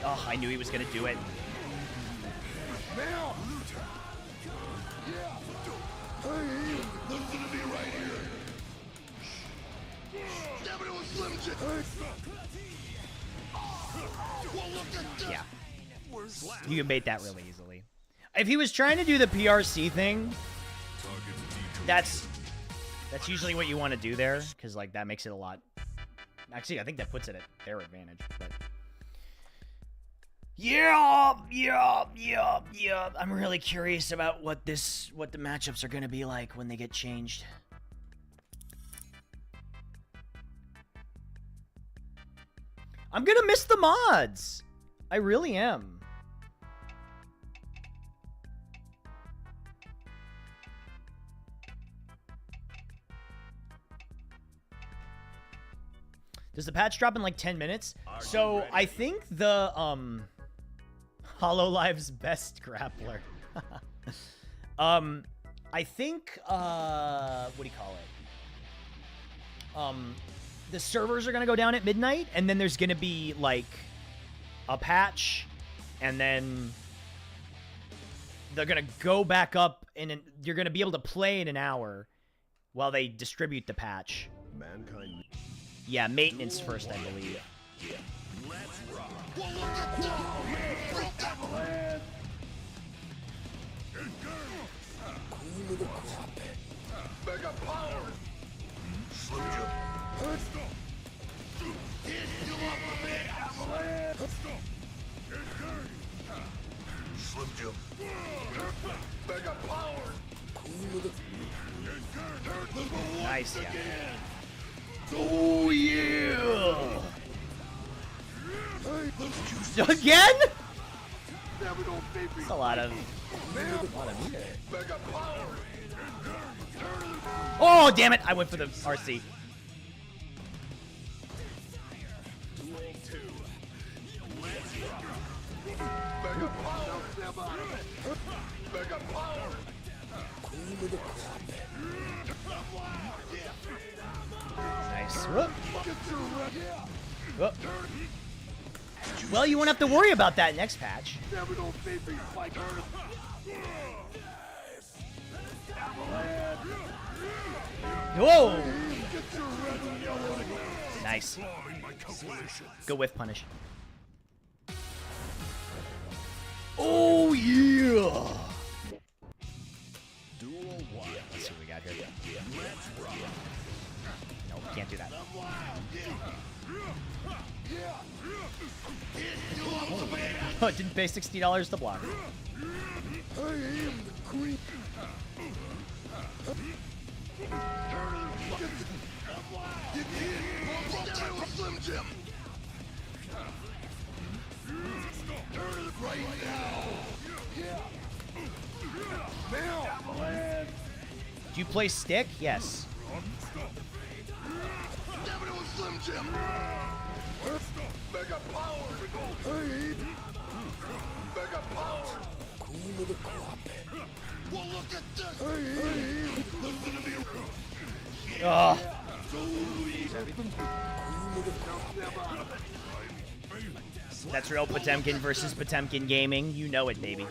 E: Oh, I knew he was going to do it.
F: Now! Yeah! I am. Listen to me right here.
E: Yeah. You can bait that really easily. If he was trying to do the PRC thing, that's usually what you want to do there, because like that makes it a lot. Actually, I think that puts it at their advantage. But yeah. I'm really curious about what the matchups are gonna be like when they get changed. I'm gonna miss the mods. I really am.
C: Are
E: Does the patch drop in like 10 minutes? So I think the HoloLive's best grappler. I think what do you call it? The servers are gonna go down at midnight, and then there's gonna be like a patch, and then they're gonna go back up, and you're gonna be able to play in an hour while they distribute the patch.
F: Mankind.
E: Yeah, maintenance first, I believe.
F: Let's rock. Cream of the crop. Mega power. Slim jump. Slim jump. Mega power. Cream of the.
E: Nice, yeah. Oh, yeah! Again? That's a lot of music. Oh, damn it! I went for the RC. Nice. Whoop. Whoop. Well, you won't have to worry about that next patch. Whoa! Nice. Go whiff punish. Oh, yeah! Let's see what we got here. No, we can't do that. Oh, it didn't pay $60 to block. Do you play stick? Yes.
F: Mega power. Mega power. Cream of the crop. Well, look at this. Listen to me.
E: Ugh. That's real Potemkin versus Potemkin gaming. You know it, baby.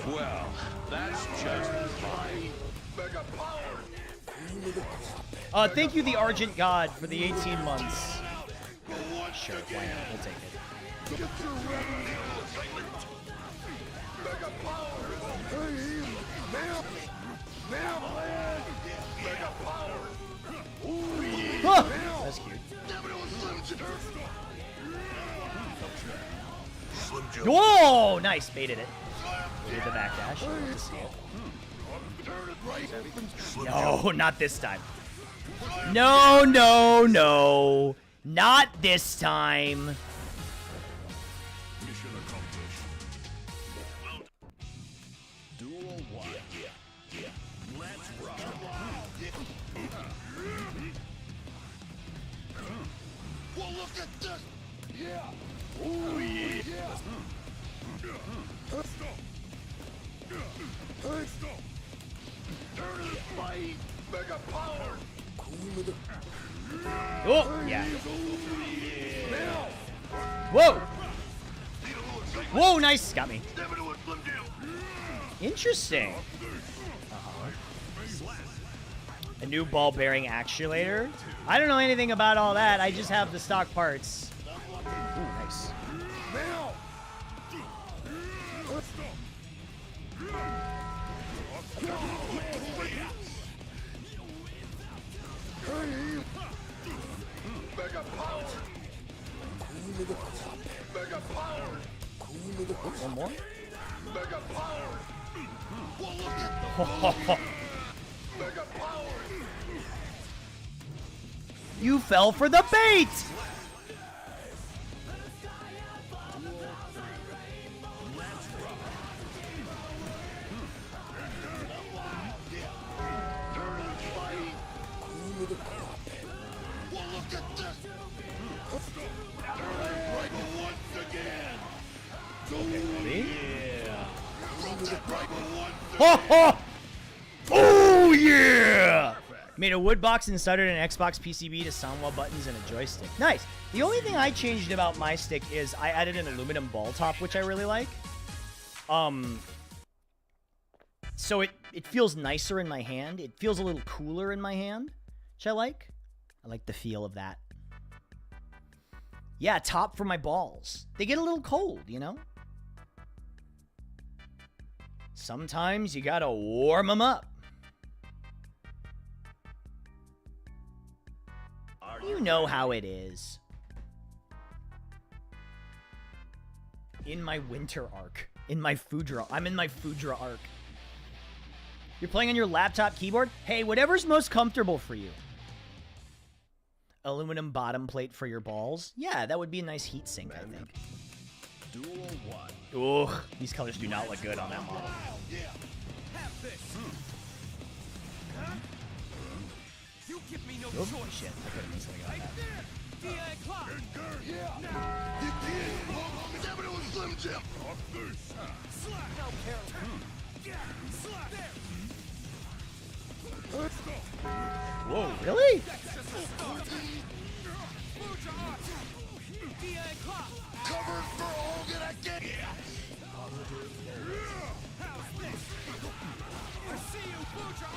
F: Well, that's just fine. Mega power. Cream of the crop.
E: Thank you, the Argent God, for the 18 months. Sure, why not? We'll take it.
F: Mega power. Mega power.
E: Huh. That's cute. Whoa! Nice, baited it. Did the backdash. Love to see it. No, not this time. No, no, no. Not this time.
F: Mission accomplished. Duel 1. Let's rock. Well, look at this. Yeah. Oh, yeah. Stop. Turn the fight. Mega power.
E: Oh, yeah. Whoa. Whoa, nice. Got me. A new ball-bearing actuator? I don't know anything about all that. I just have the stock parts. Ooh, nice.
F: Mega power. Cream of the crop. Mega power. Cream of the crop.
E: One more?
F: Mega power. Well, look at Mega power.
E: You fell for the bait! Oh yeah! Made a wood box and soldered an Xbox PCB to soundwall buttons and a joystick. Nice. The only thing I changed about my stick is I added an aluminum ball top, which I really like. So it feels nicer in my hand. It feels a little cooler in my hand, which I like. I like the feel of that. Yeah, top for my balls. They get a little cold, you know? Sometimes you gotta warm them up. You know how it is. In my winter arc. In my Foudra. I'm in my Foudra arc. You're playing on your laptop keyboard? Hey, whatever's most comfortable for you. Aluminum bottom plate for your balls? Yeah, that would be a nice heat sink, I think. Ugh, these colors do not look good on that model. Oh, shit. I could have made something out of that. Whoa, really?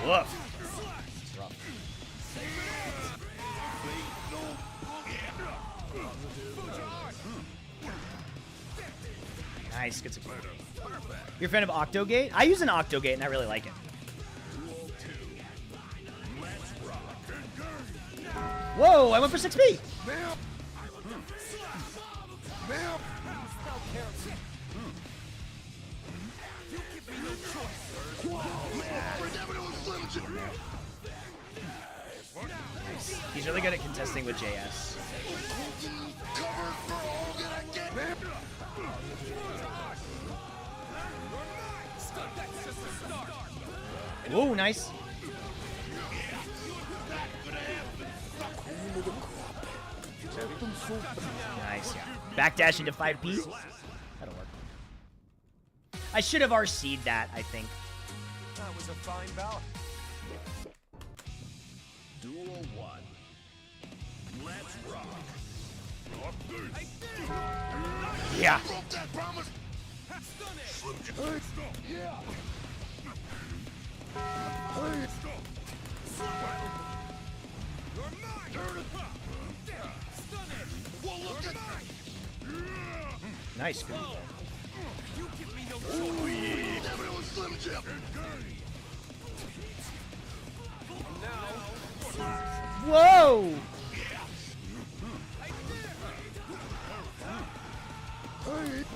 E: Woof. It's rough. Nice, good support. You're a fan of Octogate? I use an Octogate and I really like it. Whoa, I went for 6B! He's really good at contesting with JS. Whoa, nice. Nice, yeah. Backdash into 5P. That'll work. I should have RC'd that, I think.
C: That was a fine bout.
F: Duel 1. Let's rock.
E: Yeah.
F: Broke that promise. Yeah.
E: Nice. Good. Whoa!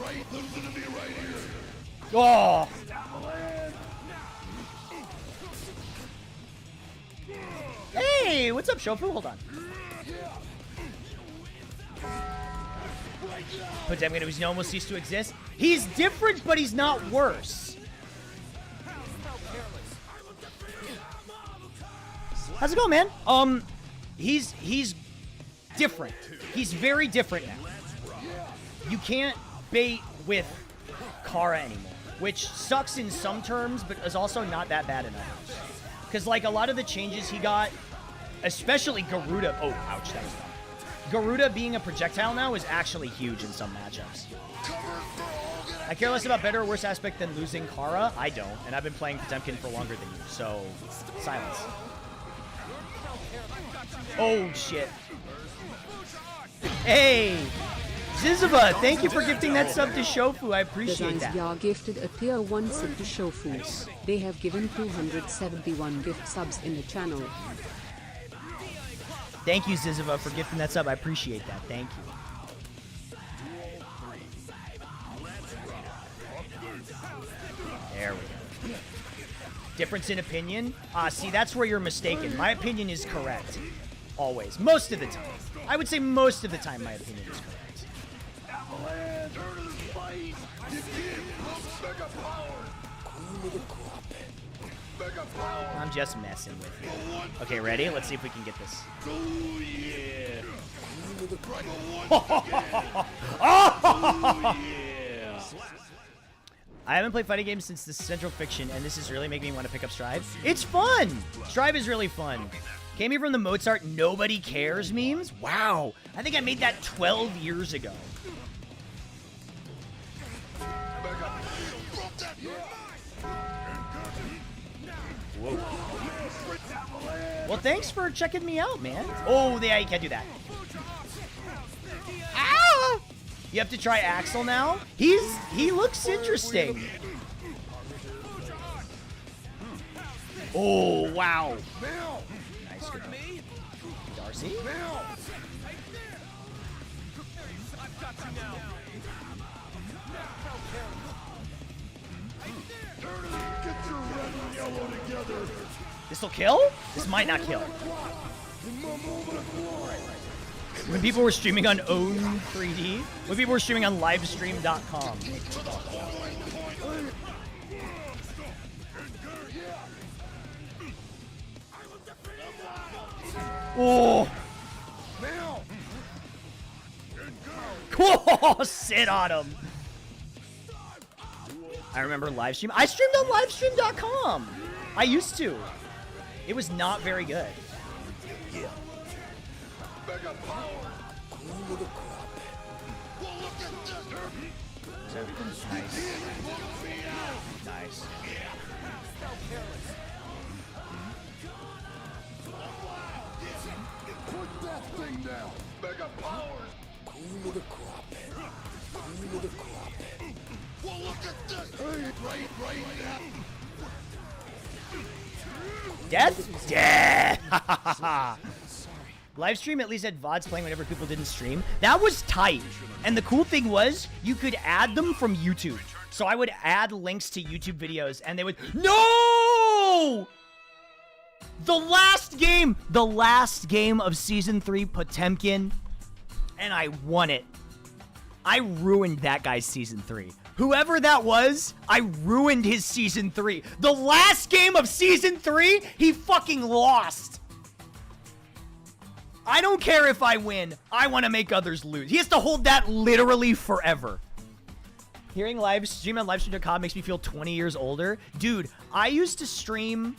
F: Right, there's gonna be right here.
E: Oh! Hey, what's up, Shofu? Hold on. Potemkin, who's almost ceased to exist. He's different, but he's not worse. How's it going, man? He's different. He's very different now. You can't bait with Kara anymore, which sucks in some terms, but is also not that bad in others. Because, like, a lot of the changes he got, especially Garuda. Oh, ouch, that was dumb. Garuda being a projectile now is actually huge in some matchups. I care less about better or worse aspect than losing Kara. I don't, and I've been playing Potemkin for longer than you, so silence. Oh, shit. Hey! Ziziva, thank you for gifting that sub to Shofu. I appreciate that.
A: Designs gifted a tier 1 sub to Shofu. They have given 271 gift subs in the channel.
E: Thank you, Ziziva, for gifting that sub. I appreciate that. Thank you. There we go. Difference in opinion? See, that's where you're mistaken. My opinion is correct. Always. Most of the time. I would say most of the time my opinion is correct. I'm just messing with you. Okay, ready? Let's see if we can get this. I haven't played fighting games since the Central Fiction, and this is really making me want to pick up Strive. It's fun! Strive is really fun. Came here from the Mozart Nobody Cares memes? Wow. I think I made that 12 years ago. Whoa. Well, thanks for checking me out, man. Oh, yeah, you can't do that. Ah! You have to try Axel now? He looks interesting. Oh, wow. Nice. Good. Darcy? This'll kill? This might not kill. When people were streaming on Own 3D, when people were streaming on livestream.com. Oh! Cool! Sit on him! I remember live stream. I streamed on livestream.com. I used to. It was not very good. Yeah. Nice. Nice.
F: Put that thing down. Mega powers. Cream of the crop. Cream of the crop. Well, look at this. Hey, right now.
E: Death? Death! Livestream at least had VODs playing whenever people didn't stream. That was tight. And the cool thing was, you could add them from YouTube. So I would add links to YouTube videos, and they would... No! The last game of Season 3, Potemkin, and I won it. I ruined that guy's Season 3. Whoever that was, I ruined his Season 3. The last game of Season 3, he fucking lost. I don't care if I win. I want to make others lose. He has to hold that literally forever. Hearing live stream on livestream.com makes me feel 20 years older. Dude, I used to stream...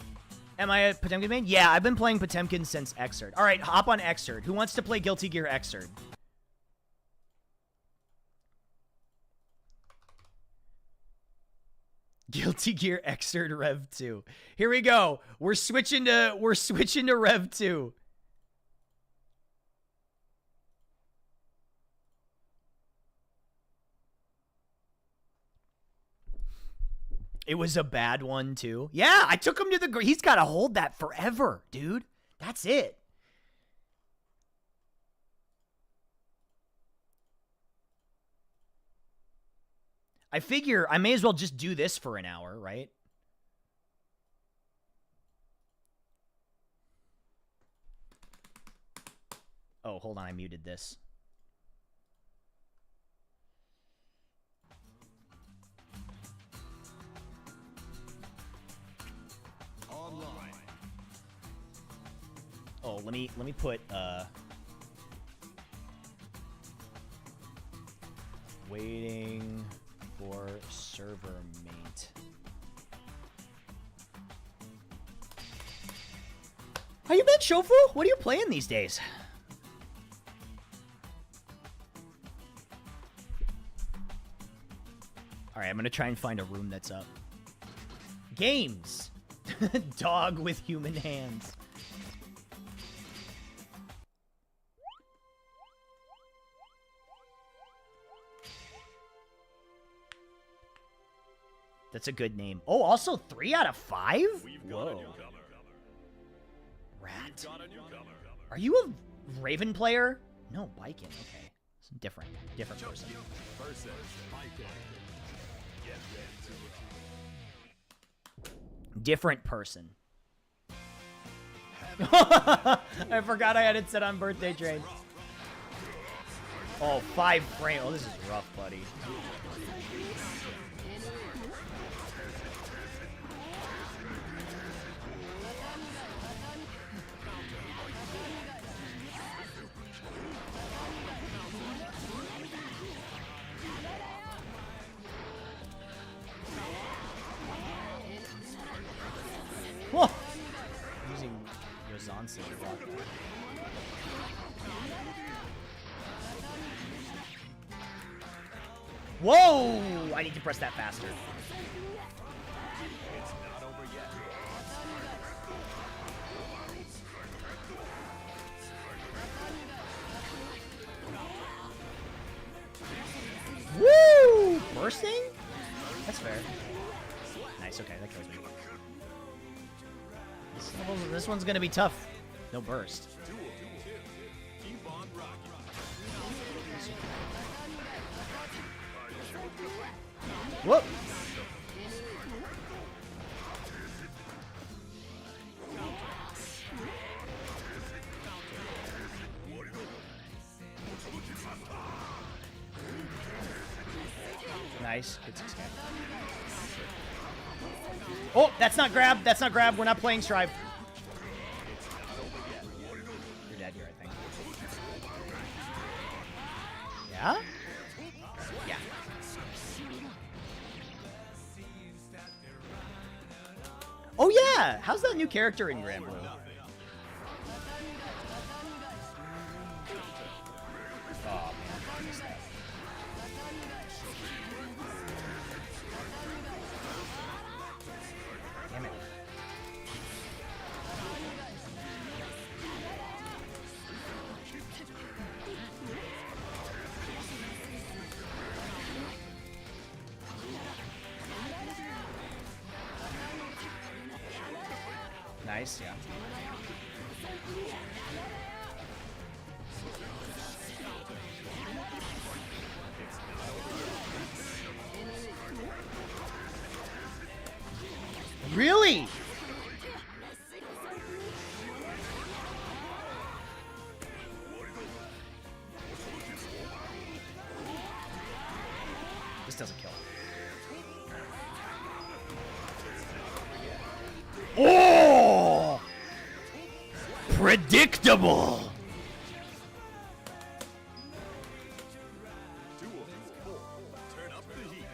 E: Am I a Potemkin main? Yeah, I've been playing Potemkin since Xrd. All right, hop on Xrd. Who wants to play Guilty Gear Xrd? Guilty Gear Xrd Rev 2. Here we go. We're switching to Rev 2. It was a bad one too. Yeah, I took him to the... He's got to hold that forever, dude. That's it. I figure I may as well just do this for an hour, right? Oh, hold on. I muted this. Oh, let me put waiting for server mate. How you been, Shofu? What are you playing these days? All right, I'm gonna try and find a room that's up. Games. Dog with human hands. That's a good name. Oh, also 3 out of 5? Whoa. Rat. Are you a Raven player? No, Bikin. Okay. It's different. Different person. Different person. I forgot I had it set on birthday train. Oh, 5 frames. Oh, this is rough, buddy. Whoa! Using Yozansi to block that. Whoa! I need to press that faster.
C: It's not over yet.
E: Woo! Bursting? That's fair. Nice, okay, that kills me. This one's gonna be tough. No burst.
C: Keep on rocking.
E: Whoop! Nice. Good 6K. Oh, that's not grab. That's not grab. We're not playing Strive. You're dead here, I think. Yeah? Yeah. Oh, yeah! How's that new character in Grand Blue? Oh, man. I missed that. Damn it. Nice, yeah. Really? This doesn't kill. Oh! Predictable!
C: Turn up the heat.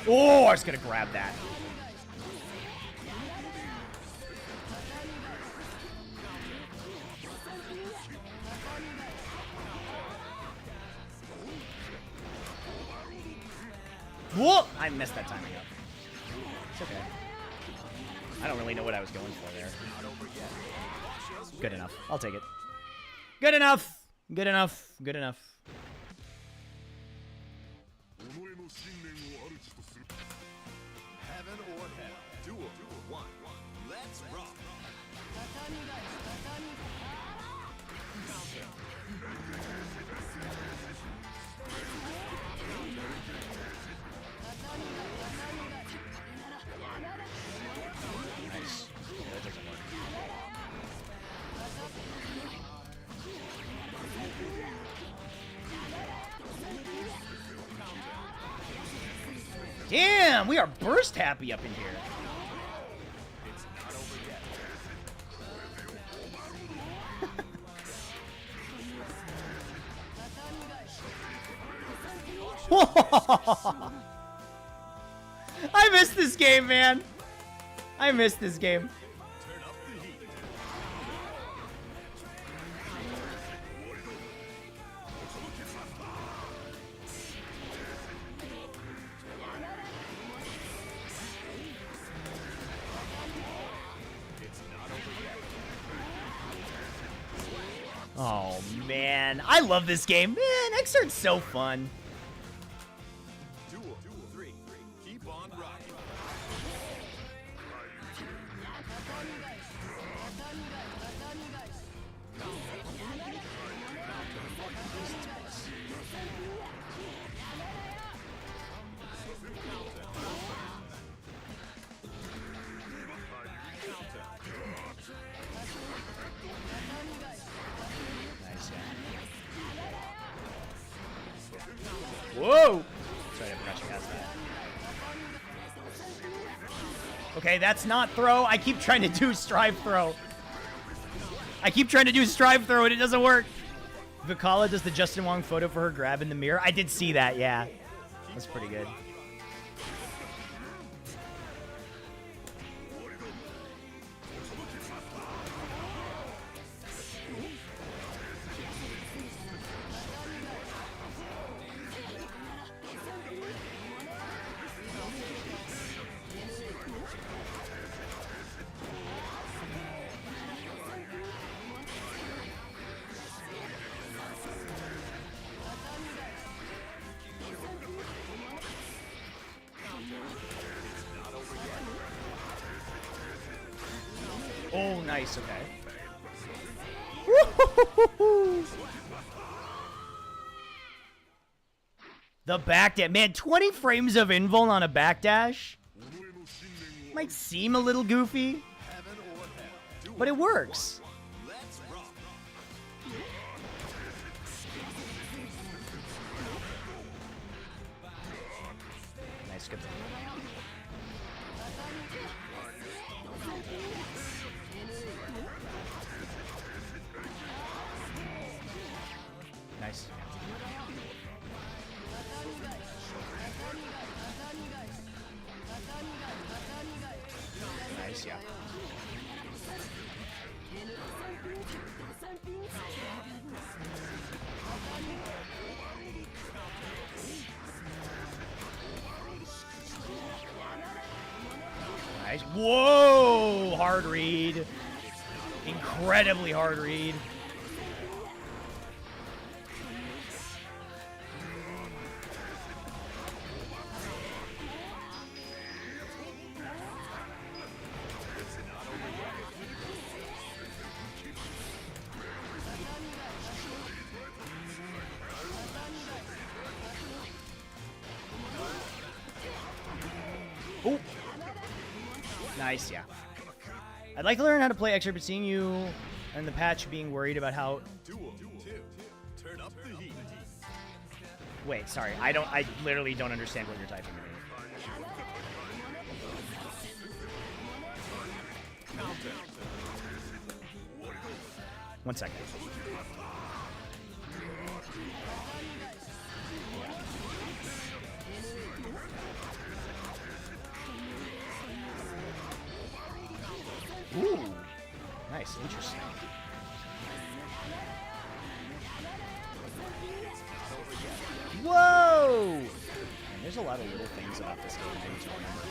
E: Oh, I was gonna grab that. Whoa! I messed that timing up. It's okay. I don't really know what I was going for there. Good enough. I'll take it. Good enough! Good enough. Good enough.
C: Heaven or hell. Duel 1. Let's rock.
E: Nice. Yeah, that doesn't work. Damn, we are burst happy up in here.
C: It's not over yet.
E: I missed this game, man. I missed this game.
C: Turn up the heat.
E: Oh, man. I love this game. Man, Xr's so fun.
C: Duel 3. Keep on rocking.
E: Nice, yeah. Whoa! Sorry, I forgot you cast that. Okay, that's not throw. I keep trying to do strive throw. I keep trying to do strive throw and it doesn't work. Vikala does the Justin Wong photo for her grab in the mirror. I did see that, yeah. That's pretty good. Oh, nice, okay. The backdash. Man, 20 frames of invul on a backdash might seem a little goofy, but it works.
C: Let's rock.
E: Nice, good thing. Nice. Nice, yeah. Nice. Whoa! Hard read. Incredibly hard read. Oh. Nice, yeah. I'd like to learn how to play Xr, but seeing you and the patch being worried about how...
C: Duel 2. Turn up the heat.
E: Wait, sorry. I literally don't understand what you're typing to me. One second. Ooh. Nice, interesting. Whoa! Man, there's a lot of little things about this game I need to remember.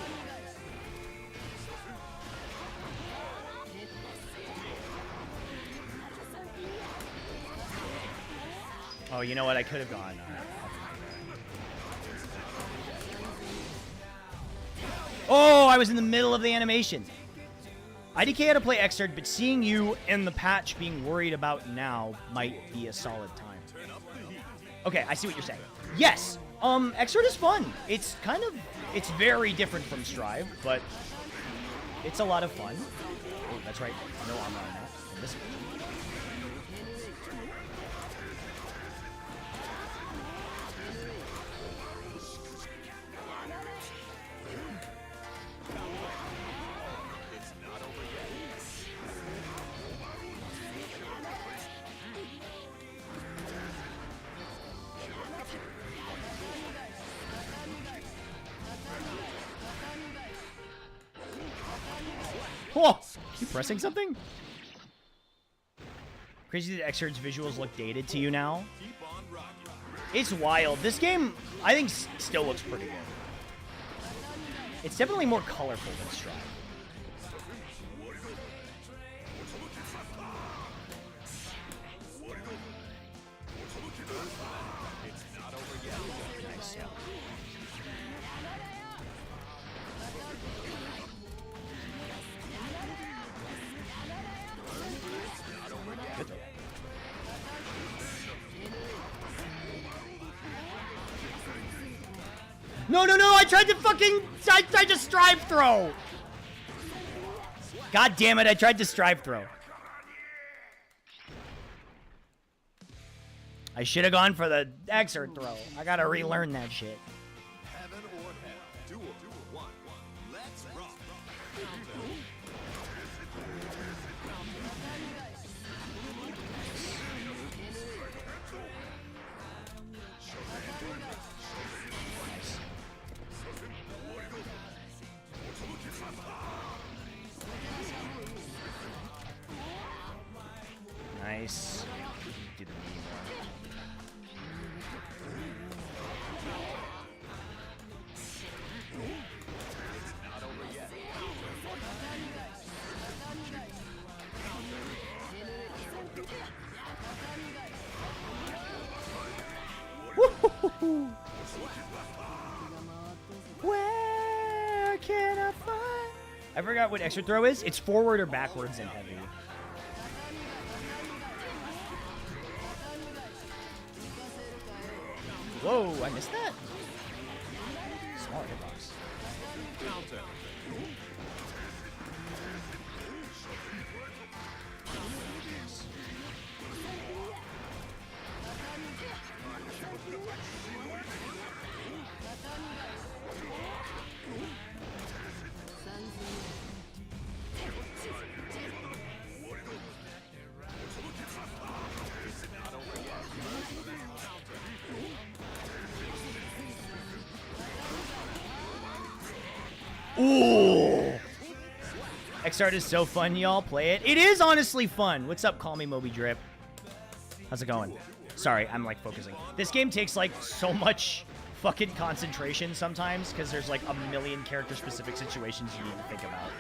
E: Oh, you know what? I could have gone. Oh, I was in the middle of the animation. IDK had to play Xrd, but seeing you and the patch being worried about now might be a solid time. Okay, I see what you're saying. Yes, Xrd is fun. It's very different from Strive, but it's a lot of fun. Oh, that's right. No armor on that. And this one. Oh, you pressing something? Crazy that Xr's visuals look dated to you now. It's wild. This game, I think, still looks pretty good. It's definitely more colorful than Strive. No, no, no! I tried to strive throw! God damn it, I tried to strive throw. I should have gone for the exert throw. I gotta relearn that shit.
C: Heaven or hell. Duel 1. Let's rock.
E: Nice. Do the knee more. Where can I find? I forgot what extra throw is. It's forward or backwards in heavy. Whoa, I missed that. Small hitbox.
C: Counter.
E: Ooh! Xart is so fun, y'all. Play it. It is honestly fun. What's up? Call me Moby Drip. How's it going? Sorry, I'm like focusing. This game takes like so much fucking concentration sometimes because there's like a million character-specific situations you need to think about.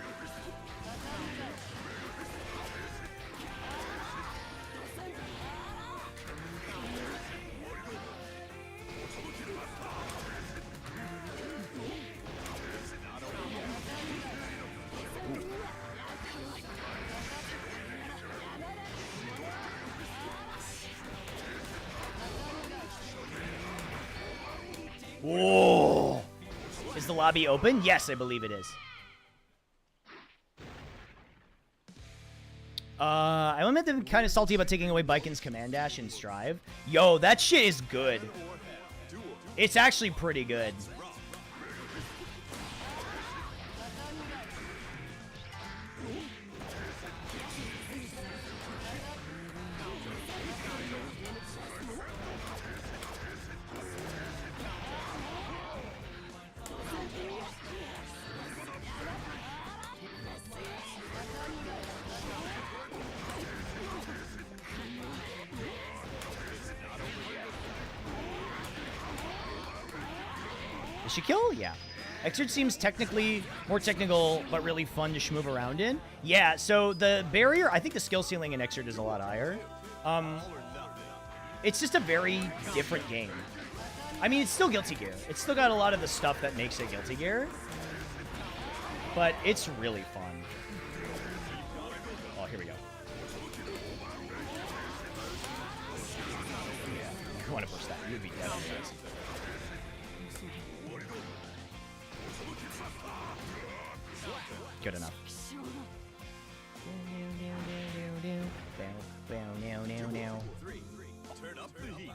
E: Whoa! Is the lobby open? Yes, I believe it is. I'm kind of salty about taking away Biken's command dash and strive. Yo, that shit is good. It's actually pretty good. Did she kill? Yeah. Xrd seems technically more technical, but really fun to shmove around in. Yeah, so the barrier, I think the skill ceiling in Xrd is a lot higher. It's just a very different game. I mean, it's still Guilty Gear. It's still got a lot of the stuff that makes it Guilty Gear. But it's really fun. Oh, here we go. Yeah, I want to push that. You'd be dead on this. Good enough.
C: Turn up the heat.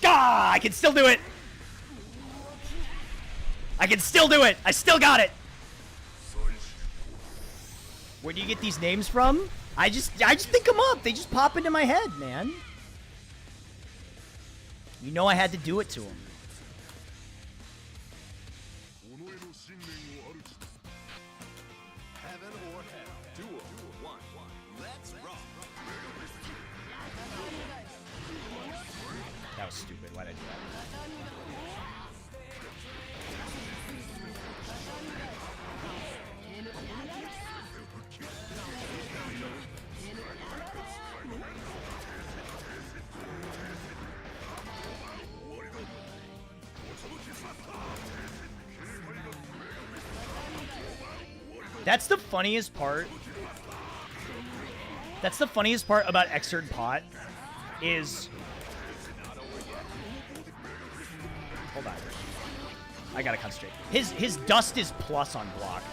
E: Ah, I can still do it. I can still do it. I still got it. Where do you get these names from? I just think them up. They just pop into my head, man. You know I had to do it to him.
C: Heaven or hell. Duel 1. Let's rock.
E: That was stupid. Why'd I do that? That's the funniest part. That's the funniest part about Xrd Pot is... Hold on. I gotta concentrate. His dust is plus on block,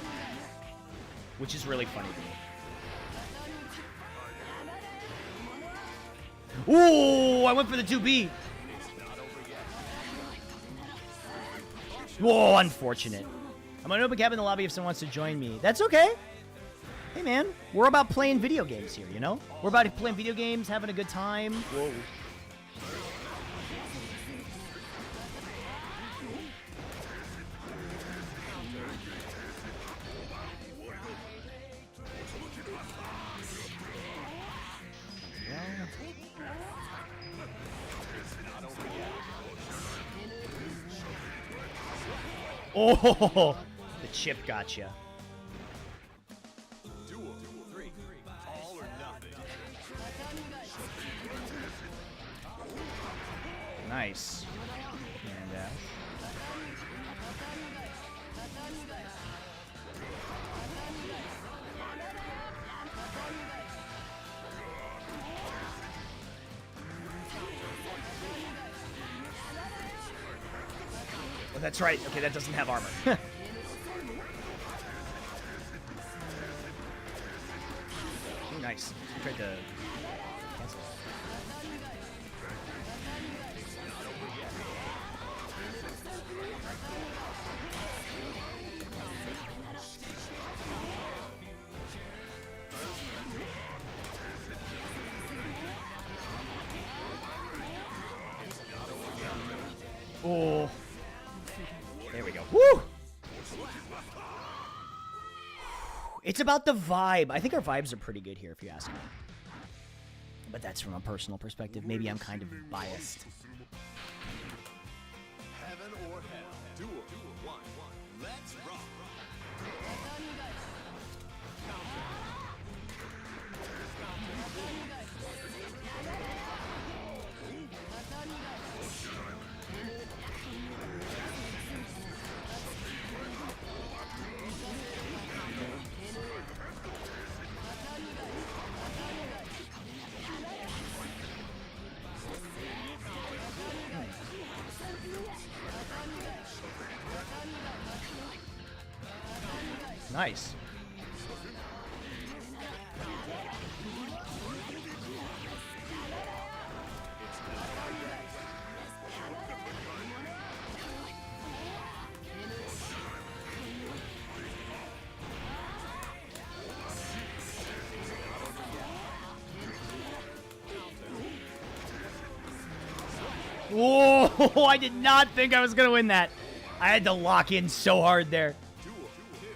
E: which is really funny to me. Ooh, I went for the 2B. Whoa, unfortunate. I'm gonna open cap in the lobby if someone wants to join me. That's okay. Hey, man, we're about playing video games here, you know? We're about playing video games, having a good time. Whoa. Oh, the chip gotcha.
C: Duel 3. All or nothing.
E: Nice. And oh, that's right. Okay, that doesn't have armor. Ooh, nice. I tried to cancel. Oh. There we go. Woo! It's about the vibe. I think our vibes are pretty good here, if you ask me. But that's from a personal perspective. Maybe I'm kind of biased.
C: Heaven or hell. Duel 1. Let's rock.
E: Nice. Whoa, I did not think I was going to win that. I had to lock in so hard there.
C: Duel 2.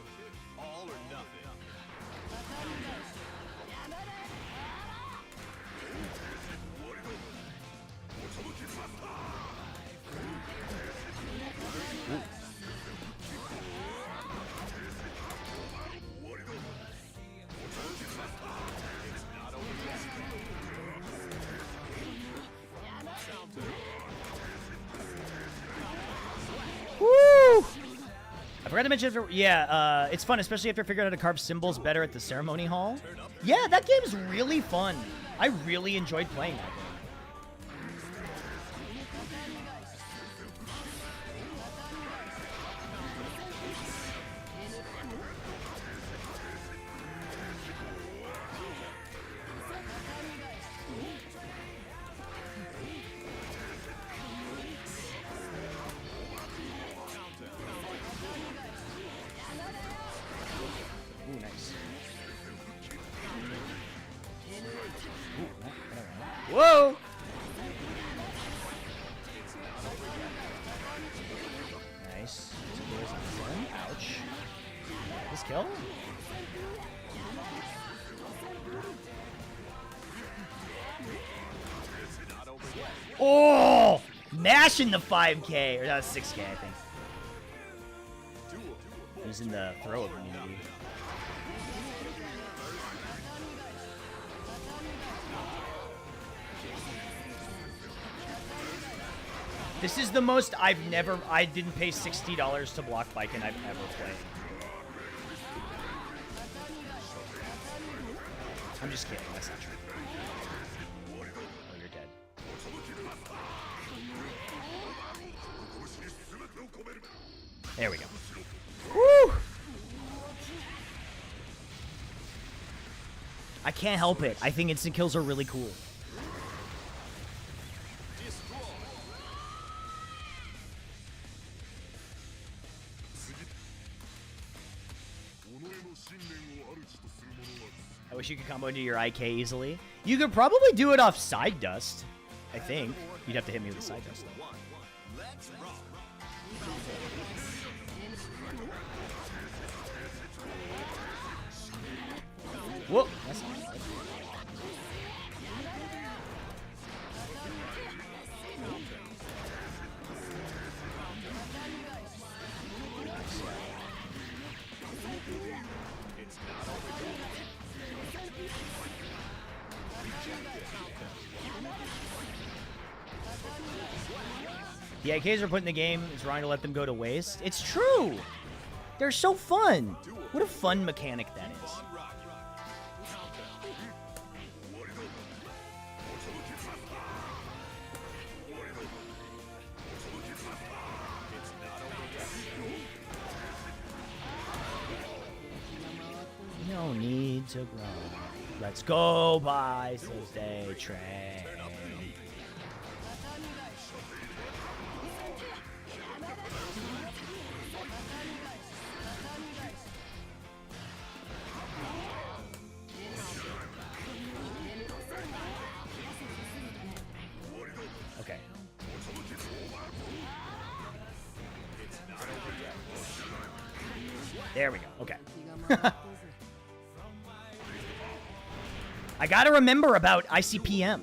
C: All or nothing.
E: Woo! I forgot to mention, it's fun, especially after figuring out how to carve symbols better at the ceremony hall. Yeah, that game's really fun. I really enjoyed playing that game. Ooh, nice. Whoa! Nice. Ouch. This kill? Oh! Mashing the 5K. Or that was 6K, I think. Using the throw immunity. This is the most I didn't pay $60 to block Viking I've ever played. I'm just kidding. That's not true. Oh, you're dead. There we go. Woo! I can't help it. I think instant kills are really cool. I wish you could combo into your IK easily. You could probably do it off side dust. I think. You'd have to hit me with side dust, though.
C: Let's rock.
E: Whoa! That's not right. The IKs are put in the game. It's wrong to let them go to waste. It's true. They're so fun. What a fun mechanic that is. No need to grow. Let's go by Thursday train. Okay. There we go. Okay. I gotta remember about ICPM.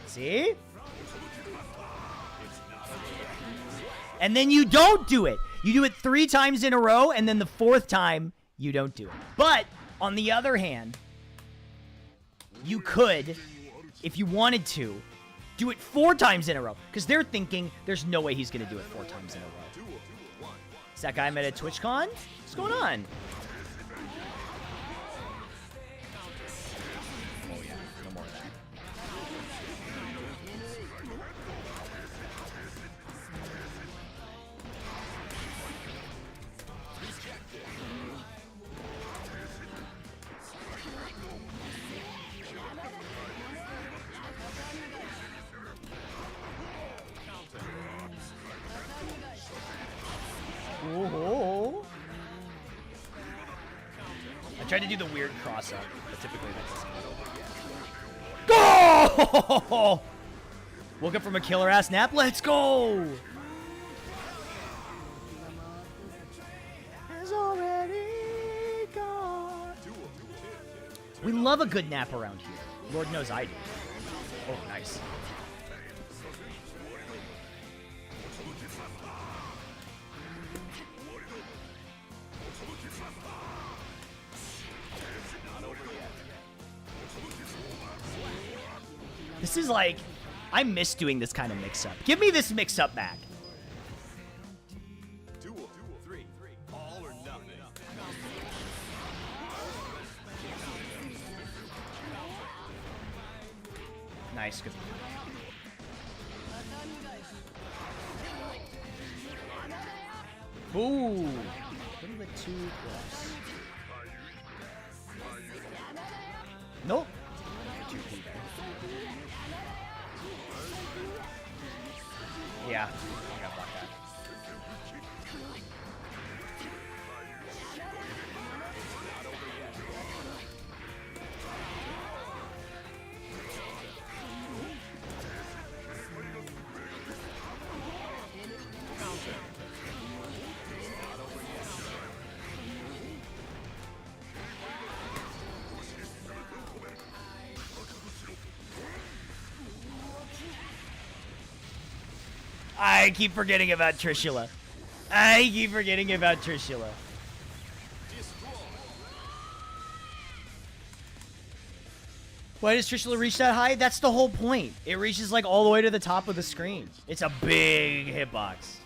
E: See? And then you don't do it. You do it 3 times in a row, and then the 4th time, you don't do it. But, on the other hand, you could, if you wanted to, do it 4 times in a row. Because they're thinking, there's no way he's going to do it 4 times in a row. Is that guy met at TwitchCon? What's going on? Oh yeah, no more of that. Whoa. I tried to do the weird cross up, but typically that doesn't go. Woke up from a killer ass nap. Let's go. Has already gone. We love a good nap around here. Lord knows I do. Oh, nice. This is like, I miss doing this kind of mix-up. Give me this mix-up back.
C: Duel 3. All or nothing.
E: Nice. Good. Ooh. Little bit too close. Nope. Too deep. Yeah, I gotta block that. I keep forgetting about Trishula. Why does Trishula reach that high? That's the whole point. It reaches like all the way to the top of the screen. It's a big hitbox.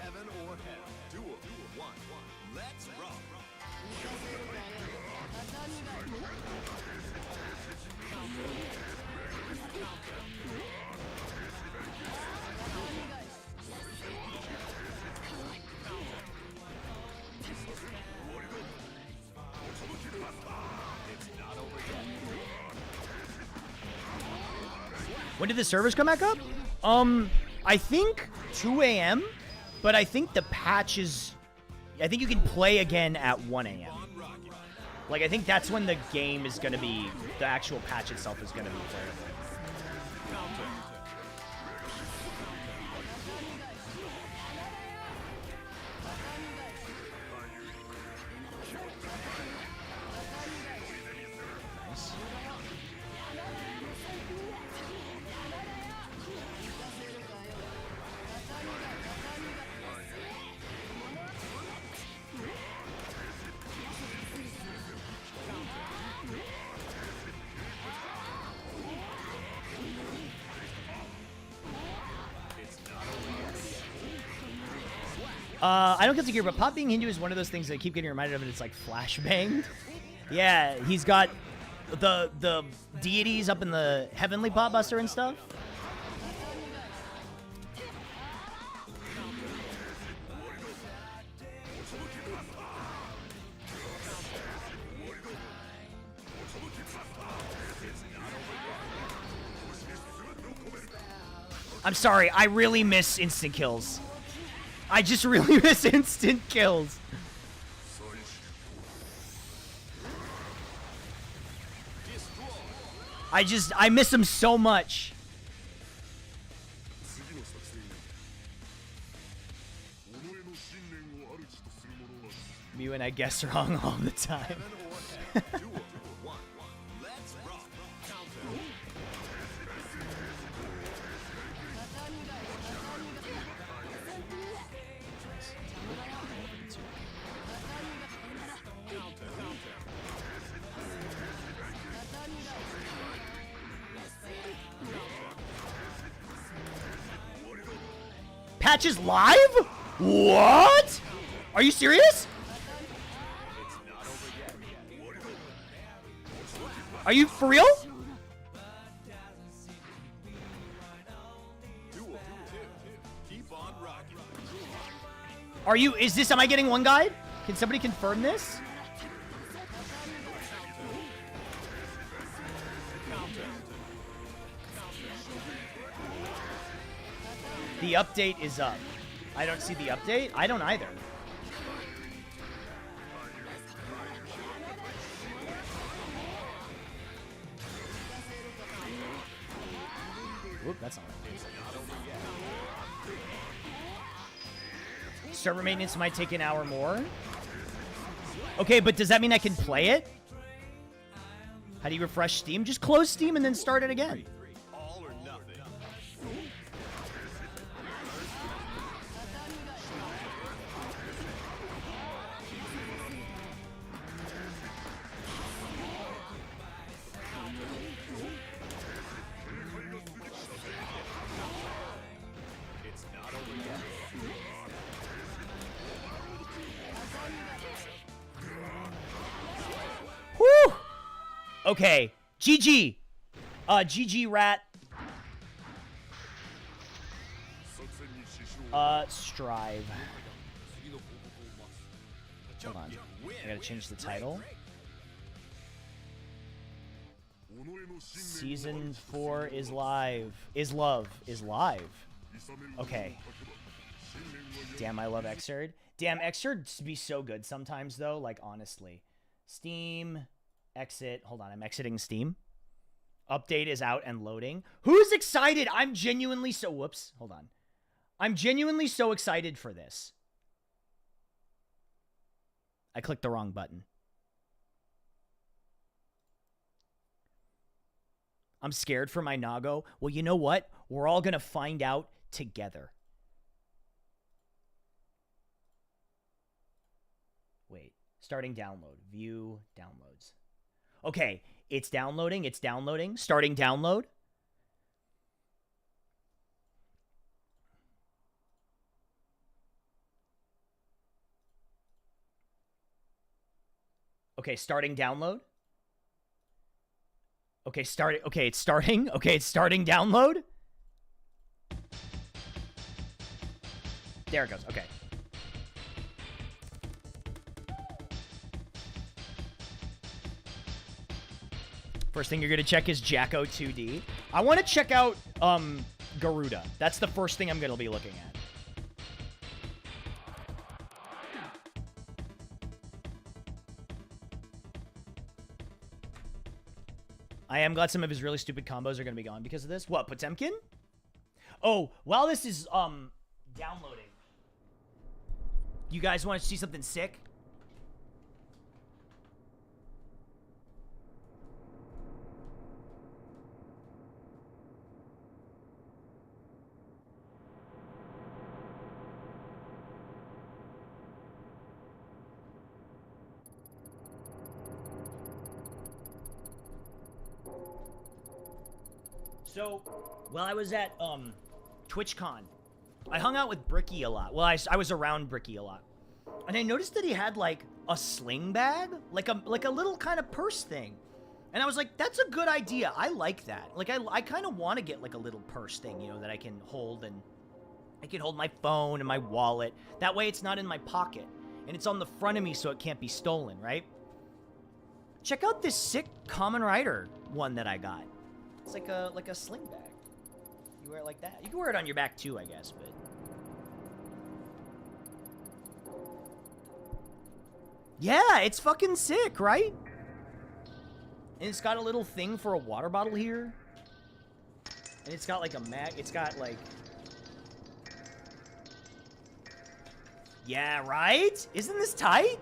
C: Heaven or hell. Duel 1. Let's rock.
E: When did the servers come back up? I think 2 a.m., but I think the patch is... I think you can play again at 1 a.m. Like, I think that's when the game is going to be... The actual patch itself is going to be playable. Nice. I don't get to hear, but Pop being Hindu is one of those things that I keep getting reminded of, and it's like flashbanged. Yeah, he's got the deities up in the heavenly Pot Buster and stuff. I'm sorry, I really miss instant kills. I just really miss instant kills. I miss them so much. Me and I guess wrong all the time.
C: Duel 1. Let's rock.
E: Patches live? What? Are you serious? Are you for real?
C: Duel 2. Keep on rocking.
E: Are you, is this, am I getting one guide? Can somebody confirm this? The update is up. I don't see the update. I don't either. Whoop, that's not right. Server maintenance might take an hour more. Okay, but does that mean I can play it? How do you refresh Steam? Just close Steam and then start it again.
C: All or nothing. It's not over yet.
E: Whew! Okay. GG. GG rat. Strive. Hold on. I gotta change the title. Season 4 is live. Is live. Okay. Damn, I love Xrd. Damn, Xrd be so good sometimes, though. Like, honestly. Steam. Exit. Hold on, I'm exiting Steam. Update is out and loading. Who's excited? I'm genuinely so... Whoops. Hold on. I'm genuinely so excited for this. I clicked the wrong button. I'm scared for my Nago. Well, you know what? We're all going to find out together. Wait. Starting download. View downloads. Okay. It's downloading. It's downloading. Starting download. Okay, starting download. Okay, starting. Okay, it's starting. Okay, it's starting download. There it goes. Okay. First thing you're gonna check is Jacko 2D. I want to check out Garuda. That's the first thing I'm gonna be looking at. I am glad some of his really stupid combos are gonna be gone because of this. What, Potemkin? Oh, while this is downloading, you guys want to see something sick? So, while I was at TwitchCon, I hung out with Bricky a lot. Well, I was around Bricky a lot, and I noticed that he had like a sling bag, like a little kind of purse thing, and I was like, that's a good idea. I like that. Like I kind of want to get like a little purse thing, you know, that I can hold, and I can hold my phone and my wallet. That way, it's not in my pocket, and it's on the front of me, so it can't be stolen, right? Check out this sick Kamen Rider one that I got. It's like a sling bag. You wear it like that. You can wear it on your back too, I guess, but... Yeah, it's fucking sick, right? And it's got a little thing for a water bottle here. And it's got like a mag... It's got like... Yeah, right? Isn't this tight?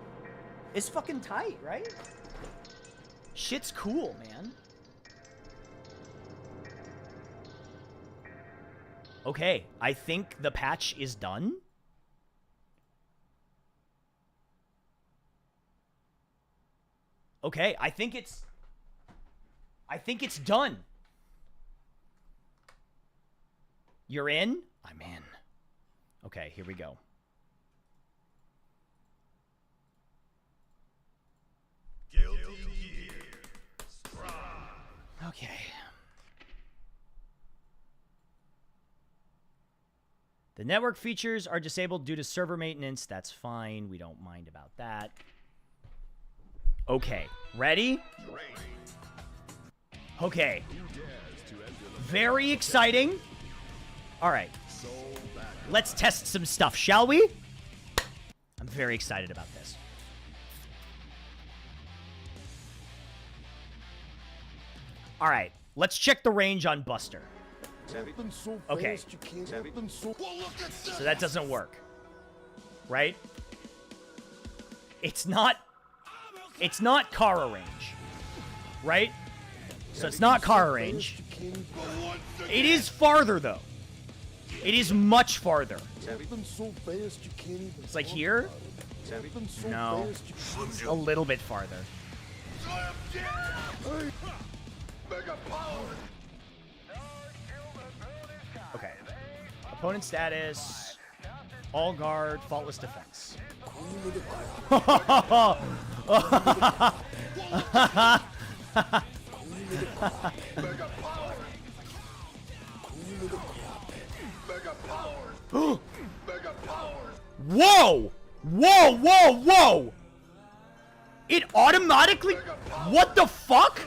E: It's fucking tight, right? Shit's cool, man. Okay, I think the patch is done. Okay, I think it's done. You're in? I'm in. Okay, here we go.
C: Guilty Gear Strive.
E: Okay. The network features are disabled due to server maintenance. That's fine. We don't mind about that. Okay. Ready? Okay. Very exciting. All right. Let's test some stuff, shall we? I'm very excited about this. All right. Let's check the range on Buster. Okay. So that doesn't work. Right? It's not Kara range. Right? So it's not Kara range. It is farther though. It is much farther. It's like here? No. A little bit farther. Okay. Opponent status. All guard. Faultless defense. Whoa! Whoa, whoa, whoa! It automatically... What the fuck?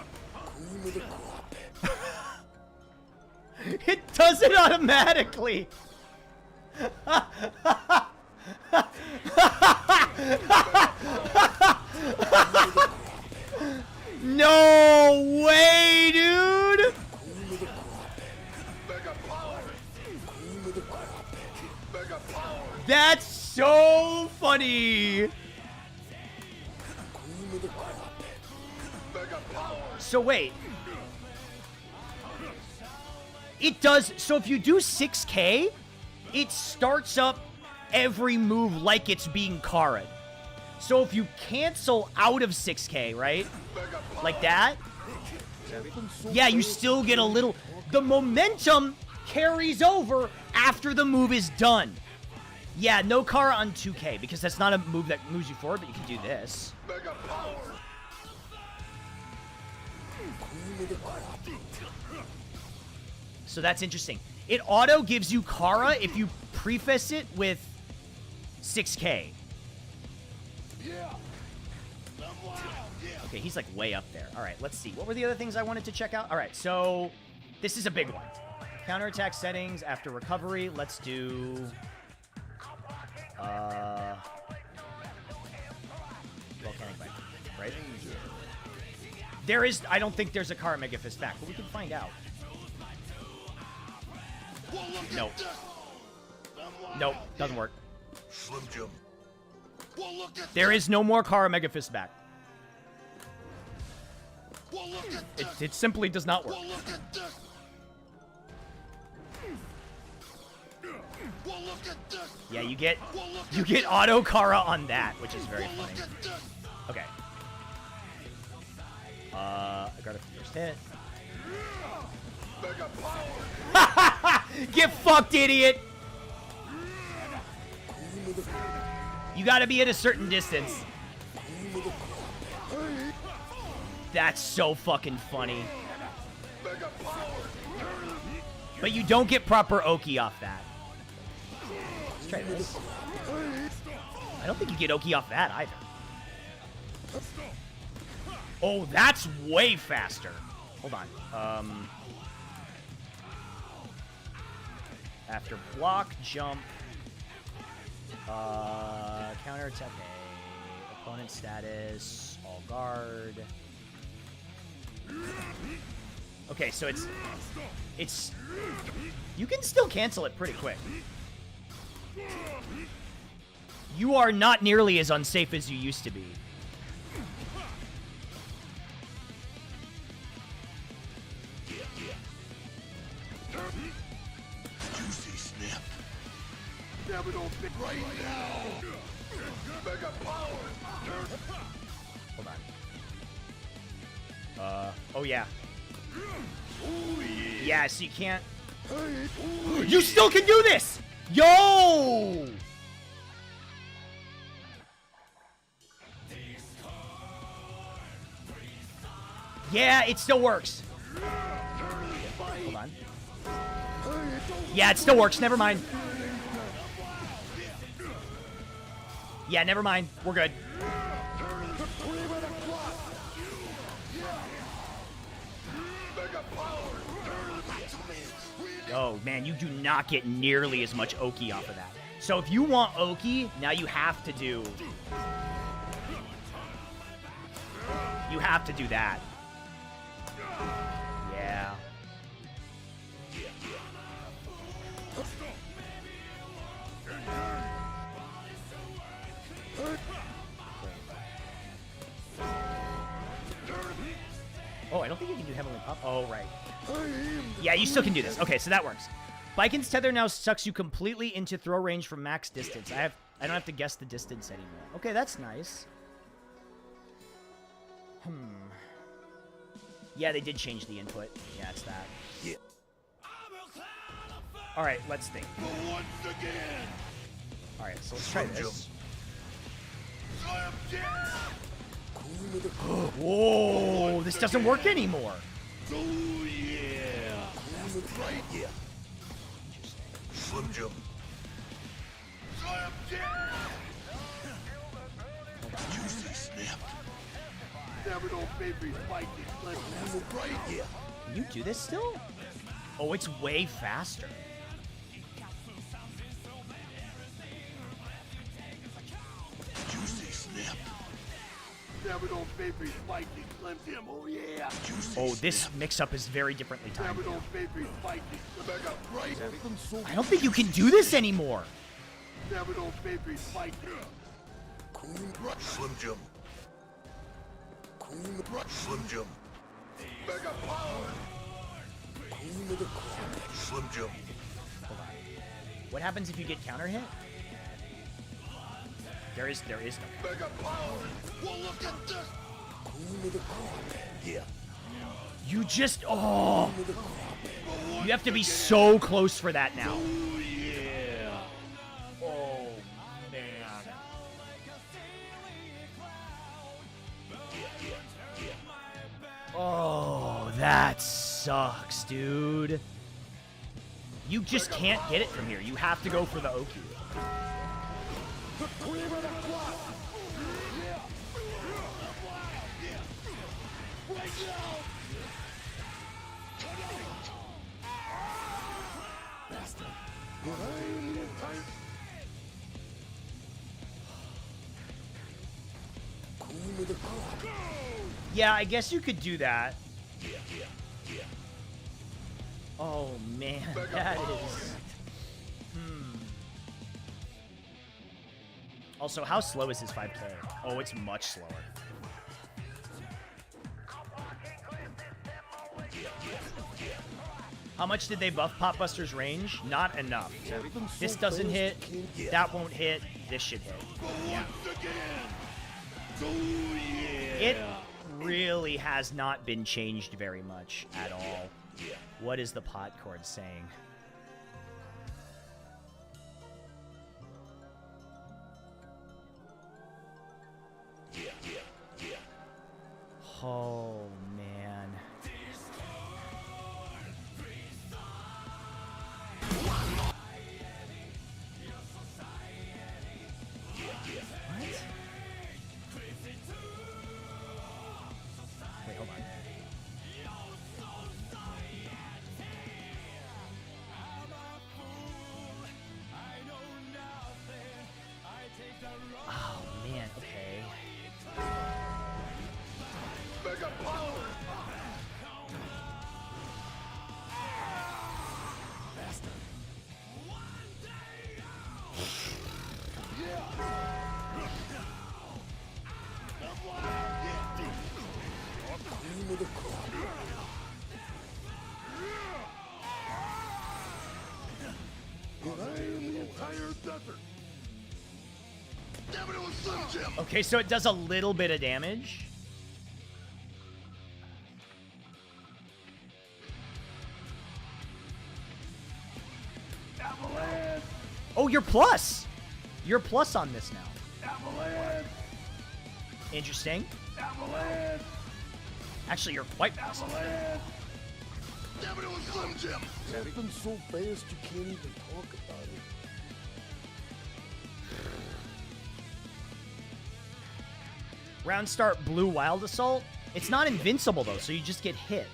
E: It does it automatically! No way, dude! That's so funny! So wait. It does, so if you do 6K, it starts up every move like it's being Kara'd. So if you cancel out of 6K, right? Like that, Yeah, you still get a little... The momentum carries over after the move is done. Yeah, no Kara on 2K, because that's not a move that moves you forward, but you can do this.
F: Mega power.
E: So that's interesting. It auto gives you Kara if you preface it with 6K. Okay, he's like way up there. All right, let's see. What were the other things I wanted to check out? All right, so this is a big one. Counterattack settings after recovery. Let's do... Volcanic Bite, right? There is... I don't think there's a Kara Mega Fist back, but we can find out. Nope. Nope, doesn't work.
F: Slim Jim.
E: There is no more Kara Mega Fist back. It simply does not work. Yeah, you get auto Kara on that, which is very funny. Okay. I got a first hit. Get fucked, idiot! You gotta be at a certain distance. That's so fucking funny. But you don't get proper Oki off that. Let's try this. I don't think you get Oki off that either. Oh, that's way faster. Hold on. After block, jump, counter attack, opponent status, all guard. Okay, so it's you can still cancel it pretty quick. You are not nearly as unsafe as you used to be.
F: Juicy snap. Right now. Mega power.
E: Hold on. Oh yeah. Yeah, so you can't... You still can do this! Yo! Yeah, it still works. Hold on. Yeah, it still works. Never mind. Yeah, never mind. We're good. Oh, man, you do not get nearly as much Oki off of that. So if you want Oki, now you have to do... You have to do that. Yeah. Oh, I don't think you can do Heavenly Pop. Oh, right. Yeah, you still can do this. Okay, so that works. Bikin's Tether now sucks you completely into throw range from max distance. I don't have to guess the distance anymore. Okay, that's nice. Yeah, they did change the input. Yeah, it's that.
F: Yeah.
E: All right, let's think.
F: Once again.
E: All right, so let's try this.
F: Slam jam.
E: Whoa, this doesn't work anymore.
F: Oh yeah. Right. Yeah. Slim Jim. Slam jam. Juicy snap. Never know baby fight this. Right. Yeah.
E: Can you do this still? Oh, it's way faster.
F: Juicy snap. Never know baby fight this. Slim Jim. Oh yeah. Juicy
E: Oh, this mix-up is very differently timed.
F: Never know baby fight this. Mega right.
E: I don't think you can do this anymore.
F: Never know baby fight this. Slim Jim. Slim Jim. Mega power. Slim Jim.
E: Hold on. What happens if you get counter hit? There is no.
F: Mega power. Well, look at this. Yeah.
E: You just... Oh! You have to be so close for that now. Oh, man. Oh, that sucks, dude. You just can't get it from here. You have to go for the Oki. Yeah, I guess you could do that. Oh man, that is... Also, how slow is his 5k? Oh, it's much slower. How much did they buff Popbuster's range? Not enough. This doesn't hit, that won't hit, this should hit. Yeah. It really has not been changed very much at all. What is the pot chord saying? Oh, man. Wait, hold on. Oh, man, okay. Okay, so it does a little bit of damage. Oh, you're plus! You're plus on this now. Interesting. Actually, you're quite plus.
F: It's happened so fast you can't even talk about it.
E: Round start blue wild assault. It's not invincible though, so you just get hit.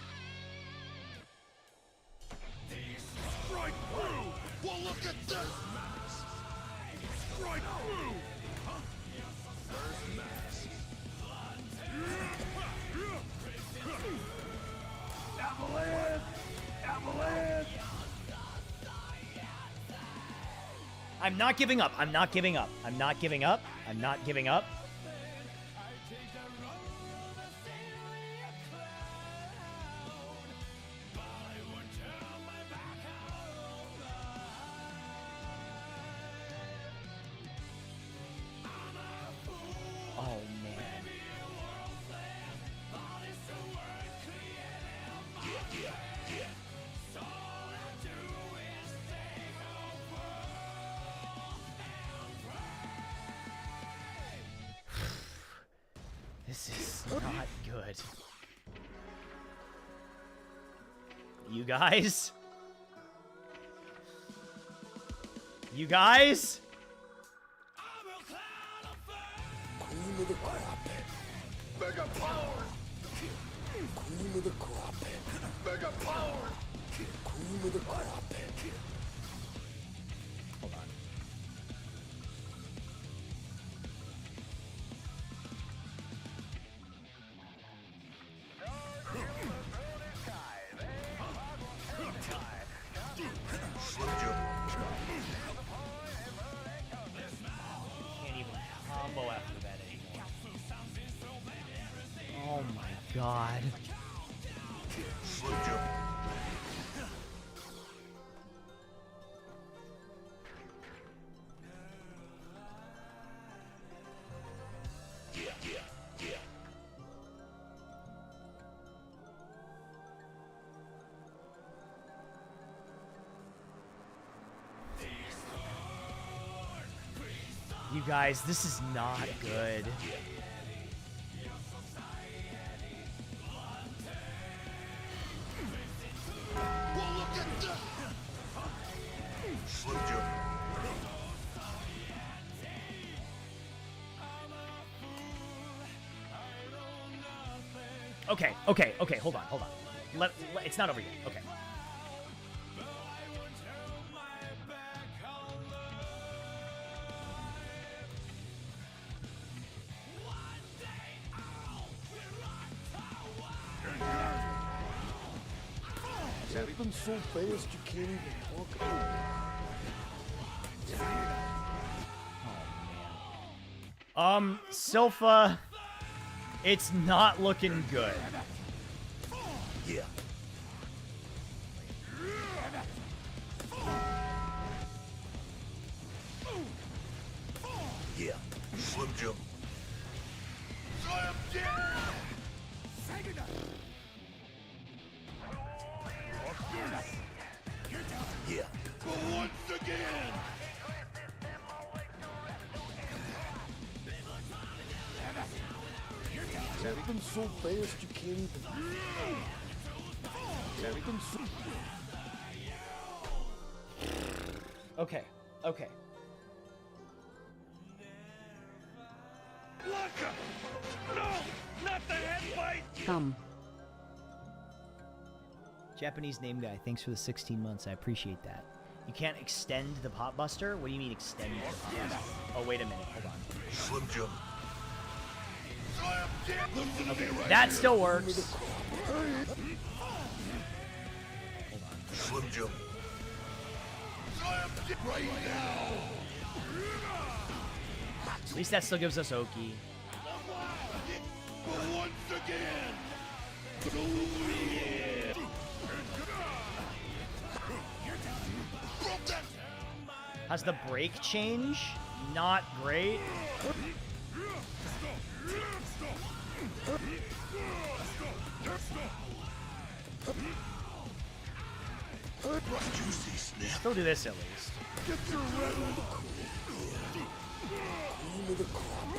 F: Right through! Well, look at this! Right through! Avalanche! Avalanche!
E: I'm not giving up. I'm not giving up. I'm not giving up. I'm not giving up. Oh, man. This is not good. You guys? You guys?
F: Cream of the crop. Mega power! Cream of the crop. Mega power! Cream of the crop.
E: Hold on. Can't even combo after that anymore. Oh my god. You guys, this is not good.
F: Slim Jim.
E: Okay, hold on. It's not over yet. Okay.
F: Moving so fast you can't even talk.
E: Silpha, it's not looking good.
F: Yeah. Yeah. Slim Jim. Slim Jim! Yeah. But once again! Moving so fast you can't even... Moving so...
E: Okay.
F: No! Not the head fight!
A: Come.
E: Japanese name guy, thanks for the 16 months. I appreciate that. You can't extend the pot buster? What do you mean extend the pot buster? Oh, wait a minute. Hold on.
F: Slim Jim.
E: Okay, that still works.
F: Slim Jim. Right now.
E: At least that still gives us Oki.
F: But once again.
E: Has the break change? Not great.
F: Juicy snap.
E: Still do this at least.
F: Get your red on the cream of the crop.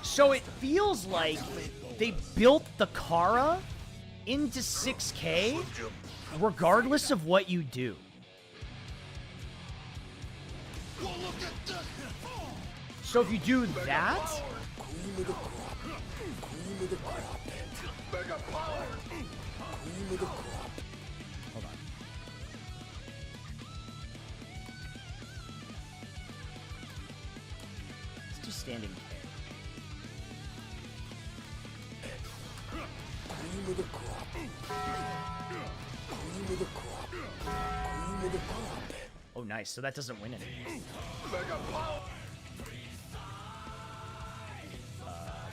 E: So it feels like they built the Kara into 6K
F: Slim Jim.
E: regardless of what you do.
F: Well, look at this.
E: So if you do that,
F: Cream of the crop. Cream of the crop. Mega power. Cream of the crop.
E: hold on. Let's do standing K.
F: Cream of the crop. Cream of the crop. Cream of the crop.
E: Oh, nice. So that doesn't win anything.
F: Mega power.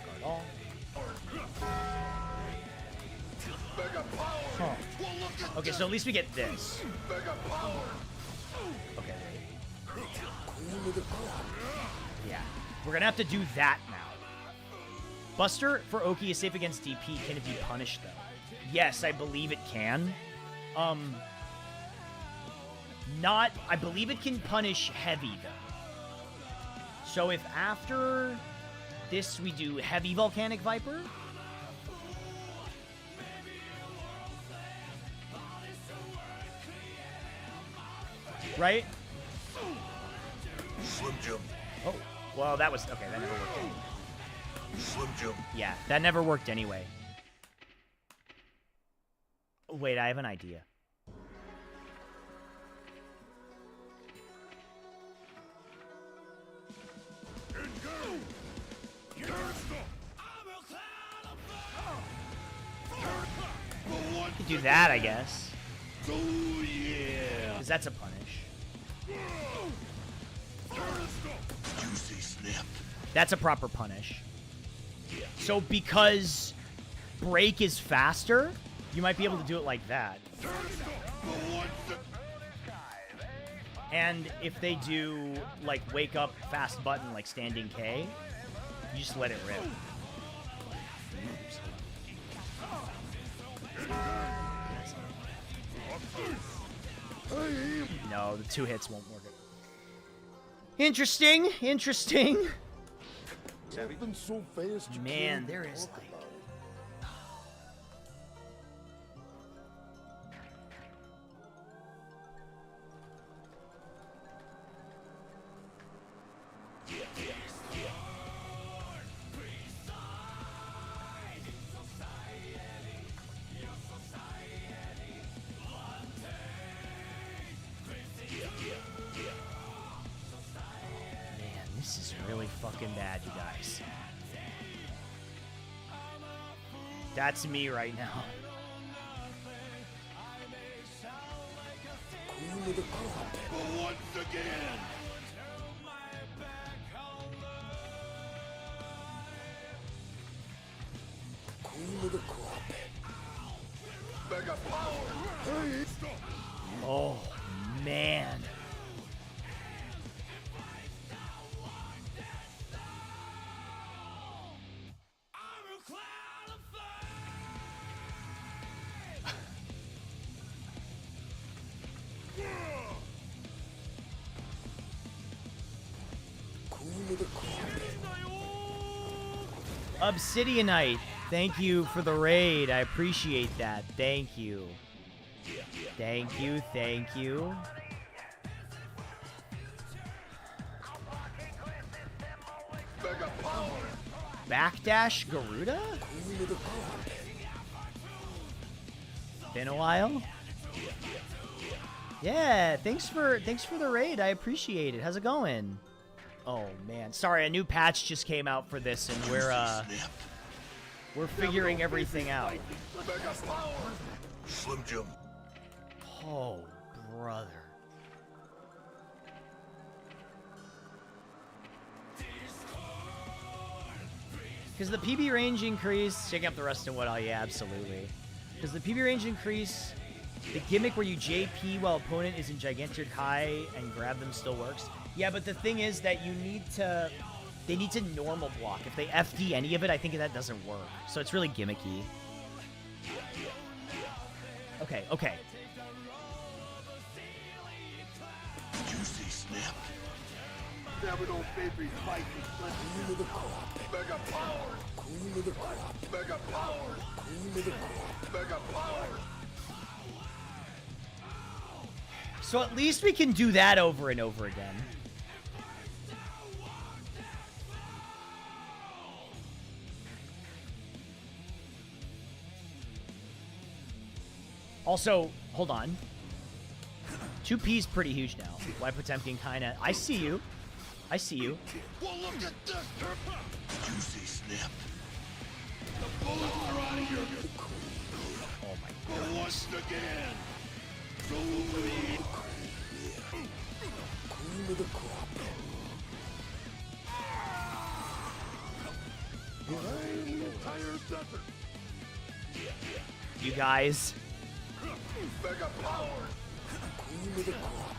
E: Guard all.
F: Mega power.
E: Huh.
F: Well, look at
E: Okay, so at least we get this.
F: Mega power.
E: Okay.
F: Cream of the crop.
E: Yeah. We're gonna have to do that now. Buster for Oki is safe against DP. Can it be punished, though? Yes, I believe it can. Not... I believe it can punish heavy, though. So if after this we do heavy Volcanic Viper... Right?
F: Slim Jim.
E: Oh, well, that was... Okay, that never worked anyway.
F: Slim Jim.
E: Yeah, that never worked anyway. Wait, I have an idea. You could do that, I guess.
F: Oh, yeah.
E: Because that's a punish.
F: Juicy snap.
E: That's a proper punish. So because break is faster, you might be able to do it like that. And if they do, like, wake up fast button, like standing K, you just let it rip. No, the 2 hits won't work. Interesting. Interesting.
F: Something so fast you
E: Man,
F: can't
E: there is
F: talk
E: like...
F: about it.
E: Man, this is really fucking bad, you guys. That's me right now.
F: Queen of the crop. Once again. Queen of the crop. Mega power. Hey.
E: Oh, man.
F: Queen of the crop.
E: Obsidianite, thank you for the raid. I appreciate that. Thank you. Thank you, thank you.
F: Mega power.
E: Backdash Garuda?
F: Queen of the crop.
E: Been a while. Yeah, thanks for the raid. I appreciate it. How's it going? Oh man, sorry, a new patch just came out for this, and we're figuring everything out.
F: Mega power. Slim Jim.
E: Oh, brother. Because the PB range increase, checking up the rest of what all, yeah, absolutely. Because the PB range increase, the gimmick where you JP while opponent is in gigantic high and grab them still works. Yeah, but the thing is that they need to normal block. If they FD any of it, I think that doesn't work. So it's really gimmicky. Okay, okay.
F: Juicy snap. Never no baby fight. Queen of the crop. Mega power. Queen of the crop. Mega power. Queen of the crop. Mega power.
E: So at least we can do that over and over again. Also, hold on. 2P's pretty huge now. Why Potemkin kinda... I see you. I see you.
F: Well, look at this. Juicy snap. The bullets are out of here.
E: Oh my god.
F: Once again. Queen of the crop. Behind the entire desert.
E: You guys.
F: Mega power. Queen of the crop.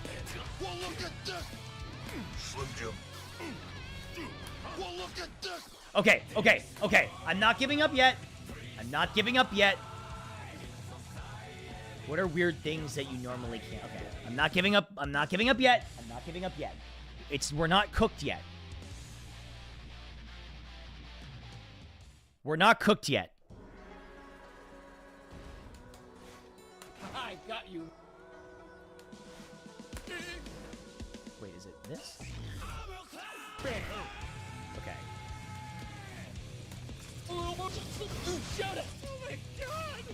F: Well, look at this. Slim Jim. Well, look at this.
E: Okay, okay, okay. I'm not giving up yet. I'm not giving up yet. What are weird things that you normally can't? Okay, I'm not giving up. I'm not giving up yet. I'm not giving up yet. We're not cooked yet. We're not cooked yet.
G: I got you.
E: Wait, is it this? Okay.
G: Shut it! Oh my god!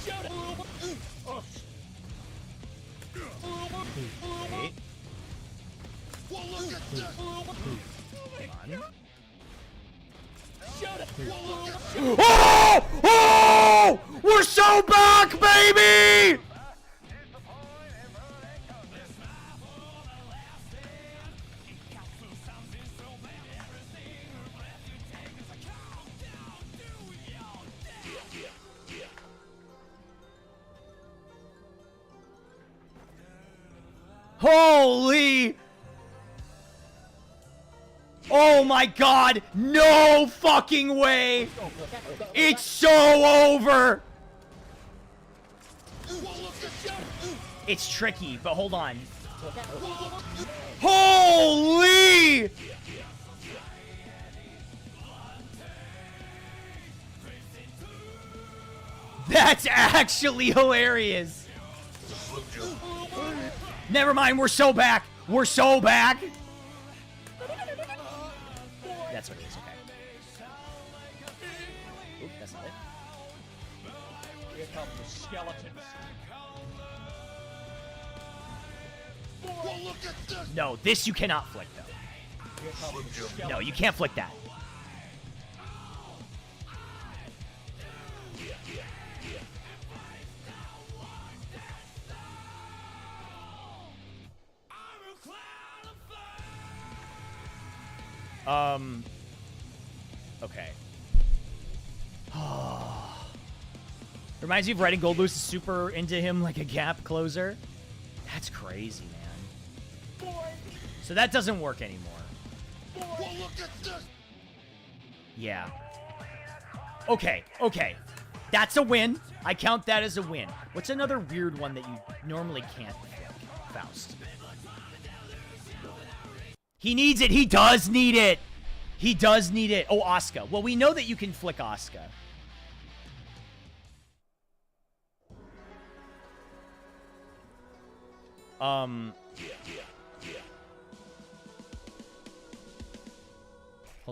G: Shut it! Oh.
E: Wait.
F: Well, look at this.
E: Come on.
G: Shut it!
E: Oh! Oh! We're so back, baby! Holy! Oh my god! No fucking way! It's so over!
F: Well,
E: It's tricky, but hold on. Holy! That's actually hilarious. Never mind, we're so back. We're so back. That's what it is, okay. Oop, that's not it.
G: Here come the skeletons.
E: No, this you cannot flick, though.
G: Here come the skeletons.
E: No, you can't flick that. Okay. Reminds me of writing Gold Loose super into him like a gap closer. That's crazy, man. So that doesn't work anymore. Yeah. Okay, okay. That's a win. I count that as a win. What's another weird one that you normally can't flick? Faust. He needs it. He does need it. He does need it. Oh, Asuka. Well, we know that you can flick Asuka. Hold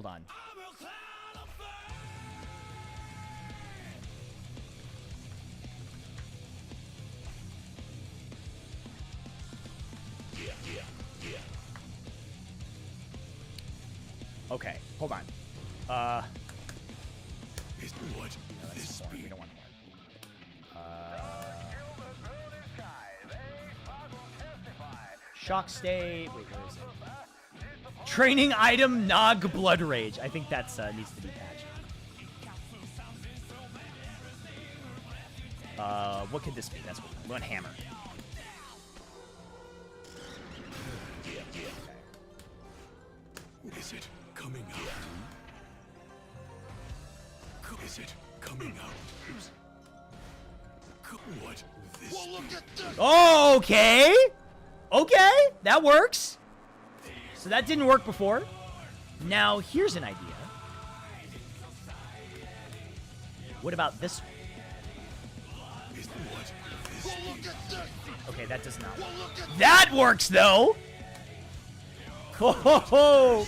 E: on. Okay, hold on.
F: What?
E: No, that's horn. We don't want horn. Shock state. Wait, where is it? Training item Nog Blood Rage. I think that's needs to be patched. What could this be? That's one hammer.
F: Is it coming out? Is it coming out? What? This? Well, look at this.
E: Oh, okay. Okay, that works. So that didn't work before. Now, here's an idea. What about this one? Okay, that does not work. That works, though. Ho, ho, ho.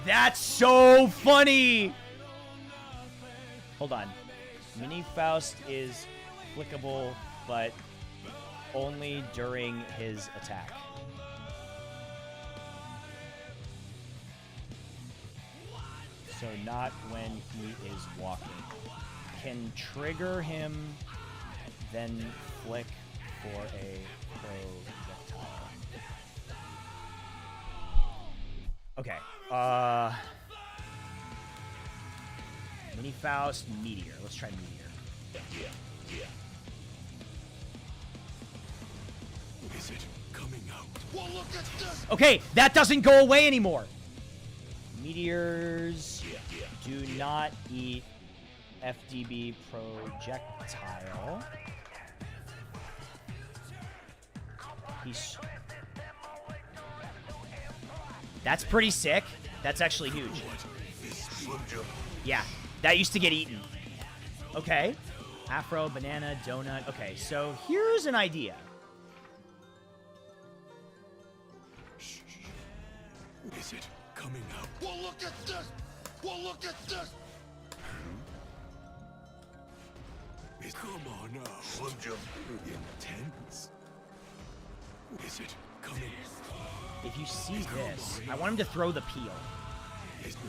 E: That's so funny. Hold on. Mini Faust is flickable, but only during his attack. So not when he is walking. Can trigger him, then flick for a projectile. Okay. Mini Faust, Meteor. Let's try Meteor.
F: Is it coming out? Well, look at this.
E: Okay, that doesn't go away anymore. Meteors do not eat FDB projectile. That's pretty sick. That's actually huge. Yeah, that used to get eaten. Okay. Afro, banana, donut. Okay, so here's an idea.
F: Is it coming out? Well, look at this. Well, look at this. Come on now. Slim Jim. Intense. Is it coming?
E: If you see this, I want him to throw the peel.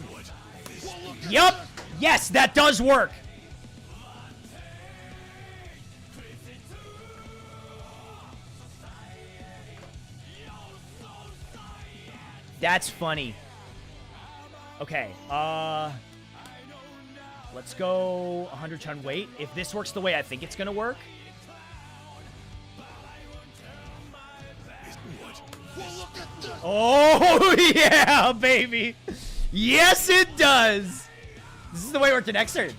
F: What?
E: Yup! Yes, that does work! That's funny. Okay, let's go 100 ton weight. If this works the way I think it's gonna work. Oh, yeah, baby. Yes, it does. This is the way it worked in Xrd.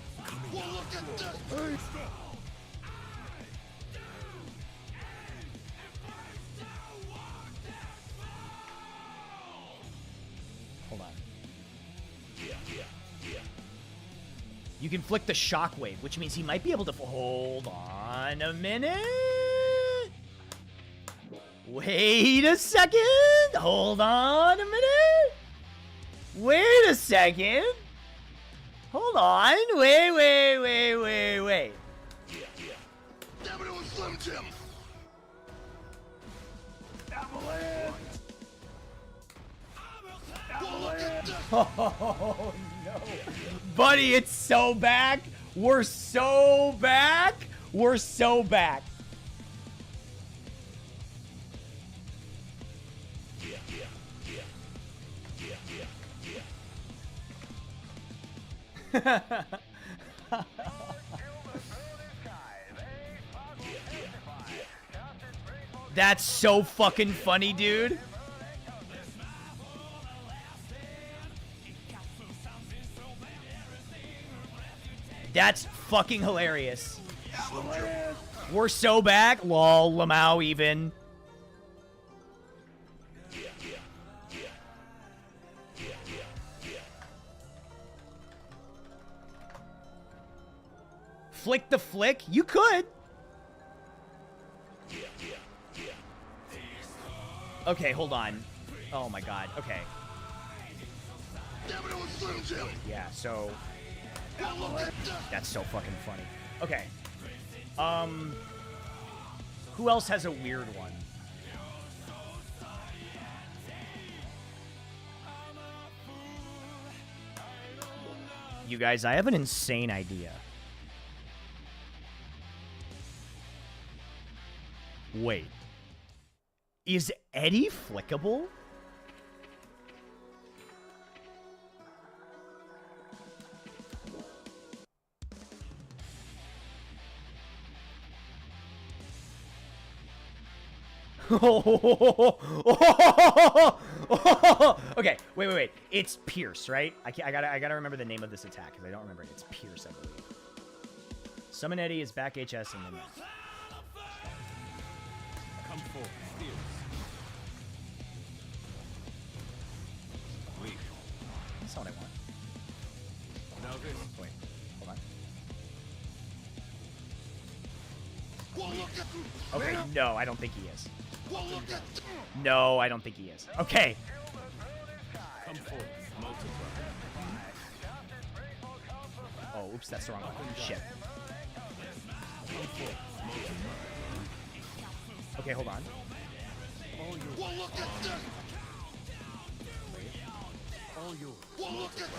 E: You can flick the shockwave, which means he might be able to... Hold on a minute. Wait a second. Hold on a minute. Wait a second. Hold on. Wait.
F: Damn it, it was Slim Jim.
E: Oh, no. Buddy, it's so back. We're so back. We're so back. That's so fucking funny, dude. That's fucking hilarious. We're so back. Lol, Lamau even. Flick the flick? You could. Okay, hold on. Oh my god. Okay.
F: Damn it, it was Slim Jim.
E: Yeah, so... That's so fucking funny. Okay. Who else has a weird one? You guys, I have an insane idea. Wait. Is Eddie flickable? Okay, wait. It's Pierce, right? I gotta remember the name of this attack because I don't remember it. It's Pierce, I believe. Summon Eddie is back HS and then that.
C: Come forth, Pierce. Weak.
E: That's not what I want.
C: Now this.
E: Wait, hold on.
F: Well, look at
E: Okay, no, I don't think he is.
F: well, look at
E: No, I don't think he is. Okay.
C: Come forth, multiply.
E: Oh, oops, that's the wrong one. Shit.
C: Come forth, multiply.
E: Okay, hold on.
C: All yours.
F: well, look at this.
C: All yours.
F: Well, look at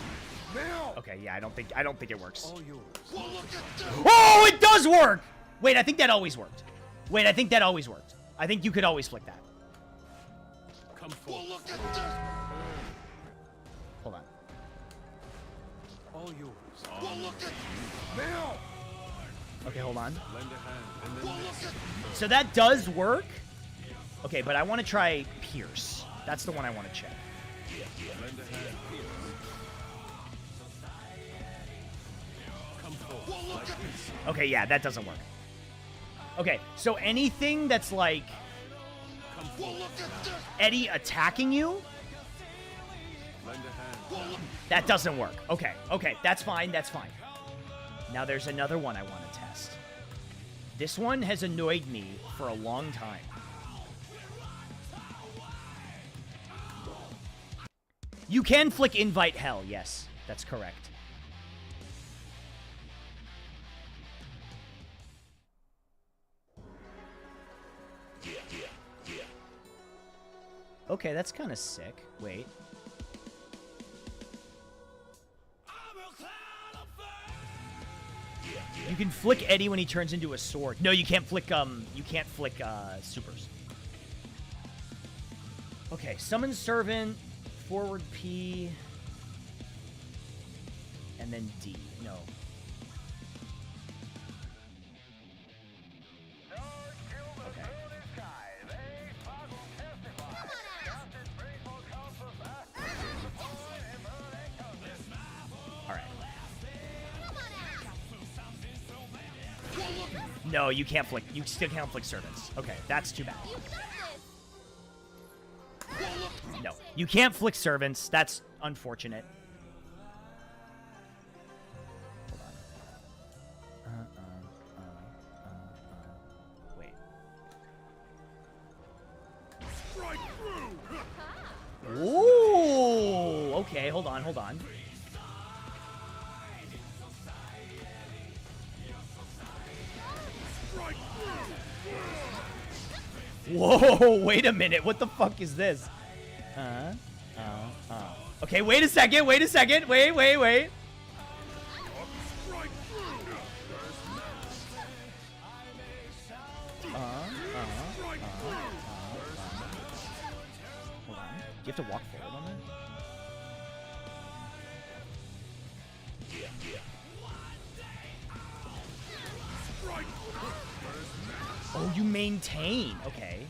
F: now.
E: Okay, yeah, I don't think it works.
C: All yours.
F: Well, look at this.
E: Oh, it does work! Wait, I think that always worked. Wait, I think that always worked. I think you could always flick that.
C: Come
F: Well,
C: forth.
F: look at this.
E: Hold on.
C: All yours.
F: Well, look at now.
E: Okay, hold on.
C: Lend a hand and then
F: Well,
C: this.
F: look at
E: So that does work. Okay, but I want to try Pierce. That's the one I want to check.
C: Lend a hand, Pierce. Come forth.
F: well, look at this.
E: Okay, yeah, that doesn't work. Okay, so anything that's like
C: Come
F: Well,
C: forth.
F: look at this.
E: Eddie attacking you,
C: Lend a hand.
F: Well, look.
E: that doesn't work. Okay, that's fine, that's fine. Now there's another one I want to test. This one has annoyed me for a long time. You can flick invite hell, yes, that's correct. Okay, that's kind of sick. Wait. You can flick Eddie when he turns into a sword. No, you can't flick supers. Okay, summon servant, forward P, and then D. No. Okay. Alright. No, you can't flick. You still can't flick servants. Okay, that's too bad. No, you can't flick servants. That's unfortunate. Hold on. Ooh. Okay, hold on, hold on. Whoa, wait a minute. What the fuck is this? Okay, wait a second. Wait. Hold on. Do you have to walk forward on that? Oh, you maintain. Okay.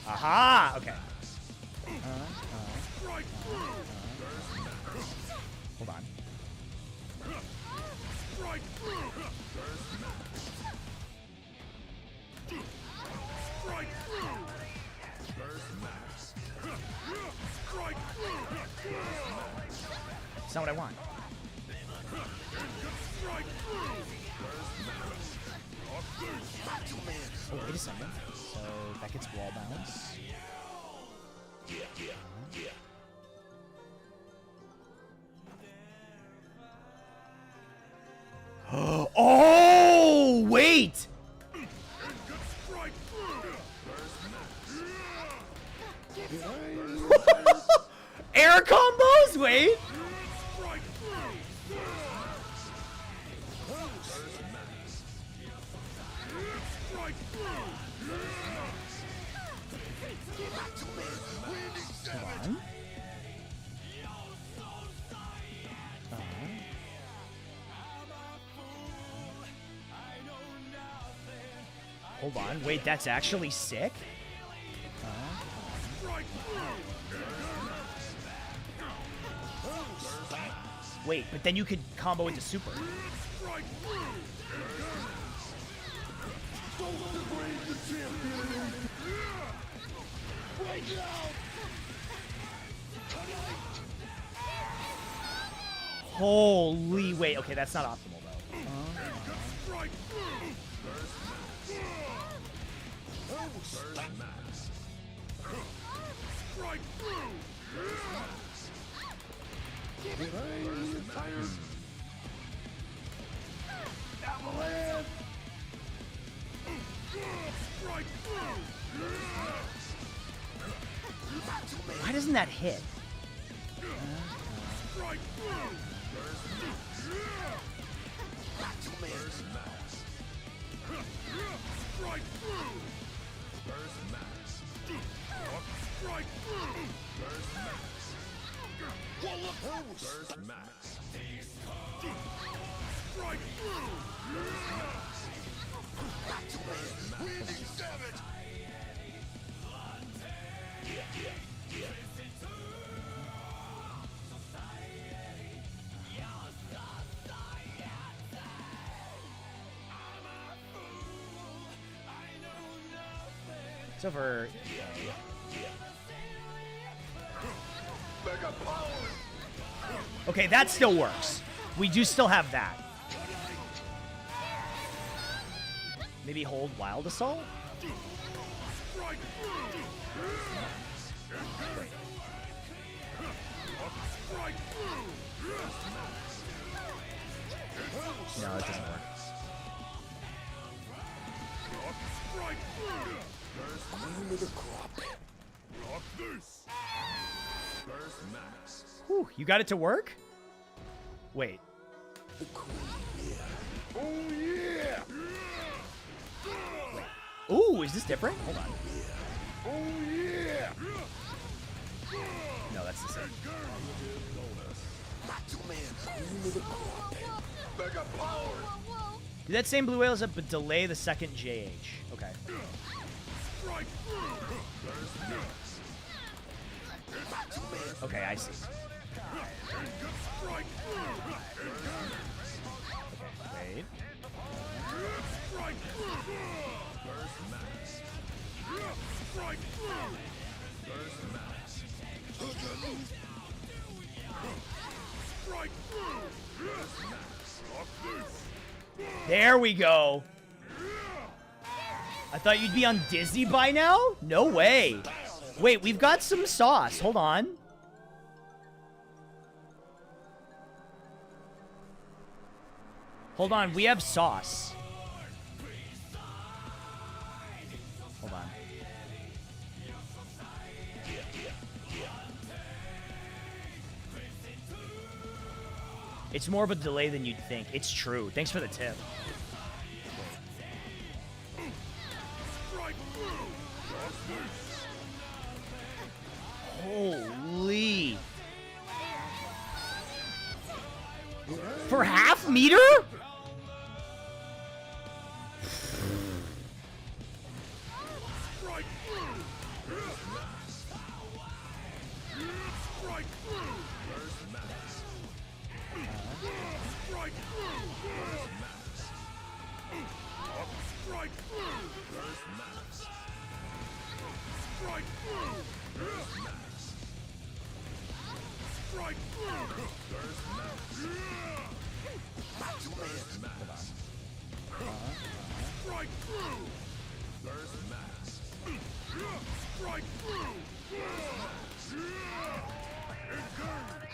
E: Aha! Okay. Hold on. It's not what I want. Oh, wait a second. So that gets wall bounce. Oh, wait! Air combos? Wait! Hold on. Wait, that's actually sick? Wait, but then you could combo into super. Holy wait, okay, that's not optimal though. Why doesn't that hit? It's over. Okay, that still works. We do still have that. Maybe hold Wild Assault? No, it doesn't work. Whew, you got it to work? Wait. Wait. Ooh, is this different? Hold on. No, that's the same. Do that same blue whales up, but delay the second JH. Okay. Okay, I see. Okay, wait. There we go. I thought you'd be on Dizzy by now? No way. Wait, we've got some sauce. Hold on. Hold on, we have sauce. Hold on. It's more of a delay than you'd think. It's true. Thanks for the tip. Holy. For half meter?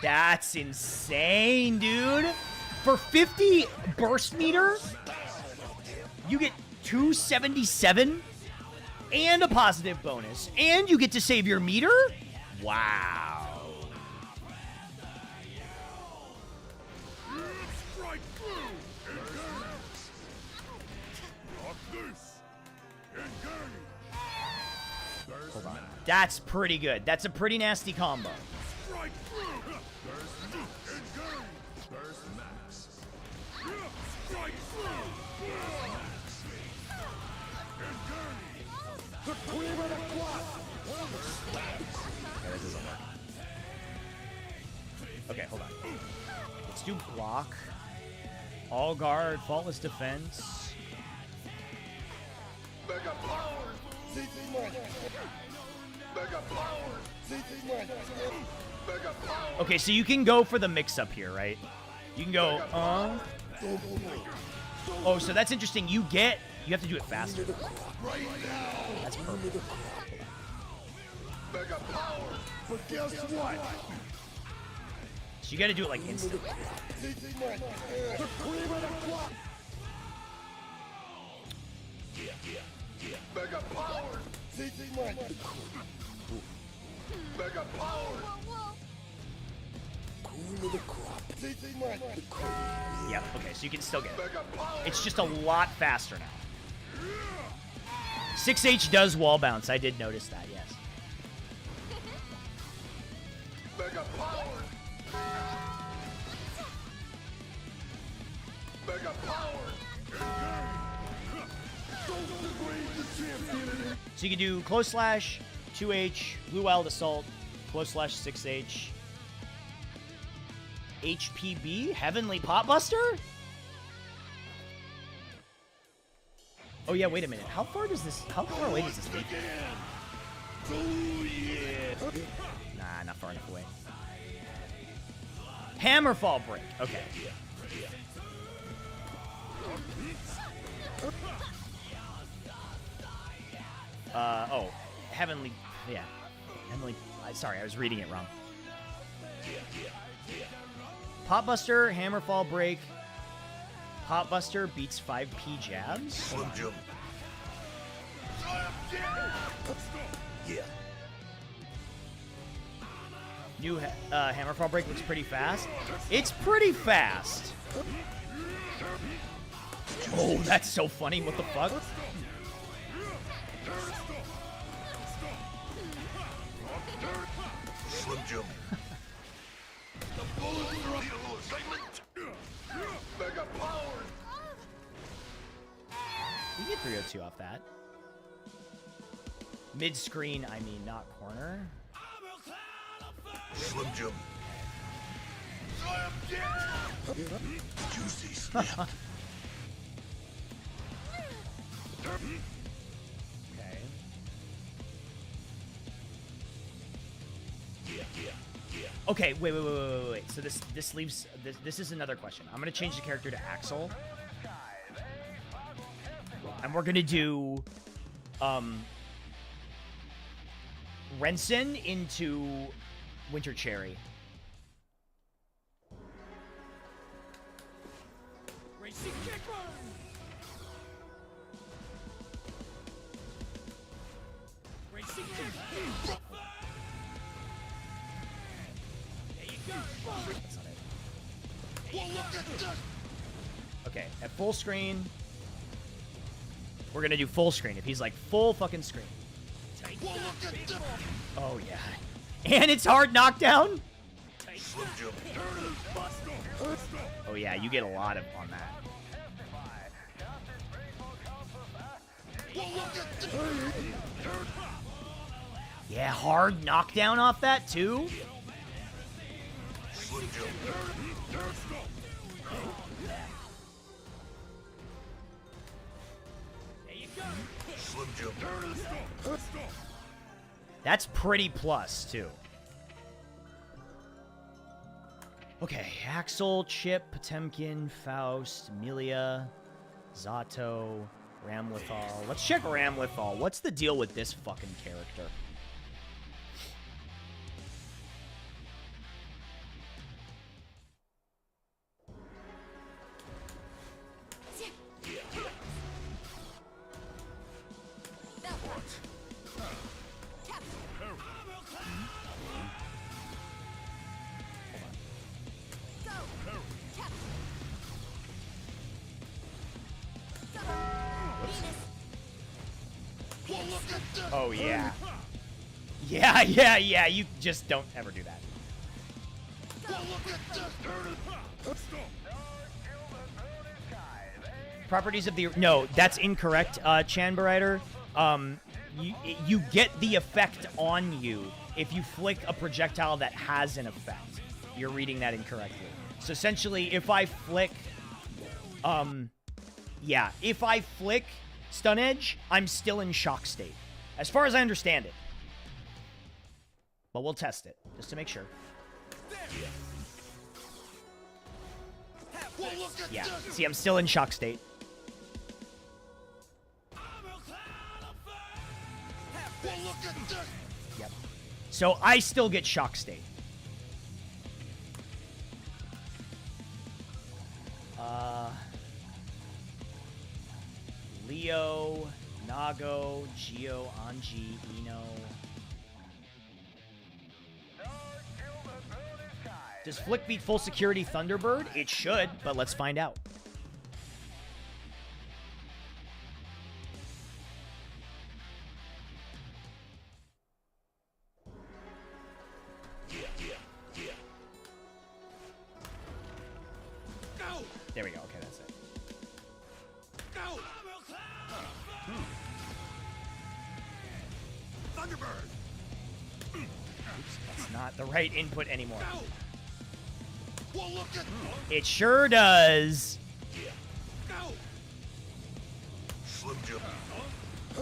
E: That's insane, dude. For 50 burst meter, you get 277 and a positive bonus, and you get to save your meter? Wow. Hold on. That's pretty good. That's a pretty nasty combo. Okay, hold on. Let's do block. All guard, faultless defense. Okay, so you can go for the mix-up here, right? You can go, Oh, so that's interesting. You have to do it faster. That's perfect.
F: But guess what?
E: So you gotta do it like instantly.
F: Mega power! Mega power!
E: Yeah, okay, so you can still get it. It's just a lot faster now. 6H does wall bounce. I did notice that, yes.
F: Mega power! Mega power!
E: So you can do close slash, 2H, blue wild assault, close slash 6H, HPB, heavenly potbuster? Oh yeah, wait a minute. How far away does this leak? Nah, not far enough away. Hammerfall break. Okay. Oh, heavenly, yeah. Heavenly, sorry, I was reading it wrong. Potbuster, Hammerfall break. Potbuster beats 5P jabs?
F: Slim Jim. Yeah.
E: New Hammerfall break looks pretty fast. It's pretty fast. Oh, that's so funny. What the fuck?
F: Slim Jim. The bullets are a little excitement. Mega power.
E: You get 302 off that. Mid-screen, I mean, not corner.
F: Slim Jim. Slim Jim. Juicy snap.
E: Okay. Okay, wait. So this leaves this is another question. I'm gonna change the character to Axel, and we're gonna do Rensen into Winter Cherry.
G: Racing kick burn. Racing kick. There you go.
E: That's not it. Okay, at full screen, we're gonna do full screen. If he's like full fucking screen. Oh yeah, and it's hard knockdown. Oh yeah, you get a lot of on that. Yeah, hard knockdown off that too. That's pretty plus too. Okay, Axel, Chip, Potemkin, Faust, Amelia, Zato, Ramlethal. Let's check Ramlethal. What's the deal with this fucking character? Oh, yeah. Yeah. You just don't ever do that. Properties of the... No, that's incorrect, Chanbarider. You get the effect on you if you flick a projectile that has an effect. You're reading that incorrectly. So essentially, if I flick... Yeah, if I flick Stun Edge, I'm still in shock state. As far as I understand it. But we'll test it, just to make sure. Yeah, see, I'm still in shock state. Yep. So I still get shock state. Leo, Nago, Gio, Anji, Ino. Does Flick beat full security Thunderbird? It should, but let's find out. There we go. Okay, that's it.
F: Thunderbird.
E: Oops, that's not the right input anymore. It sure does.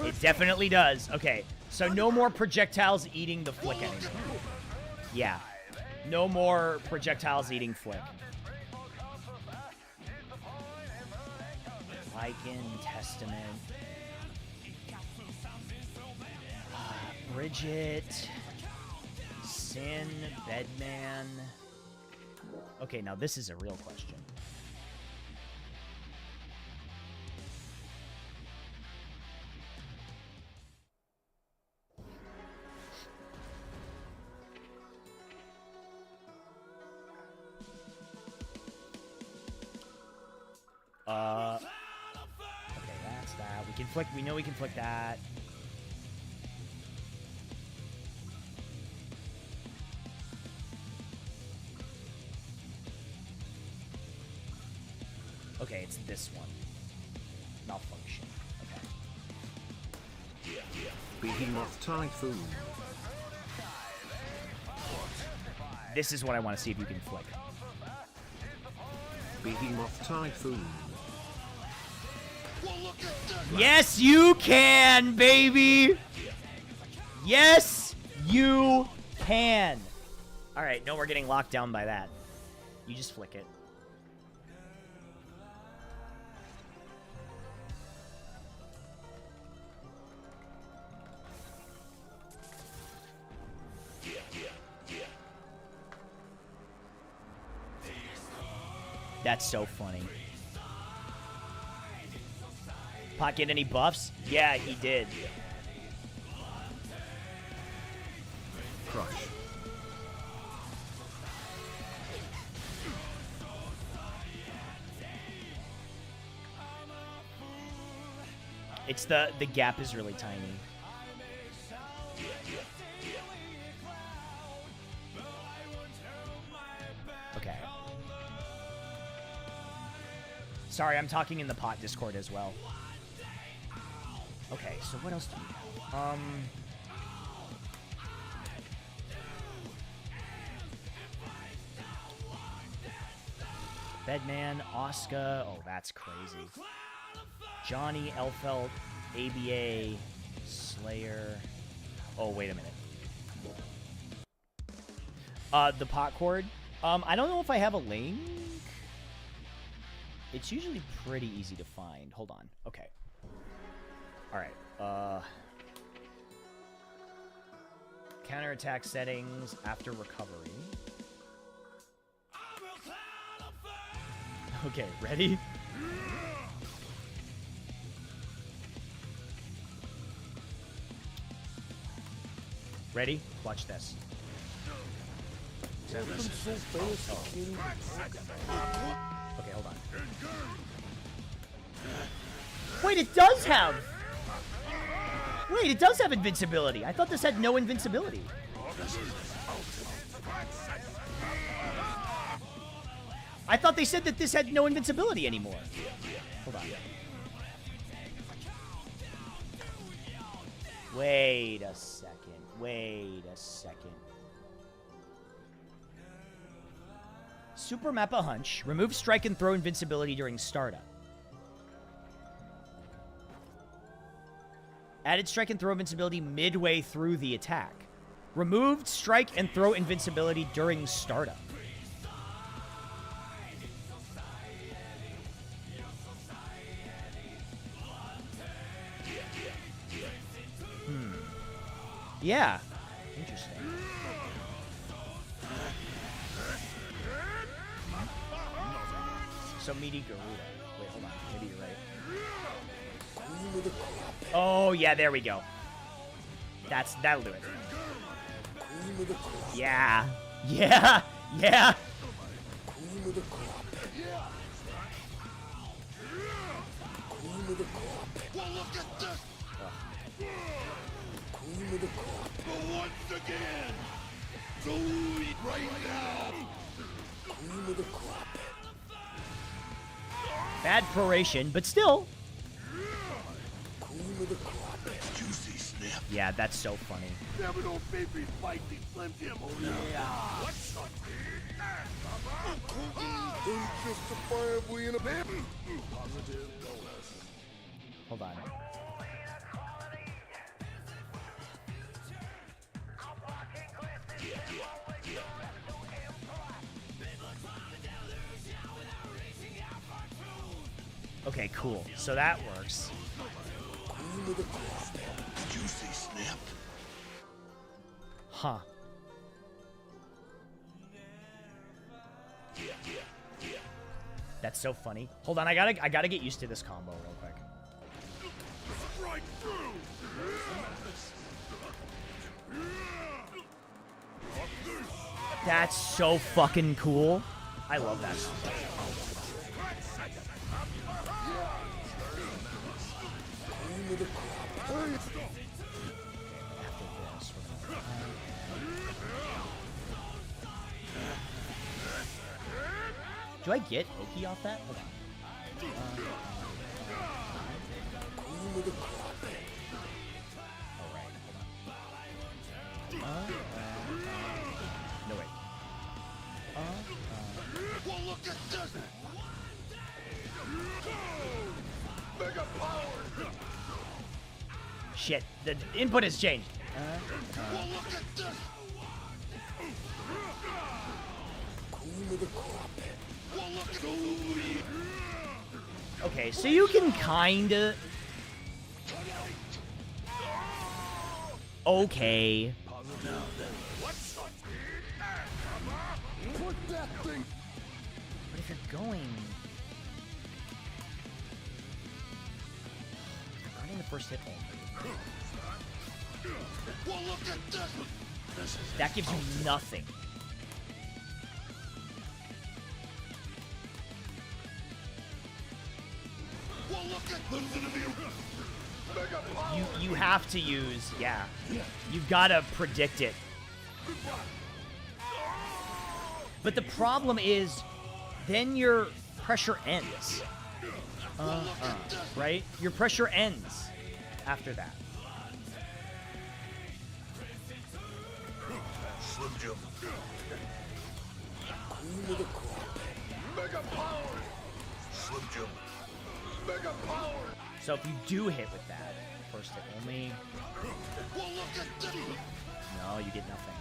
E: It definitely does. Okay, so no more projectiles eating the Flick anymore. Yeah, no more projectiles eating Flick. Lycan, Testament. Bridget. Sin, Bedman. Okay, now this is a real question. Okay, that's that. We can flick. We know we can flick that. Okay, it's this one. Malfunction. Okay.
H: Behemoth Typhoon.
E: This is what I want to see if you can flick.
H: Behemoth Typhoon.
E: Yes, you can, baby! Yes, you can. Alright, no, we're getting locked down by that. You just flick it. That's so funny. Pot get any buffs? Yeah, he did.
H: Crush.
E: It's the gap is really tiny. Okay. Sorry, I'm talking in the pot Discord as well. Okay, so what else do we have? Bedman, Asuka. Oh, that's crazy. Johnny, Elfelt, ABA, Slayer. Oh, wait a minute. The pot cord. I don't know if I have a link. It's usually pretty easy to find. Hold on. Okay. Alright. Counterattack settings after recovery. Okay, ready? Ready? Watch this. Okay, hold on. Wait, it does have... Wait, it does have invincibility. I thought this had no invincibility. I thought they said that this had no invincibility anymore. Hold on. Wait a second. Wait a second. Super Mappa Hunch. Remove strike and throw invincibility during startup. Added strike and throw invincibility midway through the attack. Removed strike and throw invincibility during startup. Yeah. Interesting. So meaty garuda. Wait, hold on. Maybe you're right. Oh, yeah, there we go. That'll do it. Yeah. Yeah. Yeah.
F: But once again, delete right now. Cream of the crop.
E: Bad proration, but still.
F: Cream of the crop. Juicy snap.
E: Yeah, that's so funny.
F: Never no baby fight the Slim Jim. Yeah. What's up? Unjustifiably in a baby. Positive bonus.
E: Hold on. Okay, cool. So that works.
F: Cream of the crop. Juicy snap.
E: Huh. That's so funny. Hold on, I gotta get used to this combo real quick.
F: Strike through.
E: That's so fucking cool. I love that combo.
F: Cream of the crop.
E: Do I get Oki off that? Hold on.
F: Cream of the crop.
E: Alright, no, wait.
F: Well, look at this. Mega power.
E: Shit, the input has changed.
F: Well, look at this.
E: Okay, so you can kinda... Okay. But if you're going... Regarding the first hit only. That gives you nothing. You have to use, yeah. You've got to predict it. But the problem is, then your pressure ends. Right? Your pressure ends after that.
F: Slim Jim. Cream of the crop. Mega power. Slim Jim. Mega power.
E: So if you do hit with that, first hit only. No, you get nothing.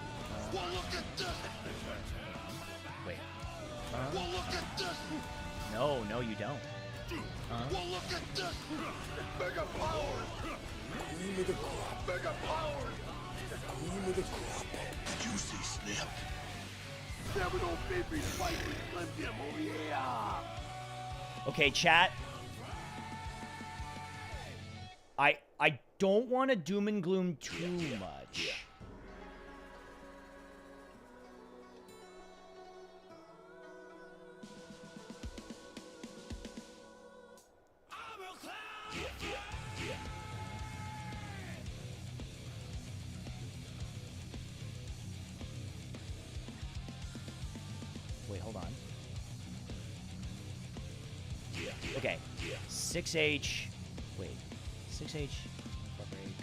E: Wait. No, no, you don't.
F: Mega power. Cream of the crop. Mega power. Cream of the crop. Juicy snap. Seven old baby fight with Slim Jim. Oh yeah.
E: Okay, chat. I don't want to doom and gloom too much. Wait, hold on. Okay. 6H. Wait. 6H. Fall break.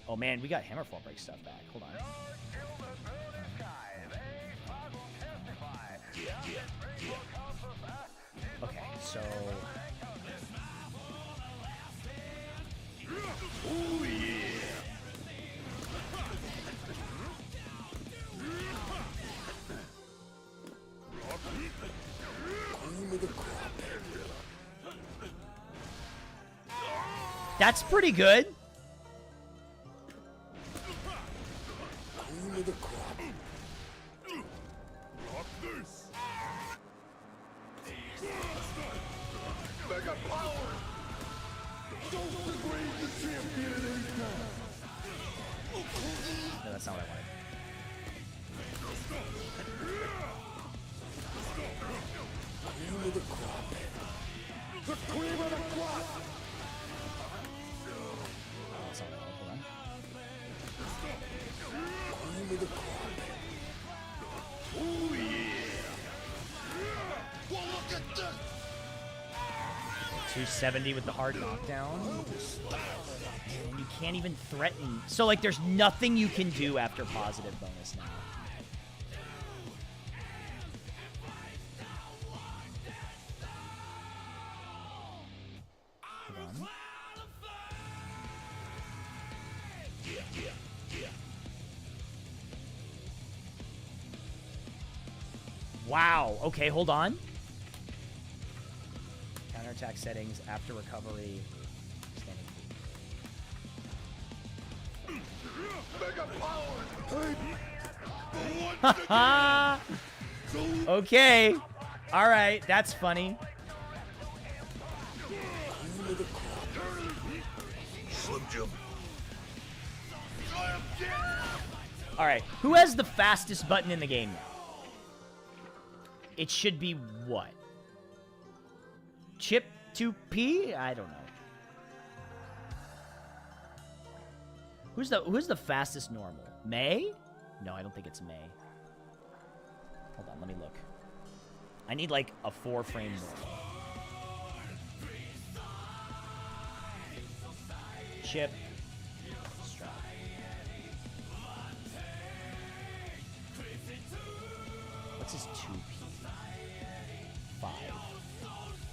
E: Oh man, we got hammer fall break stuff back. Hold on. Okay, so.
F: Oh yeah. Cream of the crop.
E: That's pretty good.
F: Cream of the crop. Mega power. Don't degrade the champion at any time.
E: No, that's not what I wanted.
F: Cream of the crop. The cream of the crop.
E: That's not what I wanted. Hold on.
F: Cream of the crop. Oh yeah. Well, look at this.
E: 270 with the hard knockdown. And you can't even threaten. So, like, there's nothing you can do after positive bonus now. Hold on. Wow. Okay, hold on. Counterattack settings after recovery. Standing.
F: Mega
E: Haha. Okay. All right, that's funny.
F: Slim Jim.
E: All right, who has the fastest button in the game now? It should be what? Chip 2P? I don't know. Who's the fastest normal? May? No, I don't think it's May. Hold on, let me look. I need like a 4-frame normal. Chip. Strap. What's his 2P? 5.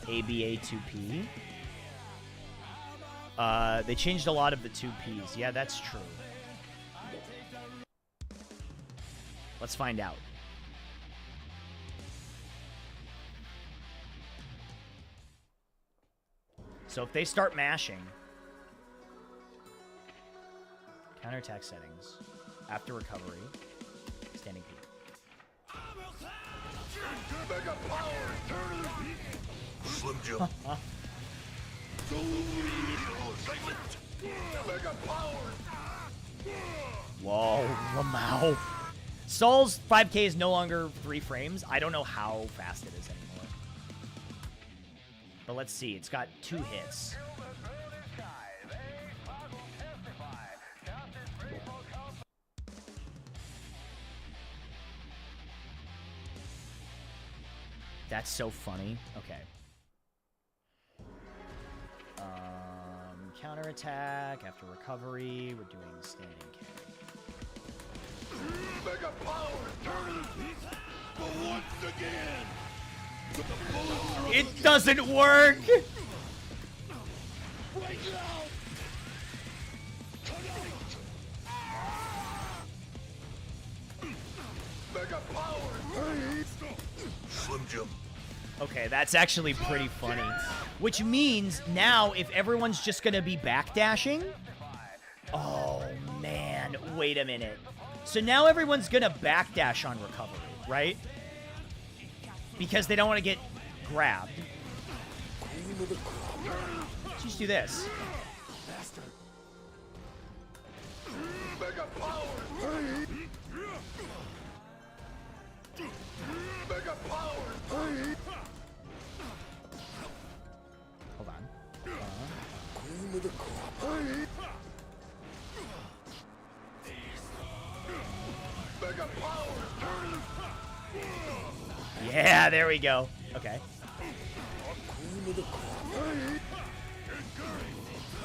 E: ABA 2P. They changed a lot of the 2Ps. Yeah, that's true. Let's find out. So if they start mashing... Counterattack settings. After recovery. Standing P.
F: Mega power! Slim Jim. Mega power!
E: Whoa, Lamau. Saul's 5K is no longer 3 frames. I don't know how fast it is anymore. But let's see. It's got 2 hits. That's so funny. Okay. Counterattack after recovery. We're doing standing K.
F: Mega power! But once again!
E: It doesn't work!
F: Right now! Mega power! Slim Jim.
E: Okay, that's actually pretty funny. Which means now if everyone's just gonna be backdashing... Oh, man. Wait a minute. So now everyone's gonna backdash on recovery, right? Because they don't want to get grabbed. Let's just do this.
F: Mega power! Mega power!
E: Hold on.
F: Cream of the crop. Mega power!
E: Yeah, there we go. Okay.
F: Cream of the crop.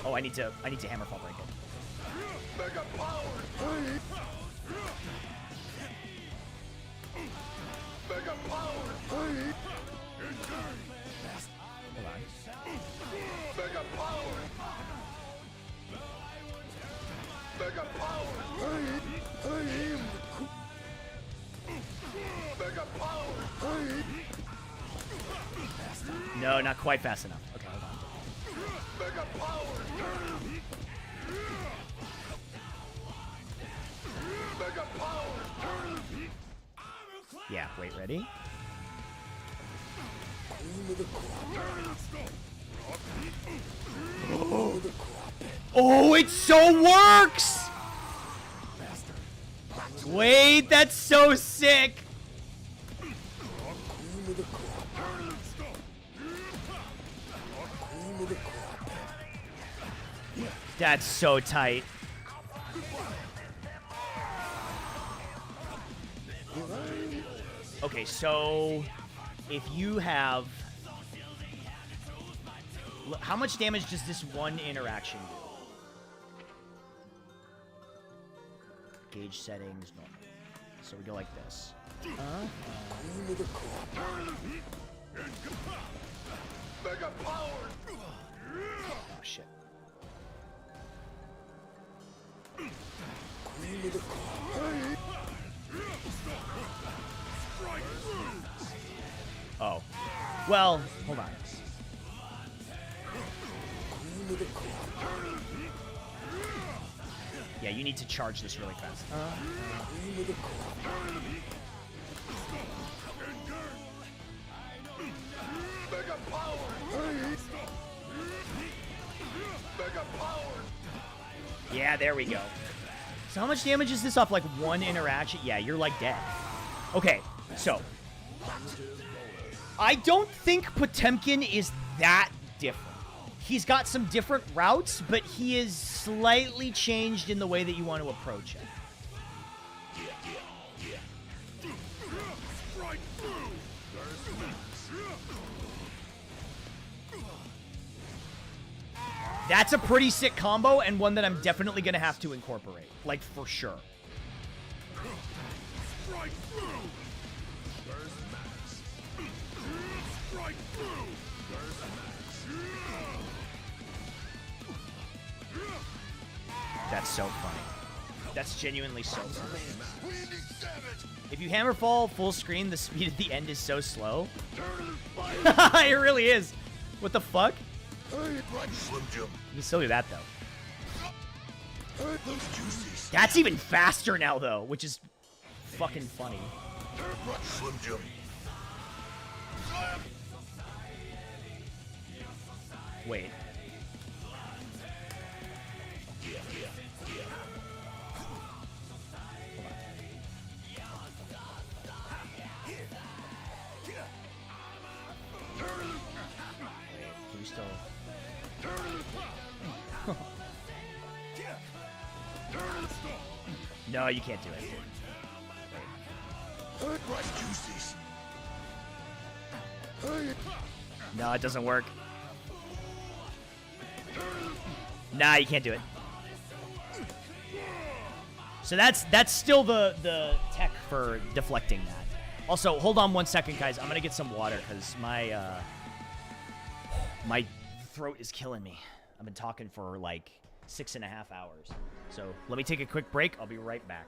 E: Oh, I need to hammerfall break it.
F: Mega power! Mega power!
E: Hold on.
F: Mega power! Mega power! Mega power!
E: No, not quite fast enough. Okay, hold on.
F: Mega power! Mega power!
E: Yeah, wait, ready?
F: Cream of the crop.
E: Oh, it so works! Wait, that's so sick!
F: Cream of the crop. Cream of the crop.
E: That's so tight. Okay, so if you have... How much damage does this one interaction do? Gauge settings, normal. So we go like this.
F: Cream of the crop. Mega power!
E: Oh, shit.
F: Cream of the crop.
E: Oh. Well, hold on.
F: Cream of the crop.
E: Yeah, you need to charge this really fast.
F: Cream of the crop. Mega power! Mega power!
E: Yeah, there we go. So how much damage is this off, like, one interaction? Yeah, you're, like, dead. Okay, so. I don't think Potemkin is that different. He's got some different routes, but he is slightly changed in the way that you want to approach it. That's a pretty sick combo, and one that I'm definitely going to have to incorporate. Like, for sure. That's so funny. That's genuinely so funny. If you hammerfall full screen, the speed at the end is so slow. It really is. What the fuck?
F: Slim Jim.
E: You can still do that, though.
F: Those juices.
E: That's even faster now, though, which is fucking funny.
F: Slim Jim.
E: Wait. Hold on. Wait, can you still... No, you can't do it.
F: Juices.
E: No, it doesn't work. Nah, you can't do it. So that's still the tech for deflecting that. Also, hold on 1 second, guys. I'm gonna get some water because my throat is killing me. I've been talking for like 6.5 hours. So let me take a quick break. I'll be right back.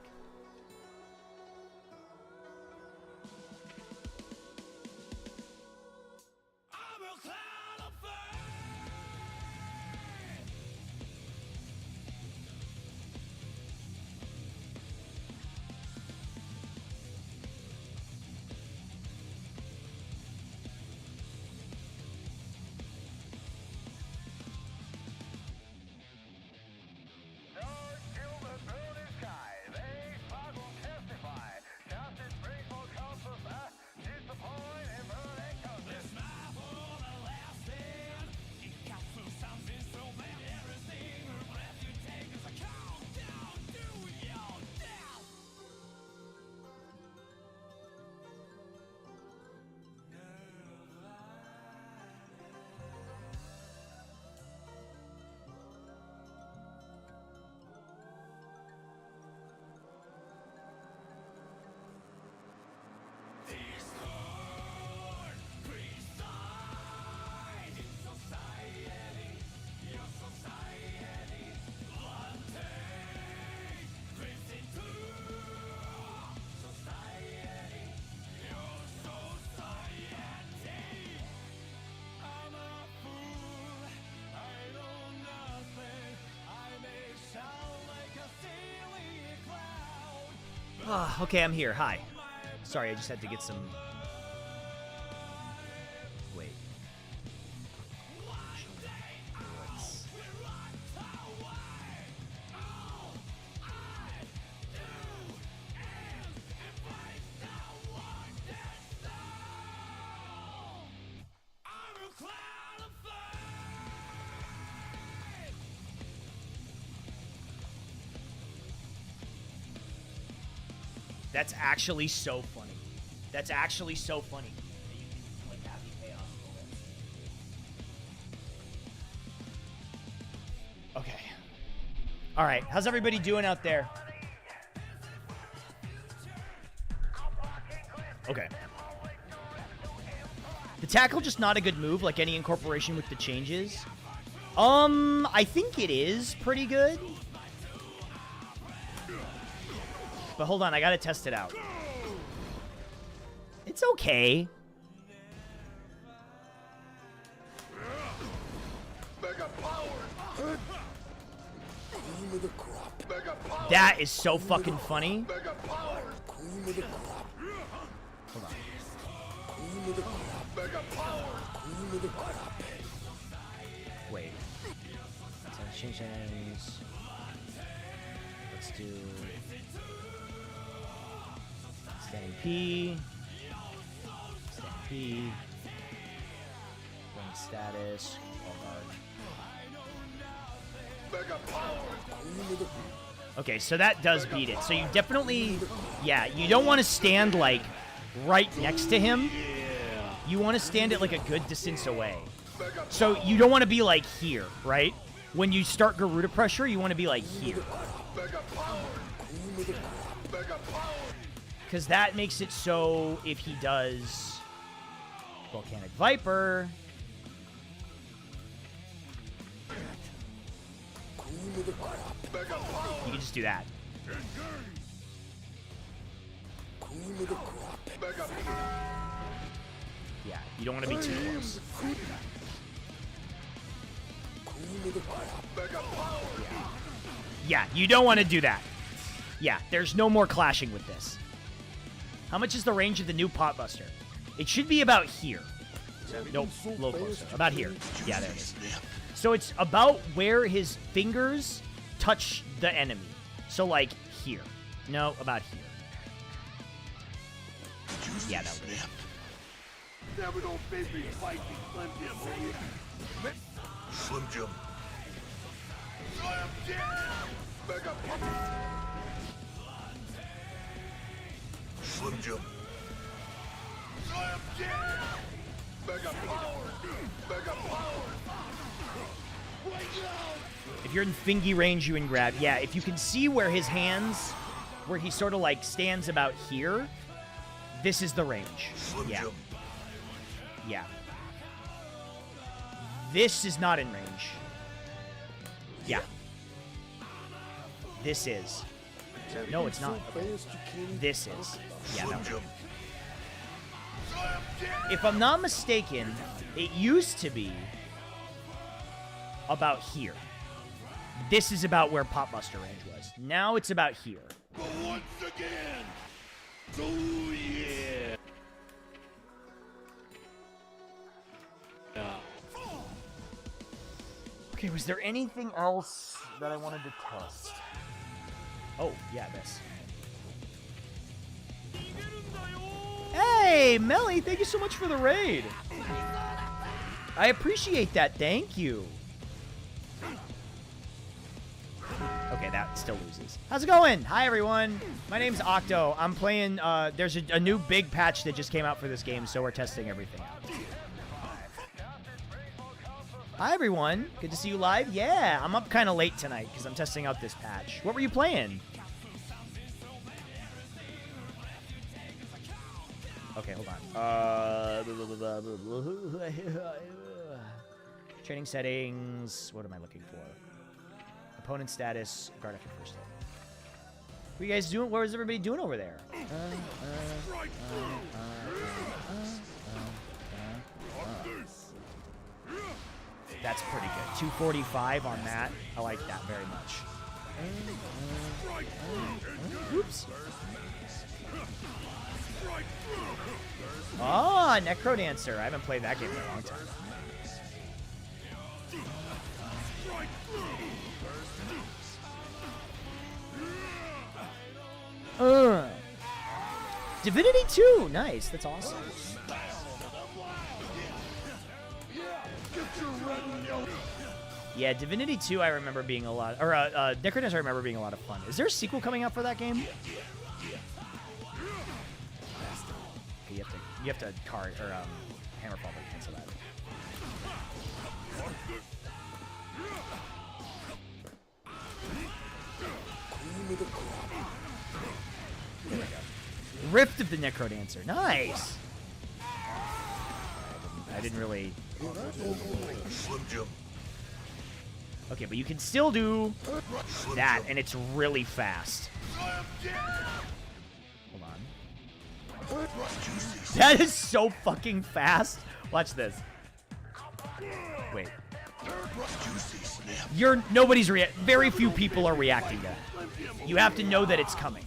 E: Okay, I'm here. Hi. Sorry, I just had to get some... Wait. That's actually so funny. That's actually so funny. You can, like, have me pay off for this. Okay. All right. How's everybody doing out there? Okay. The tackle just not a good move, like any incorporation with the changes. I think it is pretty good. But hold on, I gotta test it out. It's okay. That is so fucking funny. Hold on. Wait. So change enemies. Let's do standing P. Standing P. Bring status. Okay, so that does beat it. So you definitely, yeah, you don't want to stand like right next to him. You want to stand at like a good distance away. So you don't want to be like here, right? When you start Garuda pressure, you want to be like here. Because that makes it so if he does Volcanic Viper, you can just do that. Yeah, you don't want to be too close. Yeah, you don't want to do that. Yeah, there's no more clashing with this. How much is the range of the new Potbuster? It should be about here. Nope, a little closer. About here. Yeah, there it is. So it's about where his fingers touch the enemy. So, like, here. No, about here. Yeah, that would be.
F: Never don't face me fight me, Slim Jim, baby. Slim Jim. Slim Jim! Mega Slim Jim. Slim Jim! Mega power! Mega power!
E: If you're in fingy range, you can grab. Yeah, if you can see where his hands, where he sort of like stands about here, this is the range.
F: Slim
E: Yeah.
F: Jim.
E: Yeah. This is not in range. Yeah. This is. No, it's not. This is. Yeah, that one. If I'm not mistaken, it used to be about here. This is about where Potbuster range was. Now it's about here.
F: But once again, oh yeah.
E: Okay, was there anything else that I wanted to test? Oh, yeah, this. Hey, Melly, thank you so much for the raid. I appreciate that. Thank you. Okay, that still loses. How's it going? Hi, everyone. My name's Octo. I'm playing, there's a new big patch that just came out for this game, so we're testing everything out. Hi, everyone. Good to see you live. Yeah, I'm up kind of late tonight because I'm testing out this patch. What were you playing? Okay, hold on. Training settings. What am I looking for? Opponent status. Guard after first hit. What are you guys doing? What is everybody doing over there? That's pretty good. 245 on that. I like that very much. Oops. Oh, Necrodancer. I haven't played that game in a long time. Divinity 2. Nice. That's awesome. Yeah, Divinity 2 I remember being a lot, or Necrodancer I remember being a lot of fun. Is there a sequel coming out for that game? Okay, you have to card or Hammerfall to cancel that. There we go. Rift of the Necrodancer. Nice. I didn't really.
F: Slim Jim.
E: Okay, but you can still do that, and it's really fast. Hold on. That is so fucking fast. Watch this. Wait. Nobody's very few people are reacting to that. You have to know that it's coming.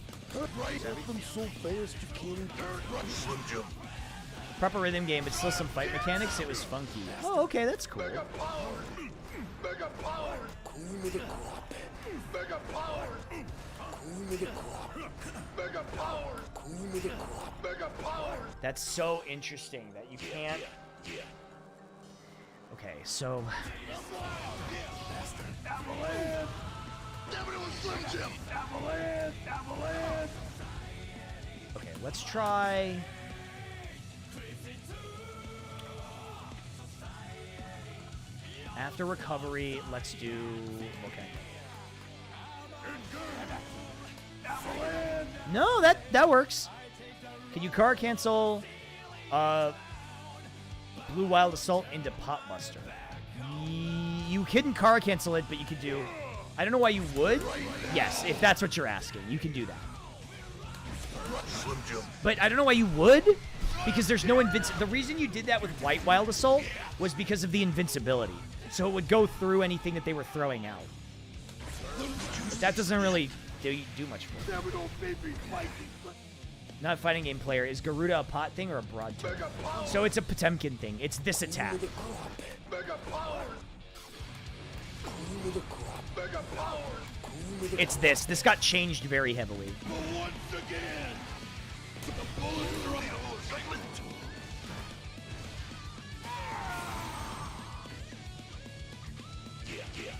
E: Proper rhythm game, but still some fight mechanics. It was funky. Oh, okay, that's cool.
F: Mega power! Queen of the crop. Mega power! Queen of the crop. Mega power! Queen of the crop. Mega power!
E: That's so interesting that you can't. Okay, so.
F: Avalanche! Damn it, it was Slim Jim! Avalanche! Avalanche!
E: Okay, let's try. After recovery, let's do. Okay. No, that works. Can you car cancel Blue Wild Assault into Potbuster? You couldn't car cancel it, but you could do. I don't know why you would. Yes, if that's what you're asking, you can do that. But I don't know why you would, because there's no The reason you did that with White Wild Assault was because of the invincibility. So it would go through anything that they were throwing out. But that doesn't really do much for me. Not a fighting game player. Is Garuda a pot thing or a broad term? So it's a Potemkin thing. It's this attack. It's this. This got changed very heavily.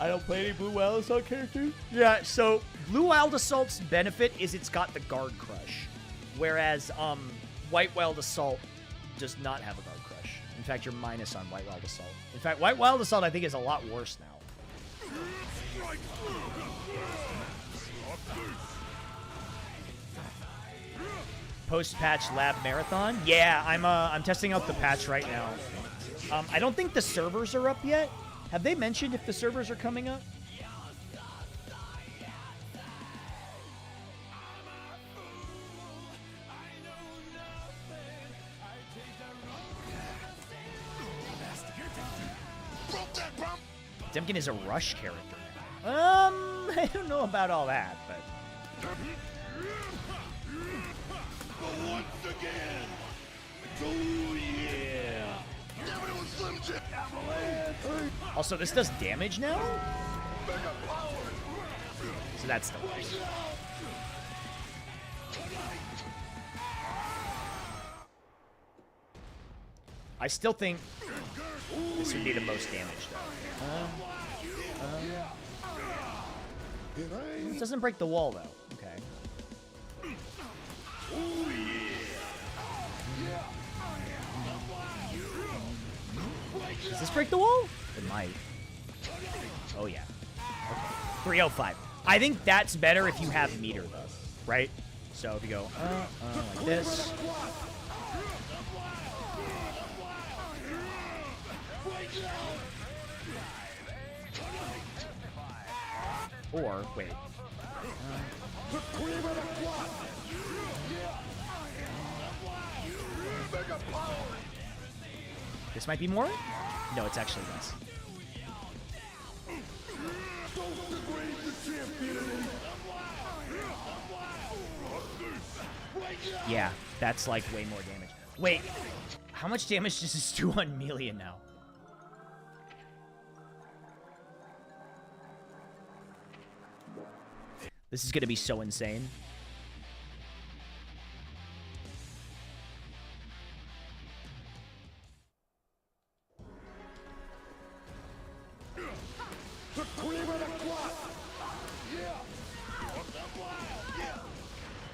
E: I don't play any Blue Wild Assault characters. Yeah, so Blue Wild Assault's benefit is it's got the Guard Crush. Whereas White Wild Assault does not have a Guard Crush. In fact, you're minus on White Wild Assault. In fact, White Wild Assault I think is a lot worse now. Post-patch lab marathon? Yeah, I'm testing out the patch right now. I don't think the servers are up yet. Have they mentioned if the servers are coming up? Potemkin is a rush character now. I don't know about all that, but...
F: Once again. Oh, yeah.
E: Also, this does damage now? So that's the worst. I still think this would be the most damage, though. It doesn't break the wall, though. Okay. Does this break the wall? It might. Oh, yeah. Okay. 305. I think that's better if you have meter, though. Right? So if you go, like this. Or, wait. This might be more? No, it's actually less. Yeah, that's like way more damage. Wait, how much damage does this do on Melian now? This is gonna be so insane.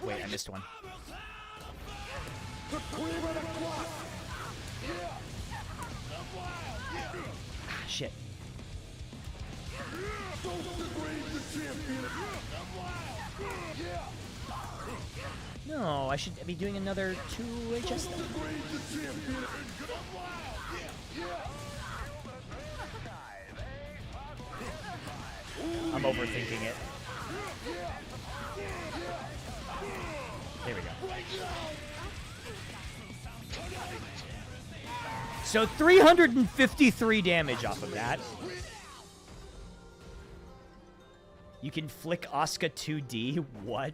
E: Wait, I missed one. Ah, shit. No, I should be doing another 2 HS thing. I'm overthinking it. There we go. So 353 damage off of that. You can flick Asuka 2D? What?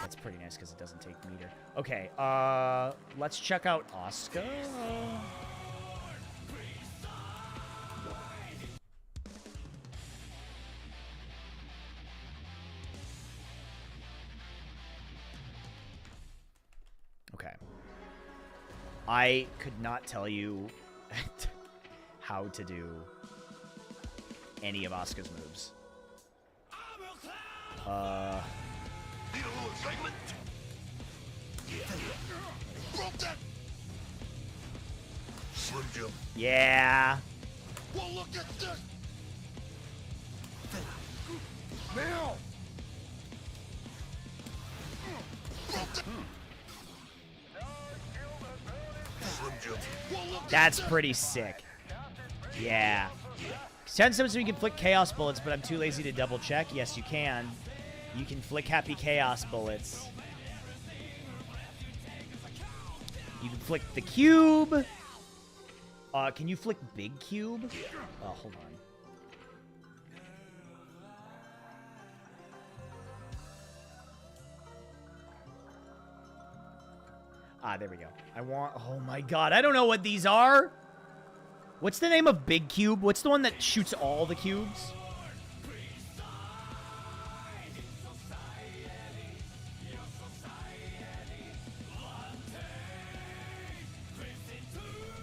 E: That's pretty nice because it doesn't take meter. Okay, let's check out Asuka. Okay. I could not tell you how to do any of Asuka's moves.
F: Need a little excitement? Broke that! Slim Jim.
E: Yeah.
F: Well, look at this! Now! Slim Jim. Well, look at
E: That's pretty sick. Yeah. 10 times we can flick Chaos Bullets, but I'm too lazy to double check. Yes, you can. You can flick Happy Chaos Bullets. You can flick the cube. Can you flick big cube? Oh, hold on. Ah, there we go. Oh my god, I don't know what these are. What's the name of big cube? What's the one that shoots all the cubes?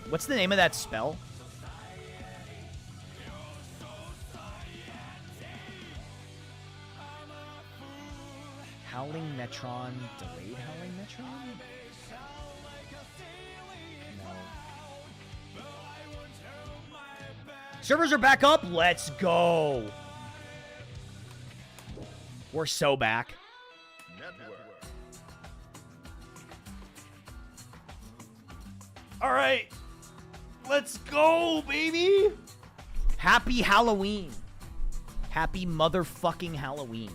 E: What's the name of that spell? Howling Metron, delayed Howling Metron? No. Servers are back up. Let's go. We're so back.
C: Network.
E: All right. Let's go, baby. Happy Halloween. Happy motherfucking Halloween.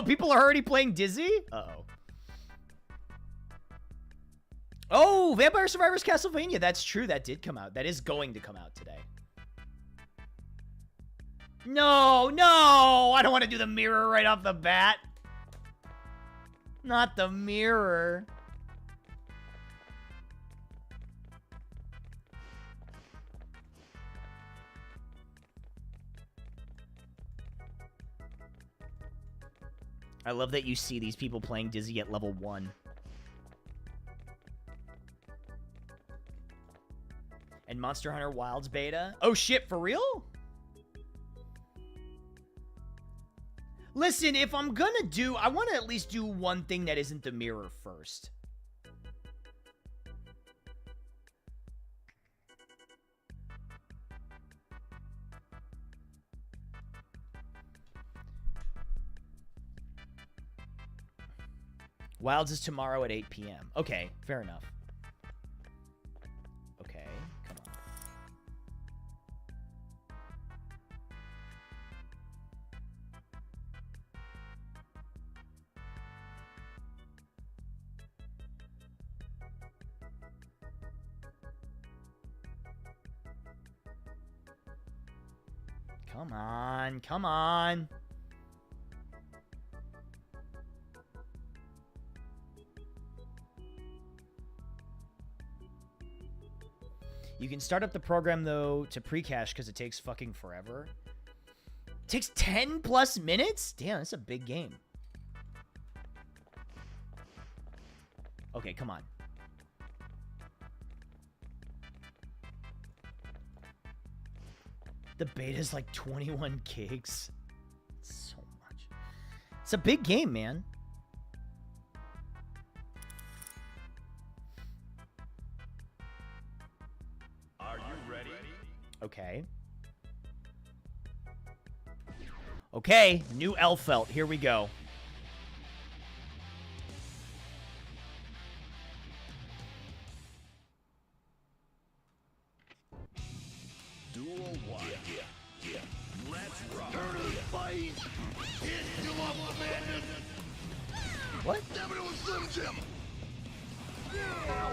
E: People are already playing Dizzy? Uh-oh. Oh, Vampire Survivors Castlevania. That's true. That did come out. That is going to come out today. No, no. I don't want to do the mirror right off the bat. Not the mirror. I love that you see these people playing Dizzy at level 1. And Monster Hunter Wilds beta? Oh shit, for real? Listen, if I'm gonna do... I want to at least do one thing that isn't the mirror first. Wilds is tomorrow at 8 p.m. Okay, fair enough. Okay, come on. Come on, come on. You can start up the program, though, to pre-cache because it takes fucking forever. It takes 10 plus minutes? Damn, that's a big game. Okay, come on. The beta's like 21 gigs. So much. It's a big game, man. Okay. Okay, new Elfelt. Here we go.
F: Duel 1. Yeah. Let's rock. Turn to the fight. Hit you up, man.
E: What?
F: Damn it, was Slim Jim. Yeah.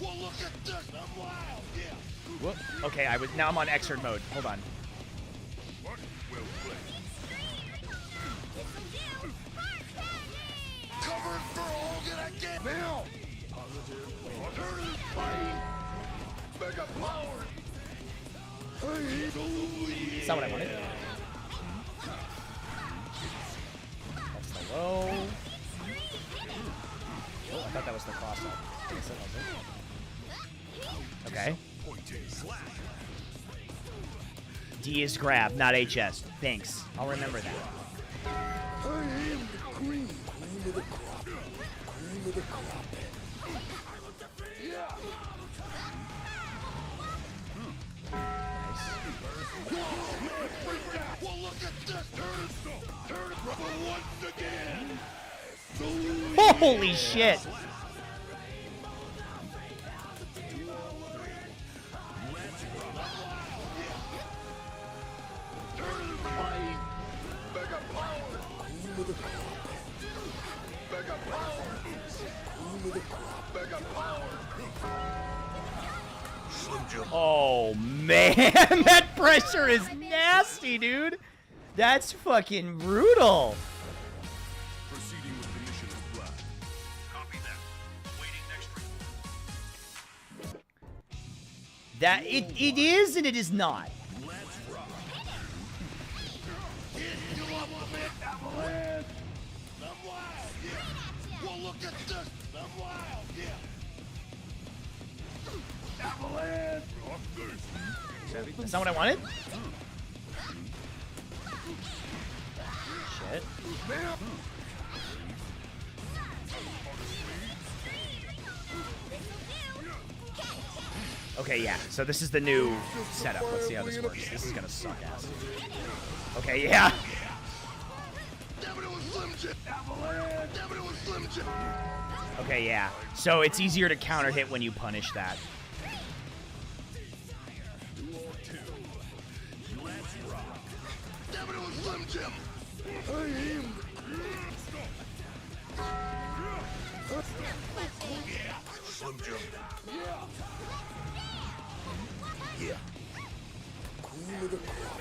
F: Well, look at this. I'm wild. Yeah.
E: Whoop. Okay, now I'm on exert mode. Hold on.
C: What will play?
F: Cover for Hogan again. Now. Positive. Turn to the fight. Mega power.
E: That's not what I wanted. That's the low. Oh, I thought that was the cross up. I guess that wasn't. Okay. D is grab, not HS. Thanks. I'll remember that.
F: I am the queen. Queen of the crop. Queen of the crop. Yeah.
E: Nice. Holy shit. Oh man, that pressure is nasty, dude. That's fucking brutal.
C: Proceeding with the mission as planned. Copy that. Waiting next report.
E: That it is and it is not.
F: Let's rock. Hit you up a bit, Avalanche. I'm wild, yeah. Well, look at this. I'm wild, yeah. Avalanche.
E: That's not what I wanted? Shit. Okay, yeah. So this is the new setup. Let's see how this works. This is gonna suck ass. Okay, yeah. Okay, yeah. So it's easier to counter hit when you punish that.
F: Slim Jim. Slim Jim. Yeah. Cream of the crop.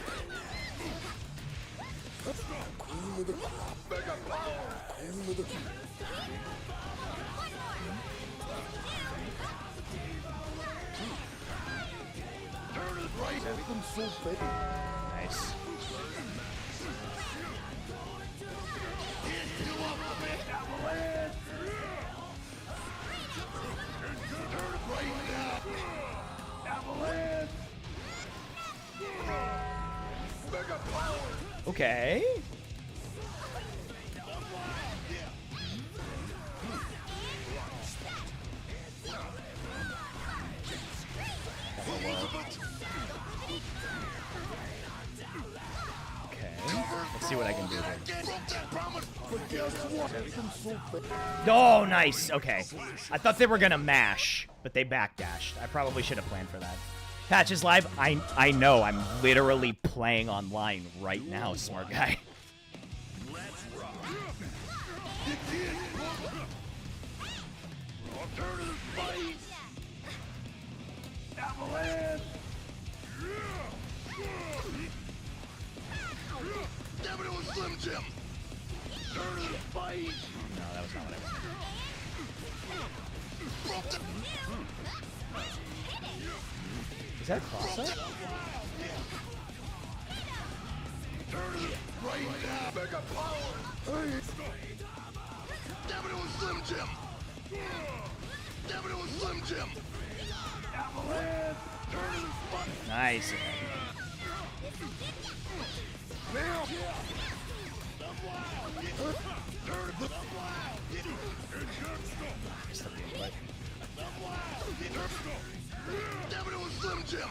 F: Cream of the crop. Cream of the crop. Turn it right. I'm so big.
E: Nice. Okay. Okay. Let's see what I can do here. Oh, nice. Okay. I thought they were gonna mash, but they backdashed. I probably should have planned for that. Patches live. I know. I'm literally playing online right now, smart guy.
F: Slim Jim. Turn to the fight.
E: No, that was not what I wanted. Is that a cross-up?
F: Turn to the right now. Mega power. Damn it, it was Slim Jim. Damn it, it was Slim Jim. Avalanche. Turn to the fight.
E: Nice.
F: Now. Damn it, it was Slim Jim.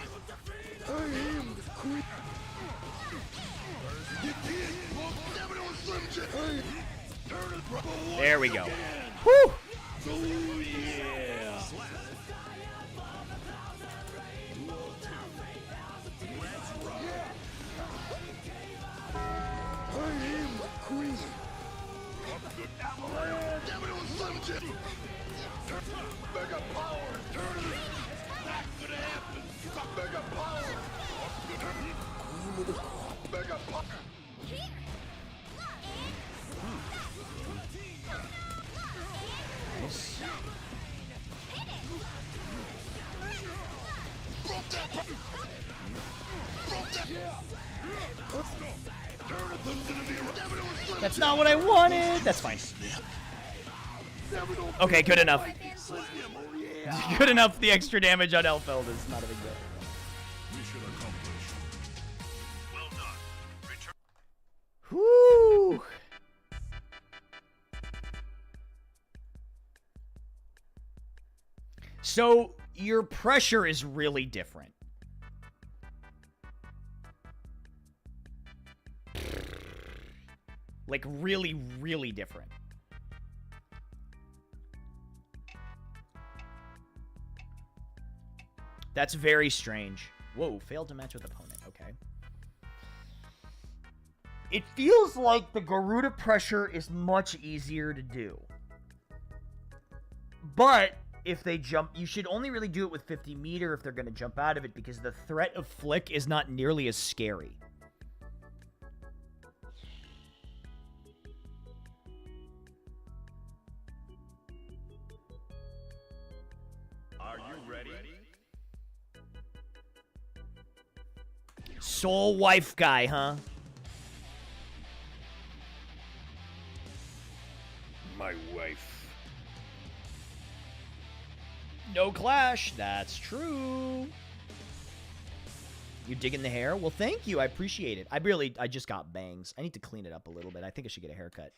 F: I am the queen. Damn it, it was Slim Jim.
E: There we go. Woo!
F: Oh, yeah. I am the queen. Damn it, it was Slim Jim. Mega power. Turn it. Not gonna happen. Mega power. Queen of the crop. Mega power.
E: That's not what I wanted. That's fine. Okay, good enough. Good enough. The extra damage on Elfeld is not a big deal.
C: Mission accomplished. Well done. Return.
E: Whoo! So your pressure is really different. Like really, really different. That's very strange. Whoa, failed to match with opponent. Okay. It feels like the Garuda pressure is much easier to do. But if they jump, you should only really do it with 50 meter if they're going to jump out of it, because the threat of flick is not nearly as scary.
C: Are you ready?
E: Soul wife guy, huh?
C: My wife.
E: No clash. That's true. You digging the hair? Well, thank you. I appreciate it. I just got bangs. I need to clean it up a little bit. I think I should get a haircut.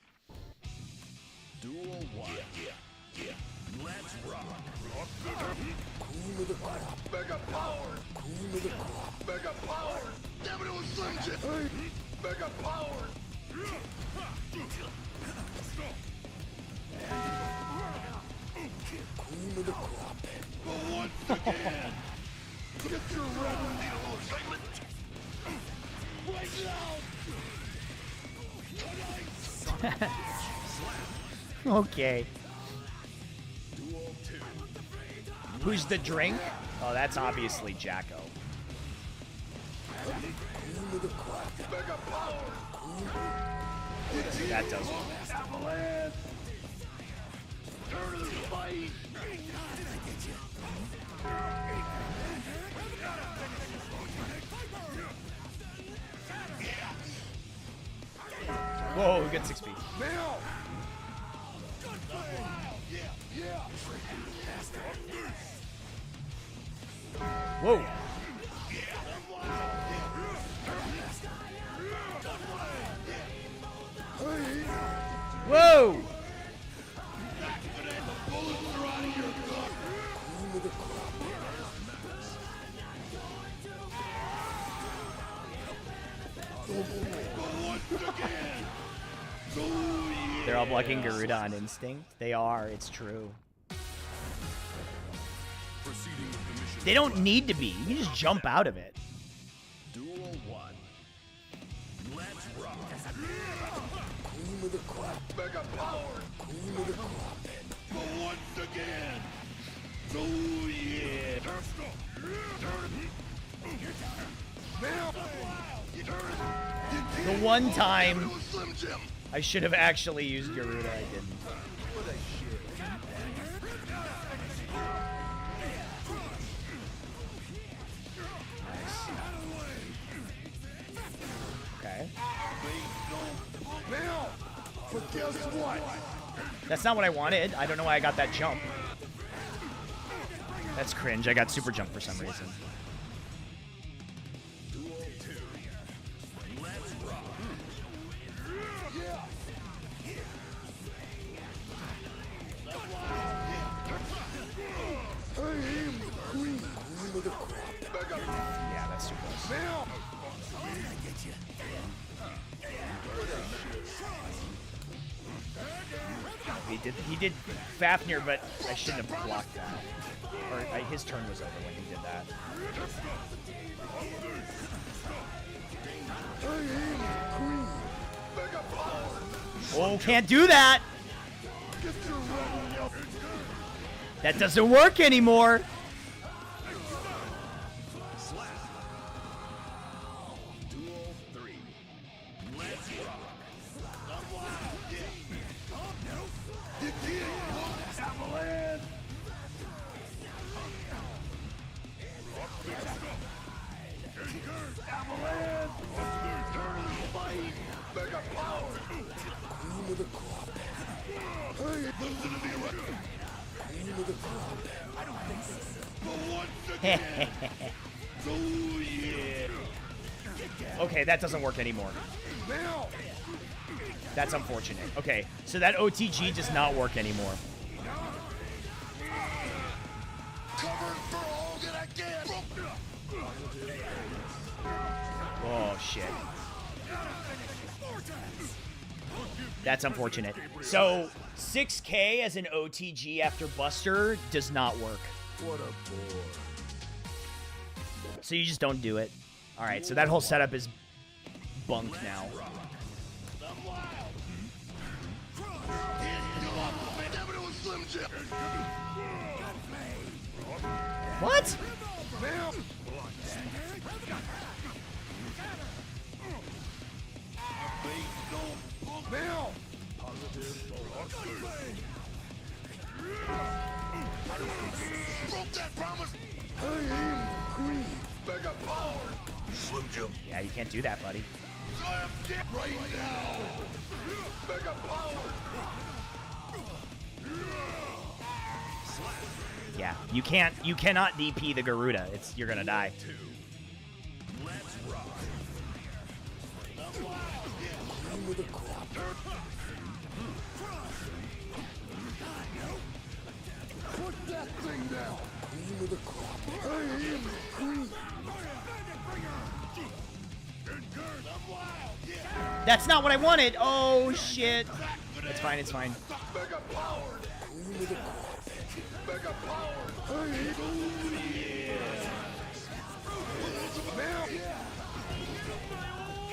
F: Duel 1. Yeah. Let's rock. Cream of the crop. Mega power. Cream of the crop. Mega power. Damn it, it was Slim Jim. Mega power. Cream of the crop. But once again, get your red and need a little excitement. Right now.
E: Okay.
F: Duel 2.
E: Who's the drink? Oh, that's obviously Jacko.
F: Cream of the crop. Mega power.
E: That does work.
F: Avalanche. Turn of the fight.
E: Whoa, we got 6 feet.
F: Now.
E: Whoa. Whoa. They're all blocking Garuda on instinct. They are. It's true.
C: Proceeding with the mission.
E: They don't need to be. You can just jump out of it.
F: Duel 1. Let's rock. Cream of the crop. Mega power. Cream of the crop. But once again. Oh yeah.
E: The one time I should have actually used Garuda, I didn't. Okay.
F: But guess what?
E: That's not what I wanted. I don't know why I got that jump. That's cringe. I got super jump for some reason.
F: Duel 2. Let's rock. I am the queen. Cream of the crop.
E: Yeah, that's too close.
F: Now.
E: He did Fafnir, but I shouldn't have blocked that. Or his turn was over when he did that.
F: I am the queen. Mega power.
E: Oh, can't do that!
F: Get your rally up.
E: That doesn't work anymore!
F: Duel 3. Let's rock. Avalanche. Avalanche. Turn of the fight. Mega power. Cream of the crop. Hey, listen to me, cream of the crop. I don't think so. But once again. Oh yeah.
E: Okay, that doesn't work anymore.
F: Now.
E: That's unfortunate. Okay, so that OTG does not work anymore.
F: Cover for Hogan again.
E: Oh, shit. That's unfortunate. So, 6K as an OTG after Buster does not work.
F: What a bore.
E: So you just don't do it. All right, so that whole setup is bunk now. What? Yeah, you can't do that, buddy. Yeah, you cannot DP the Garuda. You're gonna die.
F: Put that thing down. Cream of the crop. I am the queen.
E: That's not what I wanted. Oh shit. It's fine. It's fine.
F: Mega power. Cream of the crop. Mega power.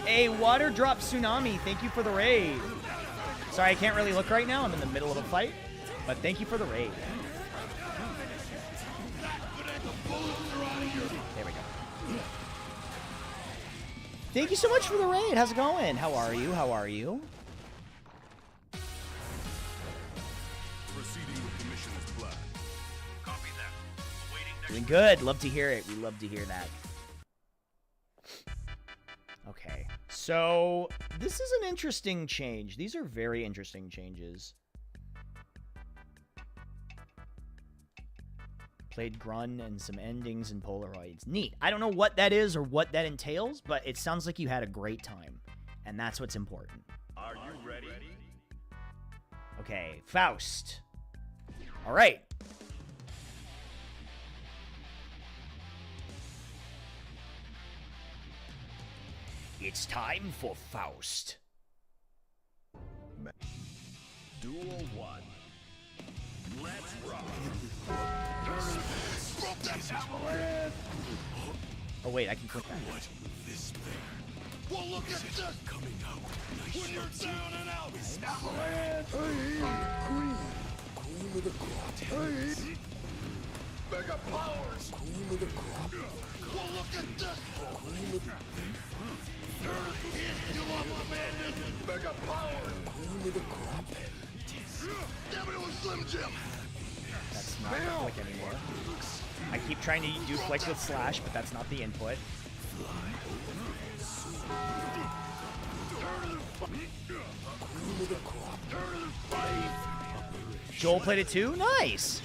E: A water drop tsunami. Thank you for the raid. Sorry, I can't really look right now. I'm in the middle of a fight. But thank you for the raid. There we go. Thank you so much for the raid. How's it going? How are you? How are you?
C: Proceeding with the mission as planned. Copy that. Awaiting next.
E: Doing good. Love to hear it. We love to hear that. Okay. So, this is an interesting change. These are very interesting changes. Played Grun and some endings and Polaroids. Neat. I don't know what that is or what that entails, but it sounds like you had a great time. And that's what's important.
C: Are you ready?
E: Okay, Faust. All right. It's time for Faust.
F: Duel 1. Let's rock.
E: Oh wait, I can click that.
F: What this thing? Well, look at this coming out. When you're down and out. Avalanche. Queen. Queen of the crop. Mega powers. Queen of the crop. Well, look at this. Queen of the you want my man? Mega power. Queen of the crop. Damn it, it was Slim Jim.
E: That's not the flick anymore. I keep trying to do flick with slash, but that's not the input. Joel played it too? Nice!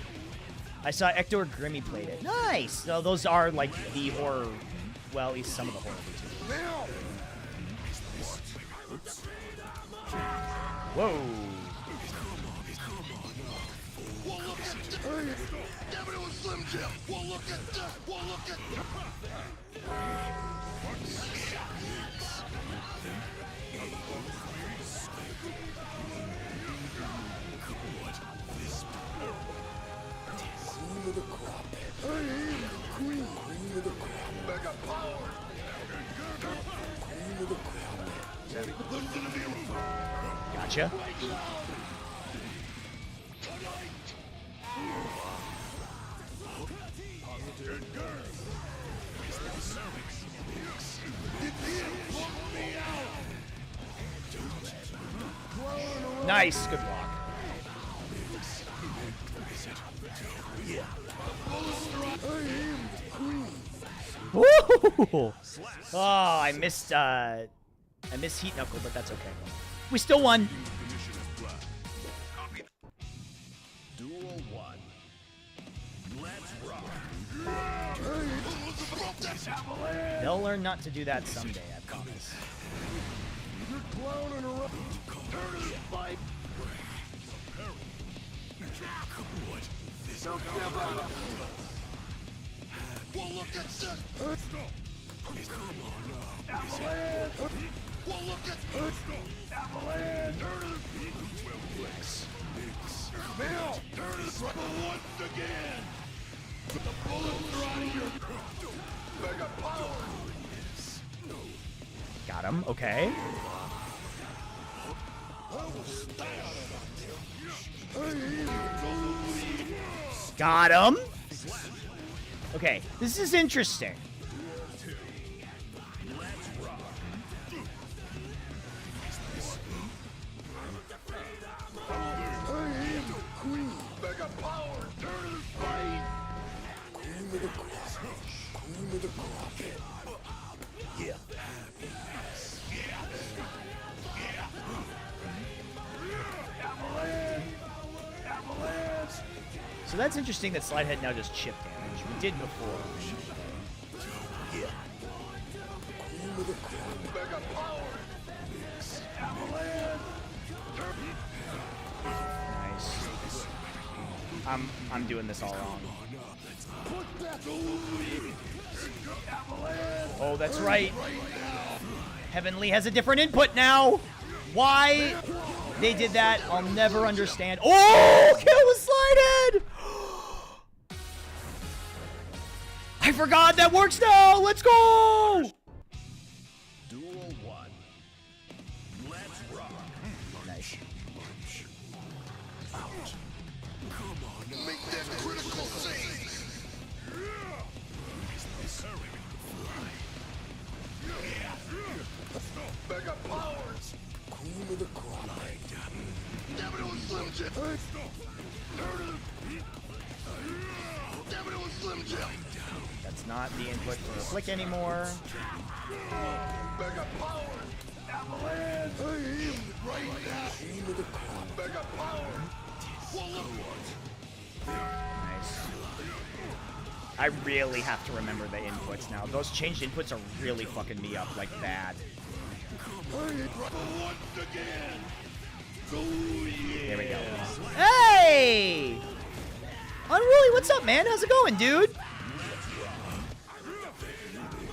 E: I saw Ector Grimmy played it. Nice! So those are like the horror, well, at least some of the horror VTubers. Whoa!
F: Damn it, it was Slim Jim. Well, look at this. Well, look at Queen of the crop. I am the queen. Queen of the crop. Mega power. Queen of the crop.
E: Gotcha. Nice, good block. Woo! Oh, I missed Heat Knuckle, but that's okay. We still won.
C: The mission as planned. Copy.
F: Duel 1. Let's rock.
E: They'll learn not to do that someday, I promise.
F: You're clowning around. Turn to fight. What? This don't step out. Well, look at this. Come on now. Avalanche. Well, look at this. Avalanche. Turn to Mix. Bill. Turn to once again. The bullets are out of your...
E: Got him. Okay. Got him. Okay, this is interesting.
F: Yeah.
E: So that's interesting that Slidehead now does chip damage. We did before.
F: Yeah.
E: Nice. I'm doing this all wrong. Oh, that's right. Heavenly has a different input now. Why they did that, I'll never understand. Oh, kill with Slidehead! I forgot that works now. Let's go.
F: Duel 1. Let's rock.
E: Nice.
F: Out. Come on now. Make that critical save. Mega powers. Cream of the crop. Damn it, it was Slim Jim. Damn it, it was Slim Jim.
E: That's not the input for a flick anymore.
F: Mega powers. Avalanche. I am right now. Cream of the crop. Mega powers. Well, look what.
E: Nice. I really have to remember the inputs now. Those changed inputs are really fucking me up like bad.
F: Once again.
E: There we go. Hey! Unruly, what's up, man? How's it going, dude?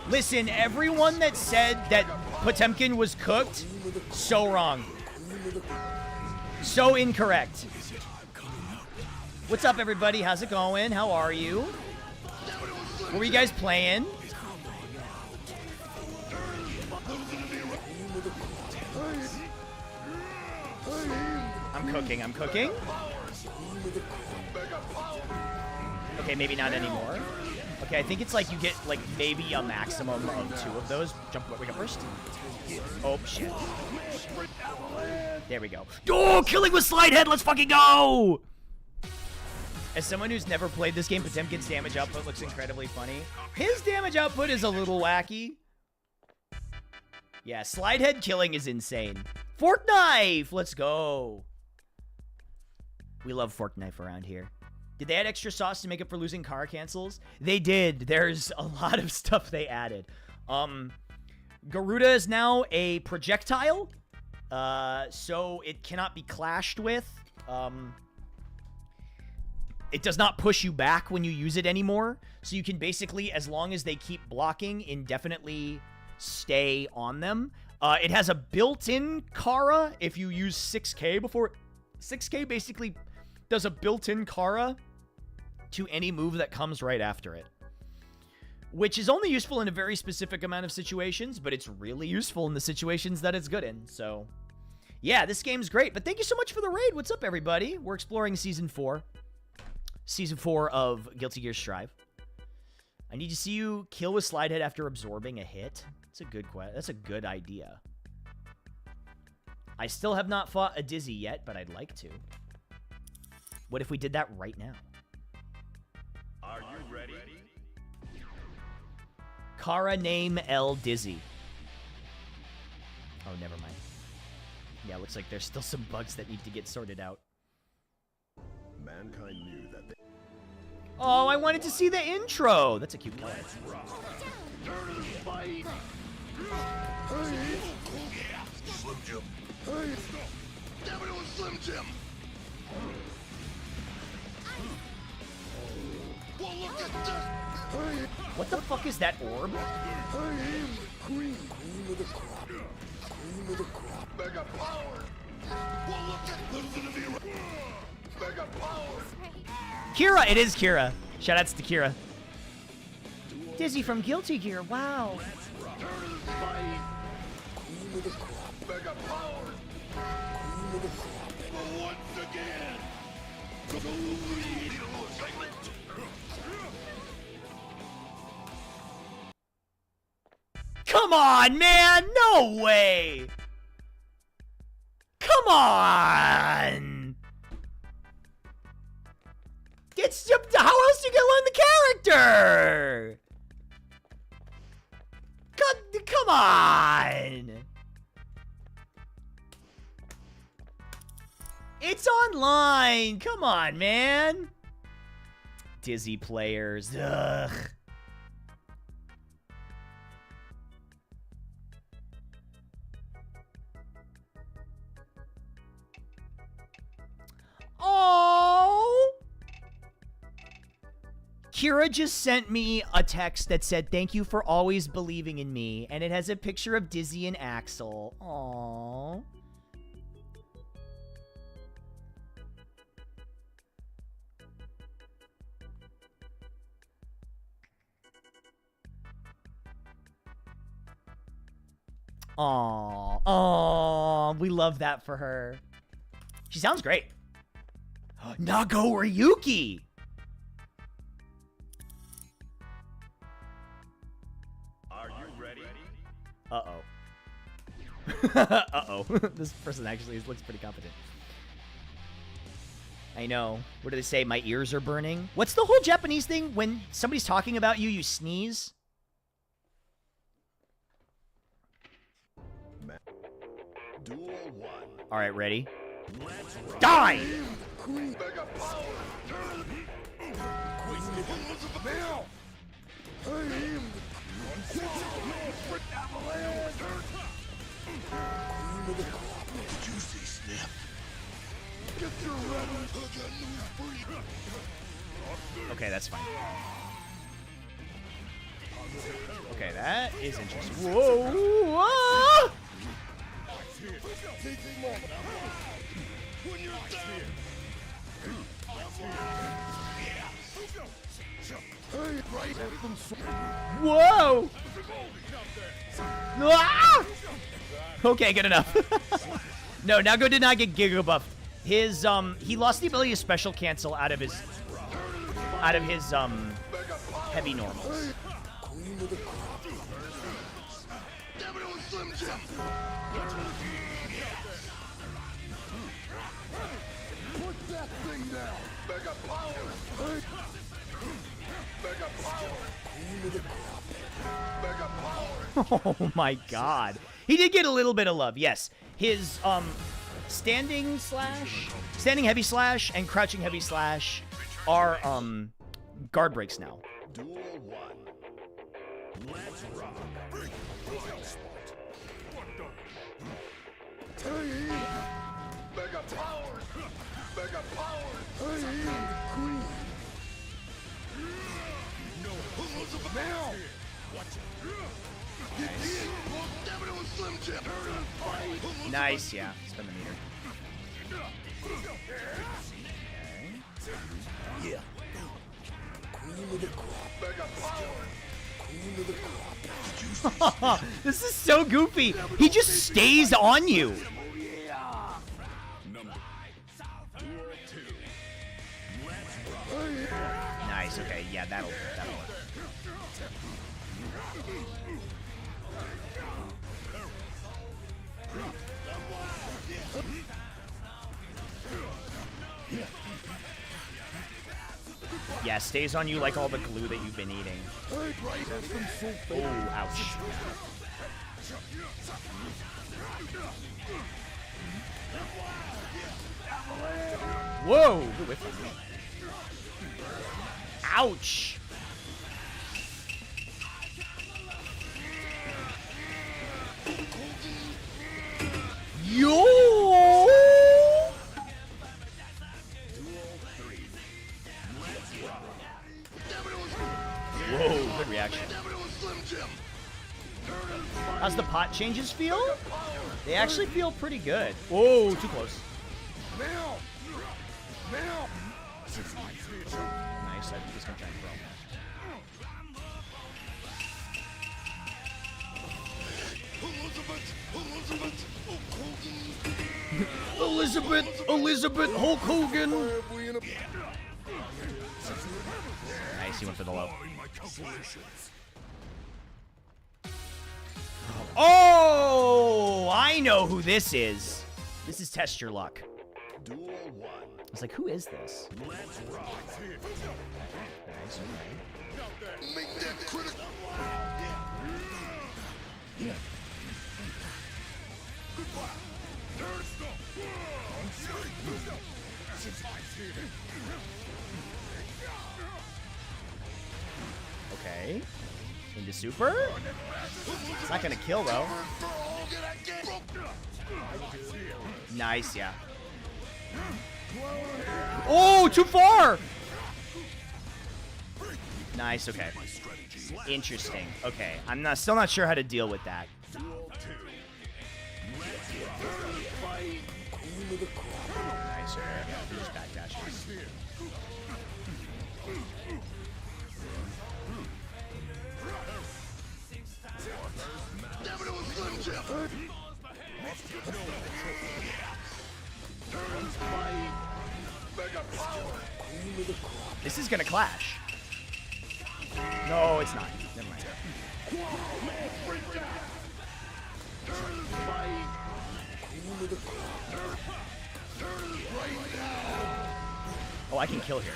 E: Listen, everyone that said that Potemkin was cooked, so wrong. So incorrect. What's up, everybody? How's it going? How are you? What were you guys playing? I'm cooking, I'm cooking. Okay, maybe not anymore. Okay, I think it's like you get like maybe a maximum of 2 of those. Jump, wake up first. Oh, shit. There we go. Oh, killing with Slidehead, let's fucking go! As someone who's never played this game, Potemkin's damage output looks incredibly funny. His damage output is a little wacky. Yeah, Slidehead killing is insane. Fork Knife, let's go. We love Fork Knife around here. Did they add extra sauce to make up for losing car cancels? They did. There's a lot of stuff they added. Garuda is now a projectile, so it cannot be clashed with. It does not push you back when you use it anymore. So you can basically, as long as they keep blocking, indefinitely stay on them. It has a built-in Kara if you use 6K before. 6K basically does a built-in Kara to any move that comes right after it, which is only useful in a very specific amount of situations, but it's really useful in the situations that it's good in. So yeah, this game's great. But thank you so much for the raid. What's up, everybody? We're exploring Season 4. Season 4 of Guilty Gear Strive. I need to see you kill with Slidehead after absorbing a hit. That's a good that's a good idea. I still have not fought a Dizzy yet, but I'd like to. What if we did that right now?
C: Are you ready?
E: Kara name L Dizzy. Oh, never mind. Yeah, looks like there's still some bugs that need to get sorted out.
F: Mankind knew that they...
E: Oh, I wanted to see the intro. That's a cute color.
F: Turn and fight. Slim Jim. Damn it, it was Slim Jim. Well, look at this.
E: What the fuck is that orb?
F: I am cream of the crop. Cream of the crop. Mega power. Well, look at listen to me. Mega power.
E: Kira, it is Kira. Shoutouts to Kira.
F: Duel
E: Dizzy from Guilty Gear. Wow.
F: Queen of the crop. Mega power. Queen of the crop. Once again.
E: Come on, man! No way! Come on! It's how else you gonna learn the character? Come on! It's online! Come on, man! Dizzy players. Ugh. Oh! Kira just sent me a text that said, "Thank you for always believing in me," and it has a picture of Dizzy and Axel. Aww. Aww. Aww. We love that for her. She sounds great. Nago or Yuki?
C: Are you ready?
E: Uh-oh. Uh-oh. This person actually looks pretty competent. I know. What do they say? My ears are burning? What's the whole Japanese thing? When somebody's talking about you, you sneeze?
F: Duel 1.
E: All right, ready?
F: Let's rock.
E: Die!
F: Queen. Mega power. Queen of the now. I am the avalanche. Queen of the crop. Juicy snap. Get your rabbit. I got news for you.
E: Okay, that's fine. Okay, that is interesting. Whoa! Whoa!
F: When you're down.
E: Whoa! Ah! Okay, good enough. No, Nago did not get Giga buffed. His he lost the ability to special cancel out of his heavy normals.
F: Queen of the crop. Devil Slim Jim. Put that thing down. Mega power. Mega power. Queen of the crop. Mega power.
E: Oh my god. He did get a little bit of love, yes. His standing heavy slash and crouching heavy slash are guard breaks now.
F: Duel 1. Let's rock. Mega power. Mega power. I am the queen. No, now. Watch it.
E: Nice, yeah. Spin the meter.
F: Yeah. Queen of the crop. Mega power. Queen of the crop.
E: This is so goofy. He just stays on you.
C: Number 2.
E: Nice, okay. Yeah, that'll work. Yeah, stays on you like all the glue that you've been eating. Oh, ouch. Whoa! Good whiff. Ouch! Yo! Whoa, good reaction. How's the pot changes feel? They actually feel pretty good. Whoa, too close. Nice, I think he's gonna try and throw. Elizabeth Hulk Hogan. Nice, he went for the low. Oh, I know who this is. This is Test Your Luck.
F: Duel 1.
E: I was like, who is this?
F: Let's rock.
E: Nice, okay.
F: Make that critical.
E: Okay. Into super? It's not gonna kill though. Nice, yeah. Oh, too far! Nice, okay. Interesting. Okay, I'm still not sure how to deal with that. Nice, okay. Just backdash. This is gonna clash. No, it's not. Never mind. Oh, I can kill here.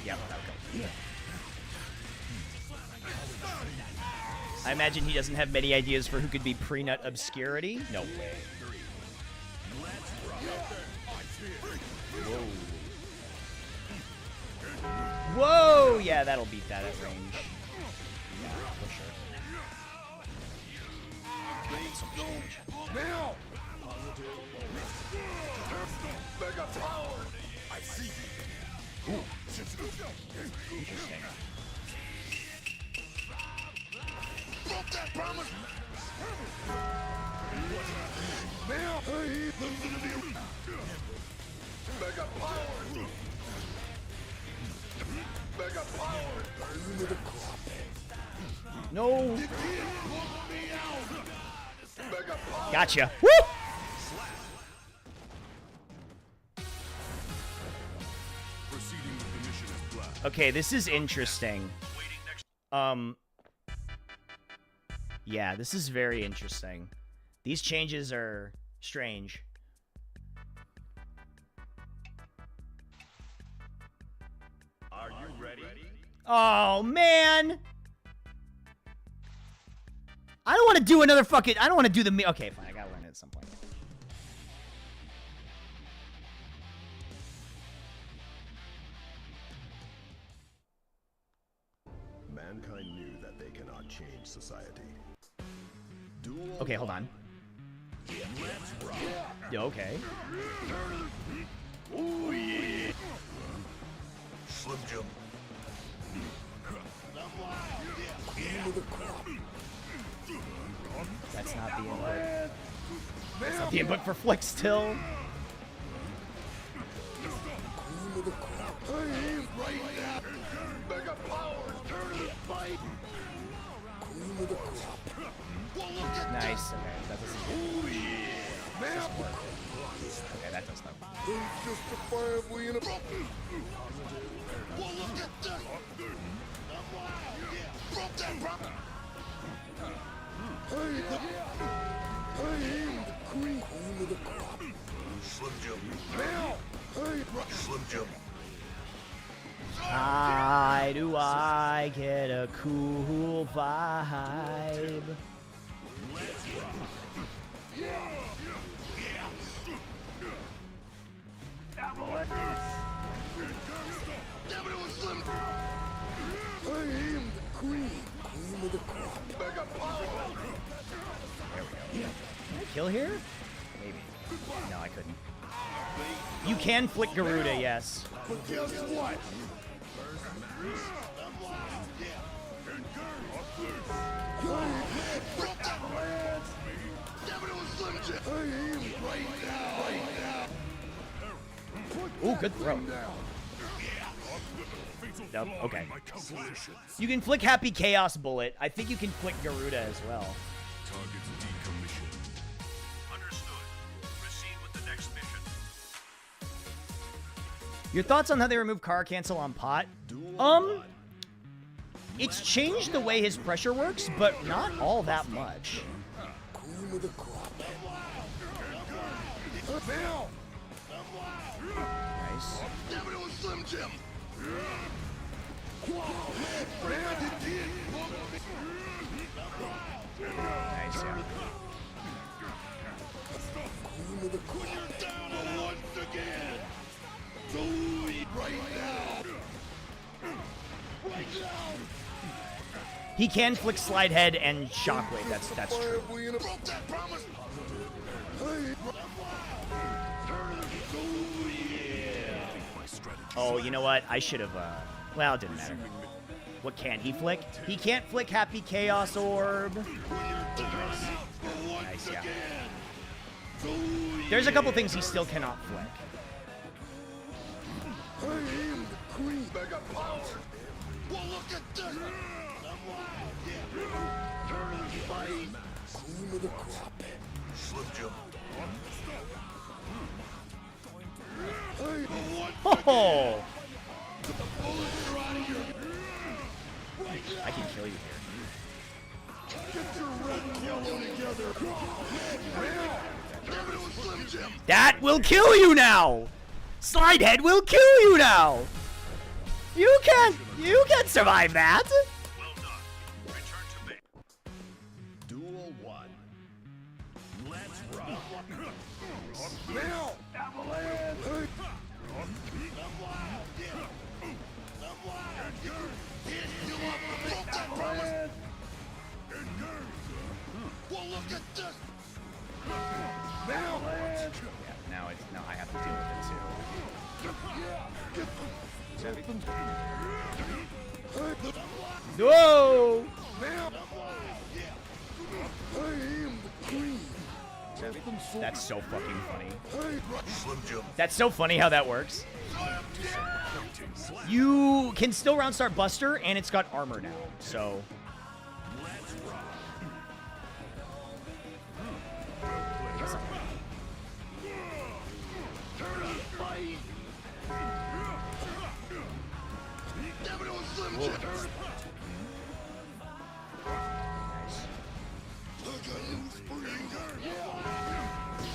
E: Yeah, that'll go. I imagine he doesn't have many ideas for who could be pre-nut obscurity. No way. Whoa! Yeah, that'll beat that at range. Yeah, for sure. So much damage. Ooh. Interesting. No. Gotcha. Woo! Okay, this is interesting. Yeah, this is very interesting. These changes are strange.
F: Are you ready?
E: Oh, man! I don't want to do another fucking... I don't want to do the... Okay, fine. I gotta learn it at some point.
F: Mankind knew that they cannot change society. Duel
E: Okay, hold on. Yeah, okay.
F: Oh yeah. Slim Jim.
E: That's not the input. That's not the input for Flick still. Nice. Okay, that doesn't. Okay, that does nothing.
F: Slim Jim. Slim Jim.
E: How do I get a cool vibe? Kill here? Maybe. No, I couldn't. You can flick Garuda, yes.
F: But guess what?
E: Ooh, good throw. Nope. Okay.
C: My calculations.
E: You can flick Happy Chaos Bullet. I think you can flick Garuda as well.
C: Targets decommissioned. Understood. Proceed with the next mission.
E: Your thoughts on how they remove car cancel on Pot? It's changed the way his pressure works, but not all that much.
F: Cream of the crop.
E: Nice.
F: Damn it, it was Slim Jim.
E: Nice, yeah.
F: Cream of the crop. You're down once again. Do it right now. Right now.
E: He can flick Slide Head and Shockwave. That's true.
F: We broke that promise.
E: Oh, you know what? I should have, well, it didn't matter. What can he flick? He can't flick Happy Chaos Orb. Nice, yeah. There's a couple things he still cannot flick.
F: I am the cream. Mega power. Well, look at this. Cream of the crop. Slim Jim.
E: Oh! I can kill you here. That will kill you now! Slide Head will kill you now! You can't survive that!
C: Well done. Return to base.
F: Duel 1. Let's rock. Now! Avalanche! Well, look at this! Now!
E: Now I have to deal with it too. Whoa!
F: I am the cream.
E: That's so fucking funny.
F: Slim Jim.
E: That's so funny how that works. You can still round start Buster, and it's got armor now, so...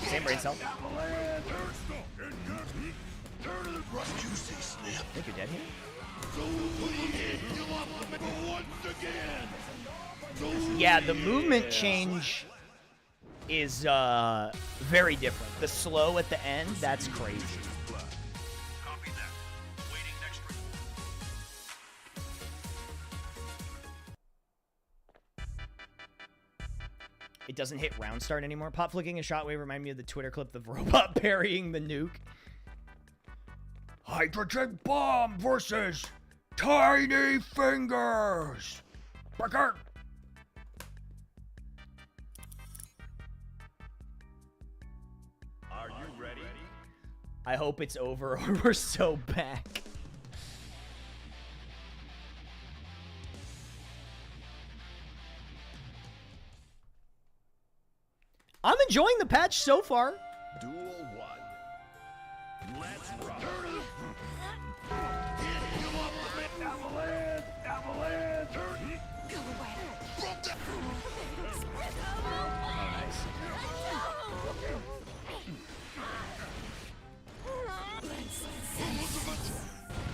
E: Same brain cell. I think you're dead here. Yeah, the movement change is very different. The slow at the end, that's crazy.
C: Copy that. Waiting next report.
E: It doesn't hit round start anymore. Pop flicking a shotwave remind me of the Twitter clip of the robot burying the nuke. Hydrogen bomb versus tiny fingers. Breaker.
F: Are you ready?
E: I hope it's over or we're so back. I'm enjoying the patch so far.
F: Duel 1. Let's rock.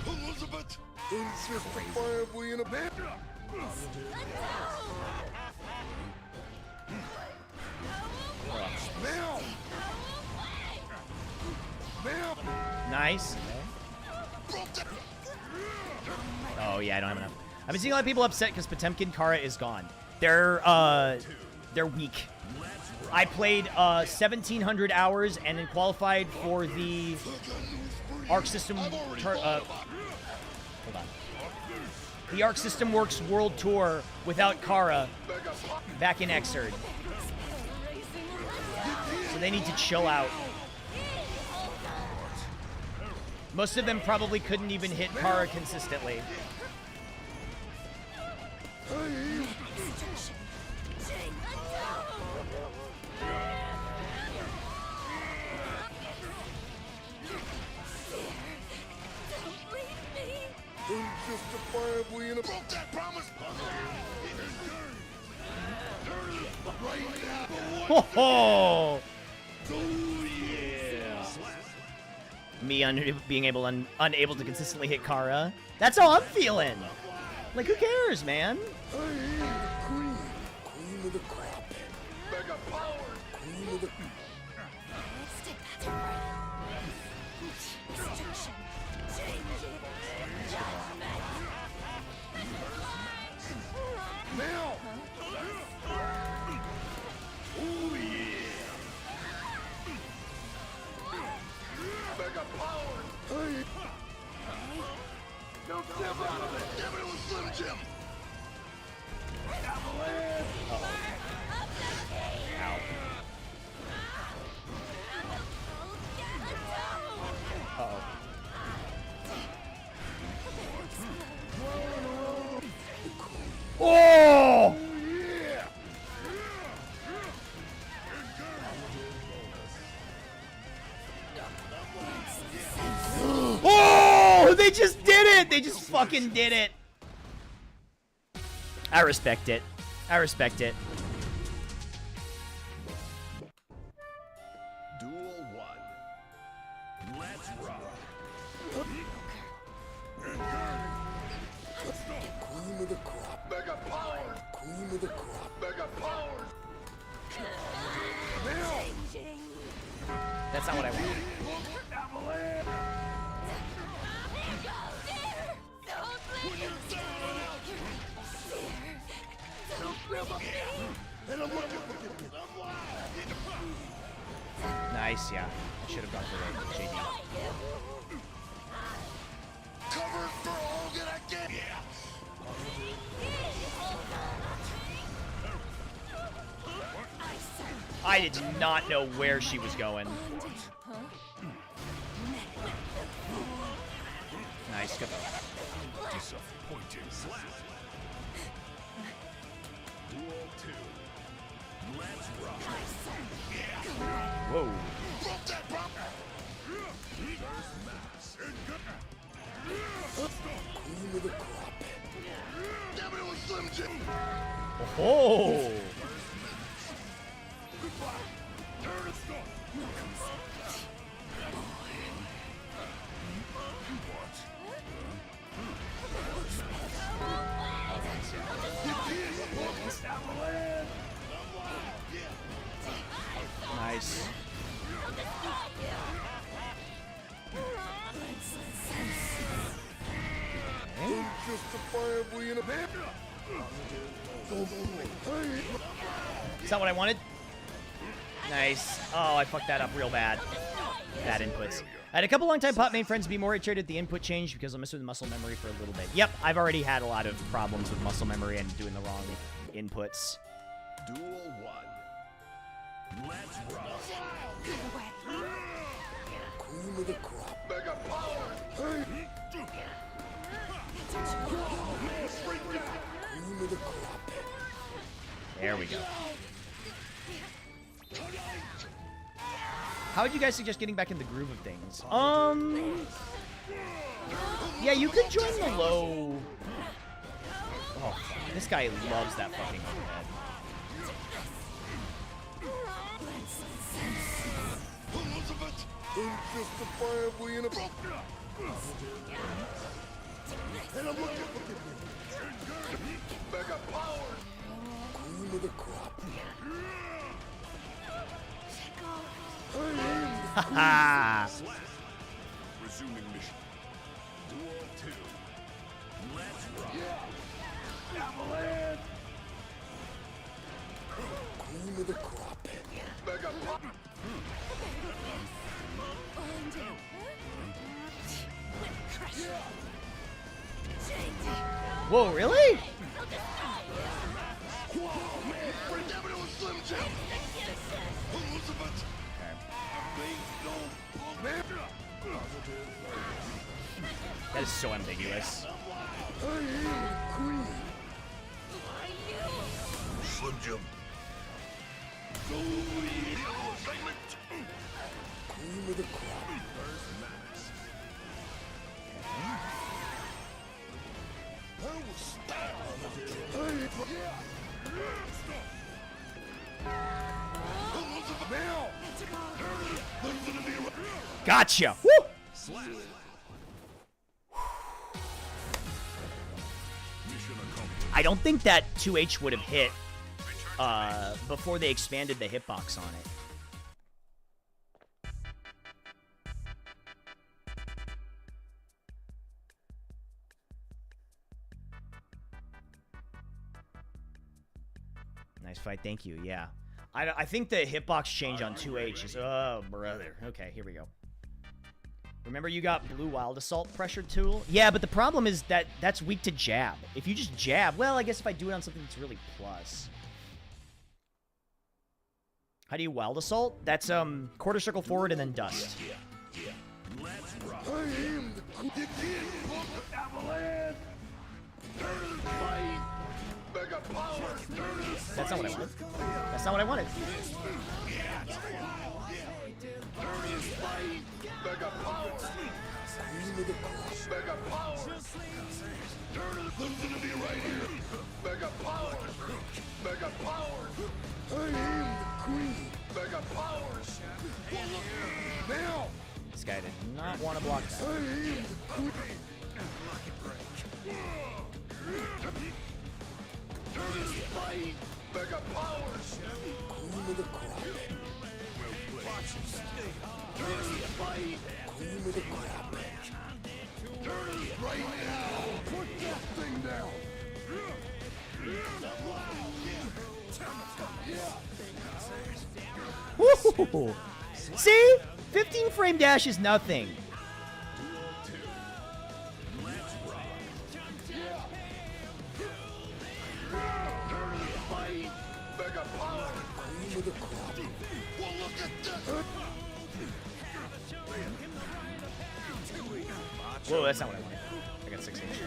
F: Elizabeth! Unjustifiably in a bed. Now! Now!
E: Nice. Oh yeah, I don't have enough. I've been seeing a lot of people upset because Potemkin Kara is gone. They're weak. I played 1,700 hours and then qualified for the Arc System. Hold on. The Arc System Works World Tour without Kara back in Xrd. So they need to chill out. Most of them probably couldn't even hit Kara consistently.
F: Unjustifiably broke that promise.
E: Ho ho! Me unable to consistently hit Kara. That's how I'm feeling. Like, who cares, man?
F: I am the queen. Queen of the crop. Mega power. Queen of the... Now! Oh, yeah! Mega power! Hey! Don't step out of it! Damn it, it was Slim Jim!
E: Oh! Oh! They just did it! They just fucking did it! I respect it. I respect it.
F: Duel 1. Let's rock. Queen of the crop. Mega power. Queen of the crop. Mega power. Now.
E: That's not what I want. Nice, yeah. I should have gone for the JD.
F: Cover for all that I can. Yeah.
E: I did not know where she was going. Nice, good.
F: Disappointing slap. Duel 2. Let's rock.
E: Whoa.
F: Broke that prop. Reverse mass. Queen of the crop. Damn it, it was Slim Jim.
E: Oh. Nice.
F: Unjustifiably in a man.
E: Is that what I wanted? Nice. Oh, I fucked that up real bad. Bad inputs. I had a couple long-time pot main friends be more irritated at the input change because I messed with muscle memory for a little bit. Yep, I've already had a lot of problems with muscle memory and doing the wrong inputs.
F: Duel 1. Let's rock. Queen of the crop. Mega power. Queen of the crop.
E: There we go. How would you guys suggest getting back in the groove of things? Yeah, you could join the low. Oh, fuck. This guy loves that fucking overhead.
F: Unjustifiably in a Mega power. Queen of the crop.
E: Haha.
F: Resuming mission. Duel 2. Let's rock. Queen of the crop. Mega power.
E: Whoa, really? That is so ambiguous.
F: Slim Jim. Cream of the crop.
E: Gotcha. Woo! I don't think that 2H would have hit before they expanded the hitbox on it. Nice fight, thank you. Yeah, I think the hitbox change on 2H is oh brother. Okay, here we go. Remember you got blue wild assault pressure tool? Yeah, but the problem is that that's weak to jab. If you just jab, well, I guess if I do it on something that's really plus. How do you wild assault? That's quarter circle forward and then dust.
F: Let's rock. I am the avalanche. Mega power.
E: That's not what I wanted. That's not what I wanted.
F: Mega power. Mega power. Listen to me right here. Mega power. Mega power. I am the queen. Mega power. Now.
E: This guy did not want to block that.
F: I am the queen. Mega power. Queen of the crop. Queen of the crop. Right now. Put that thing down.
E: Woo! See? 15 frame dash is nothing.
F: Mega power. Queen of the crop. Well, look at this.
E: Whoa, that's not what I wanted. I got 6 inches.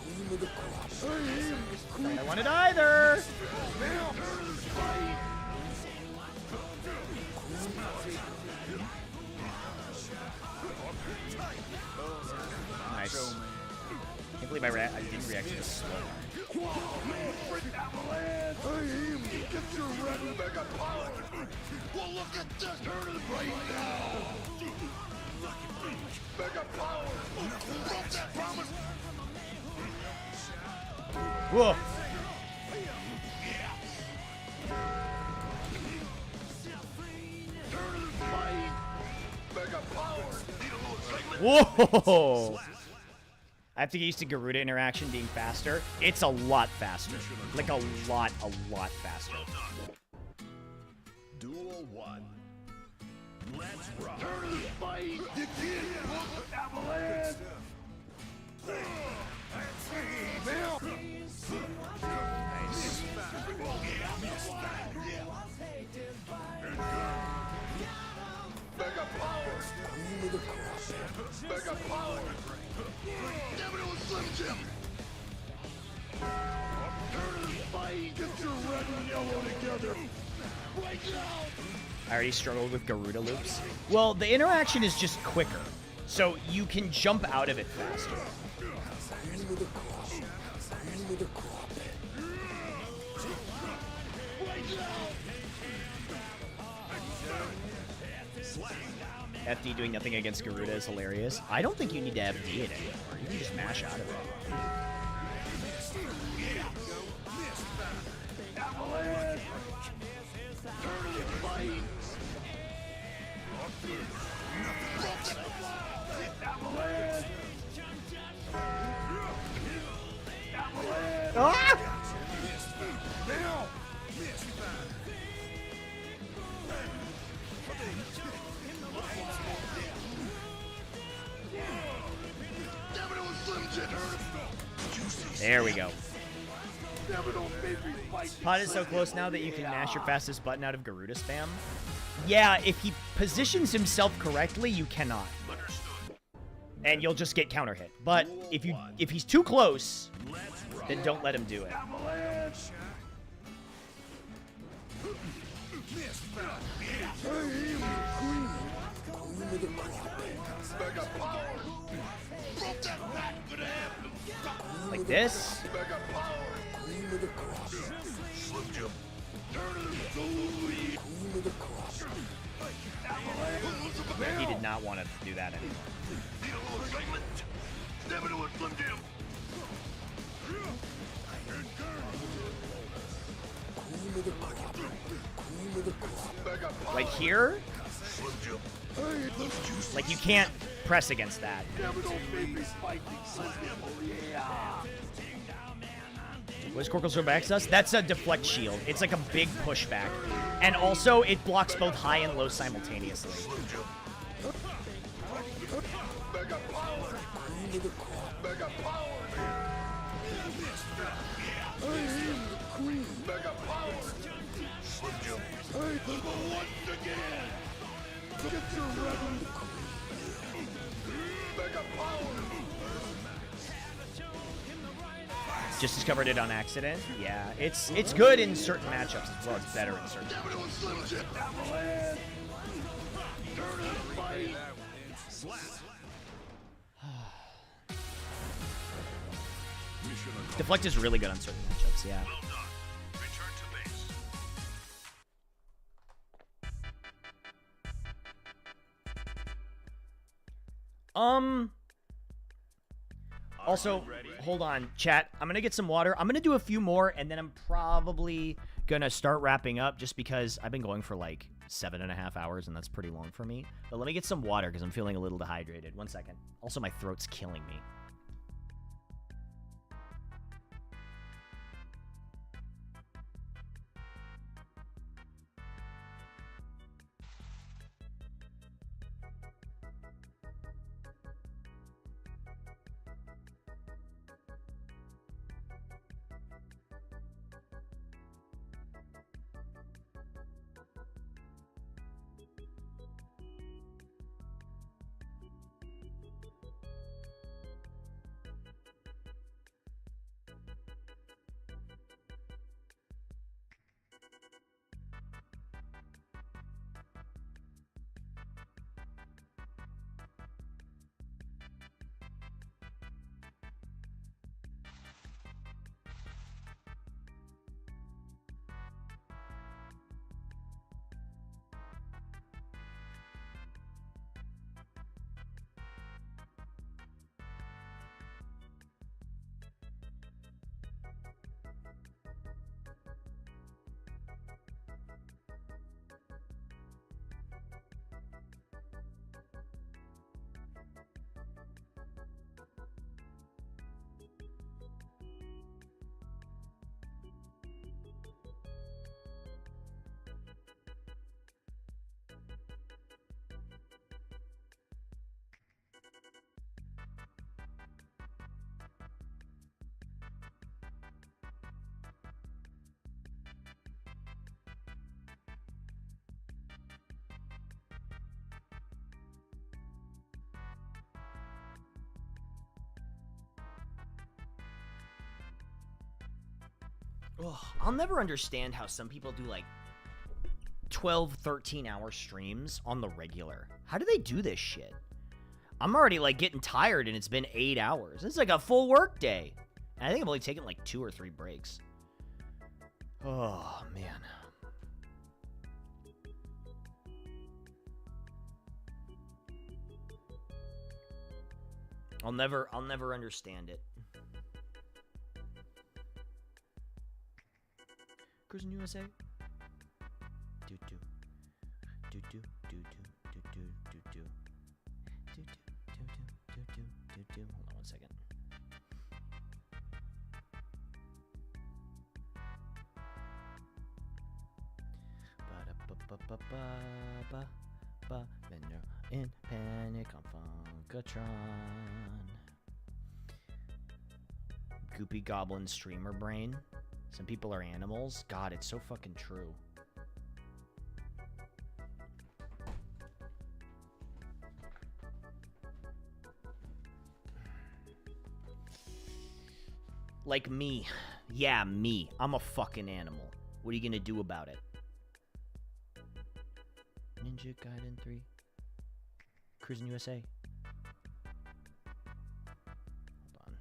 F: Queen of the crop.
E: I wanted either. Nice. Can't believe I didn't react to this slow.
F: Get your red mega power. Well, look at this. Turn it right now. Mega power. Broke that promise.
E: Whoa.
F: Mega power.
E: Whoa. I have to get used to Garuda interaction being faster. It's a lot faster. Like a lot faster.
F: Duel 1. Let's rock. Turn the fight. You can't book avalanche. Now.
E: Nice.
F: Mega power. Queen of the crop. Mega power. Damn it, it was Slim Jim. Turn the fight. Get your red and yellow together. Right now.
E: I already struggled with Garuda loops. Well, the interaction is just quicker, so you can jump out of it faster.
F: Queen of the crop. Queen of the crop. Right now.
E: FD doing nothing against Garuda is hilarious. I don't think you need to FD it anymore. You can just mash out of it.
F: Avalanche. Turn the fight. Avalanche. Avalanche.
E: Ah!
F: Now.
E: There we go. Pod is so close now that you can mash your fastest button out of Garuda spam. Yeah, if he positions himself correctly, you cannot. And you'll just get counter hit. But if he's too close, then don't let him do it. Like this. He did not want to do that anymore. Like here? Like you can't press against that. What does Corkle throw back to us? That's a deflect shield. It's like a big pushback. And also, it blocks both high and low simultaneously. Just discovered it on accident. Yeah, it's good in certain matchups as well. It's better in certain matchups. Deflect is really good on certain matchups. Yeah.
C: Well done. Return to base.
E: Also, hold on, chat. I'm gonna get some water. I'm gonna do a few more, and then I'm probably gonna start wrapping up just because I've been going for like 7.5 hours, and that's pretty long for me. But let me get some water because I'm feeling a little dehydrated. 1 second. Also, my throat's killing me. Ugh, I'll never understand how some people do like 12, 13-hour streams on the regular. How do they do this shit? I'm already like getting tired and it's been 8 hours. It's like a full work day. And I think I've only taken like 2 or 3 breaks. Oh, man. I'll never understand it. Cruising USA. Do do do do do do do do do do do do do do. Hold on 1 second. Ba when you're in panic on Funkatron. Goopy Goblin streamer brain. Some people are animals. God, it's so fucking true. Like me. Yeah, me. I'm a fucking animal. What are you gonna do about it? Ninja Gaiden 3. Cruising USA. Hold on.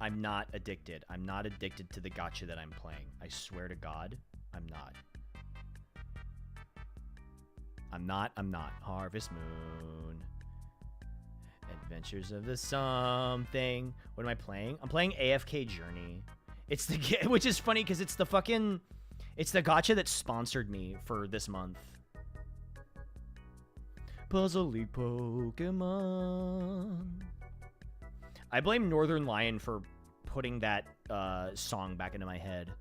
E: I'm not addicted. I'm not addicted to the gacha that I'm playing. I swear to God, I'm not. I'm not. Harvest Moon. Adventures of the Something. What am I playing? I'm playing AFK Journey. It's the which is funny because it's the fucking gacha that sponsored me for this month. Puzzly Pokemon. I blame Northern Lion for putting that song back into my head.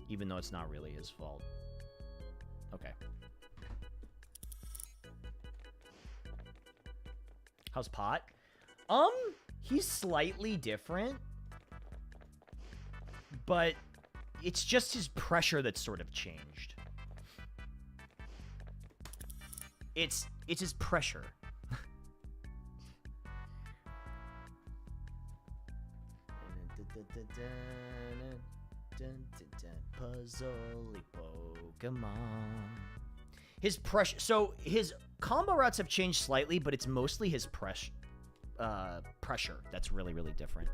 E: Even though it's not really his fault. Okay. How's Pot? He's slightly different. But it's just his pressure that's sort of changed. It's his pressure. Puzzly Pokemon. His pressure. So his combo routes have changed slightly, but it's mostly his pressure that's really, really different.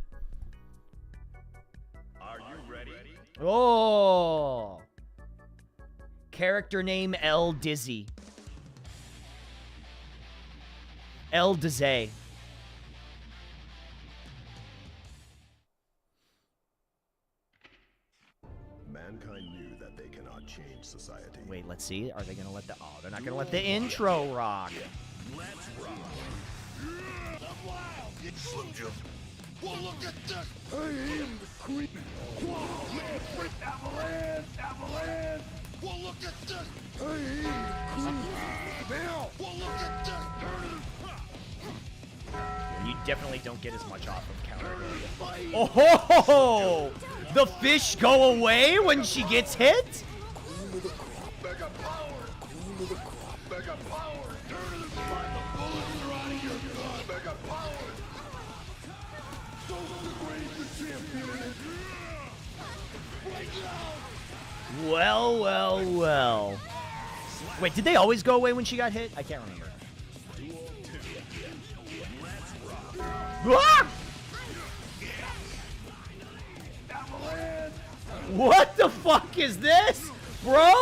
C: Are you ready?
E: Oh! Character name L Dizzy. L Dizzy.
F: Mankind knew that they cannot change society.
E: Wait, let's see. Are they gonna let the... Oh, they're not gonna let the intro rock.
F: Let's rock. I'm wild. Slim Jim. Well, look at this. I am the queen. Whoa, man, freak avalanche, avalanche. Well, look at this. I am the queen. Now. Well, look at this.
E: You definitely don't get as much off of counter. Oh ho, ho, ho! The fish go away when she gets hit?
F: Mega power. Queen of the crop. Mega power. Turn to the fight. The bullets are out of your gun. Mega power. So the great champion. Right now.
E: Well, well, well. Wait, did they always go away when she got hit? I can't remember. Ah! What the fuck is this, bro?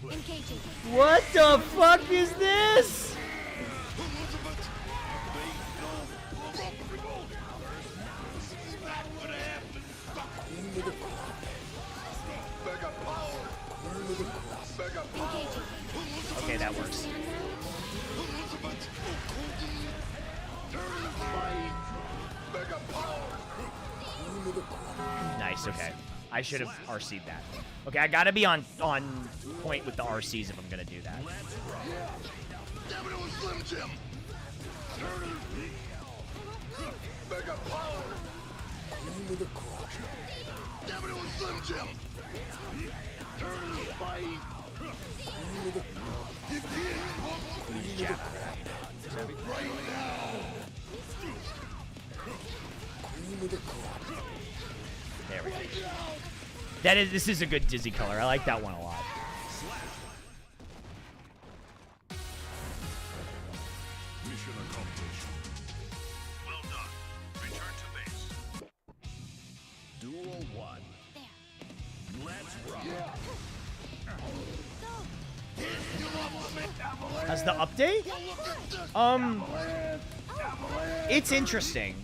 B: Engaging.
E: What the fuck is this? Okay, that works. Nice, okay. I should have RC'd that. Okay, I gotta be on point with the RCs if I'm gonna do that.
F: Damn it, it was Slim Jim. Mega power. Queen of the crop. Damn it, it was Slim Jim. Turn the fight. Queen of the crop. You can't walk Queen of the crop. Right now. Queen of the crop.
E: There we go. This is a good Dizzy color. I like that one a lot.
C: Mission accomplished. Well done. Return to base.
F: Duel 1. Let's rock.
E: Has the update? It's interesting.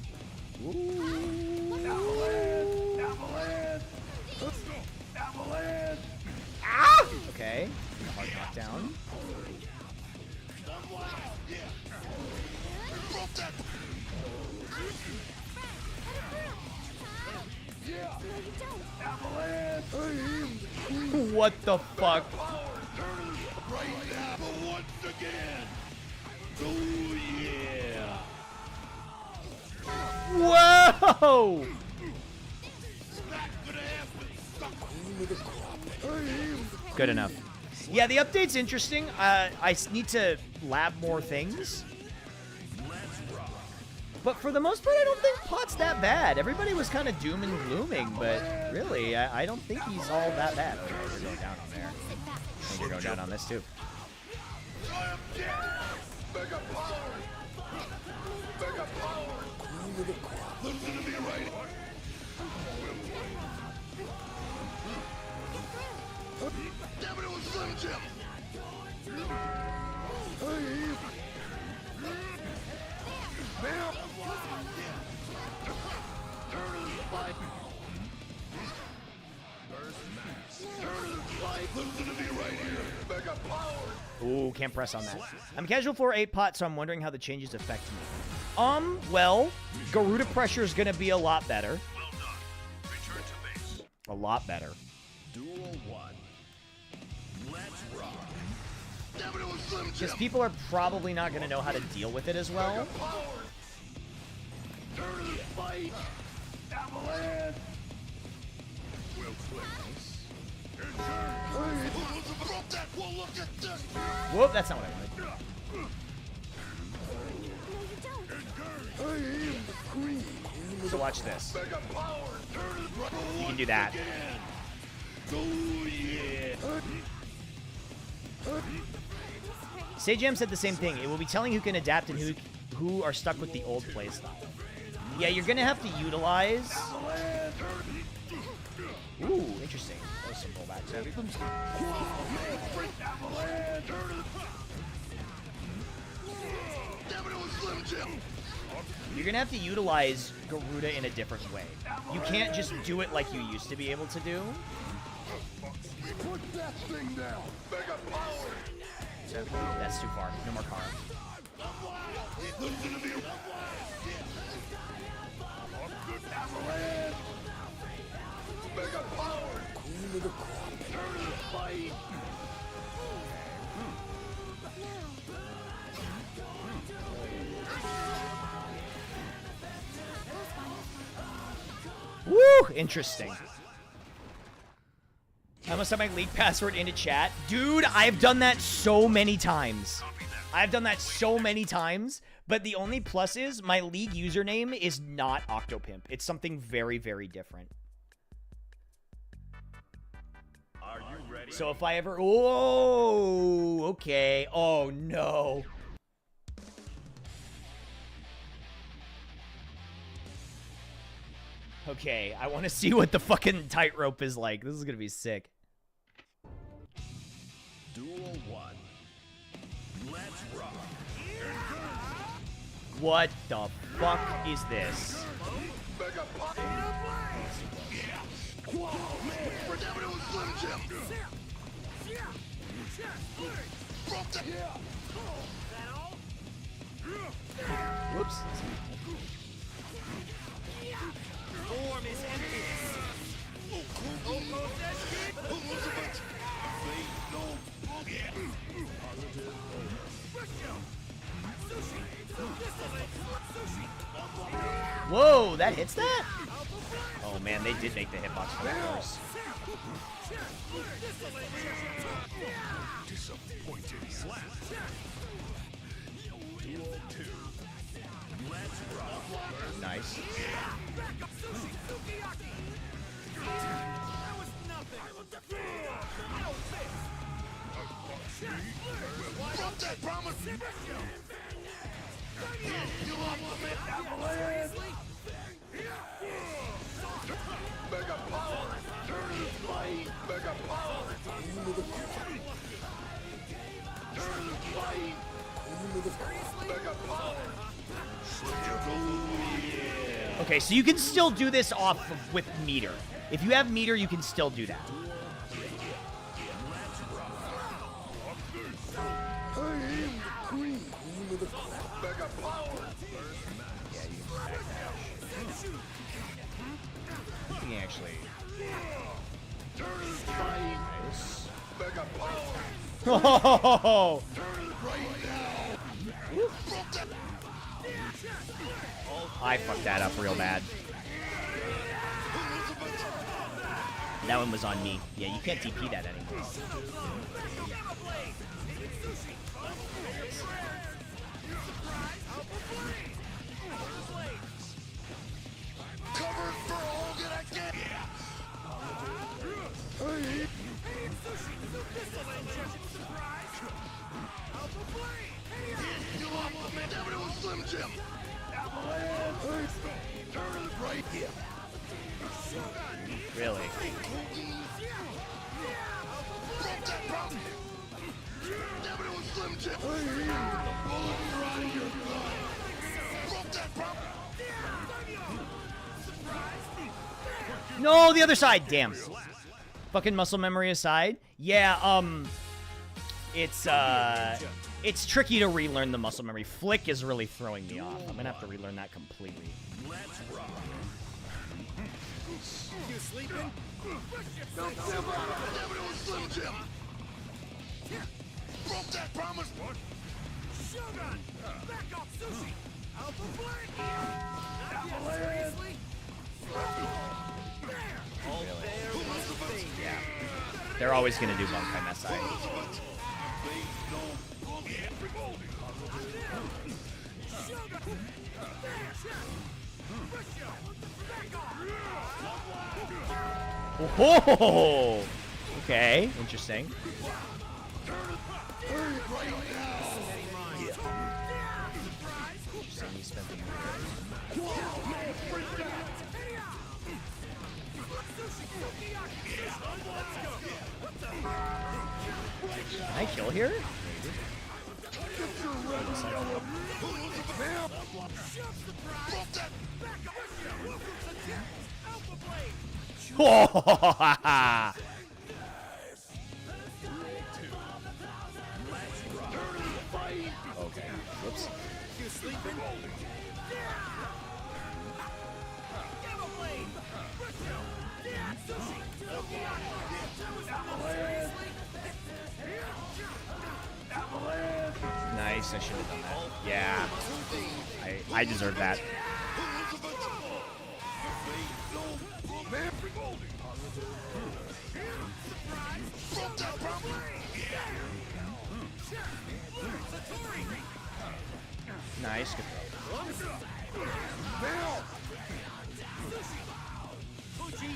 E: Ah! Okay. Hard knockdown. What the fuck?
F: Right now, but once again. Oh yeah.
E: Whoa! Good enough. Yeah, the update's interesting. I need to lab more things. But for the most part, I don't think Pot's that bad. Everybody was kind of doom and glooming, but really, I don't think he's all that bad. Okay, you're going down on there. And you're going down on this, too.
F: Mega power. Mega power. Listen to me right. Damn it, it was Slim Jim. Man. Listen to me right here. Mega power.
E: Ooh, can't press on that. I'm a casual 4-8 Pot, so I'm wondering how the changes affect me. Well, Garuda pressure is going to be a lot better.
C: Well done. Return to base.
E: A lot better.
F: Duel 1. Let's rock. Damn it, it was Slim Jim.
E: Because people are probably not going to know how to deal with it as well.
F: Power. Turn the fight. Avalanche. Well played. Broke that. Well, look at this.
E: Whoop, that's not what I wanted. So watch this.
F: Mega power. Turn it right.
E: You can do that.
F: Oh, yeah.
E: Sajam said the same thing. It will be telling who can adapt and who are stuck with the old playstyle. Yeah, you're going to have to utilize... Ooh, interesting. That was some rollback. You're going to have to utilize Garuda in a different way. You can't just do it like you used to be able to do.
F: Put that thing down. Mega power.
E: That's too far. No more Kara.
F: Listen to me. Mega power. Queen of the crop. Turn the fight.
E: Woo! Interesting. I must have my league password into chat. Dude, I've done that so many times. I've done that so many times, but the only plus is my league username is not Octopimp. It's something very, very different.
F: Are you ready?
E: So if I ever... Oh, okay. Oh, no. Okay, I want to see what the fucking tightrope is like. This is going to be sick.
F: Duel 1. Let's rock.
E: What the fuck is this?
F: Mega power. Whoa, man. Damn it, it was Slim Jim. Broke that.
E: Whoops.
G: Form is envious.
E: Whoa, that hits that? Oh man, they did make the hitbox for that worse.
F: Disappointed slap. Duel 2. Let's rock.
E: Nice.
F: Drop that promise. You want me? Mega power. Turn the fight. Mega power. Queen of the crop. Turn the fight. Queen of the crop. Mega power.
E: Okay, so you can still do this off of, with meter. If you have meter, you can still do that.
F: I am the queen. Queen of the crop. Mega power.
E: I think he actually. Nice.
F: Mega power.
E: Oh! I fucked that up real bad. That one was on me. Yeah, you can't TP that anymore.
F: Cover for all that I get. You up, man. That was Slim Jim. Turn right here.
E: Really?
F: Broke that problem. That was Slim Jim. Broke that problem.
E: No, the other side. Damn. Fucking muscle memory aside. Yeah, it's tricky to relearn the muscle memory. Flick is really throwing me off. I'm gonna have to relearn that completely.
G: You sleeping?
F: That was Slim Jim. Broke that promise.
G: Shogun! Back off, Sushi! Alpha Blade! Seriously?
E: Yeah. They're always gonna do Bunkai Messai. Oh, okay, interesting. Interesting, he spent the Can I kill here? Oh, okay. Whoops.
G: You sleeping?
E: Nice, I should have done that. Yeah. I deserve that. Nice. Good throw. Okay.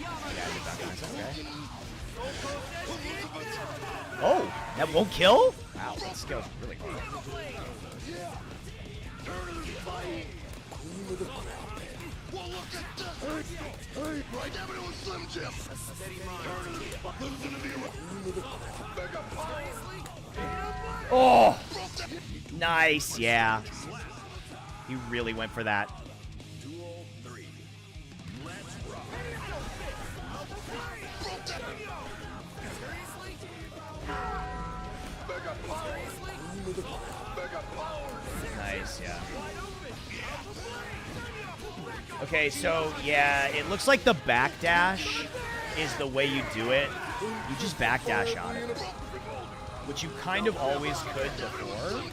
E: Oh, that won't kill? Wow, that scales really hard.
F: Well, look at this. Right now, it was Slim Jim. Mega power.
E: Oh, nice, yeah. He really went for that.
F: Duel 3. Let's rock. Mega power. Mega power.
E: Nice, yeah. Okay, so, yeah, it looks like the backdash is the way you do it. You just backdash out of it. Which you kind of always could before.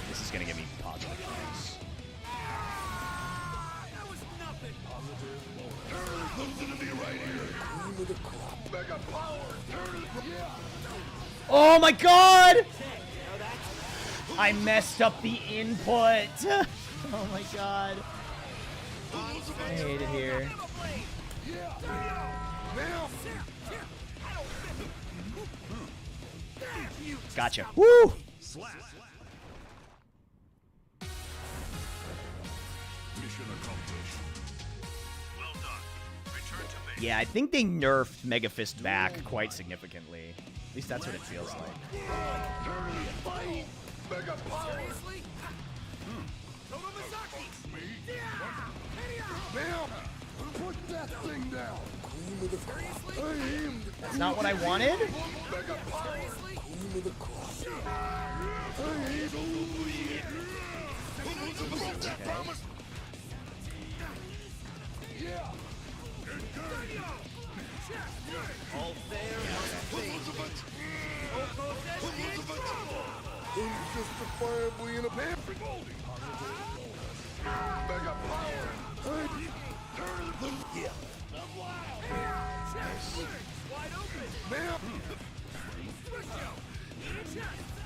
E: This is gonna get me positive points. Oh my god! I messed up the input. Oh my god. I hate it here. Gotcha. Woo!
C: Mission accomplished. Well done. Return to base.
E: Yeah, I think they nerfed Mega Fist back quite significantly. At least that's what it feels like.
F: Mega power. Put that thing down. Cream of the crop. Aimed.
E: That's not what I wanted?
F: Mega power. Cream of the crop. Aimed. Promise. Yeah.
G: All fair must
F: Elizabeth. Injustifiably in a pantry. Mega power. Yeah.
G: wide open.
F: Ma'am.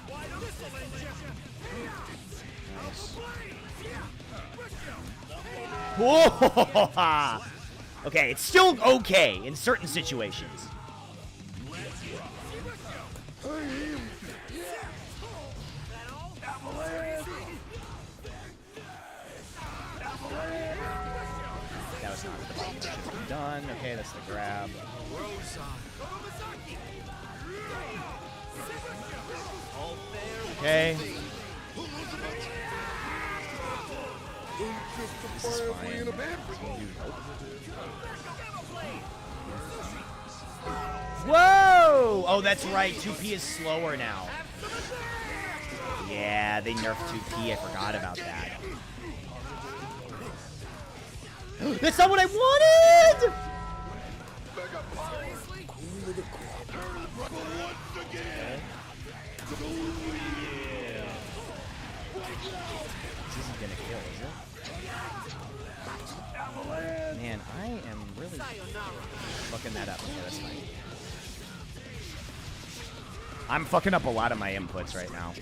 G: Wide open.
E: Whoa! Okay, it's still okay in certain situations. That was not what the button should have been done. Okay, that's the grab. Okay. This is fine. Whoa! Oh, that's right. 2P is slower now. Yeah, they nerfed 2P. I forgot about that. That's not what I wanted! This isn't gonna kill, is it? Man, I am really fucking that up. Okay, that's fine. I'm fucking up a lot of my inputs right now.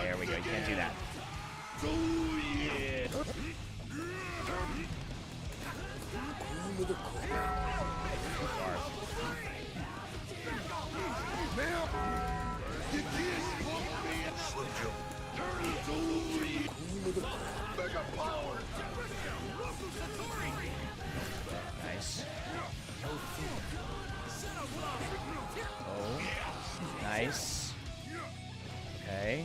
E: There we go, you can't do that. Nice. Oh, nice. Okay.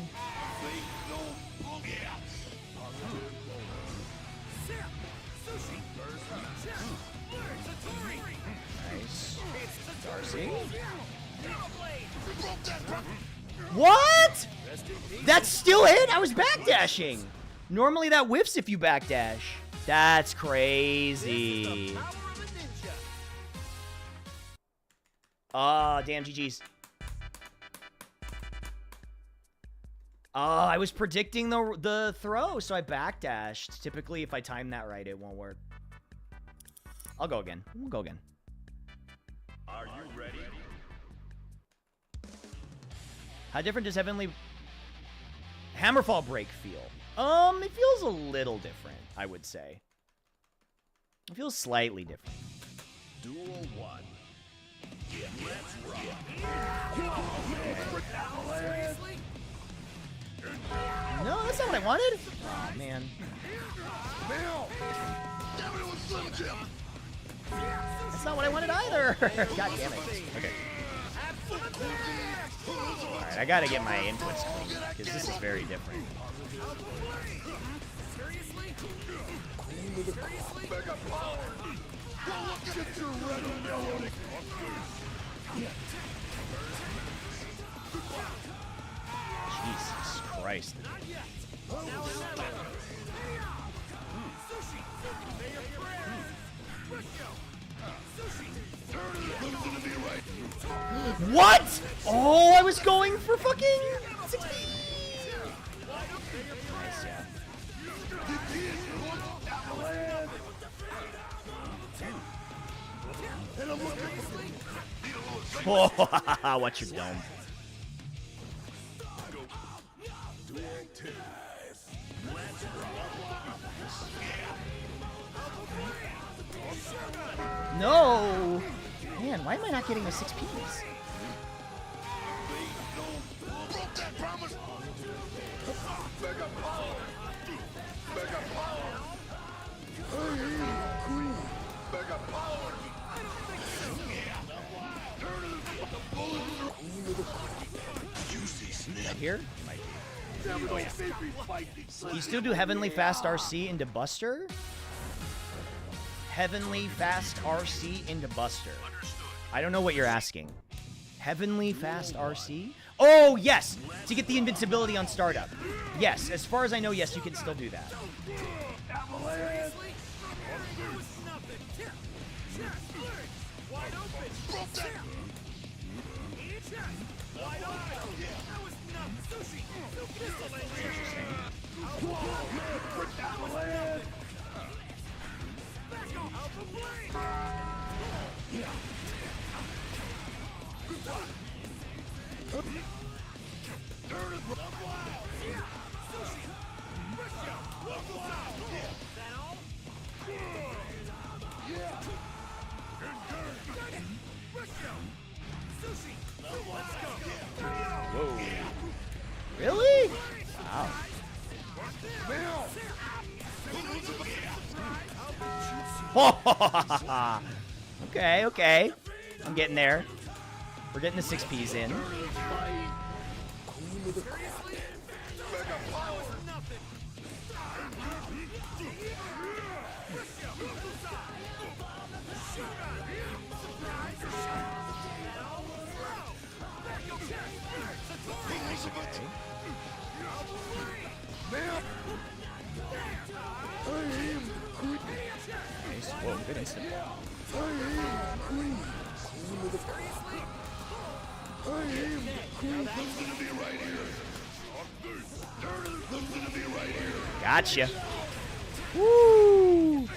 E: Nice. Darcy. What? That still hit? I was backdashing. Normally that whiffs if you backdash. That's crazy. Oh, damn, GG's. Oh, I was predicting the throw, so I backdashed. Typically, if I time that right, it won't work. I'll go again. We'll go again.
C: Are you ready?
E: How different does Heavenly Hammerfall Break feel? It feels a little different, I would say. It feels slightly different.
F: Duel 1. Let's rock.
E: No, that's not what I wanted. Oh, man. That's not what I wanted either. God damn it. Okay. Alright, I gotta get my inputs clean, because this is very different. Jesus Christ. What? Oh, I was going for fucking 60. Nice, yeah. Oh, watch your dome. No! Man, why am I not getting the 6 Ps? here? He might be. You still do Heavenly Fast RC into Buster? Heavenly Fast RC into Buster. I don't know what you're asking. Heavenly Fast RC? Oh, yes! To get the invincibility on startup. Yes, as far as I know, yes, you can still do that. Whoa. Really? Wow. Okay, okay. I'm getting there. We're getting the 6Ps in. Nice. Whoa, good instant. Gotcha. Woo!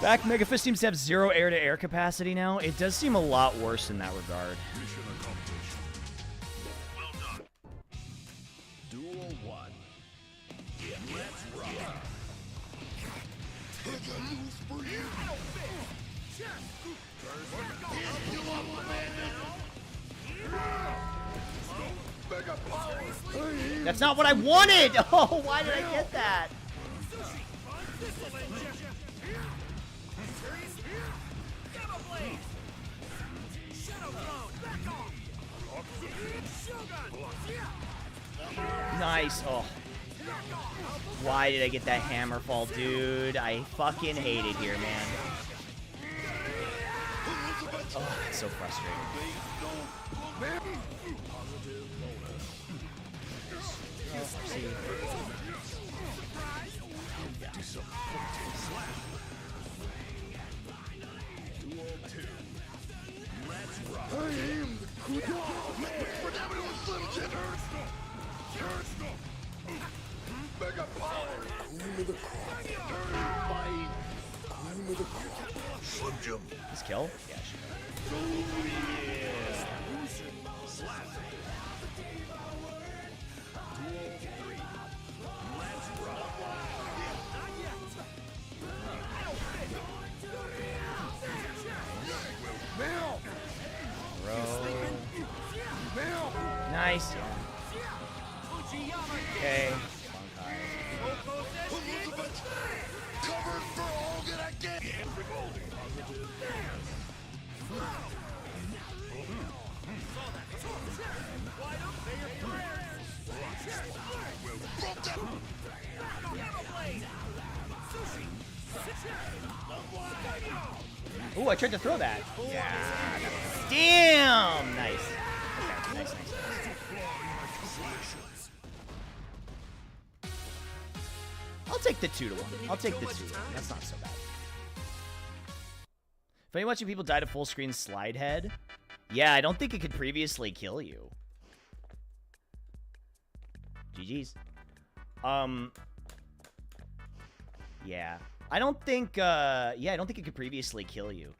E: Back Mega Fist seems to have 0 air-to-air capacity now. It does seem a lot worse in that regard.
C: Mission accomplished. Well done.
F: Duel 1. Let's rock. I got news for you. You want my man Mega power.
E: That's not what I wanted! Oh, why did I get that? Nice. Oh. Why did I get that hammer fall, dude? I fucking hate it here, man. Oh, it's so frustrating.
F: Mega power. Cream of the crop. Cream of the crop. Slim Jim.
E: This kill? Yeah, sure. Nice. Okay.
F: Covered for all that I get.
E: Ooh, I tried to throw that. Yeah. Damn! Nice. Okay, nice. I'll take the 2-1. I'll take the 2-1. That's not so bad. Funny watching people die to full screen slide head. Yeah, I don't think it could previously kill you. GG's. Yeah. I don't think, I don't think it could previously kill you.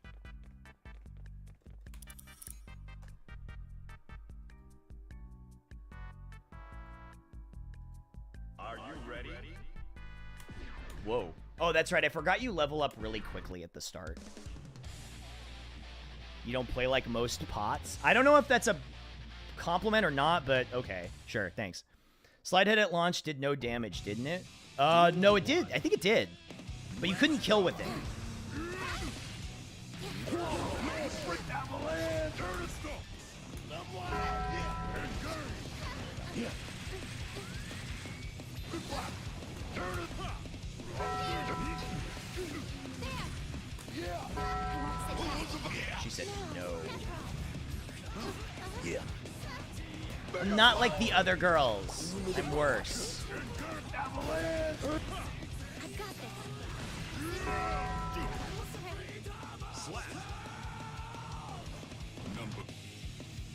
C: Are you ready?
E: Whoa. Oh, that's right. I forgot you level up really quickly at the start. You don't play like most pots. I don't know if that's a compliment or not, but okay. Sure, thanks. Slide head at launch did no damage, didn't it? No, it did. I think it did. But you couldn't kill with it. She said no.
F: Yeah.
E: I'm not like the other girls. I'm worse.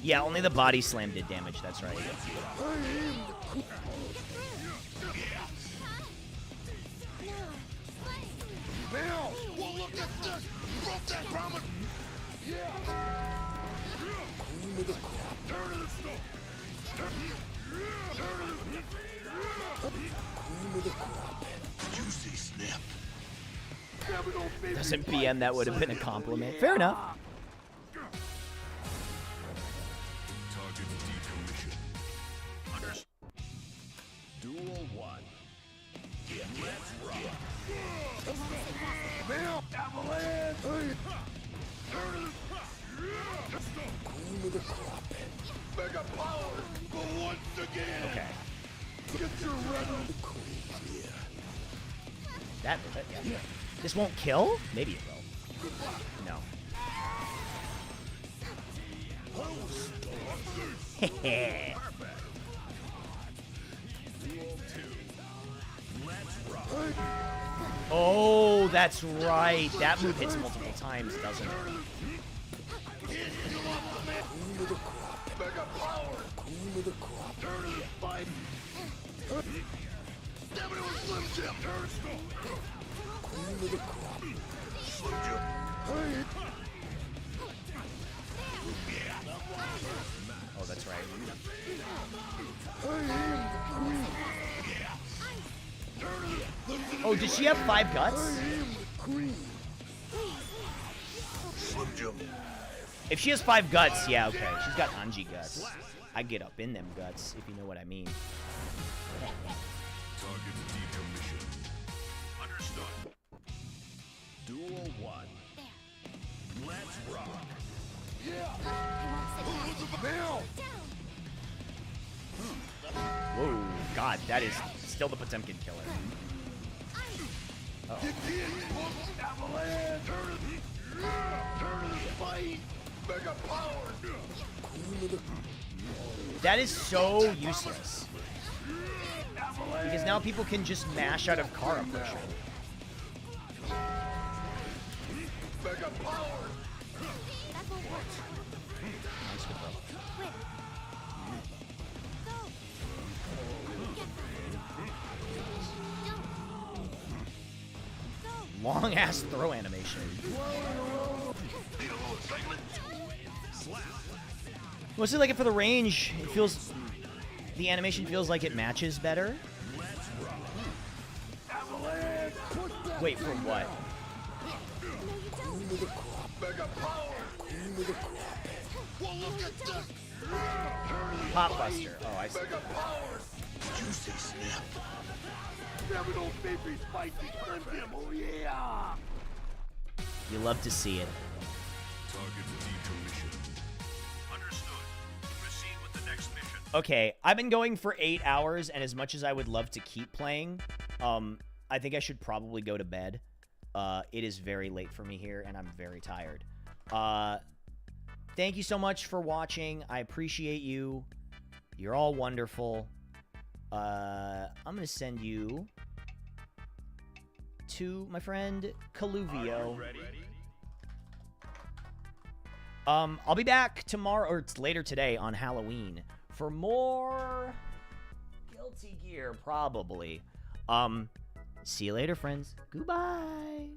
E: Yeah, only the body slam did damage, that's right.
F: Now, well, look at this! Broke that promise! Yeah! Cream of the crop. Turn of the snow! Cream of the crop. Juicy snap.
E: Doesn't PM, that would have been a compliment. Fair enough.
C: Target decommission. Understood.
F: Duel 1. Yeah, let's rock. Now, avalanche! Hey. Cream of the crop. Mega power, but once again.
E: Okay.
F: Get your red on the cream, yeah.
E: That yeah. This won't kill? Maybe it will. No. Heh. Oh, that's right. That move hits multiple times, doesn't it?
F: Cream of the crop. Mega power. Cream of the crop. Turn of the fight. Damn it, it was Slim Jim. Cream of the crop. Slim Jim. Hey.
E: Oh, that's right. Oh, did she have 5 guts?
F: Slim Jim.
E: If she has 5 guts, yeah, okay. She's got Anji guts. I get up in them guts, if you know what I mean.
C: Target decommission. Understood.
F: Duel 1. Let's rock.
E: Whoa, God, that is still the Potemkin killer.
F: Avalanche. Turn of the fight. Mega power. Cream of the
E: That is so useless. Because now people can just mash out of Kara pressure.
F: Mega power.
E: Nice good throw. Long ass throw animation. What's it like it for the range? It feels, the animation feels like it matches better. Wait, for what?
F: Cream of the crop. Mega power. Cream of the crop. Well, look at this.
E: Pop Buster. Oh, I see.
F: Mega power. Juicy snap. Damn it, old baby spicy Slim Jim. Oh yeah.
E: You love to see it.
C: Target decommission. Understood. Proceed with the next mission.
E: Okay, I've been going for 8 hours, and as much as I would love to keep playing, I think I should probably go to bed. It is very late for me here, and I'm very tired. Thank you so much for watching. I appreciate you. You're all wonderful. I'm going to send you to my friend Caluvio. I'll be back tomorrow, or it's later today on Halloween, for more Guilty Gear, probably. See you later, friends. Goodbye.